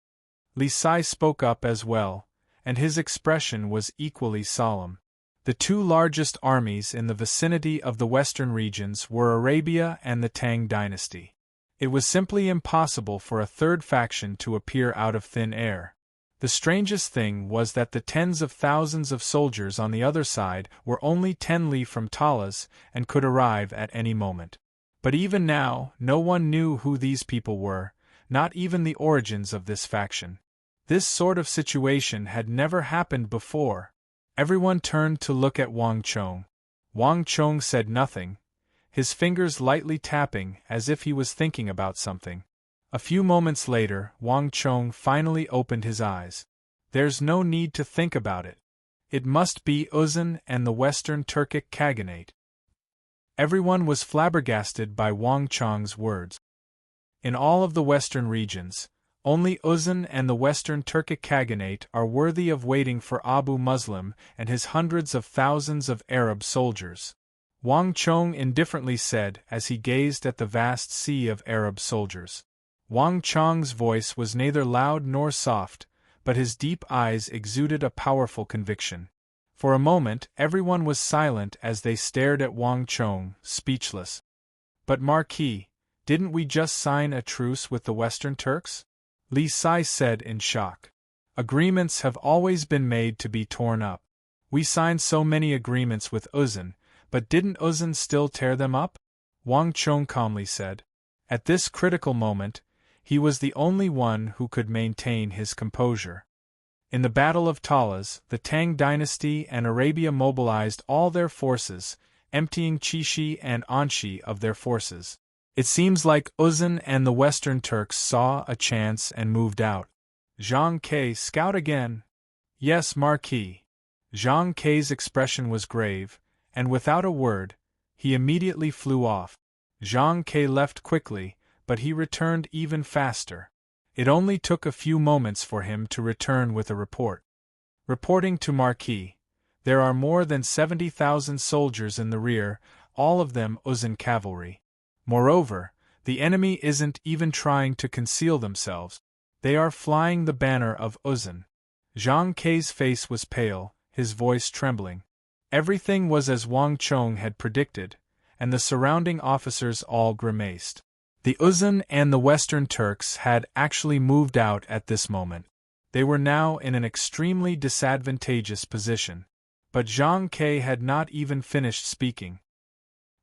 Speaker 1: Li Sai spoke up as well, and his expression was equally solemn. The two largest armies in the vicinity of the western regions were Arabia and the Tang dynasty. It was simply impossible for a third faction to appear out of thin air. The strangest thing was that the tens of thousands of soldiers on the other side were only 10 li from Talas and could arrive at any moment. But even now, no one knew who these people were, not even the origins of this faction. This sort of situation had never happened before. Everyone turned to look at Wang Chong. Wang Chong said nothing, his fingers lightly tapping as if he was thinking about something. A few moments later, Wang Chong finally opened his eyes. There's no need to think about it. It must be Uzun and the Western Turkic Khaganate. Everyone was flabbergasted by Wang Chong's words. In all of the western regions, only Uzun and the Western Turkic Khaganate are worthy of waiting for Abu Muslim and his hundreds of thousands of Arab soldiers. Wang Chong indifferently said as he gazed at the vast sea of Arab soldiers. Wang Chong's voice was neither loud nor soft, but his deep eyes exuded a powerful conviction. For a moment, everyone was silent as they stared at Wang Chong, speechless. But Marquis, didn't we just sign a truce with the Western Turks? Li Sai said in shock. Agreements have always been made to be torn up. We signed so many agreements with Uzun, but didn't Uzun still tear them up? Wang Chong calmly said. At this critical moment, he was the only one who could maintain his composure. In the Battle of Talas, the Tang dynasty and Arabia mobilized all their forces, emptying Chishi and Anshi of their forces. It seems like Uzun and the Western Turks saw a chance and moved out. Zhang Ke, scout again. Yes, Marquis. Zhang Ke's expression was grave, and without a word, he immediately flew off. Zhang Ke left quickly, but he returned even faster. It only took a few moments for him to return with a report. Reporting to Marquis, there are more than 70,000 soldiers in the rear, all of them Uzun cavalry. Moreover, the enemy isn't even trying to conceal themselves. They are flying the banner of Uzun. Zhang Ke's face was pale, his voice trembling. Everything was as Wang Chong had predicted, and the surrounding officers all grimaced. The Uzun and the Western Turks had actually moved out at this moment. They were now in an extremely disadvantageous position. But Zhang Ke had not even finished speaking.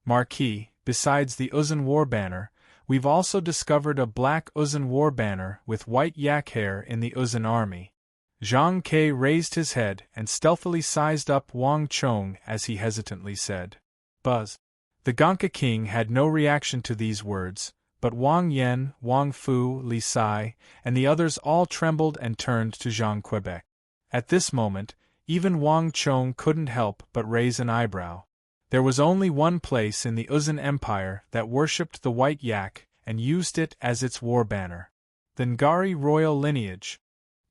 Speaker 1: Marquis, besides the Uzun war banner, we've also discovered a black Uzun war banner with white yak hair in the Uzun army. Zhang Ke raised his head and stealthily sized up Wang Chong as he hesitantly said, "Buzz." The Gonka king had no reaction to these words, but Wang Yen, Wang Fu, Li Sai, and the others all trembled and turned to Zhang Quebec. At this moment, even Wang Chong couldn't help but raise an eyebrow. There was only one place in the Uzun Empire that worshipped the white yak and used it as its war banner. The Ngari royal lineage.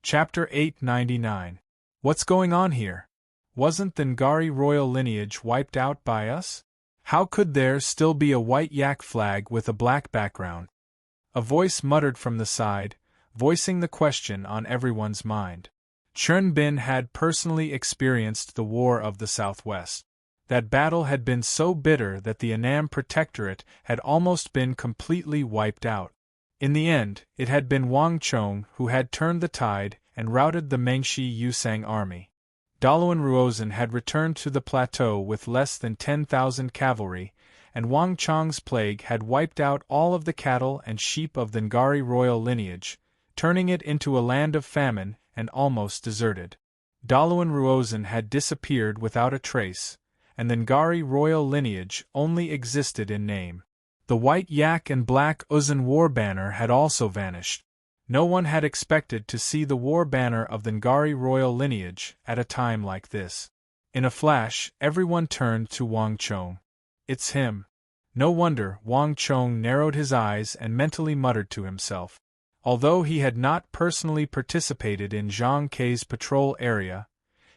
Speaker 1: Chapter 899. What's going on here? Wasn't the Ngari royal lineage wiped out by us? How could there still be a white yak flag with a black background? A voice muttered from the side, voicing the question on everyone's mind. Chun Bin had personally experienced the War of the Southwest. That battle had been so bitter that the Annam Protectorate had almost been completely wiped out. In the end, it had been Wang Chong who had turned the tide and routed the Mengshi Yusang army. Dalawan Ruozan had returned to the plateau with less than 10,000 cavalry, and Wang Chong's plague had wiped out all of the cattle and sheep of the Ngari royal lineage, turning it into a land of famine and almost deserted. Dalawan Ruozan had disappeared without a trace, and the Ngari royal lineage only existed in name. The white yak and black Uzun war banner had also vanished. No one had expected to see the war banner of the Ngari royal lineage at a time like this. In a flash, everyone turned to Wang Chong. "It's him." No wonder. Wang Chong narrowed his eyes and mentally muttered to himself. Although he had not personally participated in Zhang Kei's patrol area,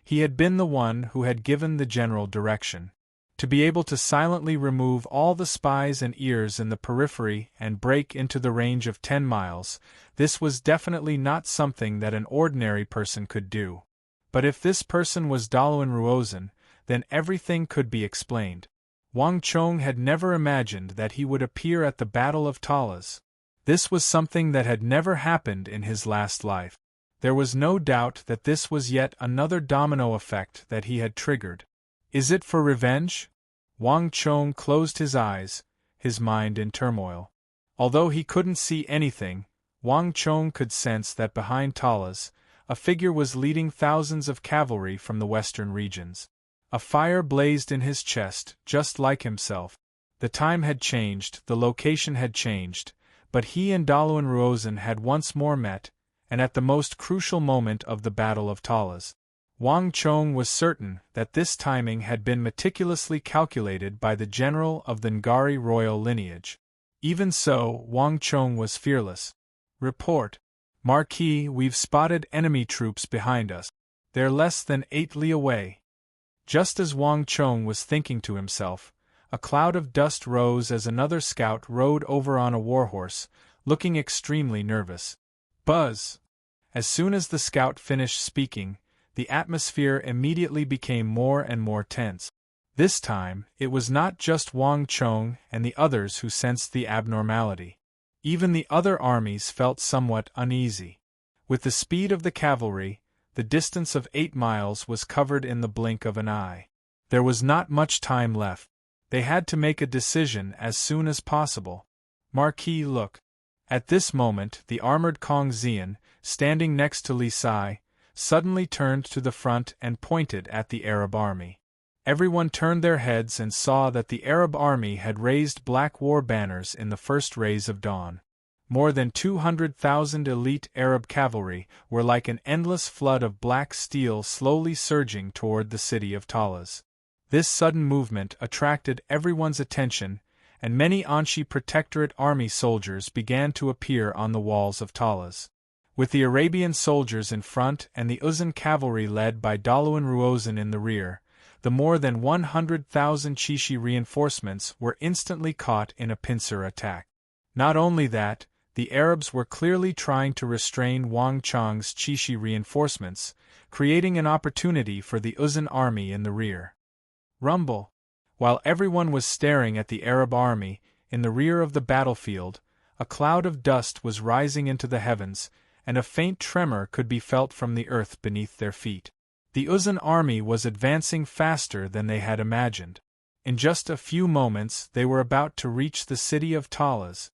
Speaker 1: he had been the one who had given the general direction. To be able to silently remove all the spies and ears in the periphery and break into the range of 10 miles, this was definitely not something that an ordinary person could do. But if this person was Dalawan Ruozan, then everything could be explained. Wang Chong had never imagined that he would appear at the Battle of Talas. This was something that had never happened in his last life. There was no doubt that this was yet another domino effect that he had triggered. Is it for revenge? Wang Chong closed his eyes, his mind in turmoil. Although he couldn't see anything, Wang Chong could sense that behind Talas, a figure was leading thousands of cavalry from the western regions. A fire blazed in his chest, just like himself. The time had changed, the location had changed, but he and Dalawan Ruozan had once more met, and at the most crucial moment of the Battle of Talas. Wang Chong was certain that this timing had been meticulously calculated by the general of the Ngari royal lineage. Even so, Wang Chong was fearless. "Report. Marquis, we've spotted enemy troops behind us. They're less than 8 li away." Just as Wang Chong was thinking to himself, a cloud of dust rose as another scout rode over on a warhorse, looking extremely nervous. Buzz! As soon as the scout finished speaking, the atmosphere immediately became more and more tense. This time, it was not just Wang Chong and the others who sensed the abnormality. Even the other armies felt somewhat uneasy. With the speed of the cavalry, the distance of 8 miles was covered in the blink of an eye. There was not much time left. They had to make a decision as soon as possible. "Marquis, look." At this moment, the armored Kong Xian, standing next to Li Sai, suddenly turned to the front and pointed at the Arab army. Everyone turned their heads and saw that the Arab army had raised black war banners in the first rays of dawn. More than 200,000 elite Arab cavalry were like an endless flood of black steel slowly surging toward the city of Talas. This sudden movement attracted everyone's attention, and many Anshi Protectorate army soldiers began to appear on the walls of Talas. With the Arabian soldiers in front and the Uzun cavalry led by Dalawan Ruozan in the rear, the more than 100,000 Chishi reinforcements were instantly caught in a pincer attack. Not only that, the Arabs were clearly trying to restrain Wang Chong's Chishi reinforcements, creating an opportunity for the Uzun army in the rear. Rumble! While everyone was staring at the Arab army, in the rear of the battlefield, a cloud of dust was rising into the heavens, and a faint tremor could be felt from the earth beneath their feet. The Uzun army was advancing faster than they had imagined. In just a few moments they were about to reach the city of Talas.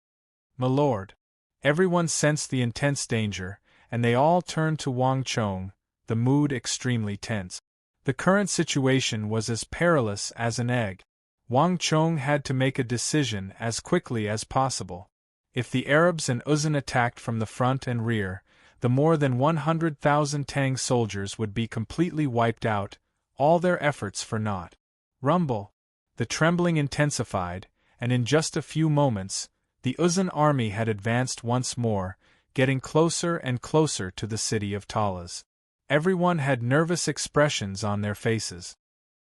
Speaker 1: "My lord." Everyone sensed the intense danger, and they all turned to Wang Chong, the mood extremely tense. The current situation was as perilous as an egg. Wang Chong had to make a decision as quickly as possible. If the Arabs and Uzun attacked from the front and rear, the more than 100,000 Tang soldiers would be completely wiped out, all their efforts for naught. Rumble! The trembling intensified, and in just a few moments, the Uzun army had advanced once more, getting closer and closer to the city of Talas. Everyone had nervous expressions on their faces.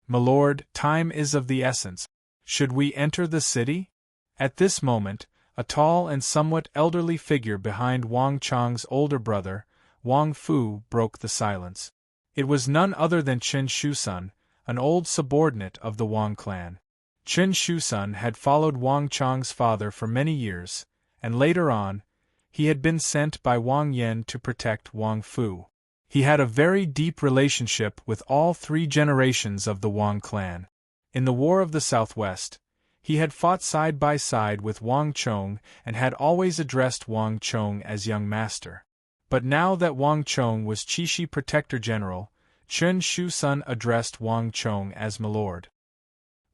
Speaker 1: "My lord, time is of the essence. Should we enter the city?" At this moment, a tall and somewhat elderly figure behind Wang Chong's older brother, Wang Fu, broke the silence. It was none other than Qin Shusun, an old subordinate of the Wang clan. Qin Shusun had followed Wang Chong's father for many years, and later on, he had been sent by Wang Yan to protect Wang Fu. He had a very deep relationship with all 3 generations of the Wang clan. In the War of the Southwest, he had fought side by side with Wang Chong and had always addressed Wang Chong as young master. But now that Wang Chong was Qixi Protector General, Chen Shu-sun addressed Wang Chong as milord.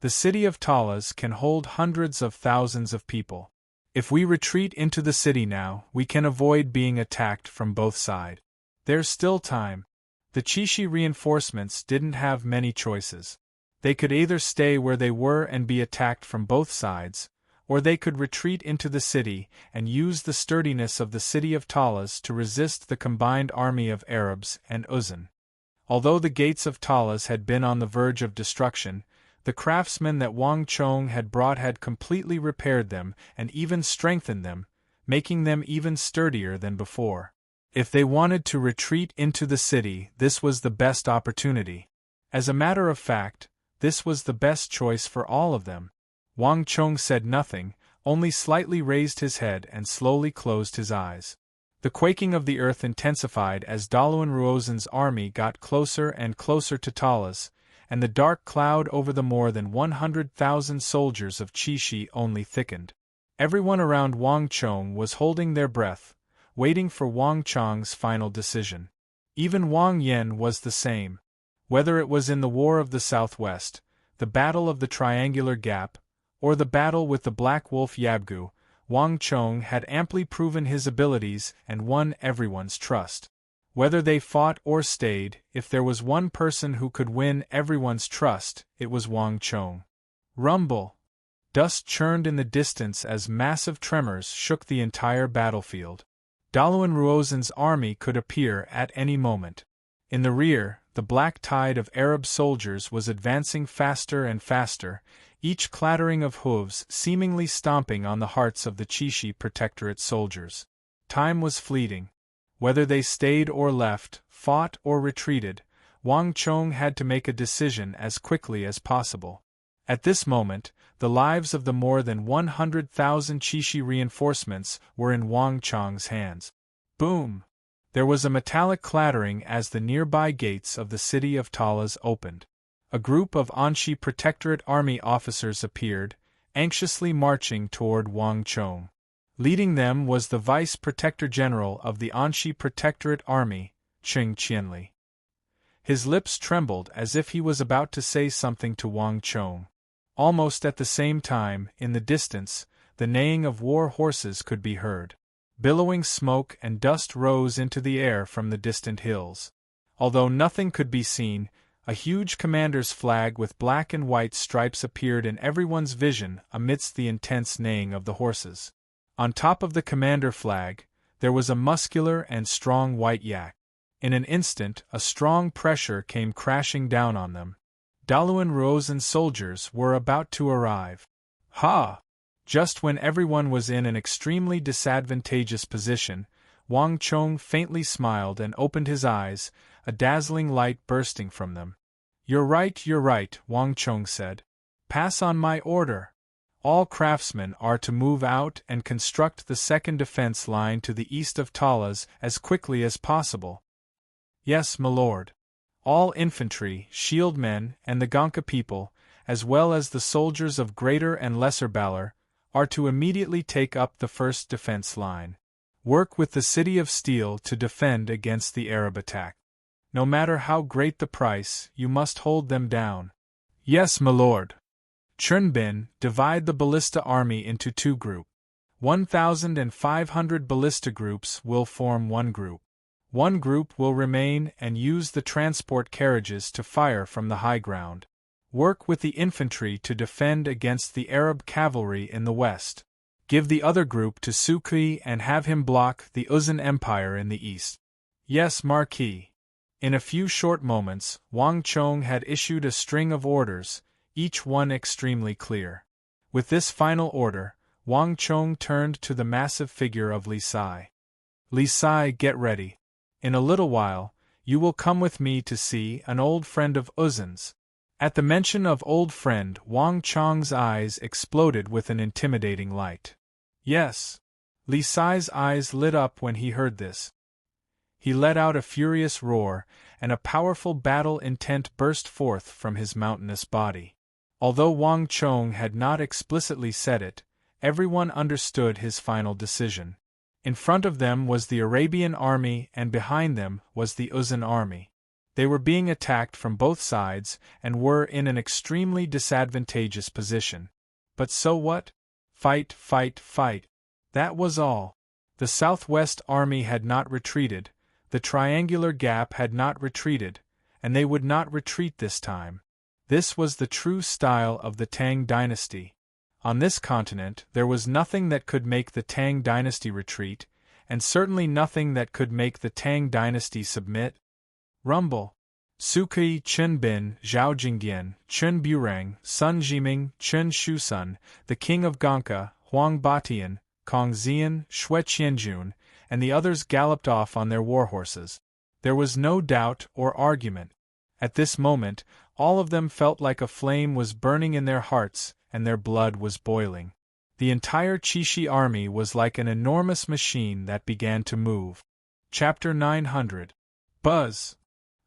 Speaker 1: The city of Talas can hold hundreds of thousands of people. If we retreat into the city now, we can avoid being attacked from both sides. There's still time. The Qixi reinforcements didn't have many choices. They could either stay where they were and be attacked from both sides, or they could retreat into the city and use the sturdiness of the city of Talas to resist the combined army of Arabs and Uzan. Although the gates of Talas had been on the verge of destruction, the craftsmen that Wang Chong had brought had completely repaired them and even strengthened them, making them even sturdier than before. If they wanted to retreat into the city, this was the best opportunity. As a matter of fact, this was the best choice for all of them. Wang Chong said nothing, only slightly raised his head and slowly closed his eyes. The quaking of the earth intensified as Daluan Ruozen's army got closer and closer to Talas, and the dark cloud over the more than 100,000 soldiers of Qixi only thickened. Everyone around Wang Chong was holding their breath, waiting for Wang Chong's final decision. Even Wang Yan was the same. Whether it was in the War of the Southwest, the Battle of the Triangular Gap, or the battle with the Black Wolf Yabgu, Wang Chong had amply proven his abilities and won everyone's trust. Whether they fought or stayed, if there was one person who could win everyone's trust, it was Wang Chong. Rumble! Dust churned in the distance as massive tremors shook the entire battlefield. Daluan Ruozen's army could appear at any moment. In the rear, the black tide of Arab soldiers was advancing faster and faster, each clattering of hooves seemingly stomping on the hearts of the Qixi Protectorate soldiers. Time was fleeting. Whether they stayed or left, fought or retreated, Wang Chong had to make a decision as quickly as possible. At this moment, the lives of the more than 100,000 Qixi reinforcements were in Wang Chong's hands. Boom! There was a metallic clattering as the nearby gates of the city of Talas opened. A group of Anxi Protectorate army officers appeared, anxiously marching toward Wang Chong. Leading them was the Vice Protector General of the Anxi Protectorate Army, Cheng Qianli. His lips trembled as if he was about to say something to Wang Chong. Almost at the same time, in the distance, the neighing of war horses could be heard. Billowing smoke and dust rose into the air from the distant hills. Although nothing could be seen, a huge commander's flag with black and white stripes appeared in everyone's vision amidst the intense neighing of the horses. On top of the commander flag, there was a muscular and strong white yak. In an instant, a strong pressure came crashing down on them. Daluan Ruozen's soldiers were about to arrive. Ha! Just when everyone was in an extremely disadvantageous position, Wang Chong faintly smiled and opened his eyes, a dazzling light bursting from them. You're right, Wang Chong said. Pass on my order. All craftsmen are to move out and construct the second defense line to the east of Talas as quickly as possible. Yes, my lord. All infantry, shield men, and the Gonka people, as well as the soldiers of greater and lesser valor, are to immediately take up the first defense line. Work with the City of Steel to defend against the Arab attack. No matter how great the price, you must hold them down. Yes, my lord. Chernbin, divide the ballista army into 2 groups. 1,500 ballista groups will form 1 group. 1 group will remain and use the transport carriages to fire from the high ground. Work with the infantry to defend against the Arab cavalry in the west. Give the other group to Sukui and have him block the Uzan Empire in the east. Yes, Marquis. In a few short moments, Wang Chong had issued a string of orders, each one extremely clear. With this final order, Wang Chong turned to the massive figure of Li Sai. Li Sai, get ready. In a little while, you will come with me to see an old friend of Uzan's. At the mention of old friend, Wang Chong's eyes exploded with an intimidating light. Yes. Li Sai's eyes lit up when he heard this. He let out a furious roar, and a powerful battle intent burst forth from his mountainous body. Although Wang Chong had not explicitly said it, everyone understood his final decision. In front of them was the Arabian army and behind them was the Uzan army. They were being attacked from both sides and were in an extremely disadvantageous position. But so what? Fight, fight, fight. That was all. The Southwest Army had not retreated, the triangular gap had not retreated, and they would not retreat this time. This was the true style of the Tang dynasty. On this continent there was nothing that could make the Tang dynasty retreat, and certainly nothing that could make the Tang dynasty submit. Rumble. Sukui Chen Bin, Zhao Jingyan, Chen Burang, Sun Jiming, Chen Shusun, the king of Gonka, Huang Batian, Kong Xian, Xue Qianjun, and the others galloped off on their war horses. There was no doubt or argument. At this moment, all of them felt like a flame was burning in their hearts, and their blood was boiling. The entire Qixi army was like an enormous machine that began to move. Chapter 900. Buzz.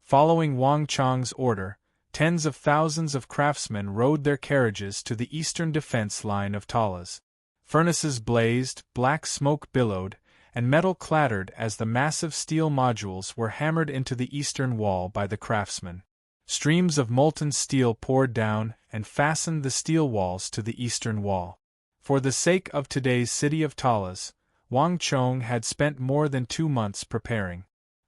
Speaker 1: Following Wang Chong's order, tens of thousands of craftsmen rode their carriages to the eastern defense line of Talas. Furnaces blazed, black smoke billowed, and metal clattered as the massive steel modules were hammered into the eastern wall by the craftsmen. Streams of molten steel poured down and fastened the steel walls to the eastern wall. For the sake of today's city of Talas, Wang Chong had spent more than 2 months preparing.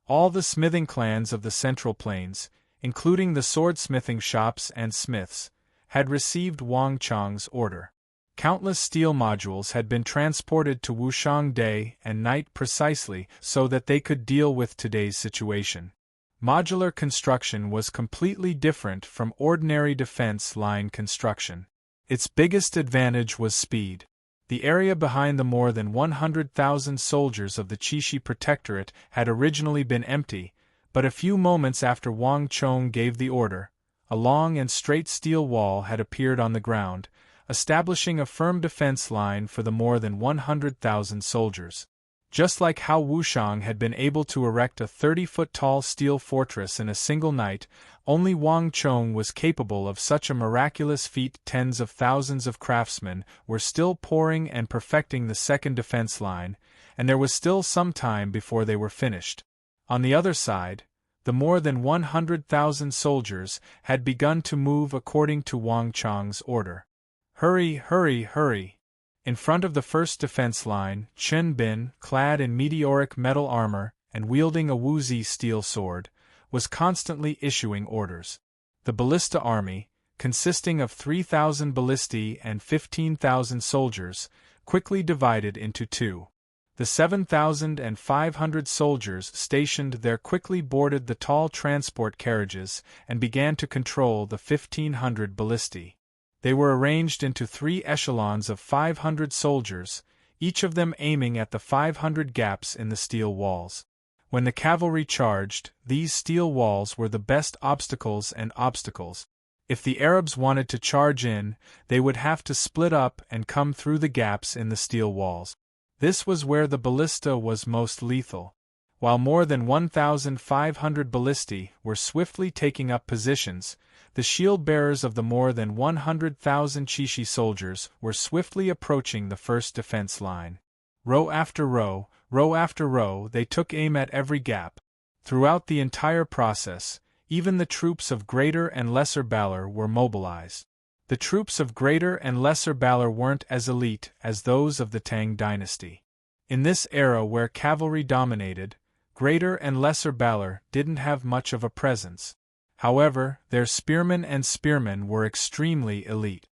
Speaker 1: All the smithing clans of the Central Plains, including the swordsmithing shops and smiths, had received Wang Chong's order. Countless steel modules had been transported to Wushang day and night precisely so that they could deal with today's situation. Modular construction was completely different from ordinary defense line construction. Its biggest advantage was speed. The area behind the more than 100,000 soldiers of the Qixi Protectorate had originally been empty, but a few moments after Wang Chong gave the order, a long and straight steel wall had appeared on the ground, establishing a firm defense line for the more than 100,000 soldiers. Just like how Wushang had been able to erect a 30-foot-tall steel fortress in a single night, only Wang Chong was capable of such a miraculous feat. Tens of thousands of craftsmen were still pouring and perfecting the second defense line, and there was still some time before they were finished. On the other side, the more than 100,000 soldiers had begun to move according to Wang Chong's order. Hurry, hurry, hurry! In front of the first defense line, Chen Bin, clad in meteoric metal armor and wielding a Wuzi steel sword, was constantly issuing orders. The ballista army, consisting of 3,000 ballistae and 15,000 soldiers, quickly divided into two. The 7,500 soldiers stationed there quickly boarded the tall transport carriages and began to control the 1,500 ballistae. They were arranged into 3 echelons of 500 soldiers, each of them aiming at the 500 gaps in the steel walls. When the cavalry charged, these steel walls were the best obstacles and obstacles. If the Arabs wanted to charge in, they would have to split up and come through the gaps in the steel walls. This was where the ballista was most lethal. While more than 1,500 ballistae were swiftly taking up positions, the shield-bearers of the more than 100,000 Qixi soldiers were swiftly approaching the first defense line. Row after row after row, they took aim at every gap. Throughout the entire process, even the troops of greater and lesser valor were mobilized. The troops of greater and lesser valor weren't as elite as those of the Tang dynasty. In this era where cavalry dominated, greater and lesser valor didn't have much of a presence. However, their spearmen and spearmen were extremely elite.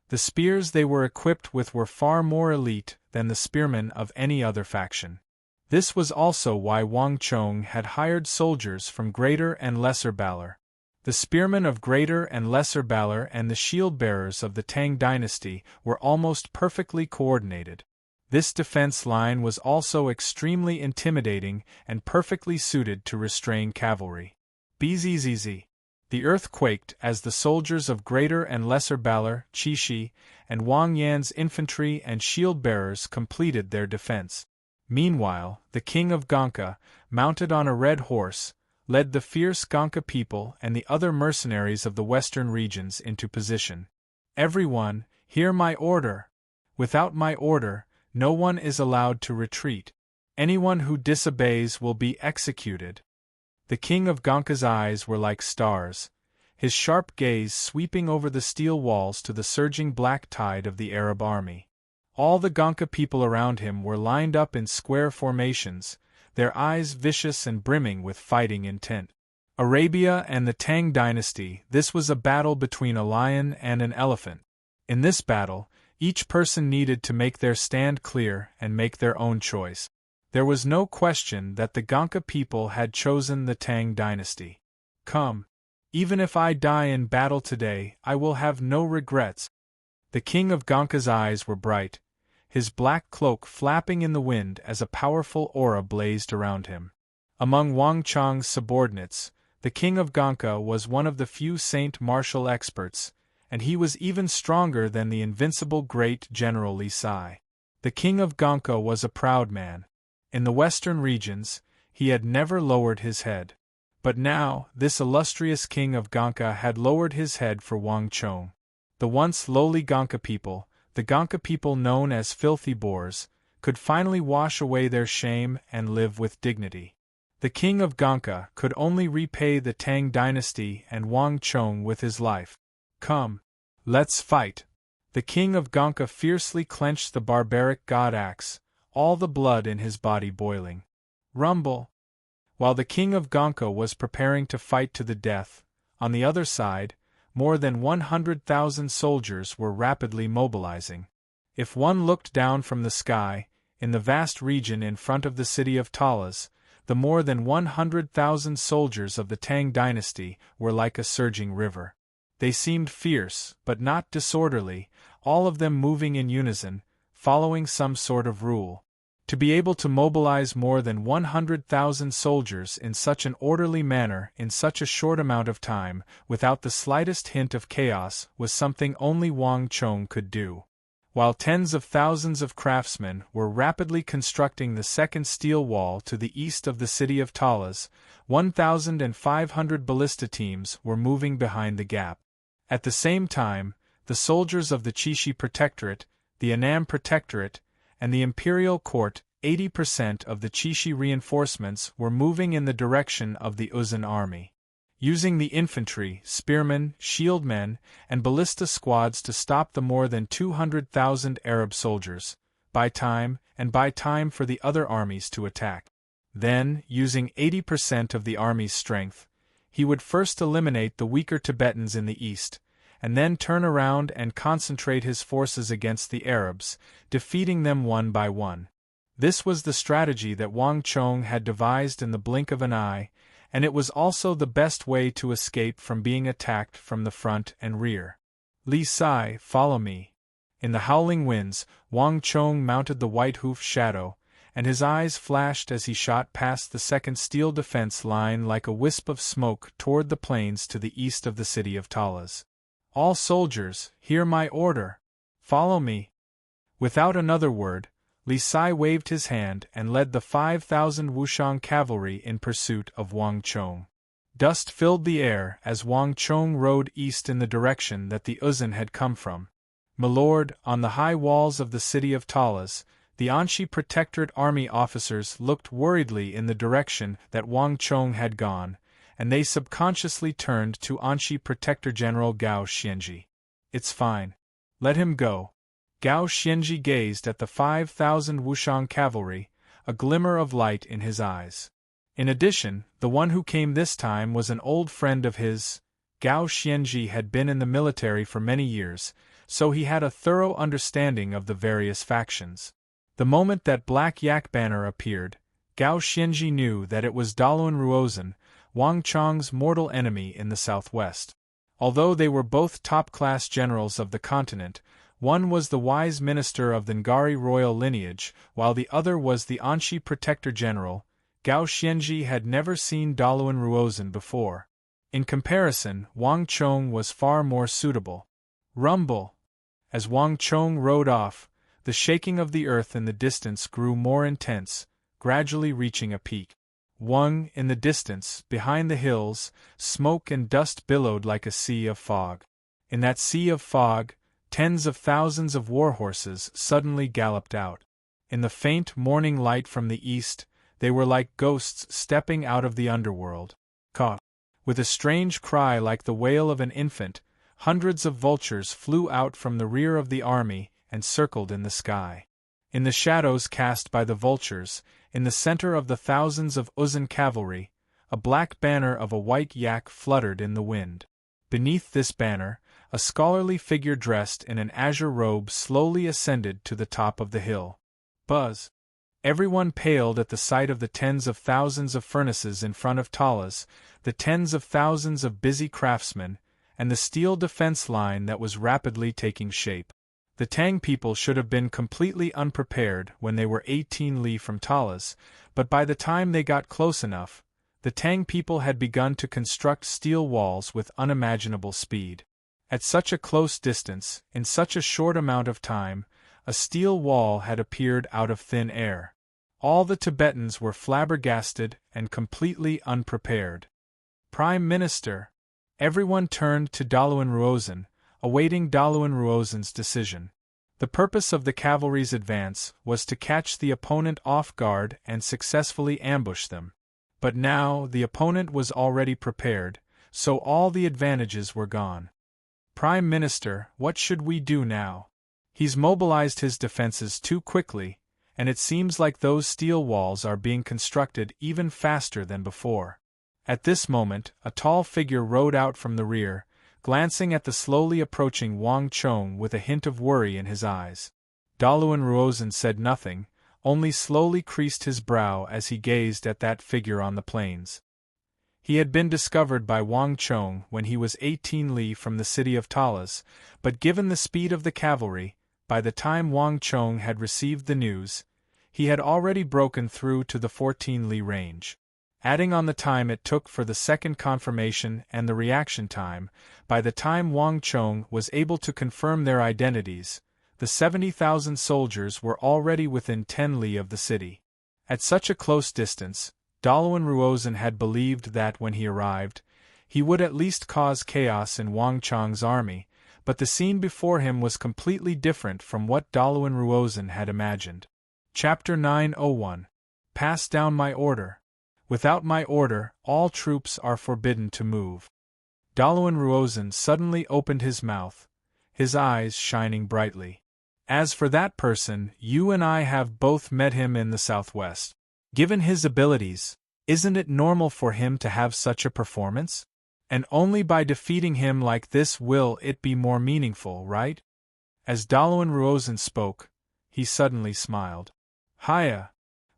Speaker 1: The spears they were equipped with were far more elite than the spearmen of any other faction. This was also why Wang Chong had hired soldiers from greater and lesser valor. The spearmen of greater and lesser valor and the shield-bearers of the Tang dynasty were almost perfectly coordinated. This defense line was also extremely intimidating and perfectly suited to restrain cavalry. Bzzz. The earth quaked as the soldiers of greater and lesser valor, Qixi, and Wang Yan's infantry and shield-bearers completed their defense. Meanwhile, the king of Gonka, mounted on a red horse, led the fierce Gonka people and the other mercenaries of the western regions into position. Everyone, hear my order! Without my order, no one is allowed to retreat. Anyone who disobeys will be executed. The king of Gonka's eyes were like stars, his sharp gaze sweeping over the steel walls to the surging black tide of the Arab army. All the Gonka people around him were lined up in square formations, their eyes vicious and brimming with fighting intent. Arabia and the Tang dynasty, this was a battle between a lion and an elephant. In this battle, each person needed to make their stand clear and make their own choice. There was no question that the Gonka people had chosen the Tang dynasty. Come. Even if I die in battle today, I will have no regrets. The king of Gonka's eyes were bright, his black cloak flapping in the wind as a powerful aura blazed around him. Among Wang Chang's subordinates, the king of Gonka was one of the few saint martial experts, and he was even stronger than the invincible great General Li Sai. The king of Gonka was a proud man. In the western regions, he had never lowered his head. But now, this illustrious king of Gonka had lowered his head for Wang Chong. The once lowly Gonka people, the Gonka people known as filthy boors, could finally wash away their shame and live with dignity. The king of Gonka could only repay the Tang dynasty and Wang Chong with his life. Come, let's fight. The king of Gonka fiercely clenched the barbaric god axe, all the blood in his body boiling. Rumble! While the king of Gonka was preparing to fight to the death, on the other side, more than 100,000 soldiers were rapidly mobilizing. If one looked down from the sky, in the vast region in front of the city of Talas, the more than 100,000 soldiers of the Tang dynasty were like a surging river. They seemed fierce, but not disorderly, all of them moving in unison, following some sort of rule. To be able to mobilize more than 100,000 soldiers in such an orderly manner in such a short amount of time, without the slightest hint of chaos, was something only Wang Chong could do. While tens of thousands of craftsmen were rapidly constructing the second steel wall to the east of the city of Talas, 1,500 ballista teams were moving behind the gap. At the same time, the soldiers of the Chishi Protectorate, the Annam Protectorate, and the Imperial Court, 80% of the Chishi reinforcements were moving in the direction of the Uzan army. Using the infantry, spearmen, shieldmen, and ballista squads to stop the more than 200,000 Arab soldiers, buy time for the other armies to attack. Then, using 80% of the army's strength, he would first eliminate the weaker Tibetans in the east, and then turn around and concentrate his forces against the Arabs, defeating them one by one. This was the strategy that Wang Chong had devised in the blink of an eye, and it was also the best way to escape from being attacked from the front and rear. Li Sai, follow me. In the howling winds, Wang Chong mounted the white hoof shadow, and his eyes flashed as he shot past the second steel defense line like a wisp of smoke toward the plains to the east of the city of Talas. All soldiers, hear my order. Follow me. Without another word, Li Sai waved his hand and led the 5,000 Wushang cavalry in pursuit of Wang Chong. Dust filled the air as Wang Chong rode east in the direction that the Uzan had come from. Milord, on the high walls of the city of Talas, the Anshi Protectorate army officers looked worriedly in the direction that Wang Chong had gone, and they subconsciously turned to Anshi Protector General Gao Xianji. It's fine. Let him go. Gao Xianji gazed at the 5,000 Wushang cavalry, a glimmer of light in his eyes. In addition, the one who came this time was an old friend of his. Gao Xianji had been in the military for many years, so he had a thorough understanding of the various factions. The moment that Black Yak banner appeared, Gao Xianji knew that it was Daluan Ruozan, Wang Chong's mortal enemy in the southwest. Although they were both top-class generals of the continent, one was the wise minister of the Ngari royal lineage, while the other was the Anshi Protector General. Gao Xianji had never seen Daluan Ruozan before. In comparison, Wang Chong was far more suitable. Rumble! As Wang Chong rode off, The shaking of the earth in the distance grew more intense, gradually reaching a peak. In the distance, behind the hills, smoke and dust billowed like a sea of fog. In that sea of fog, tens of thousands of war-horses suddenly galloped out. In the faint morning light from the east, they were like ghosts stepping out of the underworld. With a strange cry like the wail of an infant, hundreds of vultures flew out from the rear of the army and circled in the sky. In the shadows cast by the vultures, in the center of the thousands of Uzun cavalry, a black banner of a white yak fluttered in the wind. Beneath this banner, a scholarly figure dressed in an azure robe slowly ascended to the top of the hill. Buzz! Everyone paled at the sight of the tens of thousands of furnaces in front of Talas, the tens of thousands of busy craftsmen, and the steel defense line that was rapidly taking shape. The Tang people should have been completely unprepared when they were 18 li from Talas, but by the time they got close enough, the Tang people had begun to construct steel walls with unimaginable speed. At such a close distance, in such a short amount of time, a steel wall had appeared out of thin air. All the Tibetans were flabbergasted and completely unprepared. Prime Minister! Everyone turned to Daluan Ruozan, awaiting Daluan Ruozan's decision. The purpose of the cavalry's advance was to catch the opponent off guard and successfully ambush them. But now the opponent was already prepared, so all the advantages were gone. Prime Minister, what should we do now? He's mobilized his defenses too quickly, and it seems like those steel walls are being constructed even faster than before. At this moment, a tall figure rode out from the rear, glancing at the slowly approaching Wang Chong with a hint of worry in his eyes. Daluan Ruozan said nothing, only slowly creased his brow as he gazed at that figure on the plains. He had been discovered by Wang Chong when he was 18 li from the city of Talas, but given the speed of the cavalry, by the time Wang Chong had received the news, he had already broken through to the 14 li range. Adding on the time it took for the second confirmation and the reaction time, by the time Wang Chong was able to confirm their identities, the 70,000 soldiers were already within 10 li of the city. At such a close distance, Daluan Ruozan had believed that when he arrived, he would at least cause chaos in Wang Chong's army, but the scene before him was completely different from what Daluan Ruozan had imagined. Chapter 901. Pass down my order. Without my order, all troops are forbidden to move. Daluan Ruozan suddenly opened his mouth, his eyes shining brightly. As for that person, you and I have both met him in the southwest. Given his abilities, isn't it normal for him to have such a performance? And only by defeating him like this will it be more meaningful, right? As Daluan Ruozan spoke, he suddenly smiled. Hiya!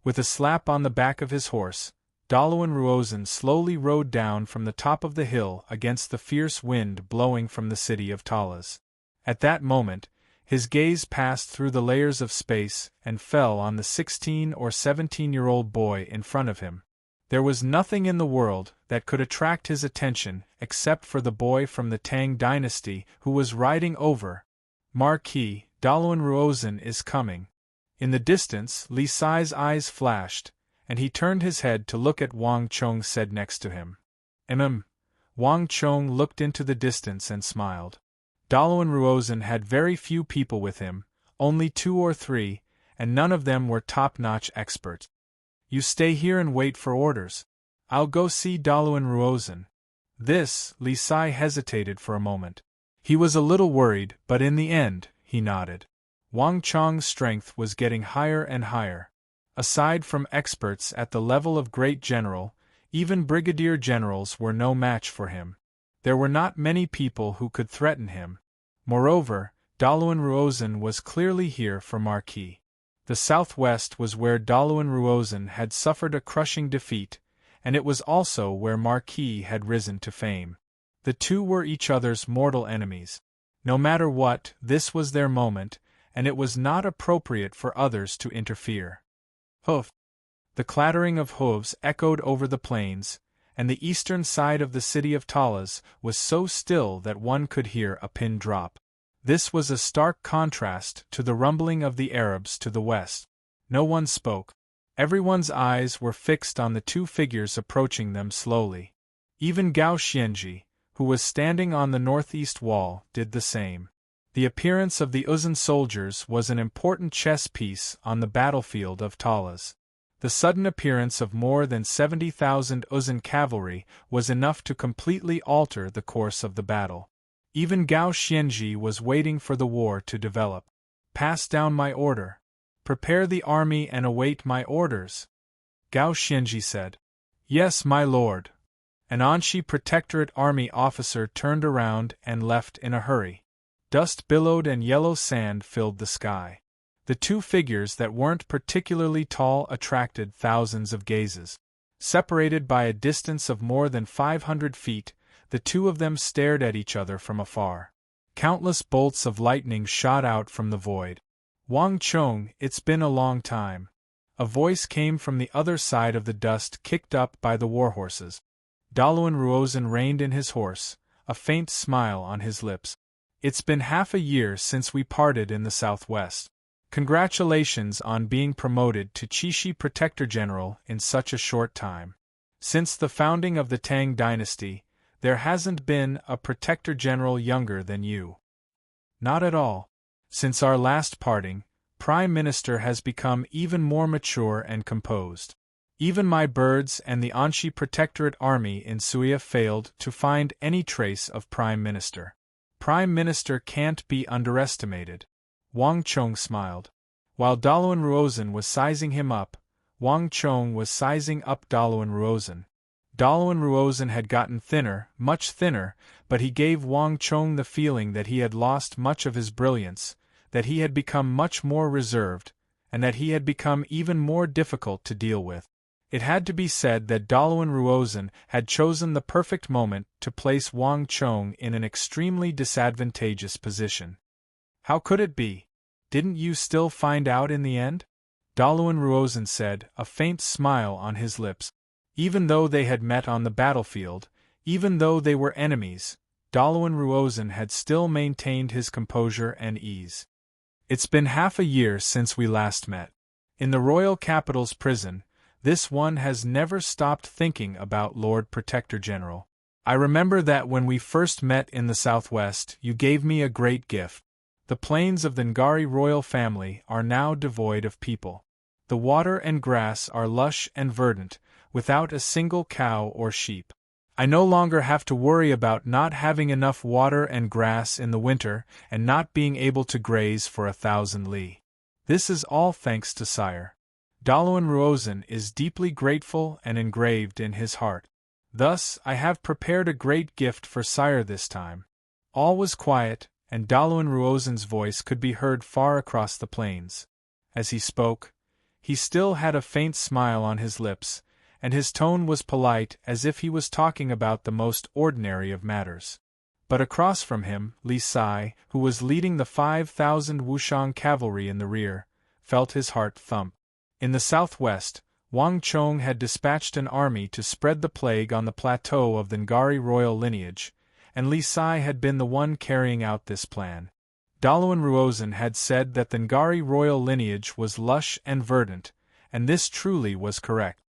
Speaker 1: With a slap on the back of his horse, Daluan Ruozan slowly rode down from the top of the hill against the fierce wind blowing from the city of Talas. At that moment, his gaze passed through the layers of space and fell on the 16 or 17-year-old boy in front of him. There was nothing in the world that could attract his attention except for the boy from the Tang dynasty who was riding over. Marquis, Daluan Ruozan is coming. In the distance, Li Sai's eyes flashed, and he turned his head to look at Wang Chong said next to him. Wang Chong looked into the distance and smiled. Daluan Ruozan had very few people with him, only 2 or 3, and none of them were top-notch experts. You stay here and wait for orders. I'll go see Daluan Ruozan. Li Sai hesitated for a moment. He was a little worried, but in the end, he nodded. Wang Chong's strength was getting higher and higher. Aside from experts at the level of great general, even brigadier generals were no match for him. There were not many people who could threaten him. Moreover, Daluan Ruozan was clearly here for Marquis. The southwest was where Daluan Ruozan had suffered a crushing defeat, and it was also where Marquis had risen to fame. The two were each other's mortal enemies. No matter what, this was their moment, and it was not appropriate for others to interfere. Hoof! The clattering of hooves echoed over the plains, and the eastern side of the city of Talas was so still that one could hear a pin drop. This was a stark contrast to the rumbling of the Arabs to the west. No one spoke. Everyone's eyes were fixed on the two figures approaching them slowly. Even Gao Xianji, who was standing on the northeast wall, did the same. The appearance of the Uzun soldiers was an important chess piece on the battlefield of Talas. The sudden appearance of more than 70,000 Uzun cavalry was enough to completely alter the course of the battle. Even Gao Xianji was waiting for the war to develop. "Pass down my order. Prepare the army and await my orders," Gao Xianji said. "Yes, my lord." An Anshi Protectorate army officer turned around and left in a hurry. Dust billowed and yellow sand filled the sky. The two figures that weren't particularly tall attracted thousands of gazes. Separated by a distance of more than 500 feet, the two of them stared at each other from afar. Countless bolts of lightning shot out from the void. "Wang Chong, it's been a long time." A voice came from the other side of the dust kicked up by the warhorses. Daluan Ruozhen reined in his horse, a faint smile on his lips. "It's been half a year since we parted in the southwest. Congratulations on being promoted to Chishi Protector General in such a short time. Since the founding of the Tang dynasty, there hasn't been a Protector General younger than you." "Not at all. Since our last parting, Prime Minister has become even more mature and composed. Even my birds and the Anshi Protectorate army in Suya failed to find any trace of Prime Minister. Prime Minister can't be underestimated." Wang Chong smiled. While Daluan Ruozhen was sizing him up, Wang Chong was sizing up Daluan Ruozhen. Daluan Ruozhen had gotten thinner, much thinner, but he gave Wang Chong the feeling that he had lost much of his brilliance, that he had become much more reserved, and that he had become even more difficult to deal with. It had to be said that Daluan Ruozhen had chosen the perfect moment to place Wang Chong in an extremely disadvantageous position. "How could it be? Didn't you still find out in the end?" Daluan Ruozhen said, a faint smile on his lips. Even though they had met on the battlefield, even though they were enemies, Daluan Ruozhen had still maintained his composure and ease. "It's been half a year since we last met. In the royal capital's prison, this one has never stopped thinking about Lord Protector General. I remember that when we first met in the southwest, you gave me a great gift. The plains of the Ngari royal family are now devoid of people. The water and grass are lush and verdant, without a single cow or sheep. I no longer have to worry about not having enough water and grass in the winter and not being able to graze for 1,000 li. This is all thanks to Sire. Daluan Ruozhen is deeply grateful and engraved in his heart. Thus, I have prepared a great gift for Sire this time." All was quiet, and Daluan Ruozhen's voice could be heard far across the plains. As he spoke, he still had a faint smile on his lips, and his tone was polite as if he was talking about the most ordinary of matters. But across from him, Li Sai, who was leading the 5,000 Wushang cavalry in the rear, felt his heart thump. In the southwest, Wang Chong had dispatched an army to spread the plague on the plateau of the Ngari royal lineage, and Li Sai had been the one carrying out this plan. Daluan Ruozhen had said that the Ngari royal lineage was lush and verdant, and this truly was correct.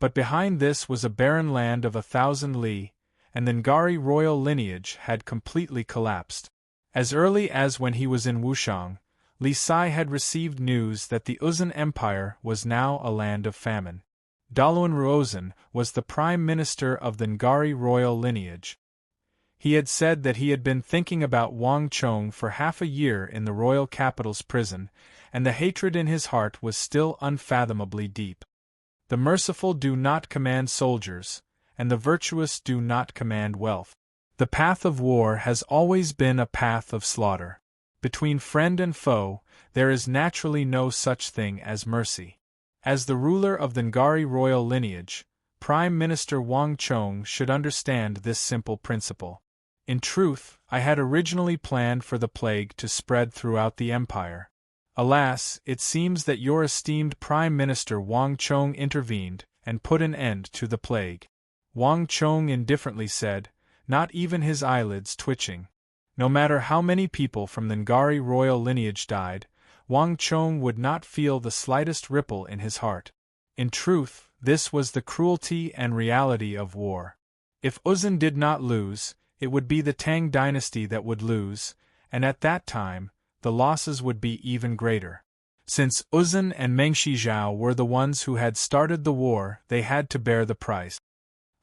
Speaker 1: But behind this was a barren land of 1,000 li, and the Ngari royal lineage had completely collapsed. As early as when he was in Wushang, Li Sai had received news that the Uzun Empire was now a land of famine. Daluan Ruozhen was the prime minister of the Ngari royal lineage. He had said that he had been thinking about Wang Chong for half a year in the royal capital's prison, and the hatred in his heart was still unfathomably deep. The merciful do not command soldiers, and the virtuous do not command wealth. The path of war has always been a path of slaughter. Between friend and foe, there is naturally no such thing as mercy. As the ruler of the Ngari royal lineage, Prime Minister Wang Chong should understand this simple principle. In truth, I had originally planned for the plague to spread throughout the empire. Alas, it seems that your esteemed Prime Minister Wang Chong intervened and put an end to the plague. Wang Chong indifferently said, not even his eyelids twitching. No matter how many people from the Ngari royal lineage died, Wang Chong would not feel the slightest ripple in his heart. In truth, this was the cruelty and reality of war. If Uzun did not lose, it would be the Tang dynasty that would lose, and at that time, the losses would be even greater. Since Uzun and Meng Shizhao were the ones who had started the war, they had to bear the price.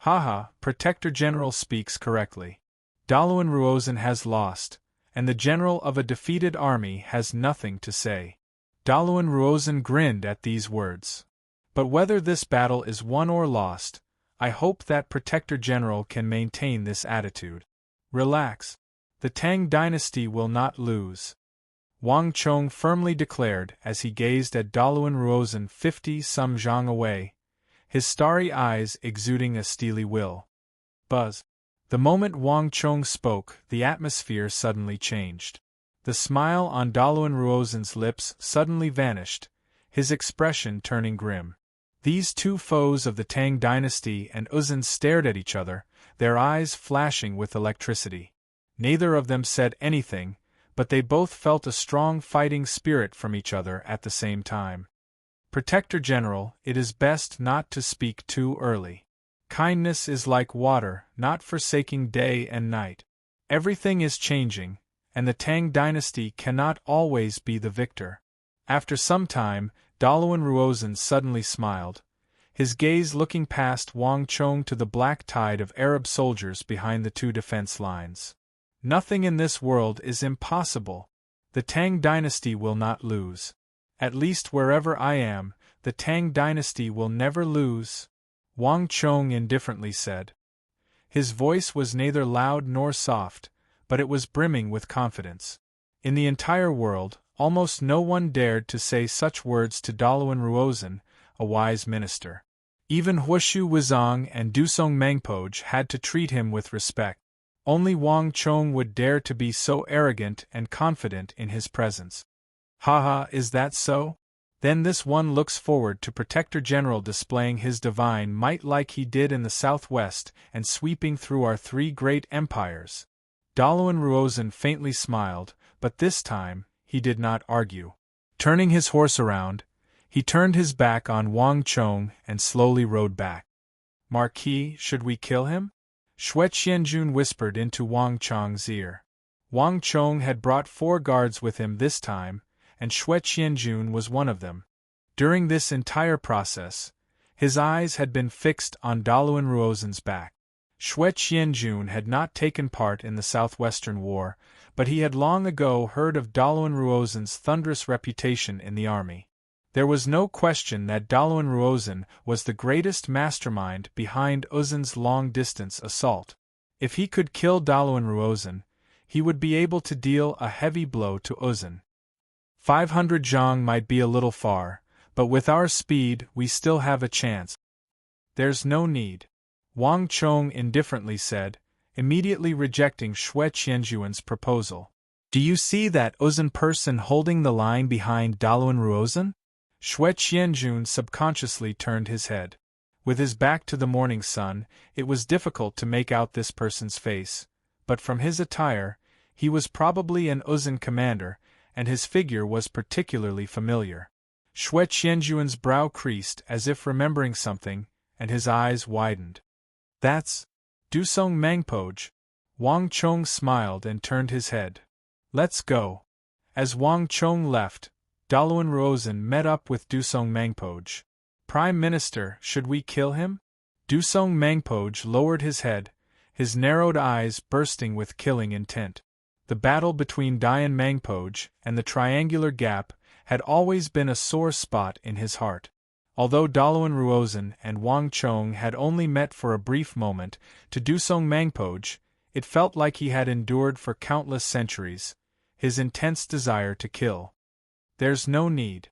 Speaker 1: Haha, Protector General speaks correctly. Daluan Ruozhen has lost, and the general of a defeated army has nothing to say. Daluan Ruozhen grinned at these words. But whether this battle is won or lost, I hope that Protector General can maintain this attitude. Relax. The Tang dynasty will not lose, Wang Chong firmly declared as he gazed at Daluan Ruozhen 50-some zhang away, his starry eyes exuding a steely will. Buzz. The moment Wang Chong spoke, the atmosphere suddenly changed. The smile on Daluan Ruozhen's lips suddenly vanished, his expression turning grim. These two foes of the Tang dynasty and Uzun stared at each other, their eyes flashing with electricity. Neither of them said anything, but they both felt a strong fighting spirit from each other at the same time. Protector General, it is best not to speak too early. Kindness is like water, not forsaking day and night. Everything is changing, and the Tang dynasty cannot always be the victor. After some time, Daluan Ruozhen suddenly smiled, his gaze looking past Wang Chong to the black tide of Arab soldiers behind the two defense lines. Nothing in this world is impossible. The Tang dynasty will not lose. At least wherever I am, the Tang dynasty will never lose, Wang Chong indifferently said. His voice was neither loud nor soft, but it was brimming with confidence. In the entire world, almost no one dared to say such words to Daluan Ruozhen, a wise minister. Even Huishu Wuzong and Dusong Mengpoj had to treat him with respect. Only Wang Chong would dare to be so arrogant and confident in his presence. Haha, is that so? Then this one looks forward to Protector General displaying his divine might like he did in the southwest and sweeping through our three great empires. Daluan Ruozhen faintly smiled, but this time, he did not argue. Turning his horse around, he turned his back on Wang Chong and slowly rode back. Marquis, should we kill him? Xue Qianjun whispered into Wang Chong's ear. Wang Chong had brought 4 guards with him this time, and Xue Qianjun was one of them. During this entire process, his eyes had been fixed on Daluan Ruozhen's back. Xue Qianjun had not taken part in the Southwestern War, but he had long ago heard of Daluan Ruozhen's thunderous reputation in the army. There was no question that Daluan Ruozhen was the greatest mastermind behind Uzun's long-distance assault. If he could kill Daluan Ruozhen, he would be able to deal a heavy blow to Uzun. 500 zhang might be a little far, but with our speed we still have a chance. There's no need, Wang Chong indifferently said, immediately rejecting Xue Qianjuan's proposal. Do you see that Uzun person holding the line behind Daluan Ruozhen? Xue Qianjun subconsciously turned his head. With his back to the morning sun, it was difficult to make out this person's face, but from his attire, he was probably an Uzun commander, and his figure was particularly familiar. Xue Qianjuan's brow creased as if remembering something, and his eyes widened. That's Dusong Mengpoj. Wang Chong smiled and turned his head. Let's go. As Wang Chong left, Daluan Ruozhen met up with Dusong Mengpoj. Prime Minister, should we kill him? Dusong Mengpoj lowered his head, his narrowed eyes bursting with killing intent. The battle between Dayan Mengpoj and the Triangular Gap had always been a sore spot in his heart. Although Daluan Ruozhen and Wang Chong had only met for a brief moment, to Dusong Mengpoj, it felt like he had endured for countless centuries, his intense desire to kill. There's no need.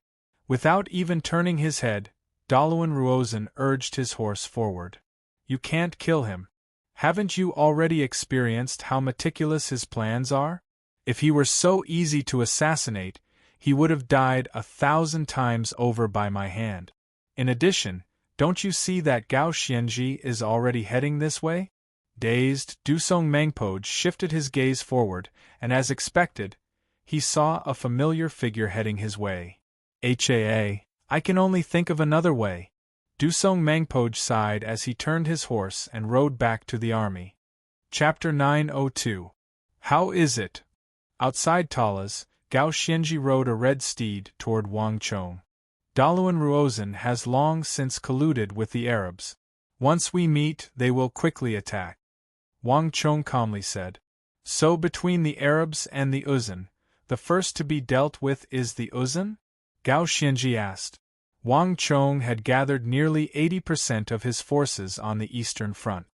Speaker 1: Without even turning his head, Daluan Ruozhen urged his horse forward. You can't kill him. Haven't you already experienced how meticulous his plans are? If he were so easy to assassinate, he would have died 1,000 times over by my hand. In addition, don't you see that Gao Xianji is already heading this way? Dazed, Dusong Mangpoj shifted his gaze forward, and as expected, he saw a familiar figure heading his way. I can only think of another way. Dusong Mangpoj sighed as he turned his horse and rode back to the army. Chapter 902. How is it? Outside Talas, Gao Xianji rode a red steed toward Wang Chong. Daluan Ruozan has long since colluded with the Arabs. Once we meet, they will quickly attack. Wang Chong calmly said. So between the Arabs and the Uzan, the first to be dealt with is the Uzan? Gao Xianji asked. Wang Chong had gathered nearly 80% of his forces on the Eastern Front.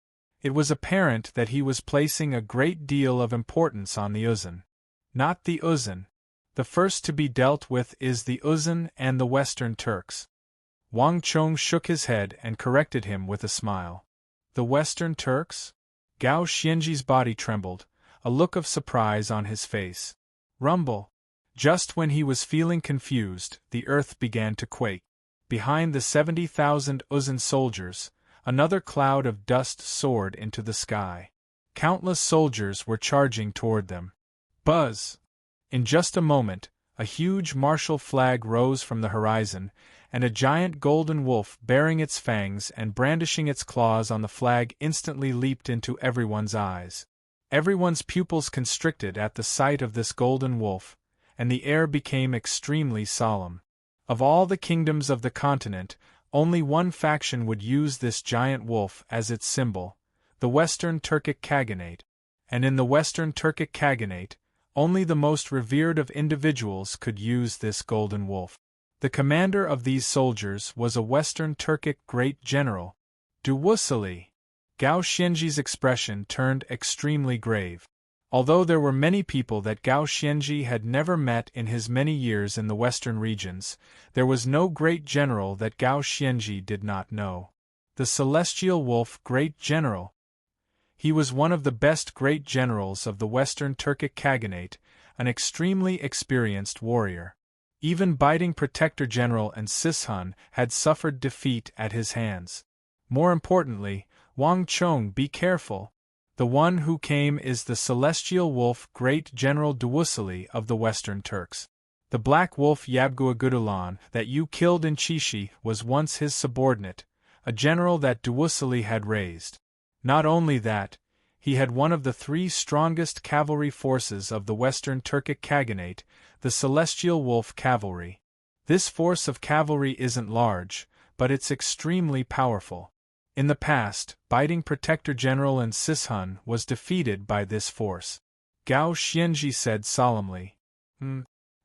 Speaker 1: It was apparent that he was placing a great deal of importance on the Uzan. Not the Uzan. The first to be dealt with is the Uzan and the Western Turks. Wang Chong shook his head and corrected him with a smile. The Western Turks? Gao Xianji's body trembled, a look of surprise on his face. Rumble. Just when he was feeling confused, the earth began to quake. Behind the 70,000 Uzan soldiers, another cloud of dust soared into the sky. Countless soldiers were charging toward them. Buzz! In just a moment, a huge martial flag rose from the horizon, and a giant golden wolf bearing its fangs and brandishing its claws on the flag instantly leaped into everyone's eyes. Everyone's pupils constricted at the sight of this golden wolf, and the air became extremely solemn. Of all the kingdoms of the continent, only one faction would use this giant wolf as its symbol, the Western Turkic Khaganate. And in the Western Turkic Khaganate, only the most revered of individuals could use this golden wolf. The commander of these soldiers was a Western Turkic great general, Duwusali. Gao Xianji's expression turned extremely grave. Although there were many people that Gao Xianji had never met in his many years in the western regions, there was no great general that Gao Xianji did not know. The Celestial Wolf Great General. He was one of the best great generals of the Western Turkic Khaganate, an extremely experienced warrior. Even Biting Protector General and Sishan had suffered defeat at his hands. More importantly, Wang Chong, be careful. The one who came is the Celestial Wolf Great General Duwusali of the Western Turks. The Black Wolf Yabguagudulan that you killed in Chishi was once his subordinate, a general that Duwusali had raised. Not only that, he had one of the 3 strongest cavalry forces of the Western Turkic Khaganate, the Celestial Wolf Cavalry. This force of cavalry isn't large, but it's extremely powerful. In the past, Biting Protector General and Sishan was defeated by this force. Gao Xianji said solemnly.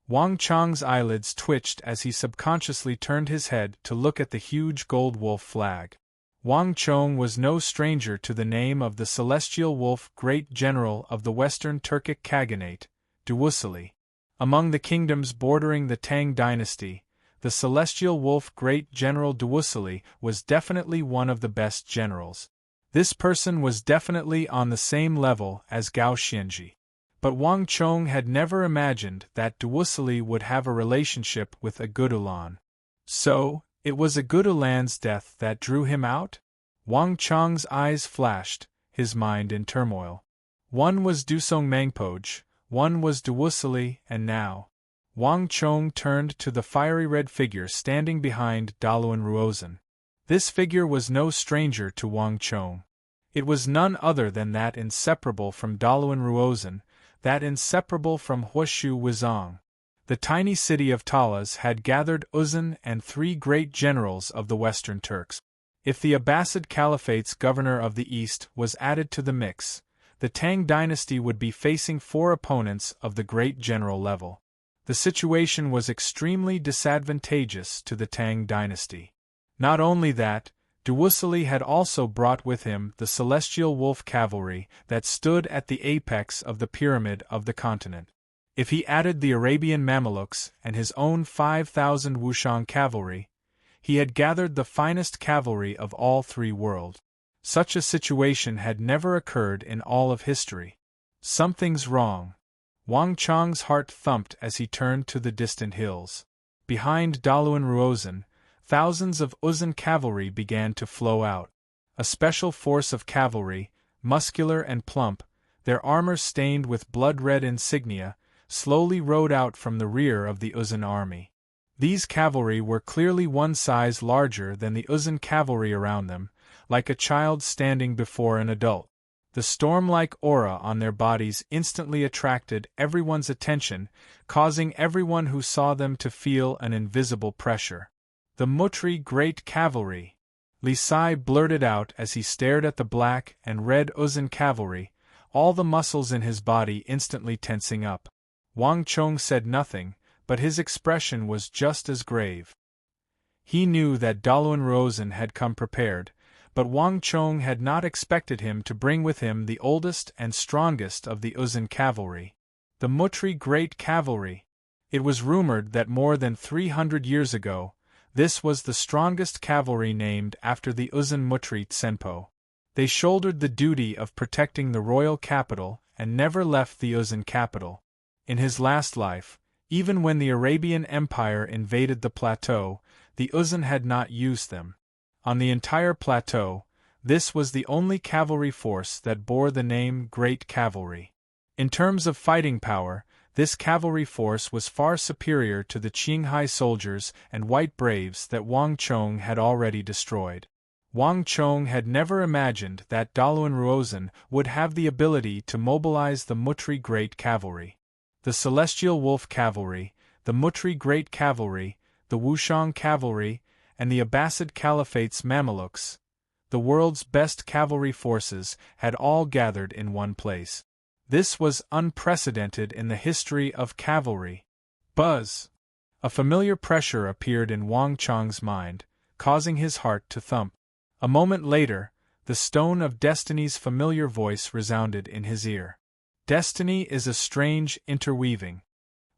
Speaker 1: Wang Chong's eyelids twitched as he subconsciously turned his head to look at the huge gold wolf flag. Wang Chong was no stranger to the name of the Celestial Wolf Great General of the Western Turkic Khaganate, Duwusali. Among the kingdoms bordering the Tang dynasty, the Celestial Wolf Great General Duwusali was definitely one of the best generals. This person was definitely on the same level as Gao Xianji. But Wang Chong had never imagined that Duwusali would have a relationship with Agudulan. So, it was Agudulan's death that drew him out? Wang Chong's eyes flashed, his mind in turmoil. One was Dusong Mangpoj, one was Duwusali, and now. Wang Chong turned to the fiery red figure standing behind Daluan Ruozan. This figure was no stranger to Wang Chong. It was none other than that inseparable from Daluan Ruozan, that inseparable from Huashu Wuzong. The tiny city of Talas had gathered Uzan and 3 great generals of the Western Turks. If the Abbasid Caliphate's governor of the East was added to the mix, the Tang dynasty would be facing 4 opponents of the great general level. The situation was extremely disadvantageous to the Tang dynasty. Not only that, Duwusali had also brought with him the Celestial Wolf Cavalry that stood at the apex of the pyramid of the continent. If he added the Arabian Mamelukes and his own 5,000 Wushang cavalry, he had gathered the finest cavalry of all 3 worlds. Such a situation had never occurred in all of history. Something's wrong. Wang Chong's heart thumped as he turned to the distant hills. Behind Daluan Ruozan, thousands of Uzan cavalry began to flow out. A special force of cavalry, muscular and plump, their armor stained with blood-red insignia, slowly rode out from the rear of the Uzun army. These cavalry were clearly one size larger than the Uzun cavalry around them, like a child standing before an adult. The storm-like aura on their bodies instantly attracted everyone's attention, causing everyone who saw them to feel an invisible pressure. "The Mutri Great Cavalry!" Li Sai blurted out as he stared at the black and red Uzun cavalry, all the muscles in his body instantly tensing up. Wang Chong said nothing, but his expression was just as grave. He knew that Daluan Ruozhen had come prepared, but Wang Chong had not expected him to bring with him the oldest and strongest of the Uzun cavalry. The Mutri Great Cavalry! It was rumored that more than 300 years ago, this was the strongest cavalry named after the Uzun Mutri Tsenpo. They shouldered the duty of protecting the royal capital and never left the Uzun capital. In his last life, even when the Arabian Empire invaded the plateau, the Uzun had not used them. On the entire plateau, this was the only cavalry force that bore the name Great Cavalry. In terms of fighting power, this cavalry force was far superior to the Qinghai soldiers and white braves that Wang Chong had already destroyed. Wang Chong had never imagined that Daluan Ruozhen would have the ability to mobilize the Mutri Great Cavalry. The Celestial Wolf Cavalry, the Mutri Great Cavalry, the Wushang Cavalry, and the Abbasid Caliphate's Mamelukes, the world's best cavalry forces, had all gathered in one place. This was unprecedented in the history of cavalry. Buzz! A familiar pressure appeared in Wang Chong's mind, causing his heart to thump. A moment later, the Stone of Destiny's familiar voice resounded in his ear. Destiny is a strange interweaving.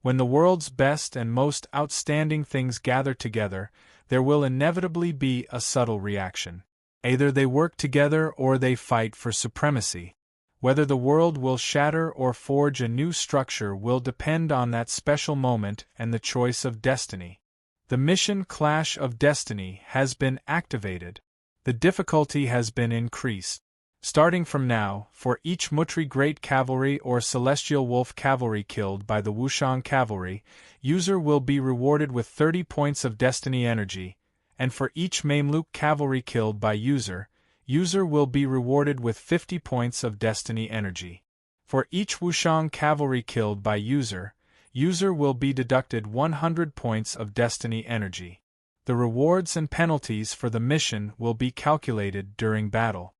Speaker 1: When the world's best and most outstanding things gather together, there will inevitably be a subtle reaction. Either they work together or they fight for supremacy. Whether the world will shatter or forge a new structure will depend on that special moment and the choice of destiny. The mission Clash of Destiny has been activated. The difficulty has been increased. Starting from now, for each Mutri Great Cavalry or Celestial Wolf Cavalry killed by the Wushang Cavalry, user will be rewarded with 30 points of Destiny energy, and for each Mamluk Cavalry killed by user will be rewarded with 50 points of Destiny energy. For each Wushang Cavalry killed by user will be deducted 100 points of Destiny energy. The rewards and penalties for the mission will be calculated during battle.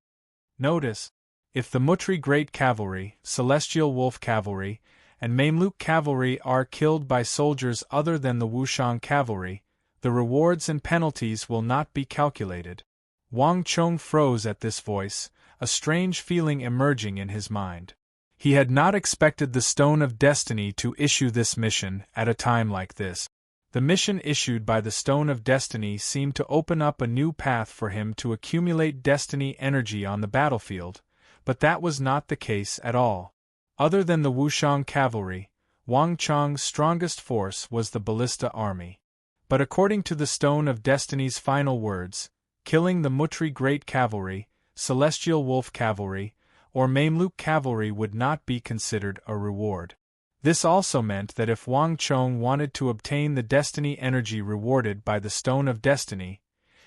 Speaker 1: Notice, if the Mutri Great Cavalry, Celestial Wolf Cavalry, and Mamluk Cavalry are killed by soldiers other than the Wushang Cavalry, the rewards and penalties will not be calculated. Wang Chong froze at this voice, a strange feeling emerging in his mind. He had not expected the Stone of Destiny to issue this mission at a time like this. The mission issued by the Stone of Destiny seemed to open up a new path for him to accumulate Destiny energy on the battlefield, but that was not the case at all. Other than the Wushang Cavalry, Wang Chong's strongest force was the Ballista Army. But according to the Stone of Destiny's final words, killing the Mutri Great Cavalry, Celestial Wolf Cavalry, or Mamluk Cavalry would not be considered a reward. This also meant that if Wang Chong wanted to obtain the Destiny energy rewarded by the Stone of Destiny,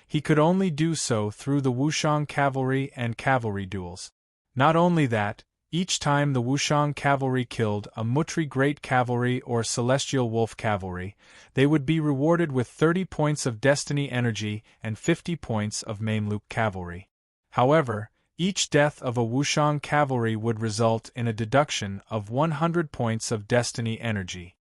Speaker 1: he could only do so through the Wushang Cavalry and cavalry duels. Not only that, each time the Wushang Cavalry killed a Mutri Great Cavalry or Celestial Wolf Cavalry, they would be rewarded with 30 points of Destiny energy and 50 points of Mamluk Cavalry. However, each death of a Wushang Cavalry would result in a deduction of 100 points of Destiny energy.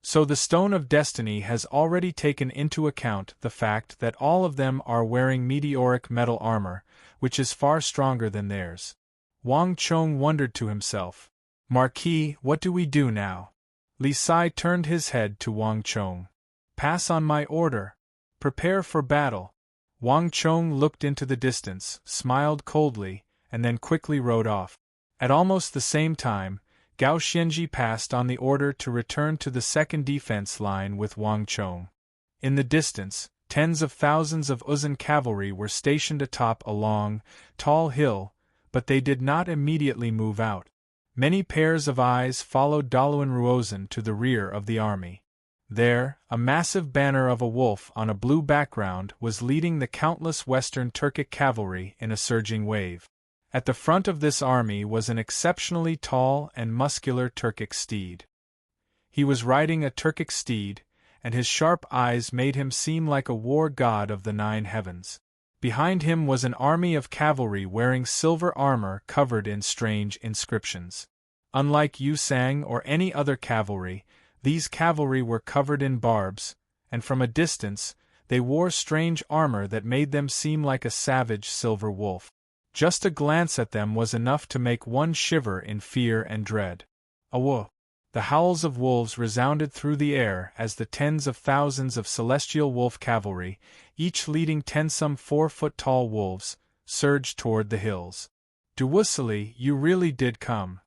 Speaker 1: So the Stone of Destiny has already taken into account the fact that all of them are wearing meteoric metal armor, which is far stronger than theirs. Wang Chong wondered to himself, "Marquis, what do we do now?" Li Sai turned his head to Wang Chong. "Pass on my order. Prepare for battle." Wang Chong looked into the distance, smiled coldly, and then quickly rode off. At almost the same time, Gao Xianji passed on the order to return to the second defense line with Wang Chong. In the distance, tens of thousands of Uzun cavalry were stationed atop a long, tall hill, but they did not immediately move out. Many pairs of eyes followed Dalawan Ruozan to the rear of the army. There, a massive banner of a wolf on a blue background was leading the countless Western Turkic cavalry in a surging wave. At the front of this army was an exceptionally tall and muscular Turkic steed. He was riding a Turkic steed, and his sharp eyes made him seem like a war god of the 9 heavens. Behind him was an army of cavalry wearing silver armor covered in strange inscriptions. Unlike Yusang or any other cavalry, these cavalry were covered in barbs, and from a distance, they wore strange armor that made them seem like a savage silver wolf. Just a glance at them was enough to make one shiver in fear and dread. Awo! The howls of wolves resounded through the air as the tens of thousands of celestial wolf cavalry, each leading 10 some 4-foot-tall wolves, surged toward the hills. Duwusili, you really did come.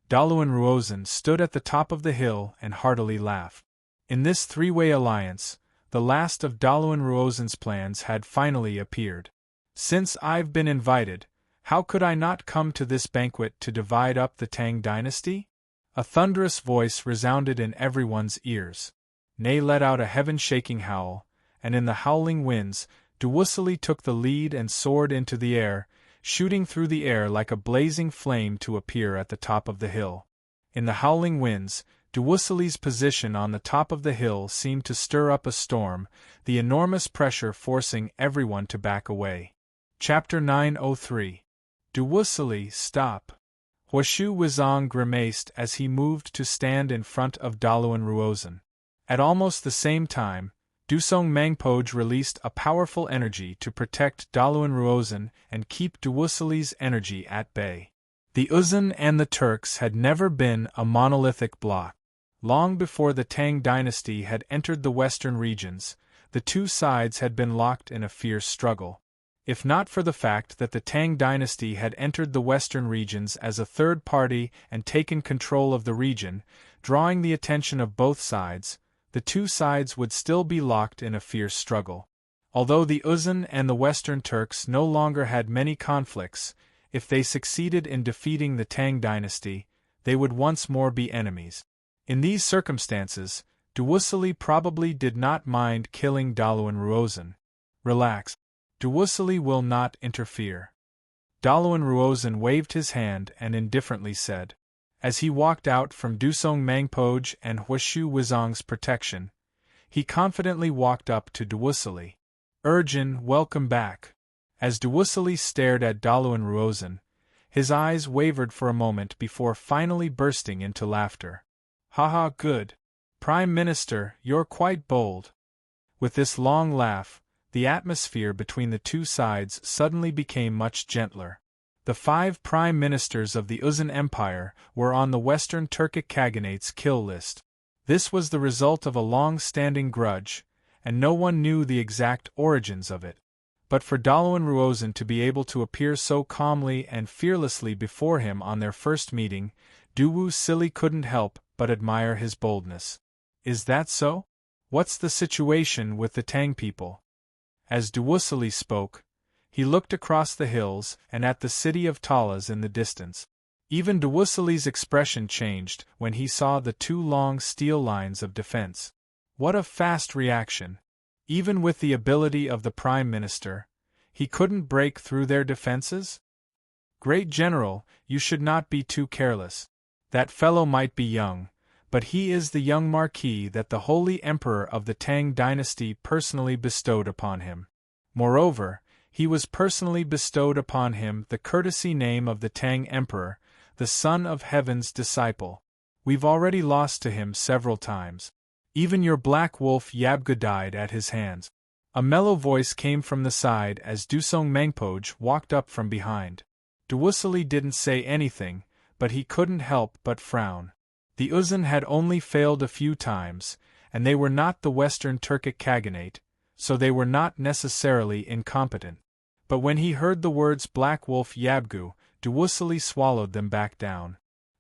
Speaker 1: Dalawan Ruozan stood at the top of the hill and heartily laughed. In this three-way alliance, the last of Dalawan Ruozan's plans had finally appeared. Since I've been invited, how could I not come to this banquet to divide up the Tang dynasty? A thunderous voice resounded in everyone's ears. Nay let out a heaven-shaking howl, and in the howling winds, Duwusili took the lead and soared into the air, shooting through the air like a blazing flame to appear at the top of the hill. In the howling winds, Duwusili's position on the top of the hill seemed to stir up a storm, the enormous pressure forcing everyone to back away. Chapter 903. Duwusili, stop! Huashu Wizong grimaced as he moved to stand in front of Dalawan Ruozan. At almost the same time, Dusong Mangpoj released a powerful energy to protect Dalawan Ruozan and keep Duwusili's energy at bay. The Uzun and the Turks had never been a monolithic bloc. Long before the Tang dynasty had entered the western regions, the two sides had been locked in a fierce struggle. If not for the fact that the Tang dynasty had entered the western regions as a third party and taken control of the region, drawing the attention of both sides, the two sides would still be locked in a fierce struggle. Although the Uzun and the Western Turks no longer had many conflicts, if they succeeded in defeating the Tang dynasty, they would once more be enemies. In these circumstances, Duwusili probably did not mind killing Dalawan Ruozan. Relax. Duwusili will not interfere. Dalawan Ruozan waved his hand and indifferently said. As he walked out from Dusong Mangpoj and Huashu Wizong's protection, he confidently walked up to Duwusili. Urjin, welcome back. As Duwusili stared at Dalawan Ruozan, his eyes wavered for a moment before finally bursting into laughter. Haha, good. Prime Minister, you're quite bold. With this long laugh, the atmosphere between the two sides suddenly became much gentler. The 5 prime ministers of the Uzun Empire were on the Western Turkic Khaganate's kill list. This was the result of a long-standing grudge, and no one knew the exact origins of it. But for Dalawan Ruozan to be able to appear so calmly and fearlessly before him on their first meeting, Duwusili couldn't help but admire his boldness. Is that so? What's the situation with the Tang people? As Duwusili spoke, he looked across the hills and at the city of Talas in the distance. Even Duwusili's expression changed when he saw the 2 long steel lines of defense. What a fast reaction! Even with the ability of the Prime Minister, he couldn't break through their defenses? Great General, you should not be too careless. That fellow might be young, but he is the young Marquis that the Holy Emperor of the Tang dynasty personally bestowed upon him. Moreover, he was personally bestowed upon him the courtesy name of the Tang Emperor, the Son of Heaven's disciple. We've already lost to him several times. Even your black wolf Yabgu died at his hands. A mellow voice came from the side as Dusong Mangpoj walked up from behind. Duwusili didn't say anything, but he couldn't help but frown. The Uzun had only failed a few times, and they were not the Western Turkic Khaganate, so they were not necessarily incompetent. But when he heard the words Black Wolf Yabgu, Duwusili swallowed them back down.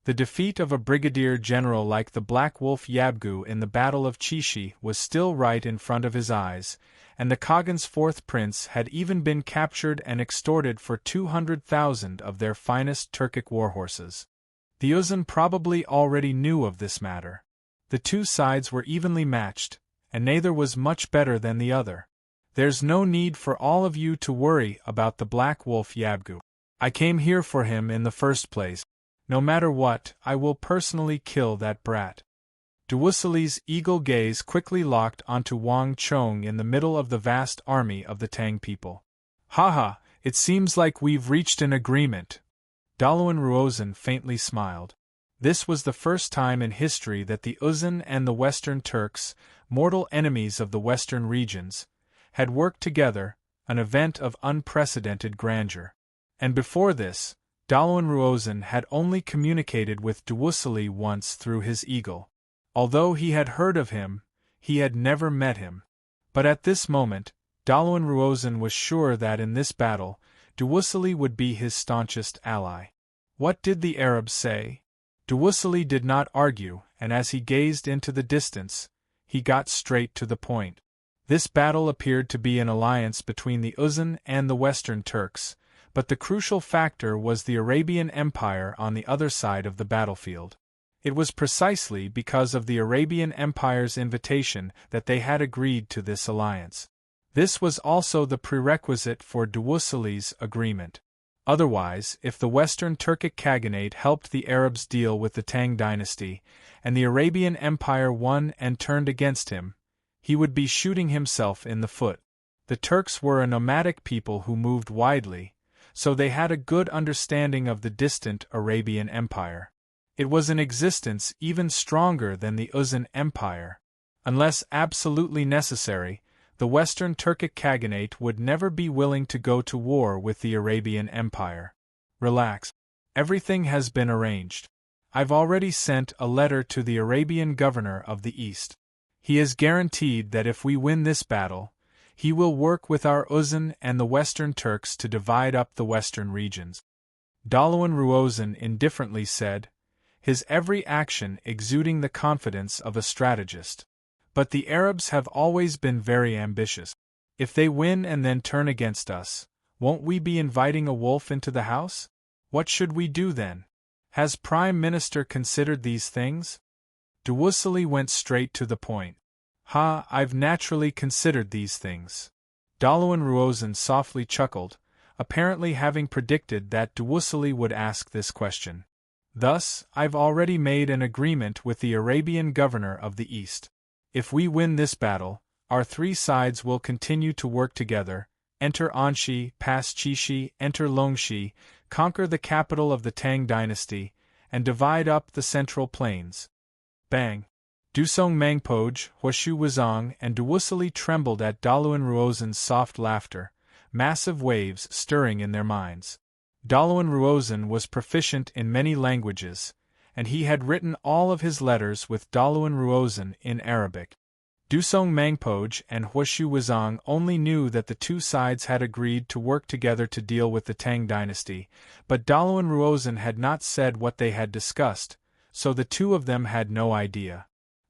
Speaker 1: The defeat of a brigadier general like the Black Wolf Yabgu in the Battle of Chishi was still right in front of his eyes, and the Khagan's fourth prince had even been captured and extorted for 200,000 of their finest Turkic warhorses. The Uzun probably already knew of this matter. The two sides were evenly matched, and neither was much better than the other. There's no need for all of you to worry about the Black Wolf Yabgu. I came here for him in the first place. No matter what, I will personally kill that brat. Duwusilli's eagle gaze quickly locked onto Wang Chong in the middle of the vast army of the Tang people. Haha, it seems like we've reached an agreement. Daluan Ruozan faintly smiled. This was the first time in history that the Uzun and the Western Turks, mortal enemies of the western regions, had worked together, an event of unprecedented grandeur. And before this, Daluan Ruozan had only communicated with Duwusilli once through his eagle. Although he had heard of him, he had never met him. But at this moment, Daluan Ruozan was sure that in this battle, Duwusilli would be his staunchest ally. What did the Arabs say? Duwusilli did not argue, and as he gazed into the distance, he got straight to the point. This battle appeared to be an alliance between the Uzun and the Western Turks, but the crucial factor was the Arabian Empire on the other side of the battlefield. It was precisely because of the Arabian Empire's invitation that they had agreed to this alliance. This was also the prerequisite for Duwusilli's agreement. Otherwise, if the Western Turkic Khaganate helped the Arabs deal with the Tang dynasty, and the Arabian Empire won and turned against him, he would be shooting himself in the foot. The Turks were a nomadic people who moved widely, so they had a good understanding of the distant Arabian Empire. It was an existence even stronger than the Uzun Empire. Unless absolutely necessary, the Western Turkic Khaganate would never be willing to go to war with the Arabian Empire. Relax. Everything has been arranged. I've already sent a letter to the Arabian governor of the East. He has guaranteed that if we win this battle, he will work with our Uzun and the Western Turks to divide up the western regions. Daluan Ruozan indifferently said, his every action exuding the confidence of a strategist. But the Arabs have always been very ambitious. If they win and then turn against us, won't we be inviting a wolf into the house? What should we do then? Has Prime Minister considered these things? Duwusilli went straight to the point. I've naturally considered these things. Daluan Ruozan softly chuckled, apparently having predicted that Duwusilli would ask this question. Thus, I've already made an agreement with the Arabian governor of the East. If we win this battle, our three sides will continue to work together, enter Anxi, pass Chishi, enter Longxi, conquer the capital of the Tang dynasty, and divide up the central plains. Bang! Dusong Mangpoj, Huashu Wuzong, and Duwusilli trembled at Daluan Ruozan's soft laughter, massive waves stirring in their minds. Daluan Ruozan was proficient in many languages, and he had written all of his letters with Daluan Ruozan in Arabic. Dusong Mangpoj and Huashu Wuzong only knew that the two sides had agreed to work together to deal with the Tang dynasty, but Daluan Ruozan had not said what they had discussed, so the two of them had no idea.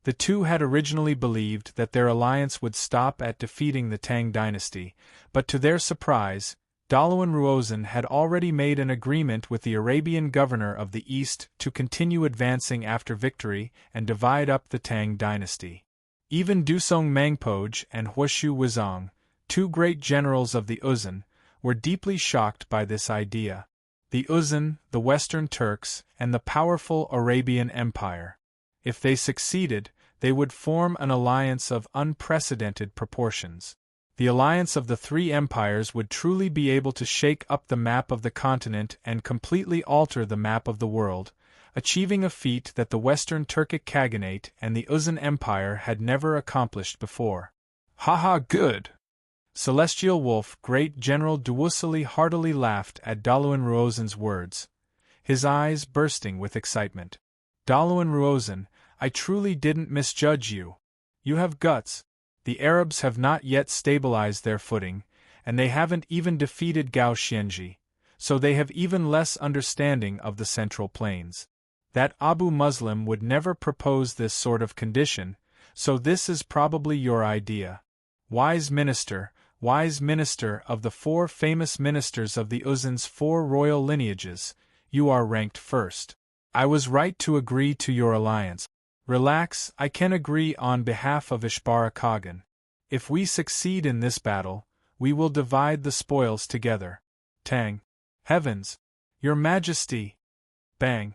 Speaker 1: The two had originally believed that their alliance would stop at defeating the Tang dynasty, but to their surprise, Daluan Ruozan had already made an agreement with the Arabian governor of the East to continue advancing after victory and divide up the Tang dynasty. Even Dusong Mangpoj and Huashu Wuzong, two great generals of the Uzun, were deeply shocked by this idea. The Uzun, the Western Turks, and the powerful Arabian Empire. If they succeeded, they would form an alliance of unprecedented proportions. The alliance of the three empires would truly be able to shake up the map of the continent and completely alter the map of the world, achieving a feat that the Western Turkic Khaganate and the Uzun Empire had never accomplished before. Good! Celestial Wolf Great General Duwusilli heartily laughed at Daluan Ruozan's words, his eyes bursting with excitement. Daluan Ruozan, I truly didn't misjudge you. You have guts. The Arabs have not yet stabilized their footing, and they haven't even defeated Gao Xianji, so they have even less understanding of the Central Plains. That Abu Muslim would never propose this sort of condition, so this is probably your idea. Wise minister of the 4 famous ministers of the Uzun's 4 royal lineages, you are ranked first. I was right to agree to your alliance. Relax, I can agree on behalf of Ishbara Khagan. If we succeed in this battle, we will divide the spoils together. Tang. Heavens! Your Majesty! Bang!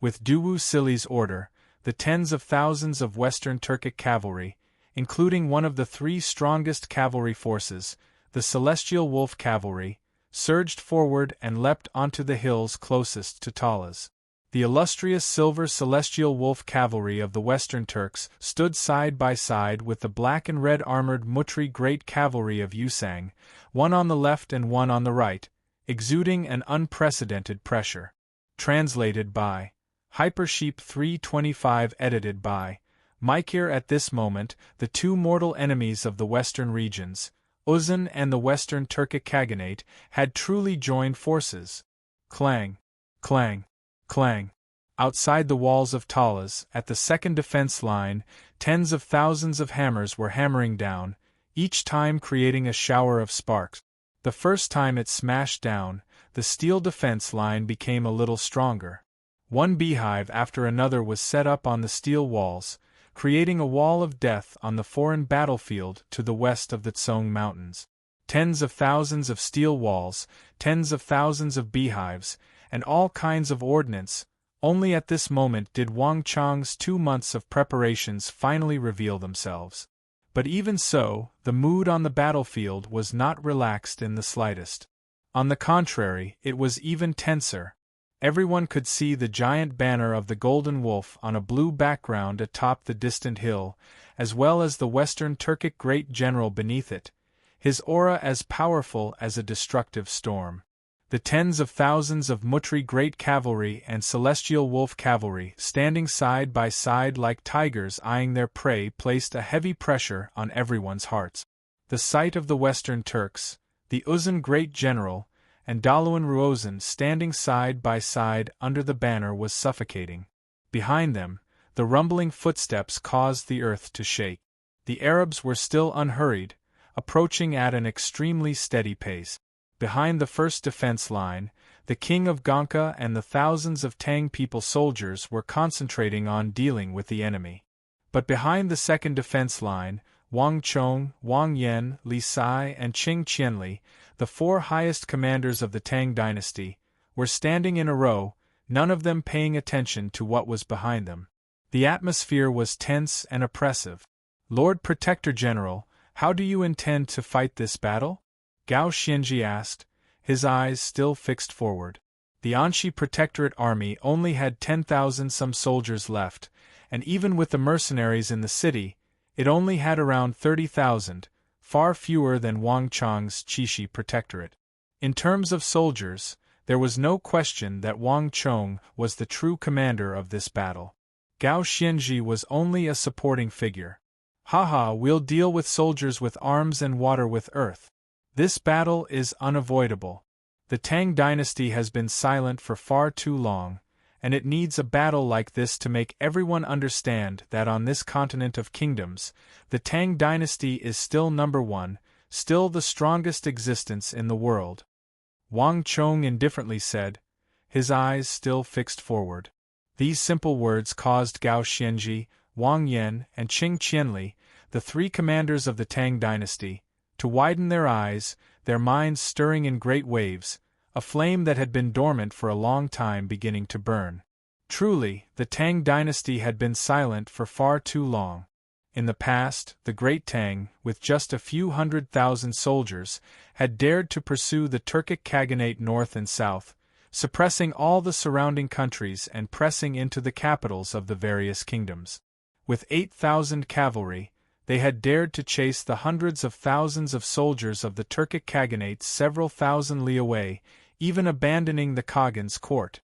Speaker 1: With Duwu Sili's order, the tens of thousands of Western Turkic cavalry, including one of the 3 strongest cavalry forces, the Celestial Wolf Cavalry, surged forward and leapt onto the hills closest to Talas. The illustrious Silver Celestial Wolf Cavalry of the Western Turks stood side by side with the black and red armored Mutri Great Cavalry of Yusang, one on the left and one on the right, exuding an unprecedented pressure. Translated by Hypersheep 325, edited by Mikir. At this moment, the 2 mortal enemies of the western regions, Uzun and the Western Turkic Khaganate, had truly joined forces. Clang, clang, clang. Outside the walls of Talas, at the second defense line, tens of thousands of hammers were hammering down, each time creating a shower of sparks. The first time it smashed down, the steel defense line became a little stronger. One beehive after another was set up on the steel walls, creating a wall of death on the foreign battlefield to the west of the Tsong Mountains. Tens of thousands of steel walls, tens of thousands of beehives, and all kinds of ordnance. Only at this moment did Wang Chang's 2 months of preparations finally reveal themselves. But even so, the mood on the battlefield was not relaxed in the slightest. On the contrary, it was even tenser. Everyone could see the giant banner of the Golden Wolf on a blue background atop the distant hill, as well as the Western Turkic Great General beneath it, his aura as powerful as a destructive storm. The tens of thousands of Mutri Great Cavalry and Celestial Wolf Cavalry, standing side by side like tigers eyeing their prey, placed a heavy pressure on everyone's hearts. The sight of the Western Turks, the Uzun Great General, and Daluan Ruozan standing side by side under the banner was suffocating. Behind them, the rumbling footsteps caused the earth to shake. The Arabs were still unhurried, approaching at an extremely steady pace. Behind the first defense line, the king of Gonka and the thousands of Tang people soldiers were concentrating on dealing with the enemy. But behind the second defense line, Wang Chong, Wang Yan, Li Sai, and Qing Qianli, the 4 highest commanders of the Tang dynasty, were standing in a row, none of them paying attention to what was behind them. The atmosphere was tense and oppressive. Lord Protector General, how do you intend to fight this battle? Gao Xianji asked, his eyes still fixed forward. The Anxi Protectorate army only had 10,000 some soldiers left, and even with the mercenaries in the city, it only had around 30,000, far fewer than Wang Chang's Qixi Protectorate. In terms of soldiers, there was no question that Wang Chong was the true commander of this battle. Gao Xianji was only a supporting figure. Haha, we'll deal with soldiers with arms and water with earth. This battle is unavoidable. The Tang dynasty has been silent for far too long, and it needs a battle like this to make everyone understand that on this continent of kingdoms, the Tang dynasty is still number 1, still the strongest existence in the world. Wang Chong indifferently said, his eyes still fixed forward. These simple words caused Gao Xianji, Wang Yan, and Qing Qianli, the 3 commanders of the Tang dynasty, to widen their eyes, their minds stirring in great waves, a flame that had been dormant for a long time beginning to burn. Truly, the Tang dynasty had been silent for far too long. In the past, the Great Tang, with just a few 100,000 soldiers, had dared to pursue the Turkic Khaganate north and south, suppressing all the surrounding countries and pressing into the capitals of the various kingdoms. With 8,000 cavalry, they had dared to chase the hundreds of thousands of soldiers of the Turkic Khaganate several thousand li away, even abandoning the Khagan's court.